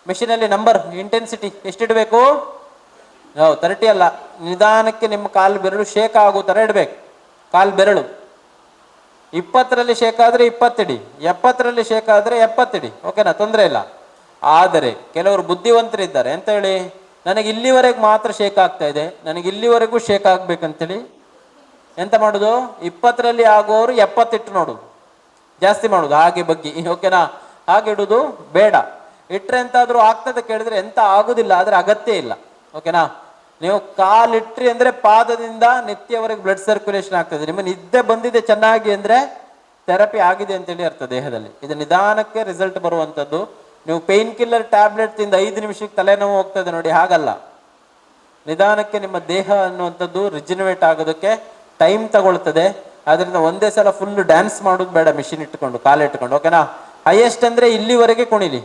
ಮೆಷಿನಲ್ಲಿ? Number intensity ಎಷ್ಟಿಡಬೇಕು? ಹೌದು 30 ಅಲ್ಲ, ನಿಧಾನಕ್ಕೆ ನಿಮ್ಮ ಕಾಲು ಬೆರಳು ಶೇಕ್ ಆಗೋ ಥರ ಇಡಬೇಕು. ಕಾಲು ಬೆರಳು 20ರಲ್ಲಿ ಶೇಕ್ ಆದರೆ 20 ಇಡಿ, 70ರಲ್ಲಿ ಶೇಕ್ ಆದರೆ 70 ಇಡಿ. ಓಕೆನಾ, ತೊಂದರೆ ಇಲ್ಲ. ಆದರೆ ಕೆಲವರು ಬುದ್ಧಿವಂತರಿದ್ದಾರೆ, ಎಂತ ಹೇಳಿ, ನನಗೆ ಇಲ್ಲಿವರೆಗೆ ಮಾತ್ರ ಶೇಕ್ ಆಗ್ತಾ ಇದೆ, ನನಗೆ ಇಲ್ಲಿವರೆಗೂ ಶೇಕ್ ಆಗ್ಬೇಕಂತೇಳಿ ಎಂತ ಮಾಡೋದು, 20ರಲ್ಲಿ ಆಗೋರು 70 ಇಟ್ಟು ನೋಡುದು, ಜಾಸ್ತಿ ಮಾಡೋದು, ಹಾಗೆ ಬಗ್ಗಿ. ಓಕೆನಾ, ಹಾಗೆ ಇಡುದು ಬೇಡ. ಇಟ್ರೆ ಎಂತಾದ್ರೂ ಆಗ್ತದೆ ಕೇಳಿದ್ರೆ ಎಂತ ಆಗುದಿಲ್ಲ, ಆದ್ರೆ ಅಗತ್ಯ ಇಲ್ಲ. ಓಕೆನಾ, ನೀವು ಕಾಲಿಟ್ರಿ ಅಂದ್ರೆ ಪಾದದಿಂದ ನೆತ್ತಿಯವರೆಗೆ ಬ್ಲಡ್ ಸರ್ಕ್ಯುಲೇಷನ್ ಆಗ್ತದೆ. ನಿಮ್ಮ ನಿದ್ದೆ ಬಂದಿದೆ ಚೆನ್ನಾಗಿ ಅಂದ್ರೆ ಥೆರಪಿ ಆಗಿದೆ ಅಂತೇಳಿ ಅರ್ಥ ದೇಹದಲ್ಲಿ. ಇದು ನಿಧಾನಕ್ಕೆ ರಿಸಲ್ಟ್ ಬರುವಂಥದ್ದು. ನೀವು ಪೇನ್ ಕಿಲ್ಲರ್ ಟ್ಯಾಬ್ಲೆಟ್ ತಿಂದ 5 ನಿಮಿಷಕ್ಕೆ ತಲೆನೋವು ಹೋಗ್ತದೆ ನೋಡಿ, ಹಾಗಲ್ಲ. ನಿಧಾನಕ್ಕೆ ನಿಮ್ಮ ದೇಹ ಅನ್ನುವಂಥದ್ದು ರಿಜಿನವೇಟ್ ಆಗೋದಕ್ಕೆ ಟೈಮ್ ತಗೊಳ್ತದೆ. ಆದ್ರಿಂದ ಒಂದೇ ಸಲ ಫುಲ್ ಡ್ಯಾನ್ಸ್ ಮಾಡೋದು ಬೇಡ, ಮಿಷಿನ್ ಇಟ್ಕೊಂಡು ಕಾಲಿಟ್ಕೊಂಡು. ಓಕೆನಾ, ಹೈಯೆಸ್ಟ್ ಅಂದ್ರೆ ಇಲ್ಲಿವರೆಗೆ ಕುಣಿಲಿ,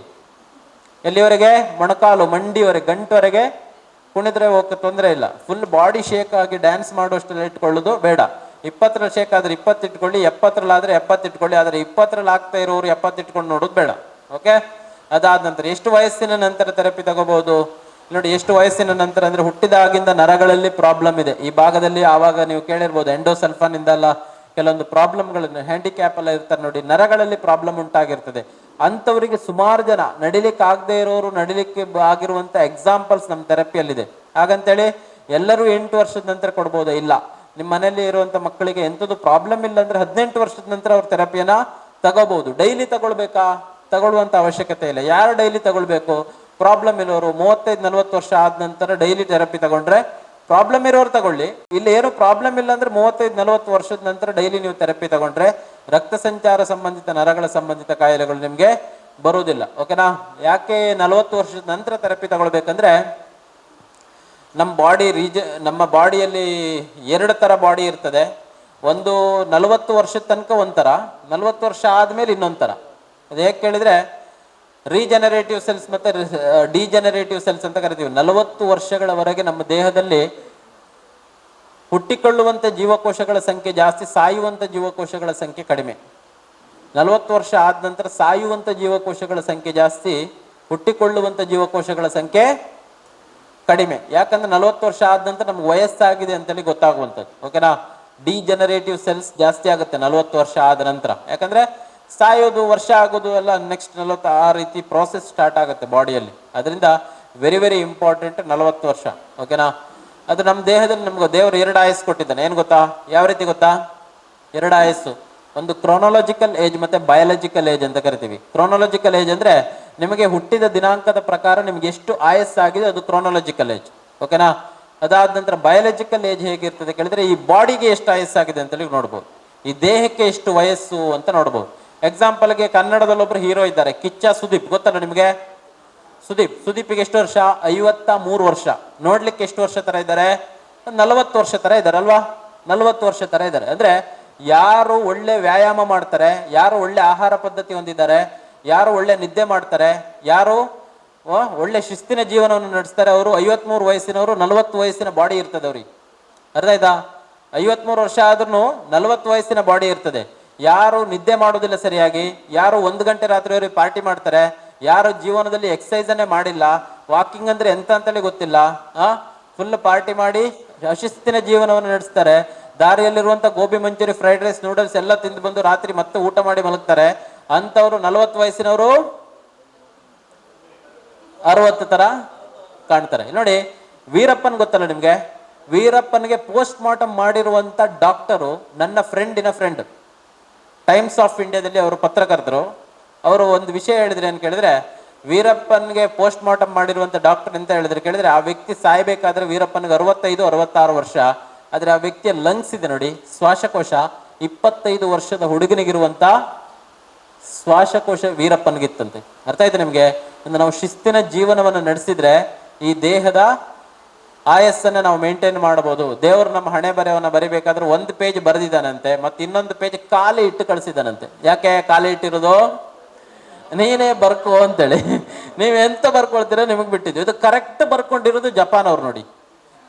ಎಲ್ಲಿವರೆಗೆ, ಮೊಣಕಾಲು ಮಂಡಿವರೆಗೆ, ಗಂಟುವರೆಗೆ ಕುಣಿದ್ರೆ ಹೋಗಕ್ಕೆ ತೊಂದರೆ ಇಲ್ಲ. ಫುಲ್ ಬಾಡಿ ಶೇಕ್ ಆಗಿ ಡ್ಯಾನ್ಸ್ ಮಾಡುವಷ್ಟೆಲ್ಲ ಇಟ್ಕೊಳ್ಳೋದು ಬೇಡ. 20ರಲ್ಲಿ ಶೇಕ್ ಆದ್ರೆ 20 ಇಟ್ಕೊಳ್ಳಿ, 70ರಲ್ಲಿ ಆದ್ರೆ 70 ಇಟ್ಕೊಳ್ಳಿ. ಆದ್ರೆ 20ರಲ್ಲಿ ಆಗ್ತಾ ಇರೋರು 70 ಇಟ್ಕೊಂಡು ನೋಡೋದು ಬೇಡ. ಓಕೆ, ಅದಾದ ನಂತರ ಎಷ್ಟು ವಯಸ್ಸಿನ ನಂತರ ಥೆರಪಿ ತಗೋಬಹುದು ನೋಡಿ. ಎಷ್ಟು ವಯಸ್ಸಿನ ನಂತರ ಅಂದ್ರೆ ಹುಟ್ಟಿದಾಗಿಂದ ನರಗಳಲ್ಲಿ ಪ್ರಾಬ್ಲಮ್ ಇದೆ ಈ ಭಾಗದಲ್ಲಿ. ಆವಾಗ ನೀವು ಕೇಳಿರ್ಬೋದು ಎಂಡೋಸಲ್ಫಾನ್ ಇಂದಲ್ಲ ಕೆಲವೊಂದು ಪ್ರಾಬ್ಲಮ್ಗಳನ್ನು, ಹ್ಯಾಂಡಿಕ್ಯಾಪ್ ಎಲ್ಲ ಇರ್ತಾರೆ ನೋಡಿ, ನರಗಳಲ್ಲಿ ಪ್ರಾಬ್ಲಮ್ ಉಂಟಾಗಿರ್ತದೆ. ಅಂಥವರಿಗೆ ಸುಮಾರು ಜನ ನಡಿಲಿಕ್ಕೆ ಆಗದೆ ಇರೋರು ನಡಿಲಿಕ್ಕೆ ಆಗಿರುವಂತ ಎಕ್ಸಾಂಪಲ್ಸ್ ನಮ್ಮ ಥೆರಪಿಯಲ್ಲಿದೆ. ಹಾಗಂತೇಳಿ ಎಲ್ಲರೂ 8 ವರ್ಷದ ನಂತರ ಕೊಡ್ಬೋದಾ? ಇಲ್ಲ. ನಿಮ್ಮ ಮನೆಯಲ್ಲಿ ಇರುವಂತ ಮಕ್ಕಳಿಗೆ ಎಂಥದ್ದು ಪ್ರಾಬ್ಲಮ್ ಇಲ್ಲ ಅಂದ್ರೆ 18 ವರ್ಷದ ನಂತರ ಅವ್ರ ಥೆರಪಿಯನ್ನ ತಗೋಬಹುದು. ಡೈಲಿ ತಗೊಳ್ಬೇಕಾ? ತಗೊಳ್ಳುವಂತ ಅವಶ್ಯಕತೆ ಇಲ್ಲ. ಯಾರು ಡೈಲಿ ತಗೊಳ್ಬೇಕು? ಪ್ರಾಬ್ಲಮ್ ಇರೋರು 35-40 ವರ್ಷ ಆದ ನಂತರ ಡೈಲಿ ಥೆರಪಿ ತಗೊಂಡ್ರೆ ಪ್ರಾಬ್ಲಮ್ ಇರೋರು ತಗೊಳ್ಳಿ. ಇಲ್ಲಿ ಏನು ಪ್ರಾಬ್ಲಮ್ ಇಲ್ಲ ಅಂದ್ರೆ 35-40 ವರ್ಷದ ನಂತರ ಡೈಲಿ ನೀವು ಥೆರಪಿ ತಗೊಂಡ್ರೆ ರಕ್ತ ಸಂಚಾರ ಸಂಬಂಧಿತ ನರಗಳ ಸಂಬಂಧಿತ ಕಾಯಿಲೆಗಳು ನಿಮ್ಗೆ ಬರುವುದಿಲ್ಲ. ಓಕೆನಾ? ಯಾಕೆ 40 ವರ್ಷದ ನಂತರ ಥೆರಪಿ ತಗೊಳ್ಬೇಕಂದ್ರೆ ನಮ್ಮ ಬಾಡಿಯಲ್ಲಿ 2 ತರ ಬಾಡಿ ಇರ್ತದೆ. ಒಂದು 40 ವರ್ಷದ ತನಕ ಒಂಥರ, 40 ವರ್ಷ ಆದ್ಮೇಲೆ ಇನ್ನೊಂಥರ. ಅದು ಹೇಗೆ ಕೇಳಿದ್ರೆ ರೀಜನರೇಟಿವ್ ಸೆಲ್ಸ್ ಮತ್ತೆ ಡಿಜನರೇಟಿವ್ ಸೆಲ್ಸ್ ಅಂತ ಕರಿತೀವಿ. 40 ವರ್ಷಗಳವರೆಗೆ ನಮ್ಮ ದೇಹದಲ್ಲಿ ಹುಟ್ಟಿಕೊಳ್ಳುವಂತ ಜೀವಕೋಶಗಳ ಸಂಖ್ಯೆ ಜಾಸ್ತಿ, ಸಾಯುವಂತ ಜೀವಕೋಶಗಳ ಸಂಖ್ಯೆ ಕಡಿಮೆ. 40 ವರ್ಷ ಆದ ನಂತರ ಸಾಯುವಂತ ಜೀವಕೋಶಗಳ ಸಂಖ್ಯೆ ಜಾಸ್ತಿ, ಹುಟ್ಟಿಕೊಳ್ಳುವಂತ ಜೀವಕೋಶಗಳ ಸಂಖ್ಯೆ ಕಡಿಮೆ. ಯಾಕಂದ್ರೆ 40 ವರ್ಷ ಆದ ನಂತರ ನಮ್ಗೆ ವಯಸ್ಸಾಗಿದೆ ಅಂತೇಳಿ ಗೊತ್ತಾಗುವಂಥದ್ದು. ಓಕೆನಾ? ಡಿಜನರೇಟಿವ್ ಸೆಲ್ಸ್ ಜಾಸ್ತಿ ಆಗುತ್ತೆ 40 ವರ್ಷ ಆದ ನಂತರ. ಯಾಕಂದ್ರೆ ಸಾಯೋದು, ವರ್ಷ ಆಗೋದು ಎಲ್ಲ ನೆಕ್ಸ್ಟ್ 40, ಆ ರೀತಿ ಪ್ರಾಸೆಸ್ ಸ್ಟಾರ್ಟ್ ಆಗುತ್ತೆ ಬಾಡಿಯಲ್ಲಿ. ಅದರಿಂದ ವೆರಿ ವೆರಿ ಇಂಪಾರ್ಟೆಂಟ್ 40 ವರ್ಷ. ಓಕೆನಾ? ಅದು ನಮ್ಮ ದೇಹದಲ್ಲಿ ನಮ್ಗೆ ದೇವರು 2 ಆಯಸ್ಸು ಕೊಟ್ಟಿದ್ದಾನೆ. ಏನು ಗೊತ್ತಾ? ಯಾವ ರೀತಿ ಗೊತ್ತಾ? 2 ಆಯಸ್ಸು. ಒಂದು ಕ್ರೋನಾಲಜಿಕಲ್ ಏಜ್ ಮತ್ತೆ ಬಯಾಲಜಿಕಲ್ ಏಜ್ ಅಂತ ಕರಿತೀವಿ. ಕ್ರೋನಾಲಜಿಕಲ್ ಏಜ್ ಅಂದ್ರೆ ನಿಮಗೆ ಹುಟ್ಟಿದ ದಿನಾಂಕದ ಪ್ರಕಾರ ನಿಮ್ಗೆ ಎಷ್ಟು ಆಯಸ್ಸಾಗಿದೆ, ಅದು ಕ್ರೋನಾಲಜಿಕಲ್ ಏಜ್. ಓಕೆನಾ? ಅದಾದ ನಂತರ ಬಯಾಲಜಿಕಲ್ ಏಜ್ ಹೇಗಿರ್ತದೆ ಕೇಳಿದ್ರೆ ಈ ಬಾಡಿಗೆ ಎಷ್ಟು ಆಯಸ್ಸಾಗಿದೆ ಅಂತೇಳಿ ನೋಡ್ಬೋದು, ಈ ದೇಹಕ್ಕೆ ಎಷ್ಟು ವಯಸ್ಸು ಅಂತ ನೋಡ್ಬೋದು. ಎಕ್ಸಾಂಪಲ್ಗೆ ಕನ್ನಡದಲ್ಲಿ ಒಬ್ರು ಹೀರೋ ಇದ್ದಾರೆ, ಕಿಚ್ಚ ಸುದೀಪ್. ಗೊತ್ತಲ್ಲ ನಿಮಗೆ? ಸುದೀಪಿಗೆ ಎಷ್ಟು ವರ್ಷ? 53 ವರ್ಷ. ನೋಡ್ಲಿಕ್ಕೆ ಎಷ್ಟು ವರ್ಷ ತರ ಇದ್ದಾರೆ? 40 ವರ್ಷ ತರ ಇದ್ದಾರೆ ಅಲ್ವಾ? 40 ವರ್ಷ ತರ ಇದ್ದಾರೆ. ಅಂದ್ರೆ ಯಾರು ಒಳ್ಳೆ ವ್ಯಾಯಾಮ ಮಾಡ್ತಾರೆ, ಯಾರು ಒಳ್ಳೆ ಆಹಾರ ಪದ್ಧತಿ ಹೊಂದಿದ್ದಾರೆ, ಯಾರು ಒಳ್ಳೆ ನಿದ್ದೆ ಮಾಡ್ತಾರೆ, ಯಾರು ಒಳ್ಳೆ ಶಿಸ್ತಿನ ಜೀವನವನ್ನು ನಡೆಸ್ತಾರೆ, ಅವರು 53 ವಯಸ್ಸಿನವರು 40 ವಯಸ್ಸಿನ ಬಾಡಿ ಇರ್ತದೆ ಅವ್ರಿಗೆ. ಅರ್ಥ ಆಯ್ತಾ? 53 ವರ್ಷ ಆದ್ರೂ 40 ವಯಸ್ಸಿನ ಬಾಡಿ ಇರ್ತದೆ. ಯಾರು ನಿದ್ದೆ ಮಾಡೋದಿಲ್ಲ ಸರಿಯಾಗಿ, ಯಾರು 1 ಗಂಟೆ ರಾತ್ರಿವರೆಗೆ ಪಾರ್ಟಿ ಮಾಡ್ತಾರೆ, ಯಾರು ಜೀವನದಲ್ಲಿ ಎಕ್ಸಸೈಸ್ ಅನ್ನೇ ಮಾಡಿಲ್ಲ, ವಾಕಿಂಗ್ ಅಂದ್ರೆ ಎಂತ ಅಂತೇಳಿ ಗೊತ್ತಿಲ್ಲ, ಫುಲ್ ಪಾರ್ಟಿ ಮಾಡಿ ಅಶಿಸ್ತಿನ ಜೀವನವನ್ನು ನಡೆಸ್ತಾರೆ, ದಾರಿಯಲ್ಲಿರುವಂತ gobi manchuri, fried rice, noodles ಎಲ್ಲ ತಿಂದು ಬಂದು ರಾತ್ರಿ ಮತ್ತೆ ಊಟ ಮಾಡಿ ಮಲಗ್ತಾರೆ. ಅಂತವ್ರು 40 ವಯಸ್ಸಿನವರು 60 ತರ ಕಾಣ್ತಾರೆ. ನೋಡಿ, ವೀರಪ್ಪನ್ ಗೊತ್ತಲ್ಲ ನಿಮ್ಗೆ? ವೀರಪ್ಪನ್ಗೆ ಪೋಸ್ಟ್ ಮಾರ್ಟಮ್ ಮಾಡಿರುವಂತ ಡಾಕ್ಟರು ನನ್ನ ಫ್ರೆಂಡಿನ ಫ್ರೆಂಡ್. ಟೈಮ್ಸ್ ಆಫ್ ಇಂಡಿಯಾದಲ್ಲಿ ಅವರು ಪತ್ರಕರ್ತರು. ಅವರು ಒಂದು ವಿಷಯ ಹೇಳಿದ್ರೆ ಏನು ಕೇಳಿದ್ರೆ, ವೀರಪ್ಪನ್ಗೆ ಪೋಸ್ಟ್ ಮಾರ್ಟಮ್ ಮಾಡಿರುವಂತ ಡಾಕ್ಟರ್ ಅಂತ ಹೇಳಿದ್ರೆ ಕೇಳಿದ್ರೆ, ಆ ವ್ಯಕ್ತಿ ಸಾಯ್ಬೇಕಾದ್ರೆ ವೀರಪ್ಪನ್ಗೆ 65-66 ವರ್ಷ. ಆದ್ರೆ ಆ ವ್ಯಕ್ತಿಯ ಲಂಗ್ಸ್ ಇದೆ ನೋಡಿ, ಶ್ವಾಸಕೋಶ, 25 ವರ್ಷದ ಹುಡುಗನಿಗಿರುವಂತ ಶ್ವಾಸಕೋಶ ವೀರಪ್ಪನ್ಗಿತ್ತಂತೆ. ಅರ್ಥ ಆಯ್ತು ನಿಮ್ಗೆ? ನಾವು ಶಿಸ್ತಿನ ಜೀವನವನ್ನು ನಡೆಸಿದ್ರೆ ಈ ದೇಹದ ಆಯಸ್ಸನ್ನ ನಾವು ಮೇಂಟೈನ್ ಮಾಡಬಹುದು. ದೇವರು ನಮ್ಮ ಹಣೆ ಬರೆಯವನ್ನ ಬರಿಬೇಕಾದ್ರೆ 1 ಪೇಜ್ ಬರೆದಿದ್ದಾನಂತೆ, ಮತ್ತೆ ಇನ್ನೊಂದು ಪೇಜ್ ಖಾಲಿ ಇಟ್ಟು ಕಳಿಸಿದ್ದಾನಂತೆ. ಯಾಕೆ ಖಾಲಿ ಇಟ್ಟಿರೋದು? ನೀನೇ ಬರ್ಕೋ ಅಂತೇಳಿ. ನೀವ್ ಎಂತ ಬರ್ಕೊಳ್ತೀರೋ ನಿಮಗ್ ಬಿಟ್ಟಿದ್ದು. ಇದು ಕರೆಕ್ಟ್ ಬರ್ಕೊಂಡಿರೋದು ಜಪಾನ್ ಅವ್ರು ನೋಡಿ.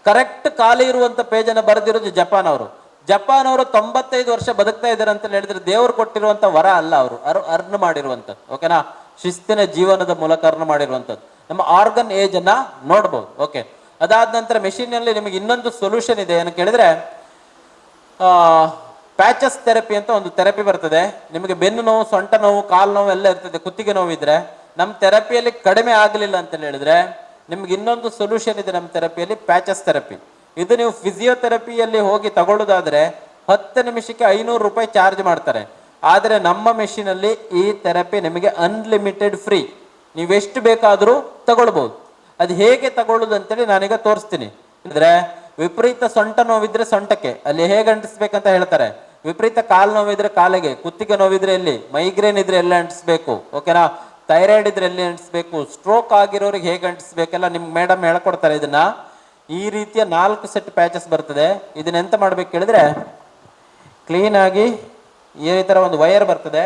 ಕರೆಕ್ಟ್ ಖಾಲಿ ಇರುವಂತ ಪೇಜನ್ನ ಬರೆದಿರೋದು ಜಪಾನ್ ಅವರು. ಜಪಾನ್ ಅವರು 95 ವರ್ಷ ಬದುಕ್ತಾ ಇದ್ದಾರೆ ಅಂತ ಹೇಳಿದ್ರೆ ದೇವ್ರು ಕೊಟ್ಟಿರುವಂತ ವರ ಅಲ್ಲ, ಅವರು ಅರ್ನ್ ಮಾಡಿರುವಂತದ್ದು. ಓಕೆನಾ? ಶಿಸ್ತಿನ ಜೀವನದ ಮೂಲಕ ಅರ್ನ್ ಮಾಡಿರುವಂತದ್ದು. ನಮ್ಮ ಆರ್ಗನ್ ಏಜ್ ಅನ್ನ ನೋಡ್ಬೋದು. ಓಕೆ, ಅದಾದ ನಂತರ ಮೆಷಿನಲ್ಲಿ ನಿಮಗೆ ಇನ್ನೊಂದು ಸೊಲ್ಯೂಷನ್ ಇದೆ ಏನು ಕೇಳಿದ್ರೆ ಪ್ಯಾಚಸ್ ಥೆರಪಿ ಅಂತ ಒಂದು ಥೆರಪಿ ಬರ್ತದೆ. ನಿಮಗೆ ಬೆನ್ನು ನೋವು, ಸೊಂಟ ನೋವು, ಕಾಲು ನೋವು ಎಲ್ಲ ಇರ್ತದೆ, ಕುತ್ತಿಗೆ ನೋವು ಇದ್ರೆ ನಮ್ಮ ಥೆರಪಿಯಲ್ಲಿ ಕಡಿಮೆ ಆಗಲಿಲ್ಲ ಅಂತ ಹೇಳಿದ್ರೆ ನಿಮ್ಗೆ ಇನ್ನೊಂದು ಸೊಲ್ಯೂಷನ್ ಇದೆ ನಮ್ಮ ಥೆರಪಿಯಲ್ಲಿ, ಪ್ಯಾಚಸ್ ಥೆರಪಿ. ಇದು ನೀವು ಫಿಸಿಯೋಥೆರಪಿಯಲ್ಲಿ ಹೋಗಿ ತಗೊಳ್ಳೋದಾದ್ರೆ 10 ನಿಮಿಷಕ್ಕೆ 500 ರೂಪಾಯಿ ಚಾರ್ಜ್ ಮಾಡ್ತಾರೆ. ಆದರೆ ನಮ್ಮ ಮೆಷಿನಲ್ಲಿ ಈ ಥೆರಪಿ ನಿಮಗೆ ಅನ್ಲಿಮಿಟೆಡ್ ಫ್ರೀ, ನೀವೆಷ್ಟು ಬೇಕಾದರೂ ತಗೊಳ್ಬಹುದು. ಅದು ಹೇಗೆ ತಗೊಳ್ಳೋದು ಅಂತೇಳಿ ನಾನೀಗ ತೋರಿಸ್ತೀನಿ. ಅಂದ್ರೆ ವಿಪರೀತ ಸೊಂಟ ನೋವಿದ್ರೆ ಸೊಂಟಕ್ಕೆ ಅಲ್ಲಿ ಹೇಗೆ ಅಂಟಿಸ್ಬೇಕಂತ ಹೇಳ್ತಾರೆ, ವಿಪರೀತ ಕಾಲು ನೋವಿದ್ರೆ ಕಾಲಿಗೆ, ಕುತ್ತಿಗೆ ನೋವಿದ್ರೆ ಎಲ್ಲಿ, ಮೈಗ್ರೇನ್ ಇದ್ರೆ ಎಲ್ಲ ಅಂಟಿಸ್ಬೇಕು, ಓಕೆನಾ, ಥೈರಾಯ್ಡ್ ಇದ್ರೆ ಎಲ್ಲಿ ಅಂಟಿಸ್ಬೇಕು, ಸ್ಟ್ರೋಕ್ ಆಗಿರೋರಿಗೆ ಹೇಗೆ ಅಂಟಿಸ್ಬೇಕೆಲ್ಲ ನಿಮ್ಗೆ ಮೇಡಮ್ ಹೇಳ್ಕೊಡ್ತಾರೆ. ಇದನ್ನ ಈ ರೀತಿಯ 4 ಸೆಟ್ ಪ್ಯಾಚಸ್ ಬರ್ತದೆ. ಇದನ್ನ ಎಂತ ಮಾಡ್ಬೇಕು ಕೇಳಿದ್ರೆ, ಕ್ಲೀನ್ ಆಗಿ ಈ ತರ ಒಂದು ವೈರ್ ಬರ್ತದೆ,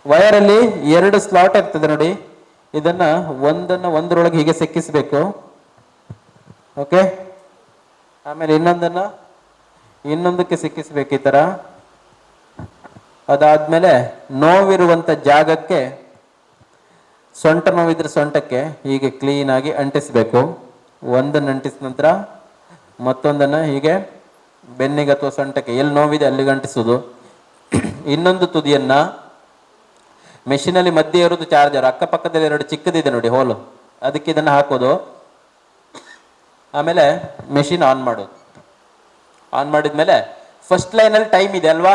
ವೈರಲ್ಲಿ 2 ಸ್ಲಾಟ್ ಇರ್ತದೆ ನೋಡಿ, ಇದನ್ನ ಒಂದರೊಳಗೆ ಹೀಗೆ ಸಿಕ್ಕಿಸ್ಬೇಕು, ಓಕೆ. ಆಮೇಲೆ ಇನ್ನೊಂದಕ್ಕೆ ಸಿಕ್ಕಿಸ್ಬೇಕು ಈ ತರ. ಅದಾದ್ಮೇಲೆ ನೋವಿರುವಂತ ಜಾಗಕ್ಕೆ, ಸೊಂಟ ನೋವಿದ್ರೆ ಸೊಂಟಕ್ಕೆ ಹೀಗೆ ಕ್ಲೀನ್ ಆಗಿ ಅಂಟಿಸ್ಬೇಕು. ಒಂದನ್ನು ಅಂಟಿಸಿದ ನಂತರ ಮತ್ತೊಂದನ್ನು ಹೀಗೆ ಬೆನ್ನಿಗೆ ಅಥವಾ ಸೊಂಟಕ್ಕೆ ಎಲ್ಲಿ ನೋವಿದೆ ಅಲ್ಲಿಗೆ ಅಂಟಿಸೋದು. ಇನ್ನೊಂದು ತುದಿಯನ್ನ ಮೆಷಿನಲ್ಲಿ ಮಧ್ಯೆ ಇರೋದು ಚಾರ್ಜರ್, ಅಕ್ಕಪಕ್ಕದಲ್ಲಿ 2 ಚಿಕ್ಕದಿದೆ ನೋಡಿ ಹೋಲು, ಅದಕ್ಕೆ ಇದನ್ನು ಹಾಕೋದು. ಆಮೇಲೆ ಮೆಷಿನ್ ಆನ್ ಮಾಡೋದು. ಆನ್ ಮಾಡಿದ್ಮೇಲೆ ಫಸ್ಟ್ ಲೈನಲ್ಲಿ ಟೈಮ್ ಇದೆ ಅಲ್ವಾ,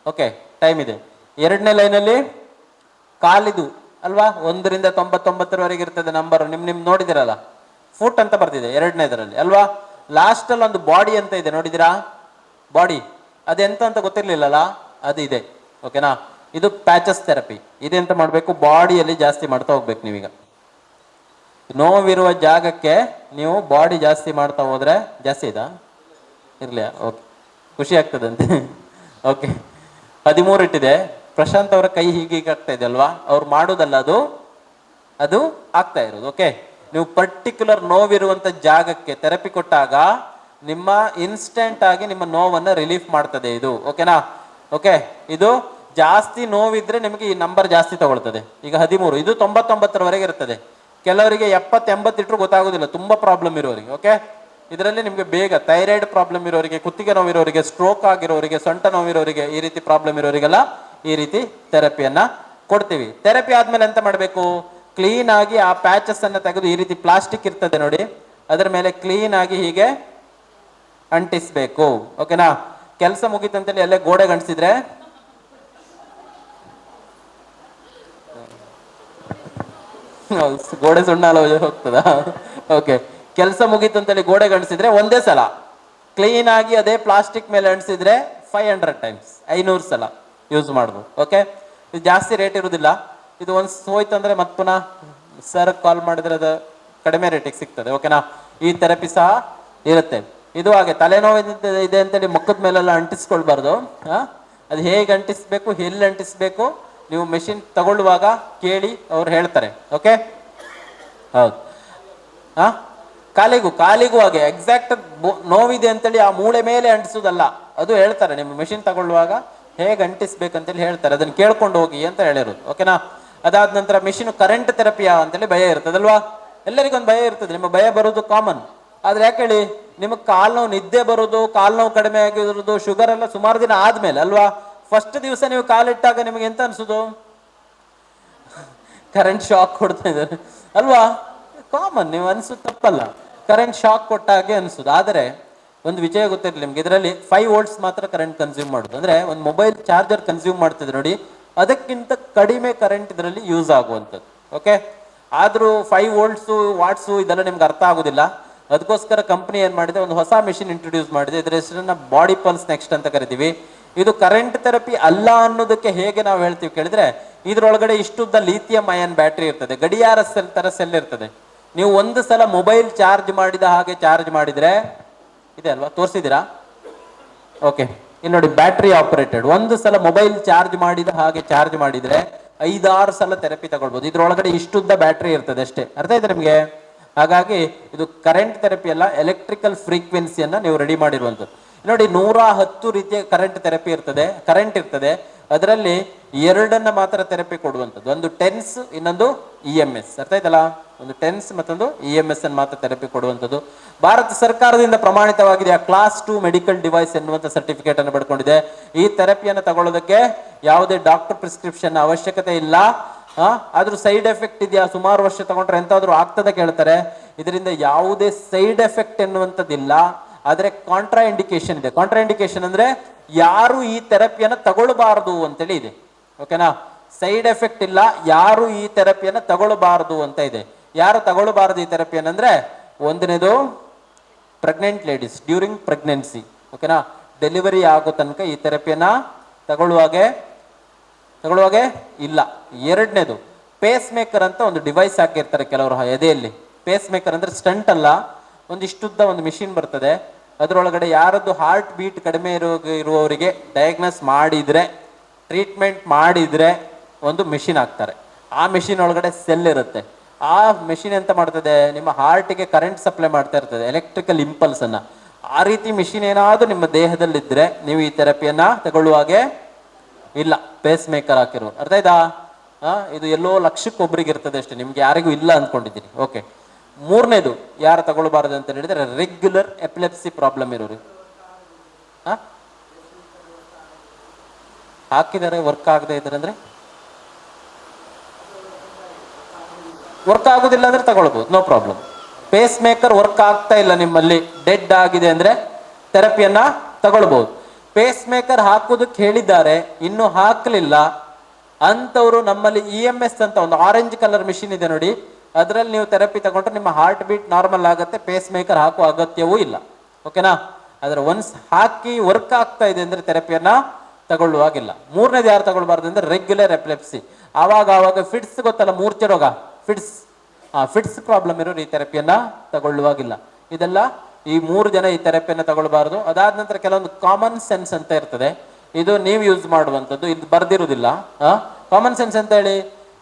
ಓಕೆ, ಟೈಮ್ ಇದೆ. 2ನೇ ಲೈನಲ್ಲಿ ಕಾಲಿದು ಅಲ್ವಾ, 1 ರಿಂದ 99 ಇರ್ತದೆ ನಂಬರ್, ನಿಮ್ ನೋಡಿದಿರಲ್ಲ, ಫುಟ್ ಅಂತ ಬರ್ತಿದೆ 2ನೇದರಲ್ಲಿ ಅಲ್ವಾ. ಲಾಸ್ಟ್ ಅಲ್ಲಿ ಒಂದು ಬಾಡಿ ಅಂತ ಇದೆ ನೋಡಿದಿರಾ, ಬಾಡಿ ಅದೆಂತ ಅಂತ ಗೊತ್ತಿರ್ಲಿಲ್ಲಲ್ಲ, ಅದು ಇದೆ, ಓಕೆನಾ. ಇದು ಪ್ಯಾಚಸ್ ಥೆರಪಿ. ಇದೆಂತ ಮಾಡಬೇಕು, ಬಾಡಿಯಲ್ಲಿ ಜಾಸ್ತಿ ಮಾಡ್ತಾ ಹೋಗ್ಬೇಕು. ನೀವೀಗ ನೋವಿರುವ ಜಾಗಕ್ಕೆ ನೀವು ಬಾಡಿ ಜಾಸ್ತಿ ಮಾಡ್ತಾ ಹೋದ್ರೆ, ಜಾಸ್ತಿ ಇದಾ ಇರ್ಲಿಯಾ, ಓಕೆ, ಖುಷಿ ಆಗ್ತದಂತೆ, ಓಕೆ. 13 ಇಟ್ಟಿದೆ. ಪ್ರಶಾಂತ್ ಅವರ ಕೈ ಹೀಗೆ ಆಗ್ತಾ ಇದೆ ಅಲ್ವಾ, ಅವ್ರು ಮಾಡೋದಲ್ಲ, ಅದು ಆಗ್ತಾ ಇರೋದು, ಓಕೆ. ನೀವು ಪರ್ಟಿಕ್ಯುಲರ್ ನೋವಿರುವಂತ ಜಾಗಕ್ಕೆ ಥೆರಪಿ ಕೊಟ್ಟಾಗ ನಿಮ್ಮ ಇನ್ಸ್ಟೆಂಟ್ ಆಗಿ ನಿಮ್ಮ ನೋವನ್ನು ರಿಲೀಫ್ ಮಾಡ್ತದೆ ಇದು, ಓಕೆನಾ. ಓಕೆ, ಇದು ಜಾಸ್ತಿ ನೋವಿದ್ರೆ ನಿಮಗೆ ಈ ನಂಬರ್ ಜಾಸ್ತಿ ತಗೊಳ್ತದೆ. ಈಗ 13, ಇದು 99ರವರೆಗೆ ಇರ್ತದೆ. ಕೆಲವರಿಗೆ 70-80 ಇಟ್ಟರು ಗೊತ್ತಾಗೋದಿಲ್ಲ, ತುಂಬಾ ಪ್ರಾಬ್ಲಮ್ ಇರೋರಿಗೆ, ಓಕೆ. ಇದರಲ್ಲಿ ನಿಮಗೆ ಬೇಗ ಥೈರಾಯ್ಡ್ ಪ್ರಾಬ್ಲಮ್ ಇರೋರಿಗೆ, ಕುತ್ತಿಗೆ ನೋವಿರೋರಿಗೆ, ಸ್ಟ್ರೋಕ್ ಆಗಿರೋರಿಗೆ, ಸೊಂಟ ನೋವಿರೋರಿಗೆ, ಈ ರೀತಿ ಪ್ರಾಬ್ಲಮ್ ಇರೋರಿಗೆಲ್ಲ ಈ ರೀತಿ ಥೆರಪಿಯನ್ನ ಕೊಡ್ತೀವಿ. ಥೆರಪಿ ಆದ್ಮೇಲೆ ಎಂತ ಮಾಡಬೇಕು, ಕ್ಲೀನ್ ಆಗಿ ಆ ಪ್ಯಾಚಸ್ ಅನ್ನ ತೆಗೆದು, ಈ ರೀತಿ ಪ್ಲಾಸ್ಟಿಕ್ ಇರ್ತದೆ ನೋಡಿ, ಅದರ ಮೇಲೆ ಕ್ಲೀನ್ ಆಗಿ ಹೀಗೆ ಅಂಟಿಸ್ಬೇಕು, ಓಕೆನಾ. ಕೆಲಸ ಮುಗಿತಂತೇಳಿ ಅಲ್ಲೇ ಗೋಡೆಗೆ ಅಂಟಿಸಿದ್ರೆ ಗೋಡೆ ಸುಣ್ಣ ಹೋಗ್ತದ, ಓಕೆ. ಕೆಲಸ ಮುಗೀತು ಅಂತೇಳಿ ಗೋಡೆಗೆ ಅಂಟಿಸಿದ್ರೆ ಒಂದೇ ಸಲ ಕ್ಲೀನ್ ಆಗಿ ಅದೇ ಪ್ಲಾಸ್ಟಿಕ್ ಮೇಲೆ ಅಂಟಿಸಿದ್ರೆ 500 ಟೈಮ್ಸ್, 500 ಸಲ ಯೂಸ್ ಮಾಡ್ಬೋದು, ಓಕೆ. ಇದು ಜಾಸ್ತಿ ರೇಟ್ ಇರುವುದಿಲ್ಲ. ಇದು ಒಂದು ಹೋಯ್ತಂದ್ರೆ ಮತ್ತೆ ಪುನಃ ಸರ್ ಕಾಲ್ ಮಾಡಿದ್ರೆ ಅದು ಕಡಿಮೆ ರೇಟಿಗೆ ಸಿಗ್ತದೆ, ಓಕೆನಾ. ಈ ಥೆರಪಿ ಸಹ ಇರುತ್ತೆ. ಇದು ಹಾಗೆ ತಲೆನೋವು ಇದೆ ಅಂತೇಳಿ ಮುಖದ ಮೇಲೆಲ್ಲ ಅಂಟಿಸ್ಕೊಳ್ಬಾರ್ದು. ಅದು ಹೇಗೆ ಅಂಟಿಸ್ಬೇಕು, ಎಲ್ಲಿ ಅಂಟಿಸ್ಬೇಕು, ನೀವು ಮೆಷಿನ್ ತಗೊಳ್ಳುವಾಗ ಕೇಳಿ ಅವ್ರು ಹೇಳ್ತಾರೆ, ಓಕೆ. ಹೌದು, ಕಾಲಿಗೂ ಹಾಗೆ ಎಕ್ಸಾಕ್ಟ್ ನೋವಿದೆ ಅಂತೇಳಿ ಆ ಮೂಳೆ ಮೇಲೆ ಅಂಟಿಸೋದಲ್ಲ, ಅದು ಹೇಳ್ತಾರೆ ನಿಮ್ಮ ಮೆಷಿನ್ ತಗೊಳ್ಳುವಾಗ ಹೇಗೆ ಅಂಟಿಸ್ಬೇಕಂತೇಳಿ ಹೇಳ್ತಾರೆ, ಅದನ್ನ ಕೇಳ್ಕೊಂಡು ಹೋಗಿ ಅಂತ ಹೇಳಿರೋದು, ಓಕೆನಾ. ಅದಾದ ನಂತರ ಮೆಷಿನ್ ಕರೆಂಟ್ ಥೆರಪಿಯಾ ಅಂತೇಳಿ ಭಯ ಇರ್ತದಲ್ವಾ, ಎಲ್ಲರಿಗೊಂದು ಭಯ ಇರ್ತದೆ. ನಿಮ್ಮ ಭಯ ಬರೋದು ಕಾಮನ್, ಆದ್ರೆ ಯಾಕೆ ಹೇಳಿ, ನಿಮಗೆ ಕಾಲು ನೋವು, ನಿದ್ದೆ ಬರೋದು, ಕಾಲು ನೋವು ಕಡಿಮೆ ಆಗಿರೋದು, ಶುಗರ್ ಎಲ್ಲ ಸುಮಾರು ದಿನ ಆದ್ಮೇಲೆ ಅಲ್ವಾ. ಫಸ್ಟ್ ದಿವಸ ನೀವು ಕಾಲಿಟ್ಟಾಗ ನಿಮಗೆ ಎಂತ ಅನ್ಸುದು, ಕರೆಂಟ್ ಶಾಕ್ ಕೊಡ್ತಾ ಇದ್ದಾರೆ ಅಲ್ವಾ, ಕಾಮನ್, ನೀವು ಅನ್ಸುದು ತಪ್ಪಲ್ಲ, ಕರೆಂಟ್ ಶಾಕ್ ಕೊಟ್ಟಾಗೆ ಅನ್ಸುದು. ಆದರೆ ಒಂದು ವಿಷಯ ಗೊತ್ತಿರಲಿ ನಿಮ್ಗೆ, ಇದರಲ್ಲಿ 5 volts ಮಾತ್ರ ಕರೆಂಟ್ ಕನ್ಸ್ಯೂಮ್ ಮಾಡುದು. ಅಂದ್ರೆ ಒಂದು ಮೊಬೈಲ್ ಚಾರ್ಜರ್ ಕನ್ಸ್ಯೂಮ್ ಮಾಡ್ತಿದ್ರೆ ನೋಡಿ, ಅದಕ್ಕಿಂತ ಕಡಿಮೆ ಕರೆಂಟ್ ಇದರಲ್ಲಿ ಯೂಸ್ ಆಗುವಂಥದ್ದು, ಓಕೆ. ಆದ್ರೂ 5 volts ವಾಟ್ಸು ಇದೆಲ್ಲ ನಿಮ್ಗೆ ಅರ್ಥ ಆಗುದಿಲ್ಲ. ಅದಕ್ಕೋಸ್ಕರ ಕಂಪನಿ ಏನ್ ಮಾಡಿದೆ, ಒಂದು ಹೊಸ ಮೆಷಿನ್ ಇಂಟ್ರೊಡ್ಯೂಸ್ ಮಾಡಿದೆ. ಇದರ ಹೆಸರನ್ನ ಬಾಡಿ ಪಲ್ಸ್ ನೆಕ್ಸ್ಟ್ ಅಂತ ಕರಿತೀವಿ. ಇದು ಕರೆಂಟ್ ಥೆರಪಿ ಅಲ್ಲ ಅನ್ನೋದಕ್ಕೆ ಹೇಗೆ ನಾವು ಹೇಳ್ತೀವಿ ಕೇಳಿದ್ರೆ, ಇದ್ರೊಳಗಡೆ ಇಷ್ಟುದ್ದ ಲಿಥಿಯಂ ಅಯಾನ್ ಬ್ಯಾಟ್ರಿ ಇರ್ತದೆ, ಗಡಿಯಾರ ಸೆಲ್ ತರ ಸೆಲ್ ಇರ್ತದೆ. ನೀವು ಒಂದು ಸಲ ಮೊಬೈಲ್ ಚಾರ್ಜ್ ಮಾಡಿದ ಹಾಗೆ ಚಾರ್ಜ್ ಮಾಡಿದ್ರೆ, ಇದೆ ಅಲ್ವಾ, ತೋರಿಸಿದ್ದೀರಾ, ಓಕೆ. ಇಲ್ಲಿ ನೋಡಿ, ಬ್ಯಾಟ್ರಿ ಆಪರೇಟೆಡ್. ಒಂದು ಸಲ ಮೊಬೈಲ್ ಚಾರ್ಜ್ ಮಾಡಿದ ಹಾಗೆ ಚಾರ್ಜ್ ಮಾಡಿದ್ರೆ 5-6 ಸಲ ಥೆರಪಿ ತಗೊಳ್ಬಹುದು. ಇದ್ರೊಳಗಡೆ ಇಷ್ಟುದ್ದ ಬ್ಯಾಟ್ರಿ ಇರ್ತದೆ ಅಷ್ಟೇ, ಅರ್ಥ ಇದೆ ನಿಮಗೆ. ಹಾಗಾಗಿ ಇದು ಕರೆಂಟ್ ಥೆರಪಿ ಅಲ್ಲ, ಎಲೆಕ್ಟ್ರಿಕಲ್ ಫ್ರೀಕ್ವೆನ್ಸಿಯನ್ನ ನೀವು ರೆಡಿ ಮಾಡಿರುವಂಥದ್ದು. ನೋಡಿ, 110 ರೀತಿಯ ಕರೆಂಟ್ ಥೆರಪಿ ಇರ್ತದೆ, ಕರೆಂಟ್ ಇರ್ತದೆ. ಅದರಲ್ಲಿ ಎರಡನ್ನ ಮಾತ್ರ ಥೆರಪಿ ಕೊಡುವಂಥದ್ದು, ಒಂದು ಟೆನ್ಸ್, ಇನ್ನೊಂದು EMS. ಅರ್ಥ ಆಯ್ತಲ್ಲ? ಒಂದು ಟೆನ್ಸ್ ಮತ್ತೊಂದು EMS ಅನ್ನು ಮಾತ್ರ ಥೆರಪಿ ಕೊಡುವಂಥದ್ದು. ಭಾರತ ಸರ್ಕಾರದಿಂದ ಪ್ರಮಾಣಿತವಾಗಿದೆ. ಕ್ಲಾಸ್ 2 ಮೆಡಿಕಲ್ ಡಿವೈಸ್ ಎನ್ನುವಂಥ ಸರ್ಟಿಫಿಕೇಟ್ ಅನ್ನು ಪಡ್ಕೊಂಡಿದೆ. ಈ ಥೆರಪಿಯನ್ನು ತಗೊಳ್ಳೋದಕ್ಕೆ ಯಾವುದೇ ಡಾಕ್ಟರ್ ಪ್ರಿಸ್ಕ್ರಿಪ್ಷನ್ ಅವಶ್ಯಕತೆ ಇಲ್ಲ. ಆದ್ರೂ ಸೈಡ್ ಎಫೆಕ್ಟ್ ಇದೆಯಾ, ಸುಮಾರು ವರ್ಷ ತಗೊಂಡ್ರೆ ಎಂತಾದ್ರೂ ಆಗ್ತದೆ ಕೇಳ್ತಾರೆ. ಇದರಿಂದ ಯಾವುದೇ ಸೈಡ್ ಎಫೆಕ್ಟ್ ಎನ್ನುವಂಥದ್ದಿಲ್ಲ, ಆದ್ರೆ ಕಾಂಟ್ರಾ ಇಂಡಿಕೇಶನ್ ಇದೆ. ಕಾಂಟ್ರಾ ಇಂಡಿಕೇಶನ್ ಅಂದ್ರೆ ಯಾರು ಈ ಥೆರಪಿಯನ್ನು ತಗೊಳ್ಬಾರದು ಅಂತೇಳಿ ಇದೆ. ಓಕೆನಾ? ಸೈಡ್ ಎಫೆಕ್ಟ್ ಇಲ್ಲ, ಯಾರು ಈ ಥೆರಪಿಯನ್ನು ತಗೊಳ್ಬಾರದು ಅಂತ ಇದೆ. ಯಾರು ತಗೊಳ್ಬಾರದು ಈ ಥೆರಪಿಯನ್ನು ಅಂದ್ರೆ, ಒಂದನೇದು ಪ್ರೆಗ್ನೆಂಟ್ ಲೇಡೀಸ್ ಡ್ಯೂರಿಂಗ್ ಪ್ರೆಗ್ನೆನ್ಸಿ. ಓಕೆನಾ? ಡೆಲಿವರಿ ಆಗೋ ತನಕ ಈ ಥೆರಪಿಯನ್ನ ತಗೊಳ್ಳುವಾಗೆ ಇಲ್ಲ. ಎರಡನೇದು ಪೇಸ್ ಮೇಕರ್ ಅಂತ ಒಂದು ಡಿವೈಸ್ ಹಾಕಿರ್ತಾರೆ ಕೆಲವರು ಎದೆಯಲ್ಲಿ. ಪೇಸ್ ಮೇಕರ್ ಅಂದ್ರೆ ಸ್ಟಂಟ್ ಅಲ್ಲ, ಒಂದಿಷ್ಟುದ್ದ ಒಂದು ಮಿಷಿನ್ ಬರ್ತದೆ. ಅದರೊಳಗಡೆ ಯಾರದ್ದು ಹಾರ್ಟ್ ಬೀಟ್ ಕಡಿಮೆ ಇರುವವರಿಗೆ ಡಯಾಗ್ನೋಸ್ ಮಾಡಿದ್ರೆ, ಟ್ರೀಟ್ಮೆಂಟ್ ಮಾಡಿದ್ರೆ ಒಂದು ಮಿಷಿನ್ ಹಾಕ್ತಾರೆ. ಆ ಮಿಷಿನ್ ಒಳಗಡೆ ಸೆಲ್ ಇರುತ್ತೆ. ಆ ಮಿಷಿನ್ ಎಂತ ಮಾಡ್ತದೆ, ನಿಮ್ಮ ಹಾರ್ಟಿಗೆ ಕರೆಂಟ್ ಸಪ್ಲೈ ಮಾಡ್ತಾ ಇರ್ತದೆ, ಎಲೆಕ್ಟ್ರಿಕಲ್ ಇಂಪಲ್ಸ್ ಅನ್ನ. ಆ ರೀತಿ ಮಿಷಿನ್ ಏನಾದರೂ ನಿಮ್ಮ ದೇಹದಲ್ಲಿದ್ದರೆ ನೀವು ಈ ಥೆರಪಿಯನ್ನ ತಗೊಳ್ಳುವಾಗೆ ಇಲ್ಲ. ಪೇಸ್ ಮೇಕರ್ ಹಾಕಿರೋ, ಅರ್ಥ ಆಯ್ತಾ? ಇದು ಎಲ್ಲೋ ಲಕ್ಷಕ್ಕೊಬ್ರಿಗೆ ಇರ್ತದೆ ಅಷ್ಟೇ, ನಿಮ್ಗೆ ಯಾರಿಗೂ ಇಲ್ಲ ಅಂದ್ಕೊಂಡಿದ್ದೀನಿ. ಓಕೆ. ಮೂರನೇದು ಯಾರು ತಗೊಳ್ಬಾರದು ಅಂತ ಹೇಳಿದ್ರೆ, ರೆಗ್ಯುಲರ್ ಎಪಿಲೆಪ್ಸಿ ಪ್ರಾಬ್ಲಮ್ ಇರೋರು. ಹಾಕಿದರೆ ವರ್ಕ್ ಆಗದೆ ಇದ್ದಾರೆ ಅಂದ್ರೆ, ವರ್ಕ್ ಆಗುದಿಲ್ಲ ಅಂದ್ರೆ ತಗೊಳ್ಬಹುದು, no problem. Pacemaker work ಆಗ್ತಾ ಇಲ್ಲ ನಿಮ್ಮಲ್ಲಿ, ಡೆಡ್ ಆಗಿದೆ ಅಂದ್ರೆ ಥೆರಪಿಯನ್ನ ತಗೊಳ್ಬಹುದು. ಪೇಸ್ ಮೇಕರ್ ಹಾಕೋದಕ್ಕೆ ಹೇಳಿದ್ದಾರೆ, ಇನ್ನು ಹಾಕಲಿಲ್ಲ ಅಂತವರು ನಮ್ಮಲ್ಲಿ EMS ಅಂತ ಒಂದು ಆರೆಂಜ್ ಕಲರ್ ಮಿಷಿನ್ ಇದೆ ನೋಡಿ, ಅದರಲ್ಲಿ ನೀವು ಥೆರಪಿ ತಗೊಂಡ್ರೆ ನಿಮ್ಮ ಹಾರ್ಟ್ ಬೀಟ್ ನಾರ್ಮಲ್ ಆಗುತ್ತೆ, ಪೇಸ್ ಮೇಕರ್ ಹಾಕುವ ಅಗತ್ಯವೂ ಇಲ್ಲ. ಓಕೆನಾ? ಆದ್ರೆ ಒನ್ಸ್ ಹಾಕಿ ವರ್ಕ್ ಆಗ್ತಾ ಇದೆ ಅಂದ್ರೆ ಥೆರಪಿಯನ್ನ ತಗೊಳ್ಳುವಾಗಿಲ್ಲ. ಮೂರನೇದು ಯಾರು ತಗೊಳ್ಬಾರ್ದು ಅಂದ್ರೆ ರೆಗ್ಯುಲರ್ ಎಪಿಲೆಪ್ಸಿ. ಆವಾಗ ಫಿಟ್ಸ್ ಗೊತ್ತಲ್ಲ, ಮೂರ್ಛೆ ರೋಗ, ಫಿಟ್ಸ್ ಪ್ರಾಬ್ಲಮ್ ಇರೋರು ಈ ಥೆರಪಿಯನ್ನ ತಗೊಳ್ಳುವಾಗಿಲ್ಲ. ಇದೆಲ್ಲ ಈ 3 ಜನ ಈ ಥೆರಪಿಯನ್ನು ತಗೊಳ್ಬಾರ್ದು. ಅದಾದ ನಂತರ ಕೆಲವೊಂದು ಕಾಮನ್ ಸೆನ್ಸ್ ಅಂತ ಇರ್ತದೆ, ಇದು ನೀವು ಯೂಸ್ ಮಾಡುವಂಥದ್ದು, ಇದು ಬರ್ದಿರುವುದಿಲ್ಲ. ಕಾಮನ್ ಸೆನ್ಸ್ ಅಂತ ಹೇಳಿ,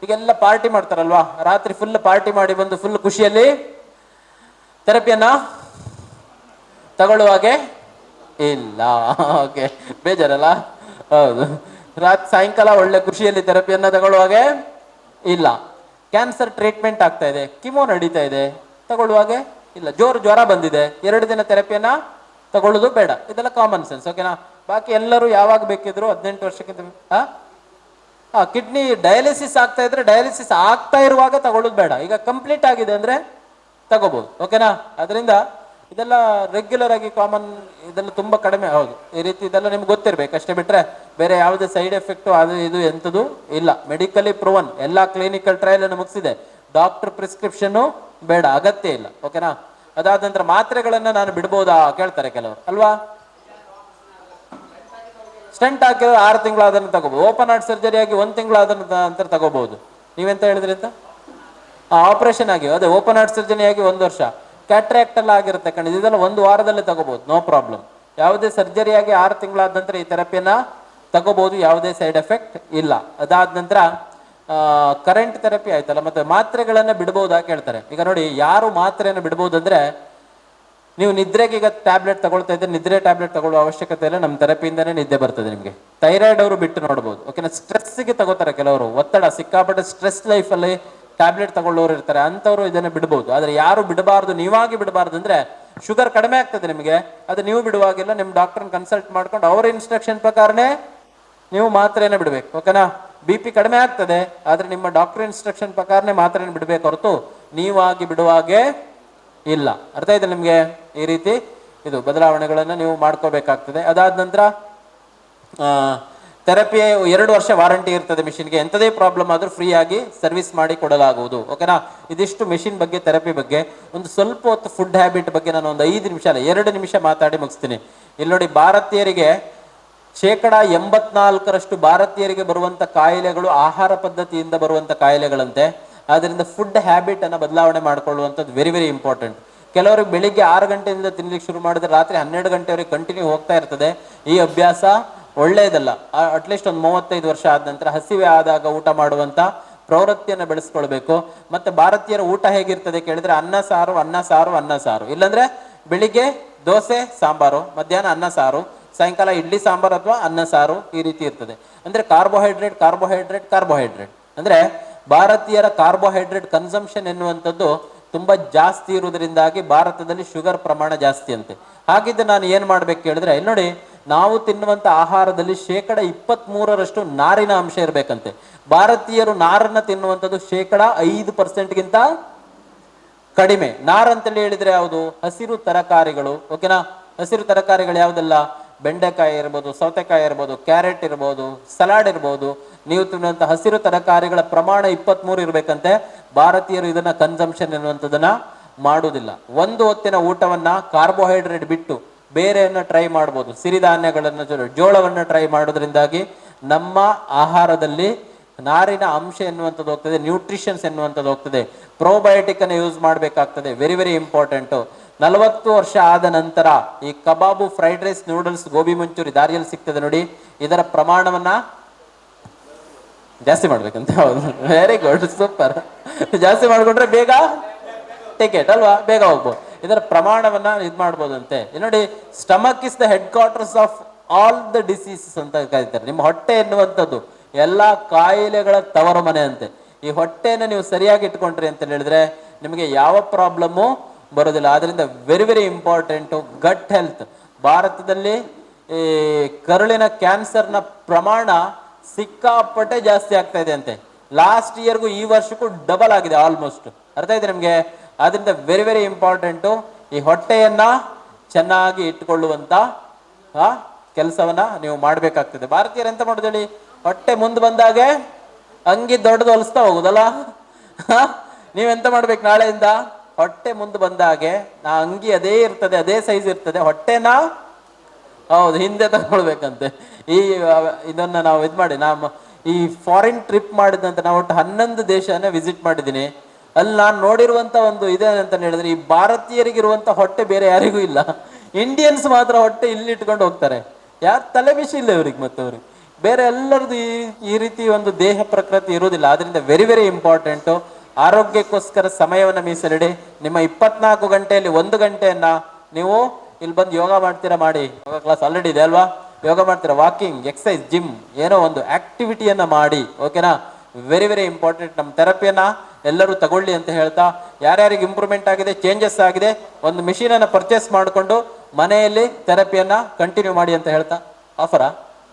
ಈಗೆಲ್ಲ ಪಾರ್ಟಿ ಮಾಡ್ತಾರಲ್ವಾ, ರಾತ್ರಿ ಫುಲ್ ಪಾರ್ಟಿ ಮಾಡಿ ಬಂದು ಫುಲ್ ಖುಷಿಯಲ್ಲಿ ಥೆರಪಿಯನ್ನ ತಗೊಳ್ಳುವಾಗೆ ಇಲ್ಲ. ಓಕೆ, ಬೇಜಾರಲ್ಲ? ಹೌದು. ಸಾಯಂಕಾಲ ಒಳ್ಳೆ ಖುಷಿಯಲ್ಲಿ ಥೆರಪಿಯನ್ನ ತಗೊಳ್ಳುವಾಗೆ ಇಲ್ಲ. ಕ್ಯಾನ್ಸರ್ ಟ್ರೀಟ್ಮೆಂಟ್ ಆಗ್ತಾ ಇದೆ, ಕಿಮೋ ನಡೀತಾ ಇದೆ, ತಗೊಳ್ಳುವಾಗೆ ಇಲ್ಲ. ಜ್ವರ ಬಂದಿದೆ, 2 ದಿನ ಥೆರಪಿಯನ್ನ ತಗೊಳ್ಳೋದು ಬೇಡ. ಇದೆಲ್ಲ ಕಾಮನ್ ಸೆನ್ಸ್. ಓಕೆನಾ? ಬಾಕಿ ಎಲ್ಲರೂ ಯಾವಾಗ ಬೇಕಿದ್ರು 18 ವರ್ಷಕ್ಕಿಂತ ಕಿಡ್ನಿ ಡಯಾಲಿಸಿಸ್ ಆಗ್ತಾ ಇದ್ರೆ ಡಯಾಲಿಸಿಸ್ ಆಗ್ತಾ ಇರುವಾಗ ತಗೊಳ್ಳೋದು ಬೇಡ. ಈಗ ಕಂಪ್ಲೀಟ್ ಆಗಿದೆ ಅಂದ್ರೆ ತಗೋಬಹುದು. ಓಕೆನಾ? ಅದರಿಂದ ಇದೆಲ್ಲ ರೆಗ್ಯುಲರ್ ಆಗಿ ಕಾಮನ್, ಇದೆಲ್ಲ ತುಂಬಾ ಕಡಿಮೆ. ಹೌದು, ಈ ರೀತಿ ಇದೆಲ್ಲ ನಿಮ್ಗೆ ಗೊತ್ತಿರ್ಬೇಕು ಅಷ್ಟೇ, ಬಿಟ್ರೆ ಬೇರೆ ಯಾವುದೇ ಸೈಡ್ ಎಫೆಕ್ಟ್ ಅದು ಇದು ಎಂಥದ್ದು ಇಲ್ಲ. ಮೆಡಿಕಲಿ ಪ್ರೂವನ್, ಎಲ್ಲ ಕ್ಲಿನಿಕಲ್ ಟ್ರಯಲ್ ಅನ್ನು ಮುಗಿಸಿದೆ. ಡಾಕ್ಟರ್ ಪ್ರಿಸ್ಕ್ರಿಪ್ಷನ್ ಬೇಡ, ಅಗತ್ಯ ಇಲ್ಲ. ಓಕೆನಾ? ಅದಾದ ನಂತರ ಮಾತ್ರೆಗಳನ್ನ ನಾನು ಬಿಡ್ಬೋದಾ ಕೇಳ್ತಾರೆ ಕೆಲವರು, ಅಲ್ವಾ? ಸ್ಟಂಟ್ ಹಾಕಿದ್ರೆ 6 ತಿಂಗಳು ಅದನ್ನು ತಗೋಬಹುದು. ಓಪನ್ ಹಾರ್ಟ್ ಸರ್ಜರಿ ಆಗಿ 1 ತಿಂಗಳು ಅದನ್ನು ನಂತರ ತಗೋಬಹುದು. ನೀವೆಂತ ಹೇಳಿದ್ರಿ ಅಂತ? ಆಪರೇಷನ್ ಆಗಿ, ಅದೇ ಓಪನ್ ಹಾರ್ಟ್ ಸರ್ಜರಿ ಆಗಿ 1 ವರ್ಷ, ಕ್ಯಾಟ್ರಾಕ್ಟ್ ಎಲ್ಲ ಆಗಿರುತ್ತೆ ಕಣ್ಣ, ಇದೆಲ್ಲ 1 ವಾರದಲ್ಲೇ ತಗೋಬಹುದು, ನೋ ಪ್ರಾಬ್ಲಮ್. ಯಾವುದೇ ಸರ್ಜರಿ ಆಗಿ 6 ತಿಂಗಳಾದ ನಂತರ ಈ ಥೆರಪಿಯನ್ನ ತಗೋಬಹುದು, ಯಾವುದೇ ಸೈಡ್ ಎಫೆಕ್ಟ್ ಇಲ್ಲ. ಅದಾದ ನಂತರ ಕರೆಂಟ್ ಥೆರಪಿ ಆಯ್ತಲ್ಲ, ಮತ್ತೆ ಮಾತ್ರೆಗಳನ್ನ ಬಿಡ್ಬೋದಾ ಕೇಳ್ತಾರೆ. ಈಗ ನೋಡಿ, ಯಾರು ಮಾತ್ರೆಯನ್ನು ಬಿಡ್ಬೋದು ಅಂದ್ರೆ, ನೀವು ನಿದ್ರೆಗೆ ಈಗ ಟ್ಯಾಬ್ಲೆಟ್ ತಗೊಳ್ತಾ ಇದ್ರೆ ನಿದ್ರೆ ಟ್ಯಾಬ್ಲೆಟ್ ತಗೊಳ್ಳುವ ಅವಶ್ಯಕತೆ ಇಲ್ಲ, ನಮ್ಮ ಥೆರಪಿಯಿಂದನೇ ನಿದ್ದೆ ಬರ್ತದೆ ನಿಮಗೆ. ಥೈರಾಯ್ಡ್ ಅವರು ಬಿಟ್ಟು ನೋಡ್ಬೋದು. ಓಕೆನಾ? ಸ್ಟ್ರೆಸ್ಗೆ ತಗೋತಾರೆ ಕೆಲವರು, ಒತ್ತಡ ಸಿಕ್ಕಾಪಟ್ಟೆ ಸ್ಟ್ರೆಸ್ ಲೈಫಲ್ಲಿ ಟ್ಯಾಬ್ಲೆಟ್ ತಗೊಳ್ಳೋರು ಇರ್ತಾರೆ, ಅಂಥವ್ರು ಇದನ್ನು ಬಿಡ್ಬೋದು. ಆದರೆ ಯಾರು ಬಿಡಬಾರ್ದು, ನೀವಾಗಿ ಬಿಡಬಾರ್ದು ಅಂದ್ರೆ, ಶುಗರ್ ಕಡಿಮೆ ಆಗ್ತದೆ ನಿಮಗೆ, ಅದು ನೀವು ಬಿಡುವಾಗಿಲ್ಲ, ನಿಮ್ಮ ಡಾಕ್ಟರ್ನ ಕನ್ಸಲ್ಟ್ ಮಾಡ್ಕೊಂಡು ಅವರ ಇನ್ಸ್ಟ್ರಕ್ಷನ್ ಪ್ರಕಾರನೇ ನೀವು ಮಾತ್ರೆಯನ್ನು ಬಿಡಬೇಕು. ಓಕೆನಾ? BP ಕಡಿಮೆ ಆಗ್ತದೆ, ಆದರೆ ನಿಮ್ಮ ಡಾಕ್ಟರ್ ಇನ್ಸ್ಟ್ರಕ್ಷನ್ ಪ್ರಕಾರನೇ ಮಾತ್ರೆಯನ್ನು ಬಿಡಬೇಕು ಹೊರತು ನೀವಾಗಿ ಬಿಡುವಾಗೆ ಇಲ್ಲ. ಅರ್ಥ ಇದೆ ನಿಮಗೆ? ಈ ರೀತಿ ಇದು ಬದಲಾವಣೆಗಳನ್ನು ನೀವು ಮಾಡ್ಕೋಬೇಕಾಗ್ತದೆ. ಅದಾದ ನಂತರ ಥೆರಪಿ 2 ವರ್ಷ ವಾರಂಟಿ ಇರ್ತದೆ ಮಿಷಿನ್ಗೆ. ಎಂಥದೇ ಪ್ರಾಬ್ಲಮ್ ಆದರೂ ಫ್ರೀ ಆಗಿ ಸರ್ವಿಸ್ ಮಾಡಿ ಕೊಡಲಾಗುವುದು. ಓಕೆನಾ? ಇದಿಷ್ಟು ಮಿಷಿನ್ ಬಗ್ಗೆ, ಥೆರಪಿ ಬಗ್ಗೆ. ಒಂದು ಸ್ವಲ್ಪ ಹೊತ್ತು ಫುಡ್ ಹ್ಯಾಬಿಟ್ ಬಗ್ಗೆ ನಾನು ಒಂದು 5 ನಿಮಿಷ ಅಲ್ಲ 2 ನಿಮಿಷ ಮಾತಾಡಿ ಮುಗಿಸ್ತೀನಿ. ಇಲ್ಲಿ ನೋಡಿ, ಭಾರತೀಯರಿಗೆ 84% ಭಾರತೀಯರಿಗೆ ಬರುವಂಥ ಕಾಯಿಲೆಗಳು ಆಹಾರ ಪದ್ಧತಿಯಿಂದ ಬರುವಂಥ ಕಾಯಿಲೆಗಳಂತೆ. ಆದ್ದರಿಂದ ಫುಡ್ ಹ್ಯಾಬಿಟ್ ಅನ್ನು ಬದಲಾವಣೆ ಮಾಡಿಕೊಳ್ಳುವಂಥದ್ದು ವೆರಿ ವೆರಿ ಇಂಪಾರ್ಟೆಂಟ್. ಕೆಲವರಿಗೆ ಬೆಳಿಗ್ಗೆ 6 ಗಂಟೆಯಿಂದ ತಿನ್ಲಿಕ್ಕೆ ಶುರು ಮಾಡಿದ್ರೆ ರಾತ್ರಿ 12 ಗಂಟೆವರೆಗೆ ಕಂಟಿನ್ಯೂ ಹೋಗ್ತಾ ಇರ್ತದೆ. ಈ ಅಭ್ಯಾಸ ಒಳ್ಳೆಯದಲ್ಲ. ಅಟ್ಲೀಸ್ಟ್ ಒಂದು 35 ವರ್ಷ ಆದ ನಂತರ ಹಸಿವೆ ಆದಾಗ ಊಟ ಮಾಡುವಂಥ ಪ್ರವೃತ್ತಿಯನ್ನು ಬೆಳೆಸ್ಕೊಳ್ಬೇಕು. ಮತ್ತೆ ಭಾರತೀಯರ ಊಟ ಹೇಗಿರ್ತದೆ ಕೇಳಿದ್ರೆ, ಅನ್ನ ಸಾರು ಅನ್ನ ಸಾರು ಅನ್ನ ಸಾರು, ಇಲ್ಲಾಂದ್ರೆ ಬೆಳಿಗ್ಗೆ ದೋಸೆ ಸಾಂಬಾರು, ಮಧ್ಯಾಹ್ನ ಅನ್ನ ಸಾರು, ಸಾಯಂಕಾಲ ಇಡ್ಲಿ ಸಾಂಬಾರು ಅಥವಾ ಅನ್ನ ಸಾರು ಈ ರೀತಿ ಇರ್ತದೆ. ಅಂದ್ರೆ ಕಾರ್ಬೋಹೈಡ್ರೇಟ್ ಕಾರ್ಬೋಹೈಡ್ರೇಟ್ ಕಾರ್ಬೋಹೈಡ್ರೇಟ್ ಅಂದ್ರೆ ಭಾರತೀಯರ ಕಾರ್ಬೋಹೈಡ್ರೇಟ್ ಕನ್ಸಂಪ್ಷನ್ ಎನ್ನುವಂಥದ್ದು ತುಂಬಾ ಜಾಸ್ತಿ ಇರುವುದರಿಂದಾಗಿ ಭಾರತದಲ್ಲಿ ಶುಗರ್ ಪ್ರಮಾಣ ಜಾಸ್ತಿ ಅಂತೆ. ಹಾಗಿದ್ದು ನಾನು ಏನ್ ಮಾಡ್ಬೇಕು ಹೇಳಿದ್ರೆ, ಇಲ್ಲಿ ನೋಡಿ, ನಾವು ತಿನ್ನುವಂತ ಆಹಾರದಲ್ಲಿ 23% ನಾರಿನ ಅಂಶ ಇರಬೇಕಂತೆ. ಭಾರತೀಯರು ನಾರನ್ನ ತಿನ್ನುವಂಥದ್ದು 5%ಗಿಂತ ಕಡಿಮೆ. ನಾರ್ ಅಂತೇಳಿ ಹೇಳಿದ್ರೆ ಯಾವುದು? ಹಸಿರು ತರಕಾರಿಗಳು. ಓಕೆನಾ? ಹಸಿರು ತರಕಾರಿಗಳು ಯಾವುದೆಲ್ಲ? ಬೆಂಡೆಕಾಯಿ ಇರ್ಬೋದು, ಸೌತೆಕಾಯಿ ಇರ್ಬೋದು, ಕ್ಯಾರೆಟ್ ಇರ್ಬೋದು, ಸಲಾಡ್ ಇರ್ಬೋದು. ನೀವು ತಿನ್ನುವಂತ ಹಸಿರು ತರಕಾರಿಗಳ ಪ್ರಮಾಣ 23 ಇರ್ಬೇಕಂತೆ. ಭಾರತೀಯರು ಇದನ್ನ ಕನ್ಸಂಪ್ಷನ್ ಎನ್ನುವಂಥದ್ದನ್ನ ಮಾಡುವುದಿಲ್ಲ. ಒಂದು ಹೊತ್ತಿನ ಊಟವನ್ನ ಕಾರ್ಬೋಹೈಡ್ರೇಟ್ ಬಿಟ್ಟು ಬೇರೆಯನ್ನ ಟ್ರೈ ಮಾಡ್ಬೋದು. ಸಿರಿಧಾನ್ಯಗಳನ್ನು, ಜೋಳವನ್ನು ಟ್ರೈ ಮಾಡೋದ್ರಿಂದಾಗಿ ನಮ್ಮ ಆಹಾರದಲ್ಲಿ ನಾರಿನ ಅಂಶ ಎನ್ನುವಂಥದ್ದು ಹೋಗ್ತದೆ, ನ್ಯೂಟ್ರಿಷನ್ಸ್ ಎನ್ನುವಂಥದ್ದು ಹೋಗ್ತದೆ. ಪ್ರೋಬಯೋಟಿಕ್ ಅನ್ನು ಯೂಸ್ ಮಾಡಬೇಕಾಗ್ತದೆ. Very very important. 40 ವರ್ಷ ಆದ ನಂತರ ಈ kebab, fried rice, noodles, gobi manchuri ದಾರಿಯಲ್ಲಿ ಸಿಗ್ತದೆ ನೋಡಿ, ಇದರ ಪ್ರಮಾಣವನ್ನ ಜಾಸ್ತಿ ಮಾಡ್ಬೇಕಂತ. ಹೌದು, ವೆರಿ ಗುಡ್, ಸೂಪರ್. ಜಾಸ್ತಿ ಮಾಡ್ಕೊಂಡ್ರೆ ಬೇಗ ಟಿಕೆಟ್ ಅಲ್ವಾ, ಬೇಗ ಹೋಗ್ಬೋದು. ಇದರ ಪ್ರಮಾಣವನ್ನ ಇದು ಮಾಡ್ಬೋದಂತೆ. ನೋಡಿ, stomach is the head quarters of all the diseases ಅಂತ ಕರೀತಾರೆ. ನಿಮ್ಮ ಹೊಟ್ಟೆ ಎನ್ನುವಂಥದ್ದು ಎಲ್ಲಾ ಕಾಯಿಲೆಗಳ ತವರು ಮನೆ ಅಂತೆ. ಈ ಹೊಟ್ಟೆನ ನೀವು ಸರಿಯಾಗಿ ಇಟ್ಕೊಂಡ್ರಿ ಅಂತ ಹೇಳಿದ್ರೆ ನಿಮಗೆ ಯಾವ ಪ್ರಾಬ್ಲಮ್ಮು ಬರೋದಿಲ್ಲ. ಆದ್ರಿಂದ very very important gut health. ಭಾರತದಲ್ಲಿ ಈ ಕರುಳಿನ ಕ್ಯಾನ್ಸರ್ನ ಪ್ರಮಾಣ ಸಿಕ್ಕಾಪಟ್ಟೆ ಜಾಸ್ತಿ ಆಗ್ತಾ ಇದೆ ಅಂತೆ. ಲಾಸ್ಟ್ ಇಯರ್ಗೂ ಈ ವರ್ಷಕ್ಕೂ ಡಬಲ್ ಆಗಿದೆ ಆಲ್ಮೋಸ್ಟ್. ಅರ್ಥ ಇದೆ ನಿಮಗೆ? ಆದ್ರಿಂದ ವೆರಿ ವೆರಿ ಇಂಪಾರ್ಟೆಂಟು ಈ ಹೊಟ್ಟೆಯನ್ನ ಚೆನ್ನಾಗಿ ಇಟ್ಕೊಳ್ಳುವಂತ ಕೆಲಸವನ್ನ ನೀವು ಮಾಡ್ಬೇಕಾಗ್ತದೆ. ಭಾರತೀಯರು ಎಂತ ಮಾಡೋದು ಹೇಳಿ? ಹೊಟ್ಟೆ ಮುಂದೆ ಬಂದಾಗೆ ಅಂಗಿ ದೊಡ್ಡದು ಹೊಲಿಸ್ತಾ ಹೋಗುದಲ್ಲ. ನೀವೆಂತ ಮಾಡ್ಬೇಕು? ನಾಳೆಯಿಂದ ಹೊಟ್ಟೆ ಮುಂದೆ ಬಂದಾಗೆ ನಾ ಅಂಗಿ ಅದೇ ಇರ್ತದೆ, ಅದೇ ಸೈಜ್ ಇರ್ತದೆ, ಹೊಟ್ಟೆನ ಹೌದು ಹಿಂದೆ ತಗೊಳ್ಬೇಕಂತೆ. ಇದನ್ನ ನಾವು ಇದು ಮಾಡಿ, ಈ ಫಾರಿನ್ ಟ್ರಿಪ್ ಮಾಡಿದಂತ ನಾವು ಒಟ್ಟು 11 ದೇಶನ ವಿಸಿಟ್ ಮಾಡಿದ್ದೀನಿ. ಅಲ್ಲಿ ನಾನು ನೋಡಿರುವಂತ ಒಂದು ಇದೆ ಅಂತ ಹೇಳಿದ್ರೆ, ಈ ಭಾರತೀಯರಿಗಿರುವಂತ ಹೊಟ್ಟೆ ಬೇರೆ ಯಾರಿಗೂ ಇಲ್ಲ. ಇಂಡಿಯನ್ಸ್ ಮಾತ್ರ ಹೊಟ್ಟೆ ಇಲ್ಲಿ ಇಟ್ಕೊಂಡು ಹೋಗ್ತಾರೆ. ಯಾರು ತಲೆ ಬಿಸಿ ಇಲ್ಲ ಇವ್ರಿಗೆ, ಮತ್ತೆ ಅವ್ರಿಗೆ ಬೇರೆ ಎಲ್ಲರದ್ದು ಈ ರೀತಿ ಒಂದು ದೇಹ ಪ್ರಕೃತಿ ಇರುವುದಿಲ್ಲ. ಆದ್ರಿಂದ ವೆರಿ ವೆರಿ ಇಂಪಾರ್ಟೆಂಟು. ಆರೋಗ್ಯಕ್ಕೋಸ್ಕರ ಸಮಯವನ್ನು ಮೀಸಲಿಡಿ. ನಿಮ್ಮ 24 ಗಂಟೆಯಲ್ಲಿ 1 ಗಂಟೆಯನ್ನ ನೀವು ಇಲ್ಲಿ ಬಂದು ಯೋಗ ಮಾಡ್ತೀರಾ, ಮಾಡಿ. ಯೋಗ ಕ್ಲಾಸ್ ಆಲ್ರೆಡಿ ಇದೆ ಅಲ್ವಾ? ಯೋಗ ಮಾಡ್ತೀರಾ, ವಾಕಿಂಗ್, ಎಕ್ಸಸೈಸ್, ಜಿಮ್, ಏನೋ ಒಂದು ಆಕ್ಟಿವಿಟಿಯನ್ನ ಮಾಡಿ. ಓಕೆನಾ? Very very important. ನಮ್ಮ ಥೆರಪಿಯನ್ನ ಎಲ್ಲರೂ ತಗೊಳ್ಳಿ ಅಂತ ಹೇಳ್ತಾ, ಯಾರ್ಯಾರಿಗೆ ಇಂಪ್ರೂವ್ಮೆಂಟ್ ಆಗಿದೆ, ಚೇಂಜಸ್ ಆಗಿದೆ, ಒಂದು ಮಿಷಿನ್ ಅನ್ನ ಪರ್ಚೇಸ್ ಮಾಡಿಕೊಂಡು ಮನೆಯಲ್ಲಿ ಥೆರಪಿಯನ್ನ ಕಂಟಿನ್ಯೂ ಮಾಡಿ ಅಂತ ಹೇಳ್ತಾ, ಆಫರಾ?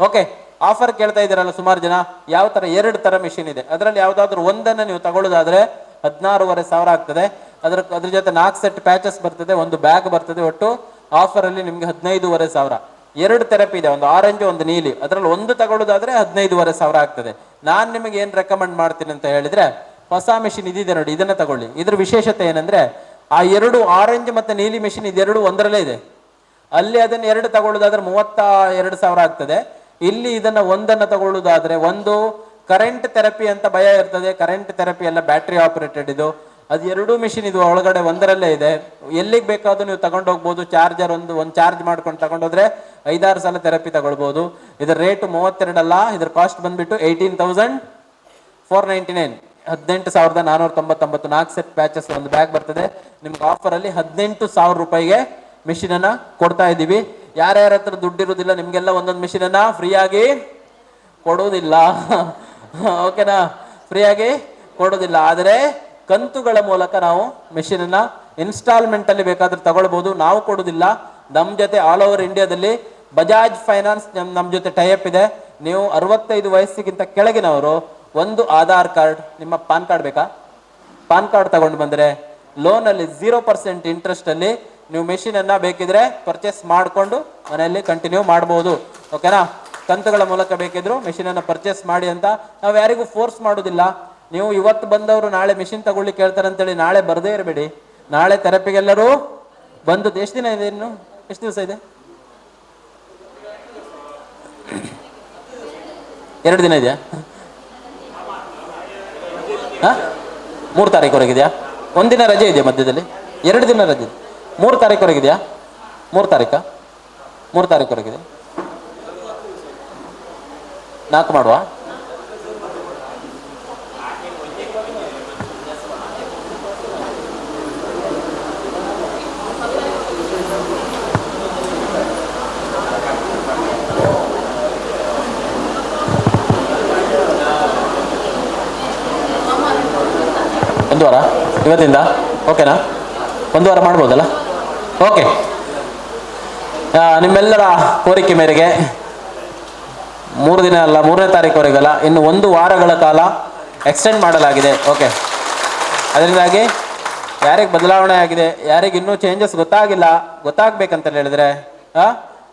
ಓಕೆ, ಆಫರ್ ಕೇಳ್ತಾ ಇದ್ದೀರಲ್ಲ ಸುಮಾರು ಜನ. ಯಾವ ತರ? 2 ತರ ಮಿಷಿನ್ ಇದೆ. ಅದರಲ್ಲಿ ಯಾವ್ದಾದ್ರು ಒಂದನ್ನ ನೀವು ತಗೊಳ್ಳೋದಾದ್ರೆ 16,500 ಆಗ್ತದೆ. ಅದ್ರ ಜೊತೆ 4 ಸೆಟ್ ಪ್ಯಾಚಸ್ ಬರ್ತದೆ, ಒಂದು ಬ್ಯಾಗ್ ಬರ್ತದೆ. ಒಟ್ಟು ಆಫರ್ ಅಲ್ಲಿ ನಿಮ್ಗೆ 15,500. 2 ಥೆರಪಿ ಇದೆ, ಒಂದು ಆರೆಂಜ್, ಒಂದು ನೀಲಿ. ಅದರಲ್ಲಿ ಒಂದು ತಗೊಳ್ಳೋದಾದ್ರೆ 15,500 ಆಗ್ತದೆ. ನಾನ್ ನಿಮಗೆ ಏನ್ ರೆಕಮೆಂಡ್ ಮಾಡ್ತೀನಿ ಅಂತ ಹೇಳಿದ್ರೆ, ಹೊಸ ಮಿಷಿನ್ ಇದಿದೆ ನೋಡಿ, ಇದನ್ನ ತಗೊಳ್ಳಿ. ಇದ್ರ ವಿಶೇಷತೆ ಏನಂದ್ರೆ, ಆ 2 ಆರೆಂಜ್ ಮತ್ತೆ ನೀಲಿ ಮಿಷಿನ್ ಇದೆರಡು ಒಂದರಲ್ಲೇ ಇದೆ. ಅಲ್ಲಿ ಅದನ್ನ 2 ತಗೊಳ್ಳೋದಾದ್ರೆ 32,000 ಆಗ್ತದೆ. ಇಲ್ಲಿ ಇದನ್ನ ಒಂದನ್ನ ತಗೊಳ್ಳುವುದಾದ್ರೆ, ಒಂದು ಕರೆಂಟ್ ಥೆರಪಿ ಅಂತ ಭಯ ಇರ್ತದೆ. ಕರೆಂಟ್ ಥೆರಪಿ ಎಲ್ಲ ಬ್ಯಾಟ್ರಿ ಆಪರೇಟೆಡ್ ಇದು. ಅದು 2 ಮಿಷಿನ್ ಇದು ಒಳಗಡೆ ಒಂದರಲ್ಲೇ ಇದೆ. ಎಲ್ಲಿಗೆ ಬೇಕಾದ್ರೂ ನೀವು ತಗೊಂಡು ಹೋಗ್ಬೋದು. ಚಾರ್ಜರ್ ಒಂದು ಚಾರ್ಜ್ ಮಾಡ್ಕೊಂಡು ತಗೊಂಡೋದ್ರೆ 5-6 ಸಲ ಥೆರಪಿ ತಗೊಳ್ಬಹುದು. ಇದರ ರೇಟ್ 32 ಅಲ್ಲ, ಇದ್ರ ಕಾಸ್ಟ್ ಬಂದ್ಬಿಟ್ಟು 18,499, 18,499. 4 ಸೆಟ್ ಪ್ಯಾಚಸ್, ಒಂದು ಬ್ಯಾಗ್ ಬರ್ತದೆ. ನಿಮ್ಗೆ ಆಫರ್ ಅಲ್ಲಿ 18,000 ರೂಪಾಯಿಗೆ ಮಿಷಿನ್ ಅನ್ನ ಕೊಡ್ತಾ ಇದ್ದೀವಿ. ಯಾರ್ಯಾರ ಹತ್ರ ದುಡ್ಡಿರುವುದಿಲ್ಲ ನಿಮ್ಗೆಲ್ಲ ಒಂದೊಂದು ಮಿಷಿನ್ ಅನ್ನ ಫ್ರೀ ಆಗಿ ಕೊಡುವುದಿಲ್ಲ. ಓಕೆನಾ? ಫ್ರೀ ಆಗಿ ಕೊಡುವುದಿಲ್ಲ. ಆದರೆ ಕಂತುಗಳ ಮೂಲಕ ನಾವು ಮಿಷಿನ್ ಅನ್ನ ಇನ್ಸ್ಟಾಲ್ಮೆಂಟ್ ಅಲ್ಲಿ ಬೇಕಾದ್ರೆ ತಗೊಳ್ಬಹುದು. ನಾವು ಕೊಡುವುದಿಲ್ಲ. ನಮ್ ಜೊತೆ ಆಲ್ ಓವರ್ ಇಂಡಿಯಾದಲ್ಲಿ ಬಜಾಜ್ ಫೈನಾನ್ಸ್ ನಮ್ ಜೊತೆ ಟೈಅಪ್ ಇದೆ. ನೀವು 65 ವಯಸ್ಸಿಗಿಂತ ಕೆಳಗಿನವರು ಒಂದು ಆಧಾರ್ ಕಾರ್ಡ್, ನಿಮ್ಮ ಪಾನ್ ಕಾರ್ಡ್ ಬೇಕಾ? ಪಾನ್ ಕಾರ್ಡ್ ತಗೊಂಡು ಬಂದ್ರೆ ಲೋನ್ ಅಲ್ಲಿ 0% ಇಂಟ್ರೆಸ್ಟ್ ಅಲ್ಲಿ ನೀವು ಮೆಷಿನ್ ಅನ್ನ ಬೇಕಿದ್ರೆ ಪರ್ಚೇಸ್ ಮಾಡಿಕೊಂಡು ಮನೆಯಲ್ಲಿ ಕಂಟಿನ್ಯೂ ಮಾಡಬಹುದು. ಓಕೆನಾ? ಕಂತುಗಳ ಮೂಲಕ ಬೇಕಿದ್ರು ಮೆಷಿನ್ ಅನ್ನ ಪರ್ಚೇಸ್ ಮಾಡಿ ಅಂತ ನಾವು ಯಾರಿಗೂ ಫೋರ್ಸ್ ಮಾಡೋದಿಲ್ಲ. ನೀವು ಇವತ್ತು ಬಂದವರು ನಾಳೆ ಮೆಷಿನ್ ತಗೊಳ್ಳಿಕ್ಕೆ ಹೇಳ್ತಾರೆ ಅಂತೇಳಿ ನಾಳೆ ಬರದೇ ಇರಬೇಡಿ. ನಾಳೆ ಥೆರಪಿಗೆಲ್ಲರೂ ಬಂದು ಎಷ್ಟು ದಿನ ಇದೆ? ಇನ್ನು ಎಷ್ಟು ದಿವಸ ಇದೆ? 2 ದಿನ ಇದೆಯಾ? 3 ತಾರೀಕುವರೆಗಿದೆಯಾ? 1 ದಿನ ರಜೆ ಇದೆಯಾ ಮಧ್ಯದಲ್ಲಿ? 2 ದಿನ ರಜೆ. 3 ತಾರೀಕುವರೆಗಿದೆಯಾ? 3 ತಾರೀಕಾ? 3 ತಾರೀಕುವರೆಗಿದೆ. 4 ಮಾಡುವ? ಒಂದು ವಾರ ಇವತ್ತಿಂದ ಓಕೆನಾ? ಒಂದು ವಾರ ಮಾಡ್ಬೋದಲ್ಲ? ಓಕೆ. ನಿಮ್ಮೆಲ್ಲರ ಕೋರಿಕೆ ಮೇರೆಗೆ 3 ದಿನ ಅಲ್ಲ, 3ನೇ ತಾರೀಕುವರೆಗಲ್ಲ, ಇನ್ನು 1 ವಾರಗಳ ಕಾಲ ಎಕ್ಸ್ಟೆಂಡ್ ಮಾಡಲಾಗಿದೆ. ಓಕೆ. ಅದರಿಂದಾಗಿ ಯಾರಿಗೆ ಬದಲಾವಣೆ ಆಗಿದೆ, ಯಾರಿಗೆ ಇನ್ನೂ ಚೇಂಜಸ್ ಗೊತ್ತಾಗಬೇಕಂತ ಹೇಳಿದ್ರೆ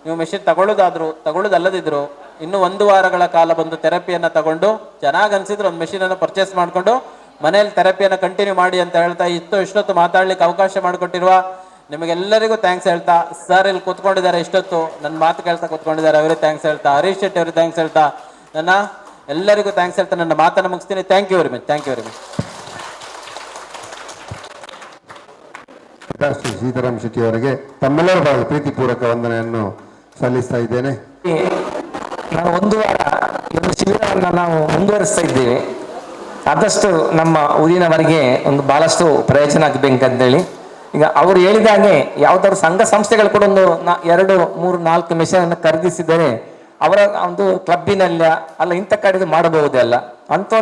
ನೀವು ಮೆಷಿನ್ ತಗೊಳ್ಳೋದಲ್ಲದಿದ್ರು ಇನ್ನೂ 1 ವಾರಗಳ ಕಾಲ ಬಂದು ಥೆರಪಿಯನ್ನು ತಗೊಂಡು ಚೆನ್ನಾಗಿ ಅನಿಸಿದ್ರೆ ಒಂದು ಮೆಷಿನನ್ನು ಪರ್ಚೇಸ್ ಮಾಡಿಕೊಂಡು ಮನೇಲಿ ಥೆರಪಿಯನ್ನು ಕಂಟಿನ್ಯೂ ಮಾಡಿ ಅಂತ ಹೇಳ್ತಾ ಇಷ್ಟೊತ್ತು ಮಾತಾಡ್ಲಿಕ್ಕೆ ಅವಕಾಶ ಮಾಡಿಕೊಟ್ಟಿರುವ ನಿಮಗೆಲ್ಲರಿಗೂ ಥ್ಯಾಂಕ್ಸ್ ಹೇಳ್ತಾ, ಸರ್ ಇಲ್ಲಿ ಕೂತ್ಕೊಂಡಿದ್ದಾರೆ, ಇಷ್ಟೊತ್ತು ನನ್ನ ಮಾತು ಕೇಳ್ತಾ ಕೂತ್ಕೊಂಡಿದ್ದಾರೆ, ಅವರಿಗೆ ಥ್ಯಾಂಕ್ಸ್ ಹೇಳ್ತಾ, ಹರೀಶ್ ಶೆಟ್ಟಿ ಅವರಿಗೆ ಥ್ಯಾಂಕ್ಸ್ ಹೇಳ್ತಾ, ಎಲ್ಲರಿಗೂ ಥ್ಯಾಂಕ್ಸ್ ಹೇಳ್ತಾ ನನ್ನ ಮಾತನ್ನು ಮುಗಿಸ್ತೀನಿ. Thank you very much. Shri Sitaram Shetty ಅವರಿಗೆ ತಮ್ಮೆಲ್ಲರ ಪರವಾಗಿ ಪ್ರೀತಿಪೂರ್ವಕ ವಂದನೆಯನ್ನು ಸಲ್ಲಿಸ್ತಾ ಇದ್ದೇನೆ. ನಾವು 1 ವಾರ ಈ ಒಂದು ಶಿಬಿರವನ್ನು ನಾವು ಮುಂದುವರಿಸ್ತಾ ಇದ್ದೇವೆ. ಆದಷ್ಟು ನಮ್ಮ ಊರಿನವರಿಗೆ ಬಹಳಷ್ಟು ಪ್ರಯೋಜನ ಆಗಬೇಕಂತೇಳಿ ಈಗ ಅವರು ಹೇಳಿದಾಗೆ ಯಾವುದಾದ್ರು ಸಂಘ ಸಂಸ್ಥೆಗಳು ಕೂಡ 2, 3, 4 ಮೆಷಿನನ್ನು ಖರೀದಿಸಿದರೆ ಅವರ ಒಂದು ಕ್ಲಬ್ಬಿನಲ್ಲಿ ಅಲ್ಲ ಇಂಥ ಕಡೆದು ಮಾಡಬಹುದೇ ಅಲ್ಲ ಅಂತ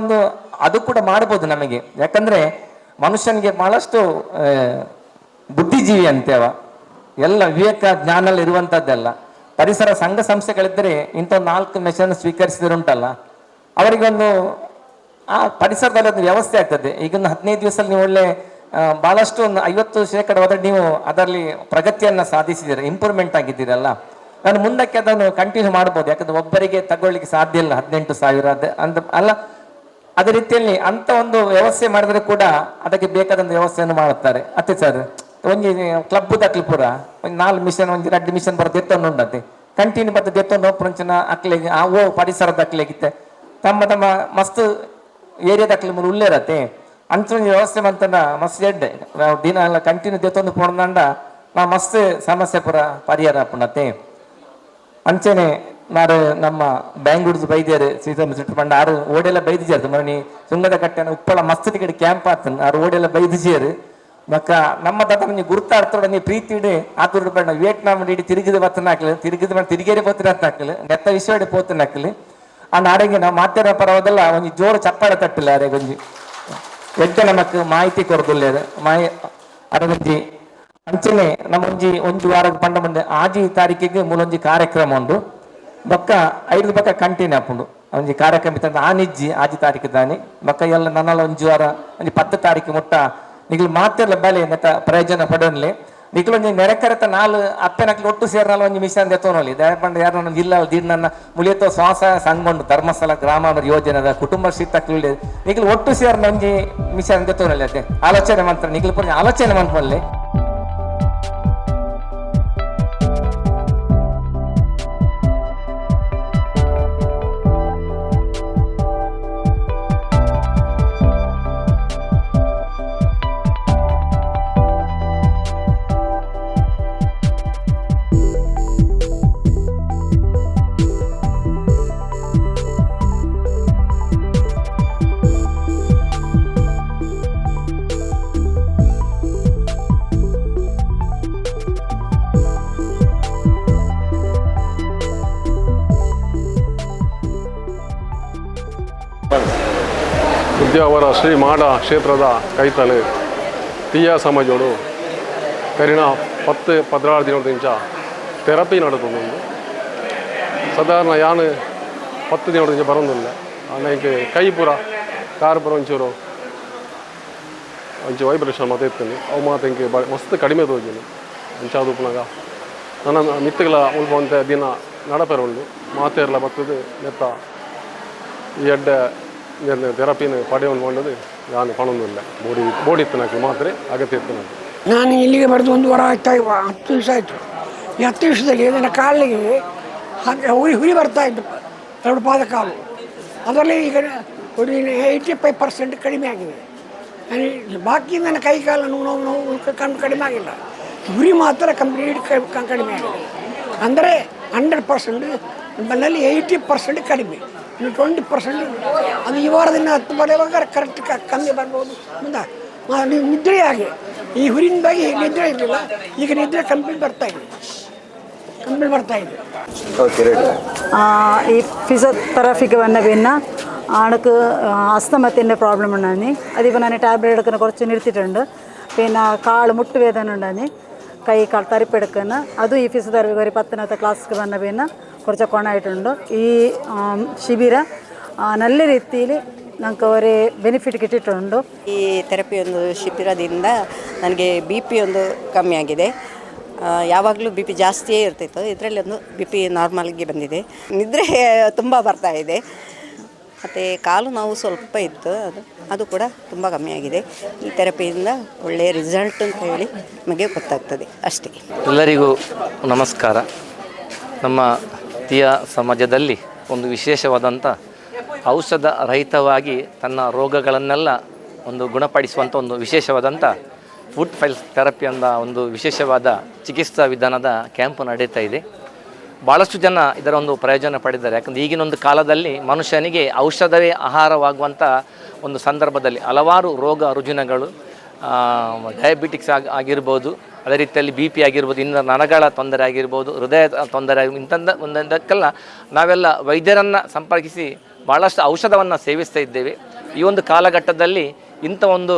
ಅದು ಕೂಡ ಮಾಡಬಹುದು ನಮಗೆ. ಯಾಕಂದ್ರೆ ಮನುಷ್ಯನಿಗೆ ಬಹಳಷ್ಟು ಬುದ್ಧಿಜೀವಿ ಅಂತೇವ, ಎಲ್ಲ ವಿವೇಕ ಜ್ಞಾನ ಇರುವಂತದ್ದೆಲ್ಲ. ಪರಿಸರ ಸಂಘ ಸಂಸ್ಥೆಗಳಿದ್ದರೆ ಇಂಥ 4 ಮೆಷಿನ್ ಸ್ವೀಕರಿಸಿದರುಂಟಲ್ಲ, ಅವರಿಗೊಂದು ಆ ಪರಿಸರದಲ್ಲಿ ಒಂದು ವ್ಯವಸ್ಥೆ ಆಗ್ತದೆ. ಈಗ 15 ದಿವಸದಲ್ಲಿ ನೀವು ಒಳ್ಳೆ ಬಹಳಷ್ಟು 50% ಹೋದ್ರೆ ನೀವು ಅದರಲ್ಲಿ ಪ್ರಗತಿಯನ್ನು ಸಾಧಿಸಿದ್ದೀರಿ, ಇಂಪ್ರೂವ್ಮೆಂಟ್ ಆಗಿದ್ದೀರಲ್ಲ. ನಾನು ಮುಂದಕ್ಕೆ ಅದನ್ನು ಕಂಟಿನ್ಯೂ ಮಾಡ್ಬೋದು. ಯಾಕಂದ್ರೆ ಒಬ್ಬರಿಗೆ ತಗೊಳ್ಳಿಕ್ಕೆ ಸಾಧ್ಯ ಇಲ್ಲ 18,000 ಅಂತ ಅಲ್ಲ. ಅದೇ ರೀತಿಯಲ್ಲಿ ಅಂತ ಒಂದು ವ್ಯವಸ್ಥೆ ಮಾಡಿದ್ರೆ ಕೂಡ ಅದಕ್ಕೆ ಬೇಕಾದಂತ ವ್ಯವಸ್ಥೆಯನ್ನು ಮಾಡುತ್ತಾರೆ. ಅತ್ತೆ ಸರ್ ಒಂಜಿ ಕ್ಲಬ್ ದಕ್ಲಿ ಪೂರ 4 ಮಿಷನ್ 2 ಮಿಷನ್ ಬರೋದು ಎತ್ತೊಂದು ಉಂಡತ್ತೆ ಕಂಟಿನ್ಯೂ ಬರ್ತದೆ ಎತ್ತೊಂದು ಒಪ್ಪಂಚಿನ ಅಕ್ಲೆಗೆ ಆ ಪರಿಸರ ದಕ್ಲೆಗಿತ್ತೆ ತಮ್ಮ ಮಸ್ತ್ ಏರಿಯಾ ದಕ್ಲಿ ಮೂರು ಉಳ್ಳೇರತ್ತೆ ಅಂತ ವ್ಯವಸ್ಥೆ ಮಂತನ ಮಸ್ತ್ ಎಡ್ಡೆ ದಿನ ಎಲ್ಲ ಕಂಟಿನ್ಯೂ ದೆತ್ತೊಂದು ಪೋಣಂಡ ನಾ ಮಸ್ತ್ ಸಮಸ್ಯೆ ಪೂರ ಪರಿಹಾರ ಪುಣತೆ ಅಂಚೆನೆ ನಾರು ನಮ್ಮ ಬ್ಯಾಂಗ್ಳೂರ್ದು ಬೈದ್ಯಾರು ಶ್ರೀರಾಮ್ ಸಿಟ್ಟು ಪಂಡ ಆರು ಓಡೆಲ್ಲ ಬೈದಿಜಾರು ಮರಣಿ ಸುಂಗದ ಕಟ್ಟೆ ಉಪ್ಪಳ ಮಸ್ತ್ ಟಿಕೆಟ್ ಕ್ಯಾಂಪ್ ಆತನ್ ಆರು ಓಡೆಲ್ಲ ಬೈದಿಜಾರು ಮಕ್ಕ ನಮ್ಮ ದತ್ತ ನೀವು ಗುರುತಾಡ್ತೋಡ ನೀವು ಪ್ರೀತಿ ಇಡಿ ಆತುರ್ ಬೇಡ ವಿಯೆಟ್ನಾಮ್ ಇಡಿ ತಿರುಗಿದ ಬತ್ತನ ಹಾಕಲಿ ತಿರುಗಿದ ತಿರುಗೇರಿ ಪೋತಿನ ಹಾಕಲಿ ನೆತ್ತ ವಿಶ್ವಡಿ ಪೋತಿನ ಹಾಕಲಿ ಆ ನಾಡಿಗೆ ನಾವು ಮಾತಾಡೋ ಪರವಾದಲ್ಲ ಒಂದು ಜೋರು ಚಪ್ಪಾಳೆ ತಟ್ಟಿಲ್ಲ ಅರೆ ಗೊಂಜಿ ಎಡ್ಡ ನಮಕ್ ಮಾಹಿತಿ ಕೊರದುಲ್ಲೇದು ಅರಗೊಂಜಿ ಅಂಚನೆ ನಮ್ಮೊಂಜಿ 1 ವಾರದ ಪಂಡ ಮುಂದೆ 6 ತಾರೀಕಿಗೆ ಮೂಲೊಂಜಿ ಕಾರ್ಯಕ್ರಮ ಉಂಡು ಬೊಕ್ಕ 5 ಬೊಕ್ಕ ಕಂಟಿನ್ಯೂ ಆಪುಂಡು ಒಂಜಿ ಕಾರ್ಯಕ್ರಮ ಇತ್ತ ಆನಿಜ್ಜಿ 6 ತಾರೀಕು ದಾನಿ ಬೊಕ್ಕ ಎಲ್ಲ ನನ್ನಲ್ಲ 1 ವಾರ 10 ತಾರೀಕು ಮುಟ್ಟ ನಿಗ್ಲು ಮಾತಿರ್ಲ ಬಲೆ ನೆತ್ತ ಪ್ರಯೋಜನ ಪಡೋನ್ಲಿ ನಿಗ್ಲು ಒಂಜಿ ನೆರೆಕರೆತ 4 ಅಪ್ಪೆನಕ್ಲಿ ಒಟ್ಟು ಸೇರ್ನಲ್ಲ ಒಂಜಿ ಮಿಷನ್ ಎತ್ತೋನೊಲಿ ದಯಪಂಡ ಯಾರು ಜಿಲ್ಲಾ ದಿನ ಮುಳಿಯತ್ತೋ ಸ್ವಸಹಾಯ ಸಂಘ ಧರ್ಮಸ್ಥಳ ಗ್ರಾಮಾಭಿವೃದ್ಧಿ ಯೋಜನೆದ ಕುಟುಂಬ ಶ್ರೀತಕ್ಲಿ ನಿಗ್ಲು ಒಟ್ಟು ಸೇರ್ನ ಒಂಜಿ ಮಿಷನ್ ಎತ್ತೋನೊಲಿ ಅದೇ ಆಲೋಚನೆ ಮಂತ್ರ ನಿಗ್ಲು ಪುಣ್ಯ ಆಲೋಚನೆ ಮಂತ್ರಲ್ಲಿ ಉದ್ಯಾವರ ಶ್ರೀ ಮಾಡ ಕ್ಷೇತ್ರದ ಕೈತಲೆ ತೀಯ ಸಮಾಜೋಡು ಕರಿಣ 10-16 ದಿನದಿಂದ ಥೆರಪಿ ನಡೆದುಂಡು ಸಾಧಾರಣ ಯಾನು 10 ದಿನದಿಂದ ಬರೋದಿಲ್ಲ ನನಗೆ ಕೈ ಪೂರ ಕಾರು ಪೂರ ಒಂಚೂರು ವೈಬ್ರೇಷನ್ ಮಾತು ಇರ್ತೀನಿ ಅವು ಮಾತು ಹಿಂಗೆ ಮಸ್ತ್ ಕಡಿಮೆ ತೋಜಿನಿ ಅಂಚಾದು ಪುನಗ ನನ್ನ ಮಿತ್ತಗಳ ಉಳ್ಬಂತ ದಿನ ನಡಪೆರ ಉಂಡು ಮಾತೆಲ್ಲ ಬರ್ತದೆ ನೆತ್ತ ಈ ಎಡ್ಡ ಥೆರಪಿನ ಪಡೆಯುವುದು ನಾನು ಕಾಣೋದಿಲ್ಲ ಬೋಡಿ ಇತ್ತು ಮಾತ್ರ ಅಗತ್ಯ ಇತ್ತು ನನಗೆ. ನಾನು ಇಲ್ಲಿಗೆ ಬರೆದು 1 ವಾರ ಆಗ್ತಾ 10 ದಿವಸ ಆಯಿತು. ಈ 10 ದಿವಸದಲ್ಲಿ ನನ್ನ ಕಾಲಿಗೆ ಹುರಿ ಬರ್ತಾ ಇತ್ತು 2 ಪಾದ ಕಾಲು. ಅದರಲ್ಲಿ ಈಗ 85% ಕಡಿಮೆ ಆಗಿದೆ. ಬಾಕಿ ನನ್ನ ಕೈ ಕಾಲು ನೋವು ಕಡಿಮೆ ಆಗಿಲ್ಲ. ಹುರಿ ಮಾತ್ರ ಕಂಪ್ಲೀಟ್ ಕಡಿಮೆ ಆಗಿದೆ. ಅಂದರೆ 100% ನನ್ನಲ್ಲಿ 80% ಕಡಿಮೆ, ಇನ್ನು 20% ಅದು ಈ ವಾರದಿಂದ 10 ಬರುವಾಗ ಕರೆಕ್ಟ್ ಕಮ್ಮಿ ಬರ್ಬೋದು. ಮುಂದೆ ನೀವು ನಿದ್ರೆ ಆಗಿ ಈ ಹುರಿಯಿಂದಾಗಿ ನಿದ್ರೆ ಇರಲಿಲ್ಲ, ಈಗ ನಿದ್ರೆ ಕಂಪ್ಲೀಟ್ ಬರ್ತಾ ಇದೆ. ಈ ಫಿಸಿಯೋಥೆರಪಿಗೆ വന്ന പിന്നെ ആൾക്ക് അസ്തമത്തിൻ്റെ പ്രോബ്ലം ഉണ്ടായി. അതിപ്പോൾ ഞാൻ ടാബ്ലറ്റ് എടുക്കുന്ന കുറച്ച് നിർത്തിയിട്ടുണ്ട്. പിന്നെ കാല് മുട്ടുവേദന ഉണ്ടായി, കൈ കാൽ തരിപ്പെടുക്കുന്ന അതും ഈ ഫിസിയോതെറാപ്പി ഒരു 10ാമത്തെ ക്ലാസ്സിൽ വന്ന പിന്നെ കുറച്ച് കൊണായിട്ടുണ്ട്. ഈ ಶಿಬಿರ നല്ല ರೀತಿಯಲ್ಲಿ ನನಗೆ ഒരു ಬೆನಿಫಿಟ್ കിട്ടിയിട്ടുണ്ട്. ಈ ಥೆರಪಿ ಒಂದು ಶಿಬಿರದಿಂದ ನನಗೆ BP ಒಂದು ಕಮ್ಮಿ ಆಗಿದೆ. ಯಾವಾಗಲೂ BP ಜಾಸ್ತಿಯೇ ಇರ್ತಿತ್ತು, ಇದರಲ್ಲಿ ಒಂದು BP ನಾರ್ಮಲ್ಗೆ ಬಂದಿದೆ. ನಿದ್ರೆ ತುಂಬ ಬರ್ತಾ ಇದೆ, ಮತ್ತು ಕಾಲು ನೋವು ಸ್ವಲ್ಪ ಇತ್ತು, ಅದು ಕೂಡ ತುಂಬ ಕಮ್ಮಿಯಾಗಿದೆ. ಈ ಥೆರಪಿಯಿಂದ ಒಳ್ಳೆಯ ರಿಸಲ್ಟ್ ಅಂತ ಹೇಳಿ ನಮಗೆ ಗೊತ್ತಾಗ್ತದೆ ಅಷ್ಟೇ. ಎಲ್ಲರಿಗೂ ನಮಸ್ಕಾರ. ನಮ್ಮ ತೀಯ ಸಮಾಜದಲ್ಲಿ ಒಂದು ವಿಶೇಷವಾದಂಥ ಔಷಧ ರಹಿತವಾಗಿ ತನ್ನ ರೋಗಗಳನ್ನೆಲ್ಲ ಒಂದು ಗುಣಪಡಿಸುವಂಥ ಒಂದು ವಿಶೇಷವಾದಂಥ ಫುಡ್ ಫೈಲ್ಸ್ ಥೆರಪಿ ಅನ್ನೋ ಒಂದು ವಿಶೇಷವಾದ ಚಿಕಿತ್ಸಾ ವಿಧಾನದ ಕ್ಯಾಂಪು ನಡೀತಾ ಇದೆ. ಭಾಳಷ್ಟು ಜನ ಇದರ ಒಂದು ಪ್ರಯೋಜನ ಪಡೆದಿದ್ದಾರೆ. ಯಾಕಂದರೆ ಈಗಿನೊಂದು ಕಾಲದಲ್ಲಿ ಮನುಷ್ಯನಿಗೆ ಔಷಧವೇ ಆಹಾರವಾಗುವಂಥ ಒಂದು ಸಂದರ್ಭದಲ್ಲಿ ಹಲವಾರು ರೋಗ ರುಜಿನಗಳು, ಡಯಾಬಿಟಿಕ್ಸ್ ಆಗಿರ್ಬೋದು, ಅದೇ ರೀತಿಯಲ್ಲಿ BP ಆಗಿರ್ಬೋದು, ಇನ್ನು ನರಗಳ ತೊಂದರೆ ಆಗಿರ್ಬೋದು, ಹೃದಯ ತೊಂದರೆ ಒಂದೊಂದಕ್ಕೆಲ್ಲ ನಾವೆಲ್ಲ ವೈದ್ಯರನ್ನು ಸಂಪರ್ಕಿಸಿ ಭಾಳಷ್ಟು ಔಷಧವನ್ನು ಸೇವಿಸ್ತಾ ಇದ್ದೇವೆ. ಈ ಒಂದು ಕಾಲಘಟ್ಟದಲ್ಲಿ ಇಂಥ ಒಂದು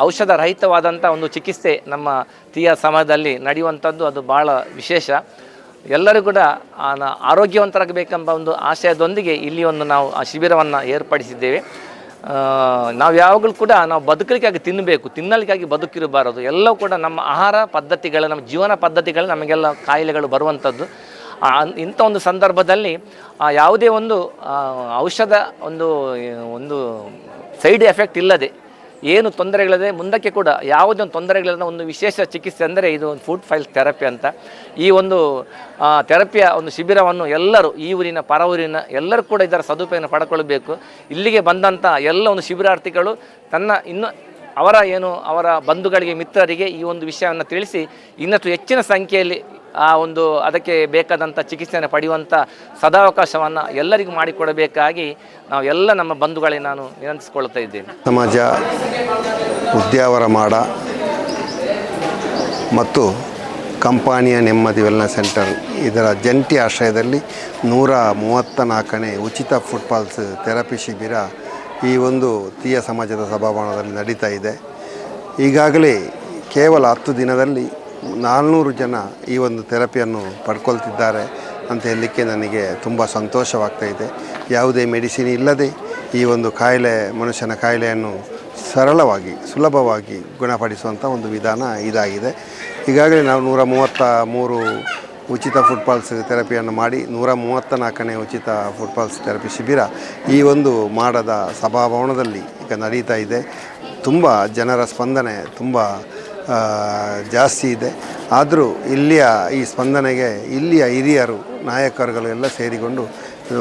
ಔಷಧ ರಹಿತವಾದಂಥ ಒಂದು ಚಿಕಿತ್ಸೆ ನಮ್ಮ ತೀಯ ಸಮಾಜದಲ್ಲಿ ನಡೆಯುವಂಥದ್ದು ಅದು ಭಾಳ ವಿಶೇಷ. ಎಲ್ಲರೂ ಕೂಡ ಆರೋಗ್ಯವಂತರಾಗಬೇಕೆಂಬ ಒಂದು ಆಶಯದೊಂದಿಗೆ ಇಲ್ಲಿ ಒಂದು ನಾವು ಆ ಶಿಬಿರವನ್ನು ಏರ್ಪಡಿಸಿದ್ದೇವೆ. ನಾವು ಯಾವಾಗಲೂ ಕೂಡ ನಾವು ಬದುಕಲಿಕ್ಕಾಗಿ ತಿನ್ನಬೇಕು, ತಿನ್ನಲಿಕ್ಕಾಗಿ ಬದುಕಿರಬಾರದು. ಎಲ್ಲವೂ ಕೂಡ ನಮ್ಮ ಆಹಾರ ಪದ್ಧತಿಗಳು, ನಮ್ಮ ಜೀವನ ಪದ್ಧತಿಗಳು ನಮಗೆಲ್ಲ ಕಾಯಿಲೆಗಳು ಬರುವಂಥದ್ದು. ಇಂಥ ಒಂದು ಸಂದರ್ಭದಲ್ಲಿ ಯಾವುದೇ ಒಂದು ಔಷಧ ಒಂದು ಸೈಡ್ ಎಫೆಕ್ಟ್ ಇಲ್ಲದೆ, ಏನು ತೊಂದರೆಗಳಿದೆ ಮುಂದಕ್ಕೆ ಕೂಡ ಯಾವುದೇ ಒಂದು ತೊಂದರೆಗಳಿಂದ ಒಂದು ವಿಶೇಷ ಚಿಕಿತ್ಸೆ ಅಂದರೆ ಇದು ಒಂದು ಫುಡ್ ಫೈಲ್ಸ್ ಥೆರಪಿ ಅಂತ. ಈ ಒಂದು ಥೆರಪಿಯ ಒಂದು ಶಿಬಿರವನ್ನು ಎಲ್ಲರೂ ಈ ಊರಿನ ಪರ ಊರಿನ ಎಲ್ಲರೂ ಕೂಡ ಇದರ ಸದುಪಯೋಗ ಪಡ್ಕೊಳ್ಬೇಕು. ಇಲ್ಲಿಗೆ ಬಂದಂಥ ಎಲ್ಲ ಒಂದು ಶಿಬಿರಾರ್ಥಿಗಳು ಅವರ ಬಂಧುಗಳಿಗೆ, ಮಿತ್ರರಿಗೆ ಈ ಒಂದು ವಿಷಯವನ್ನು ತಿಳಿಸಿ ಇನ್ನಷ್ಟು ಹೆಚ್ಚಿನ ಸಂಖ್ಯೆಯಲ್ಲಿ ಅದಕ್ಕೆ ಬೇಕಾದಂಥ ಚಿಕಿತ್ಸೆಯನ್ನು ಪಡೆಯುವಂಥ ಸದಾವಕಾಶವನ್ನು ಎಲ್ಲರಿಗೂ ಮಾಡಿಕೊಡಬೇಕಾಗಿ ನಾವು ಎಲ್ಲ ನಮ್ಮ ಬಂಧುಗಳಿಗೆ ನಾನು ವಿನಂತಿಸಿಕೊಳ್ತಾ ಇದ್ದೇನೆ. ಸಮಾಜ ಉದ್ಯಾವರ ಮಾಡ ಮತ್ತು ಕಂಪಾನಿಯ ನೆಮ್ಮದಿ ವೆಲ್ನೆಸ್ ಸೆಂಟರ್ ಇದರ ಜಂಟಿ ಆಶ್ರಯದಲ್ಲಿ 134ನೇ ಉಚಿತ ಫುಡ್ ಫಾಲ್ಸ್ ಥೆರಪಿ ಶಿಬಿರ ಈ ಒಂದು ತೀಯ ಸಮಾಜದ ಸಭಾಭವನದಲ್ಲಿ ನಡೀತಾ ಇದೆ. ಈಗಾಗಲೇ ಕೇವಲ 10 ದಿನದಲ್ಲಿ 400 ಜನ ಈ ಒಂದು ಥೆರಪಿಯನ್ನು ಪಡ್ಕೊಳ್ತಿದ್ದಾರೆ ಅಂತ ಹೇಳಲಿಕ್ಕೆ ನನಗೆ ತುಂಬ ಸಂತೋಷವಾಗ್ತಾ ಇದೆ. ಯಾವುದೇ ಮೆಡಿಸಿನ್ ಇಲ್ಲದೆ ಈ ಒಂದು ಮನುಷ್ಯನ ಕಾಯಿಲೆಯನ್ನು ಸರಳವಾಗಿ ಸುಲಭವಾಗಿ ಗುಣಪಡಿಸುವಂಥ ಒಂದು ವಿಧಾನ ಇದಾಗಿದೆ. ಈಗಾಗಲೇ ನಾವು 133 ಉಚಿತ ಫುಡ್ ಫಾಲ್ಸ್ ಥೆರಪಿಯನ್ನು ಮಾಡಿ 134ನೇ ಉಚಿತ ಫುಡ್ ಫಾಲ್ಸ್ ಥೆರಪಿ ಶಿಬಿರ ಈ ಒಂದು ಮಾಡದ ಸಭಾಭವನದಲ್ಲಿ ಈಗ ನಡೀತಾ ಇದೆ. ತುಂಬ ಜನರ ಸ್ಪಂದನೆ ತುಂಬ ಜಾಸ್ತಿ ಇದೆ. ಆದರೂ ಇಲ್ಲಿಯ ಈ ಸ್ಪಂದನೆಗೆ ಇಲ್ಲಿಯ ಹಿರಿಯರು, ನಾಯಕರುಗಳು ಎಲ್ಲ ಸೇರಿಕೊಂಡು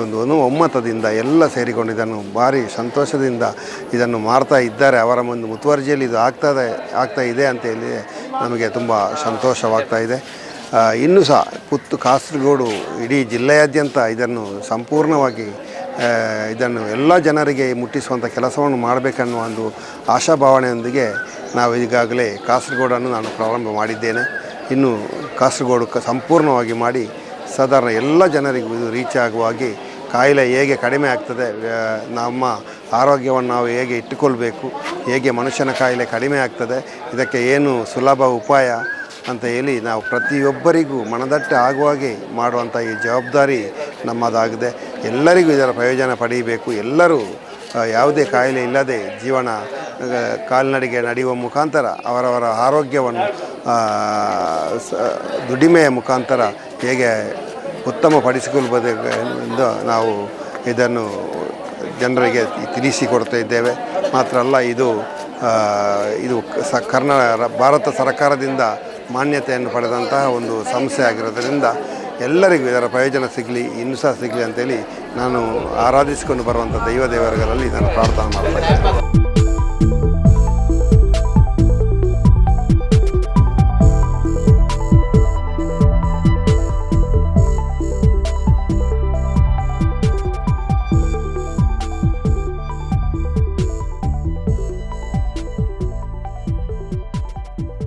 ಒಂದು ಒಮ್ಮತದಿಂದ ಎಲ್ಲ ಸೇರಿಕೊಂಡು ಇದನ್ನು ಭಾರಿ ಸಂತೋಷದಿಂದ ಇದನ್ನು ಮಾಡ್ತಾ ಇದ್ದಾರೆ. ಅವರ ಒಂದು ಮುತುವರ್ಜಿಯಲ್ಲಿ ಇದು ಆಗ್ತಾ ಇದೆ ಅಂತ ಹೇಳಿ ನಮಗೆ ತುಂಬ ಸಂತೋಷವಾಗ್ತಾ ಇದೆ. ಇನ್ನೂ ಸಹ ಕಾಸರಗೋಡು ಇಡೀ ಜಿಲ್ಲೆಯಾದ್ಯಂತ ಇದನ್ನು ಸಂಪೂರ್ಣವಾಗಿ ಇದನ್ನು ಎಲ್ಲ ಜನರಿಗೆ ಮುಟ್ಟಿಸುವಂಥ ಕೆಲಸವನ್ನು ಮಾಡಬೇಕನ್ನುವ ಒಂದು ಆಶಾಭಾವನೆಯೊಂದಿಗೆ ನಾವು ಈಗಾಗಲೇ ಕಾಸರಗೋಡನ್ನು ನಾನು ಪ್ರಾರಂಭ ಮಾಡಿದ್ದೇನೆ. ಇನ್ನು ಕಾಸರಗೋಡು ಸಂಪೂರ್ಣವಾಗಿ ಮಾಡಿ ಸಾಧಾರಣ ಎಲ್ಲ ಜನರಿಗೂ ಇದು ರೀಚ್ ಆಗುವಾಗಿ ಕಾಯಿಲೆ ಹೇಗೆ ಕಡಿಮೆ ಆಗ್ತದೆ, ನಮ್ಮ ಆರೋಗ್ಯವನ್ನು ನಾವು ಹೇಗೆ ಇಟ್ಟುಕೊಳ್ಬೇಕು, ಹೇಗೆ ಮನುಷ್ಯನ ಕಾಯಿಲೆ ಕಡಿಮೆ ಆಗ್ತದೆ, ಇದಕ್ಕೆ ಏನು ಸುಲಭ ಉಪಾಯ ಅಂತ ಹೇಳಿ ನಾವು ಪ್ರತಿಯೊಬ್ಬರಿಗೂ ಮನದಟ್ಟೆ ಆಗುವಾಗೆ ಮಾಡುವಂಥ ಈ ಜವಾಬ್ದಾರಿ ನಮ್ಮದಾಗಿದೆ. ಎಲ್ಲರಿಗೂ ಇದರ ಪ್ರಯೋಜನ ಪಡೆಯಬೇಕು. ಎಲ್ಲರೂ ಯಾವುದೇ ಕಾಯಿಲೆ ಇಲ್ಲದೆ ಜೀವನ ಕಾಲ್ನಡಿಗೆ ನಡೆಯುವ ಮುಖಾಂತರ ಅವರವರ ಆರೋಗ್ಯವನ್ನು ದುಡಿಮೆಯ ಮುಖಾಂತರ ಹೇಗೆ ಉತ್ತಮಪಡಿಸಿಕೊಳ್ಳಬಹುದೆಂದು ನಾವು ಇದನ್ನು ಜನರಿಗೆ ತಿಳಿಸಿಕೊಡ್ತಾ ಇದ್ದೇವೆ. ಮಾತ್ರ ಅಲ್ಲ, ಇದು ಭಾರತ ಸರ್ಕಾರದಿಂದ ಮಾನ್ಯತೆಯನ್ನು ಪಡೆದಂತಹ ಒಂದು ಸಂಸ್ಥೆ ಆಗಿರೋದರಿಂದ ಎಲ್ಲರಿಗೂ ಇದರ ಪ್ರಯೋಜನ ಸಿಗಲಿ, ಇನ್ನೂ ಸಹ ಸಿಗಲಿ ಅಂತೇಳಿ ನಾನು ಆರಾಧಿಸಿಕೊಂಡು ಬರುವಂಥ ದೇವರುಗಳಲ್ಲಿ ಇದನ್ನು ಪ್ರಾರ್ಥನೆ ಮಾಡ್ತಾ ಇದ್ದೇನೆ.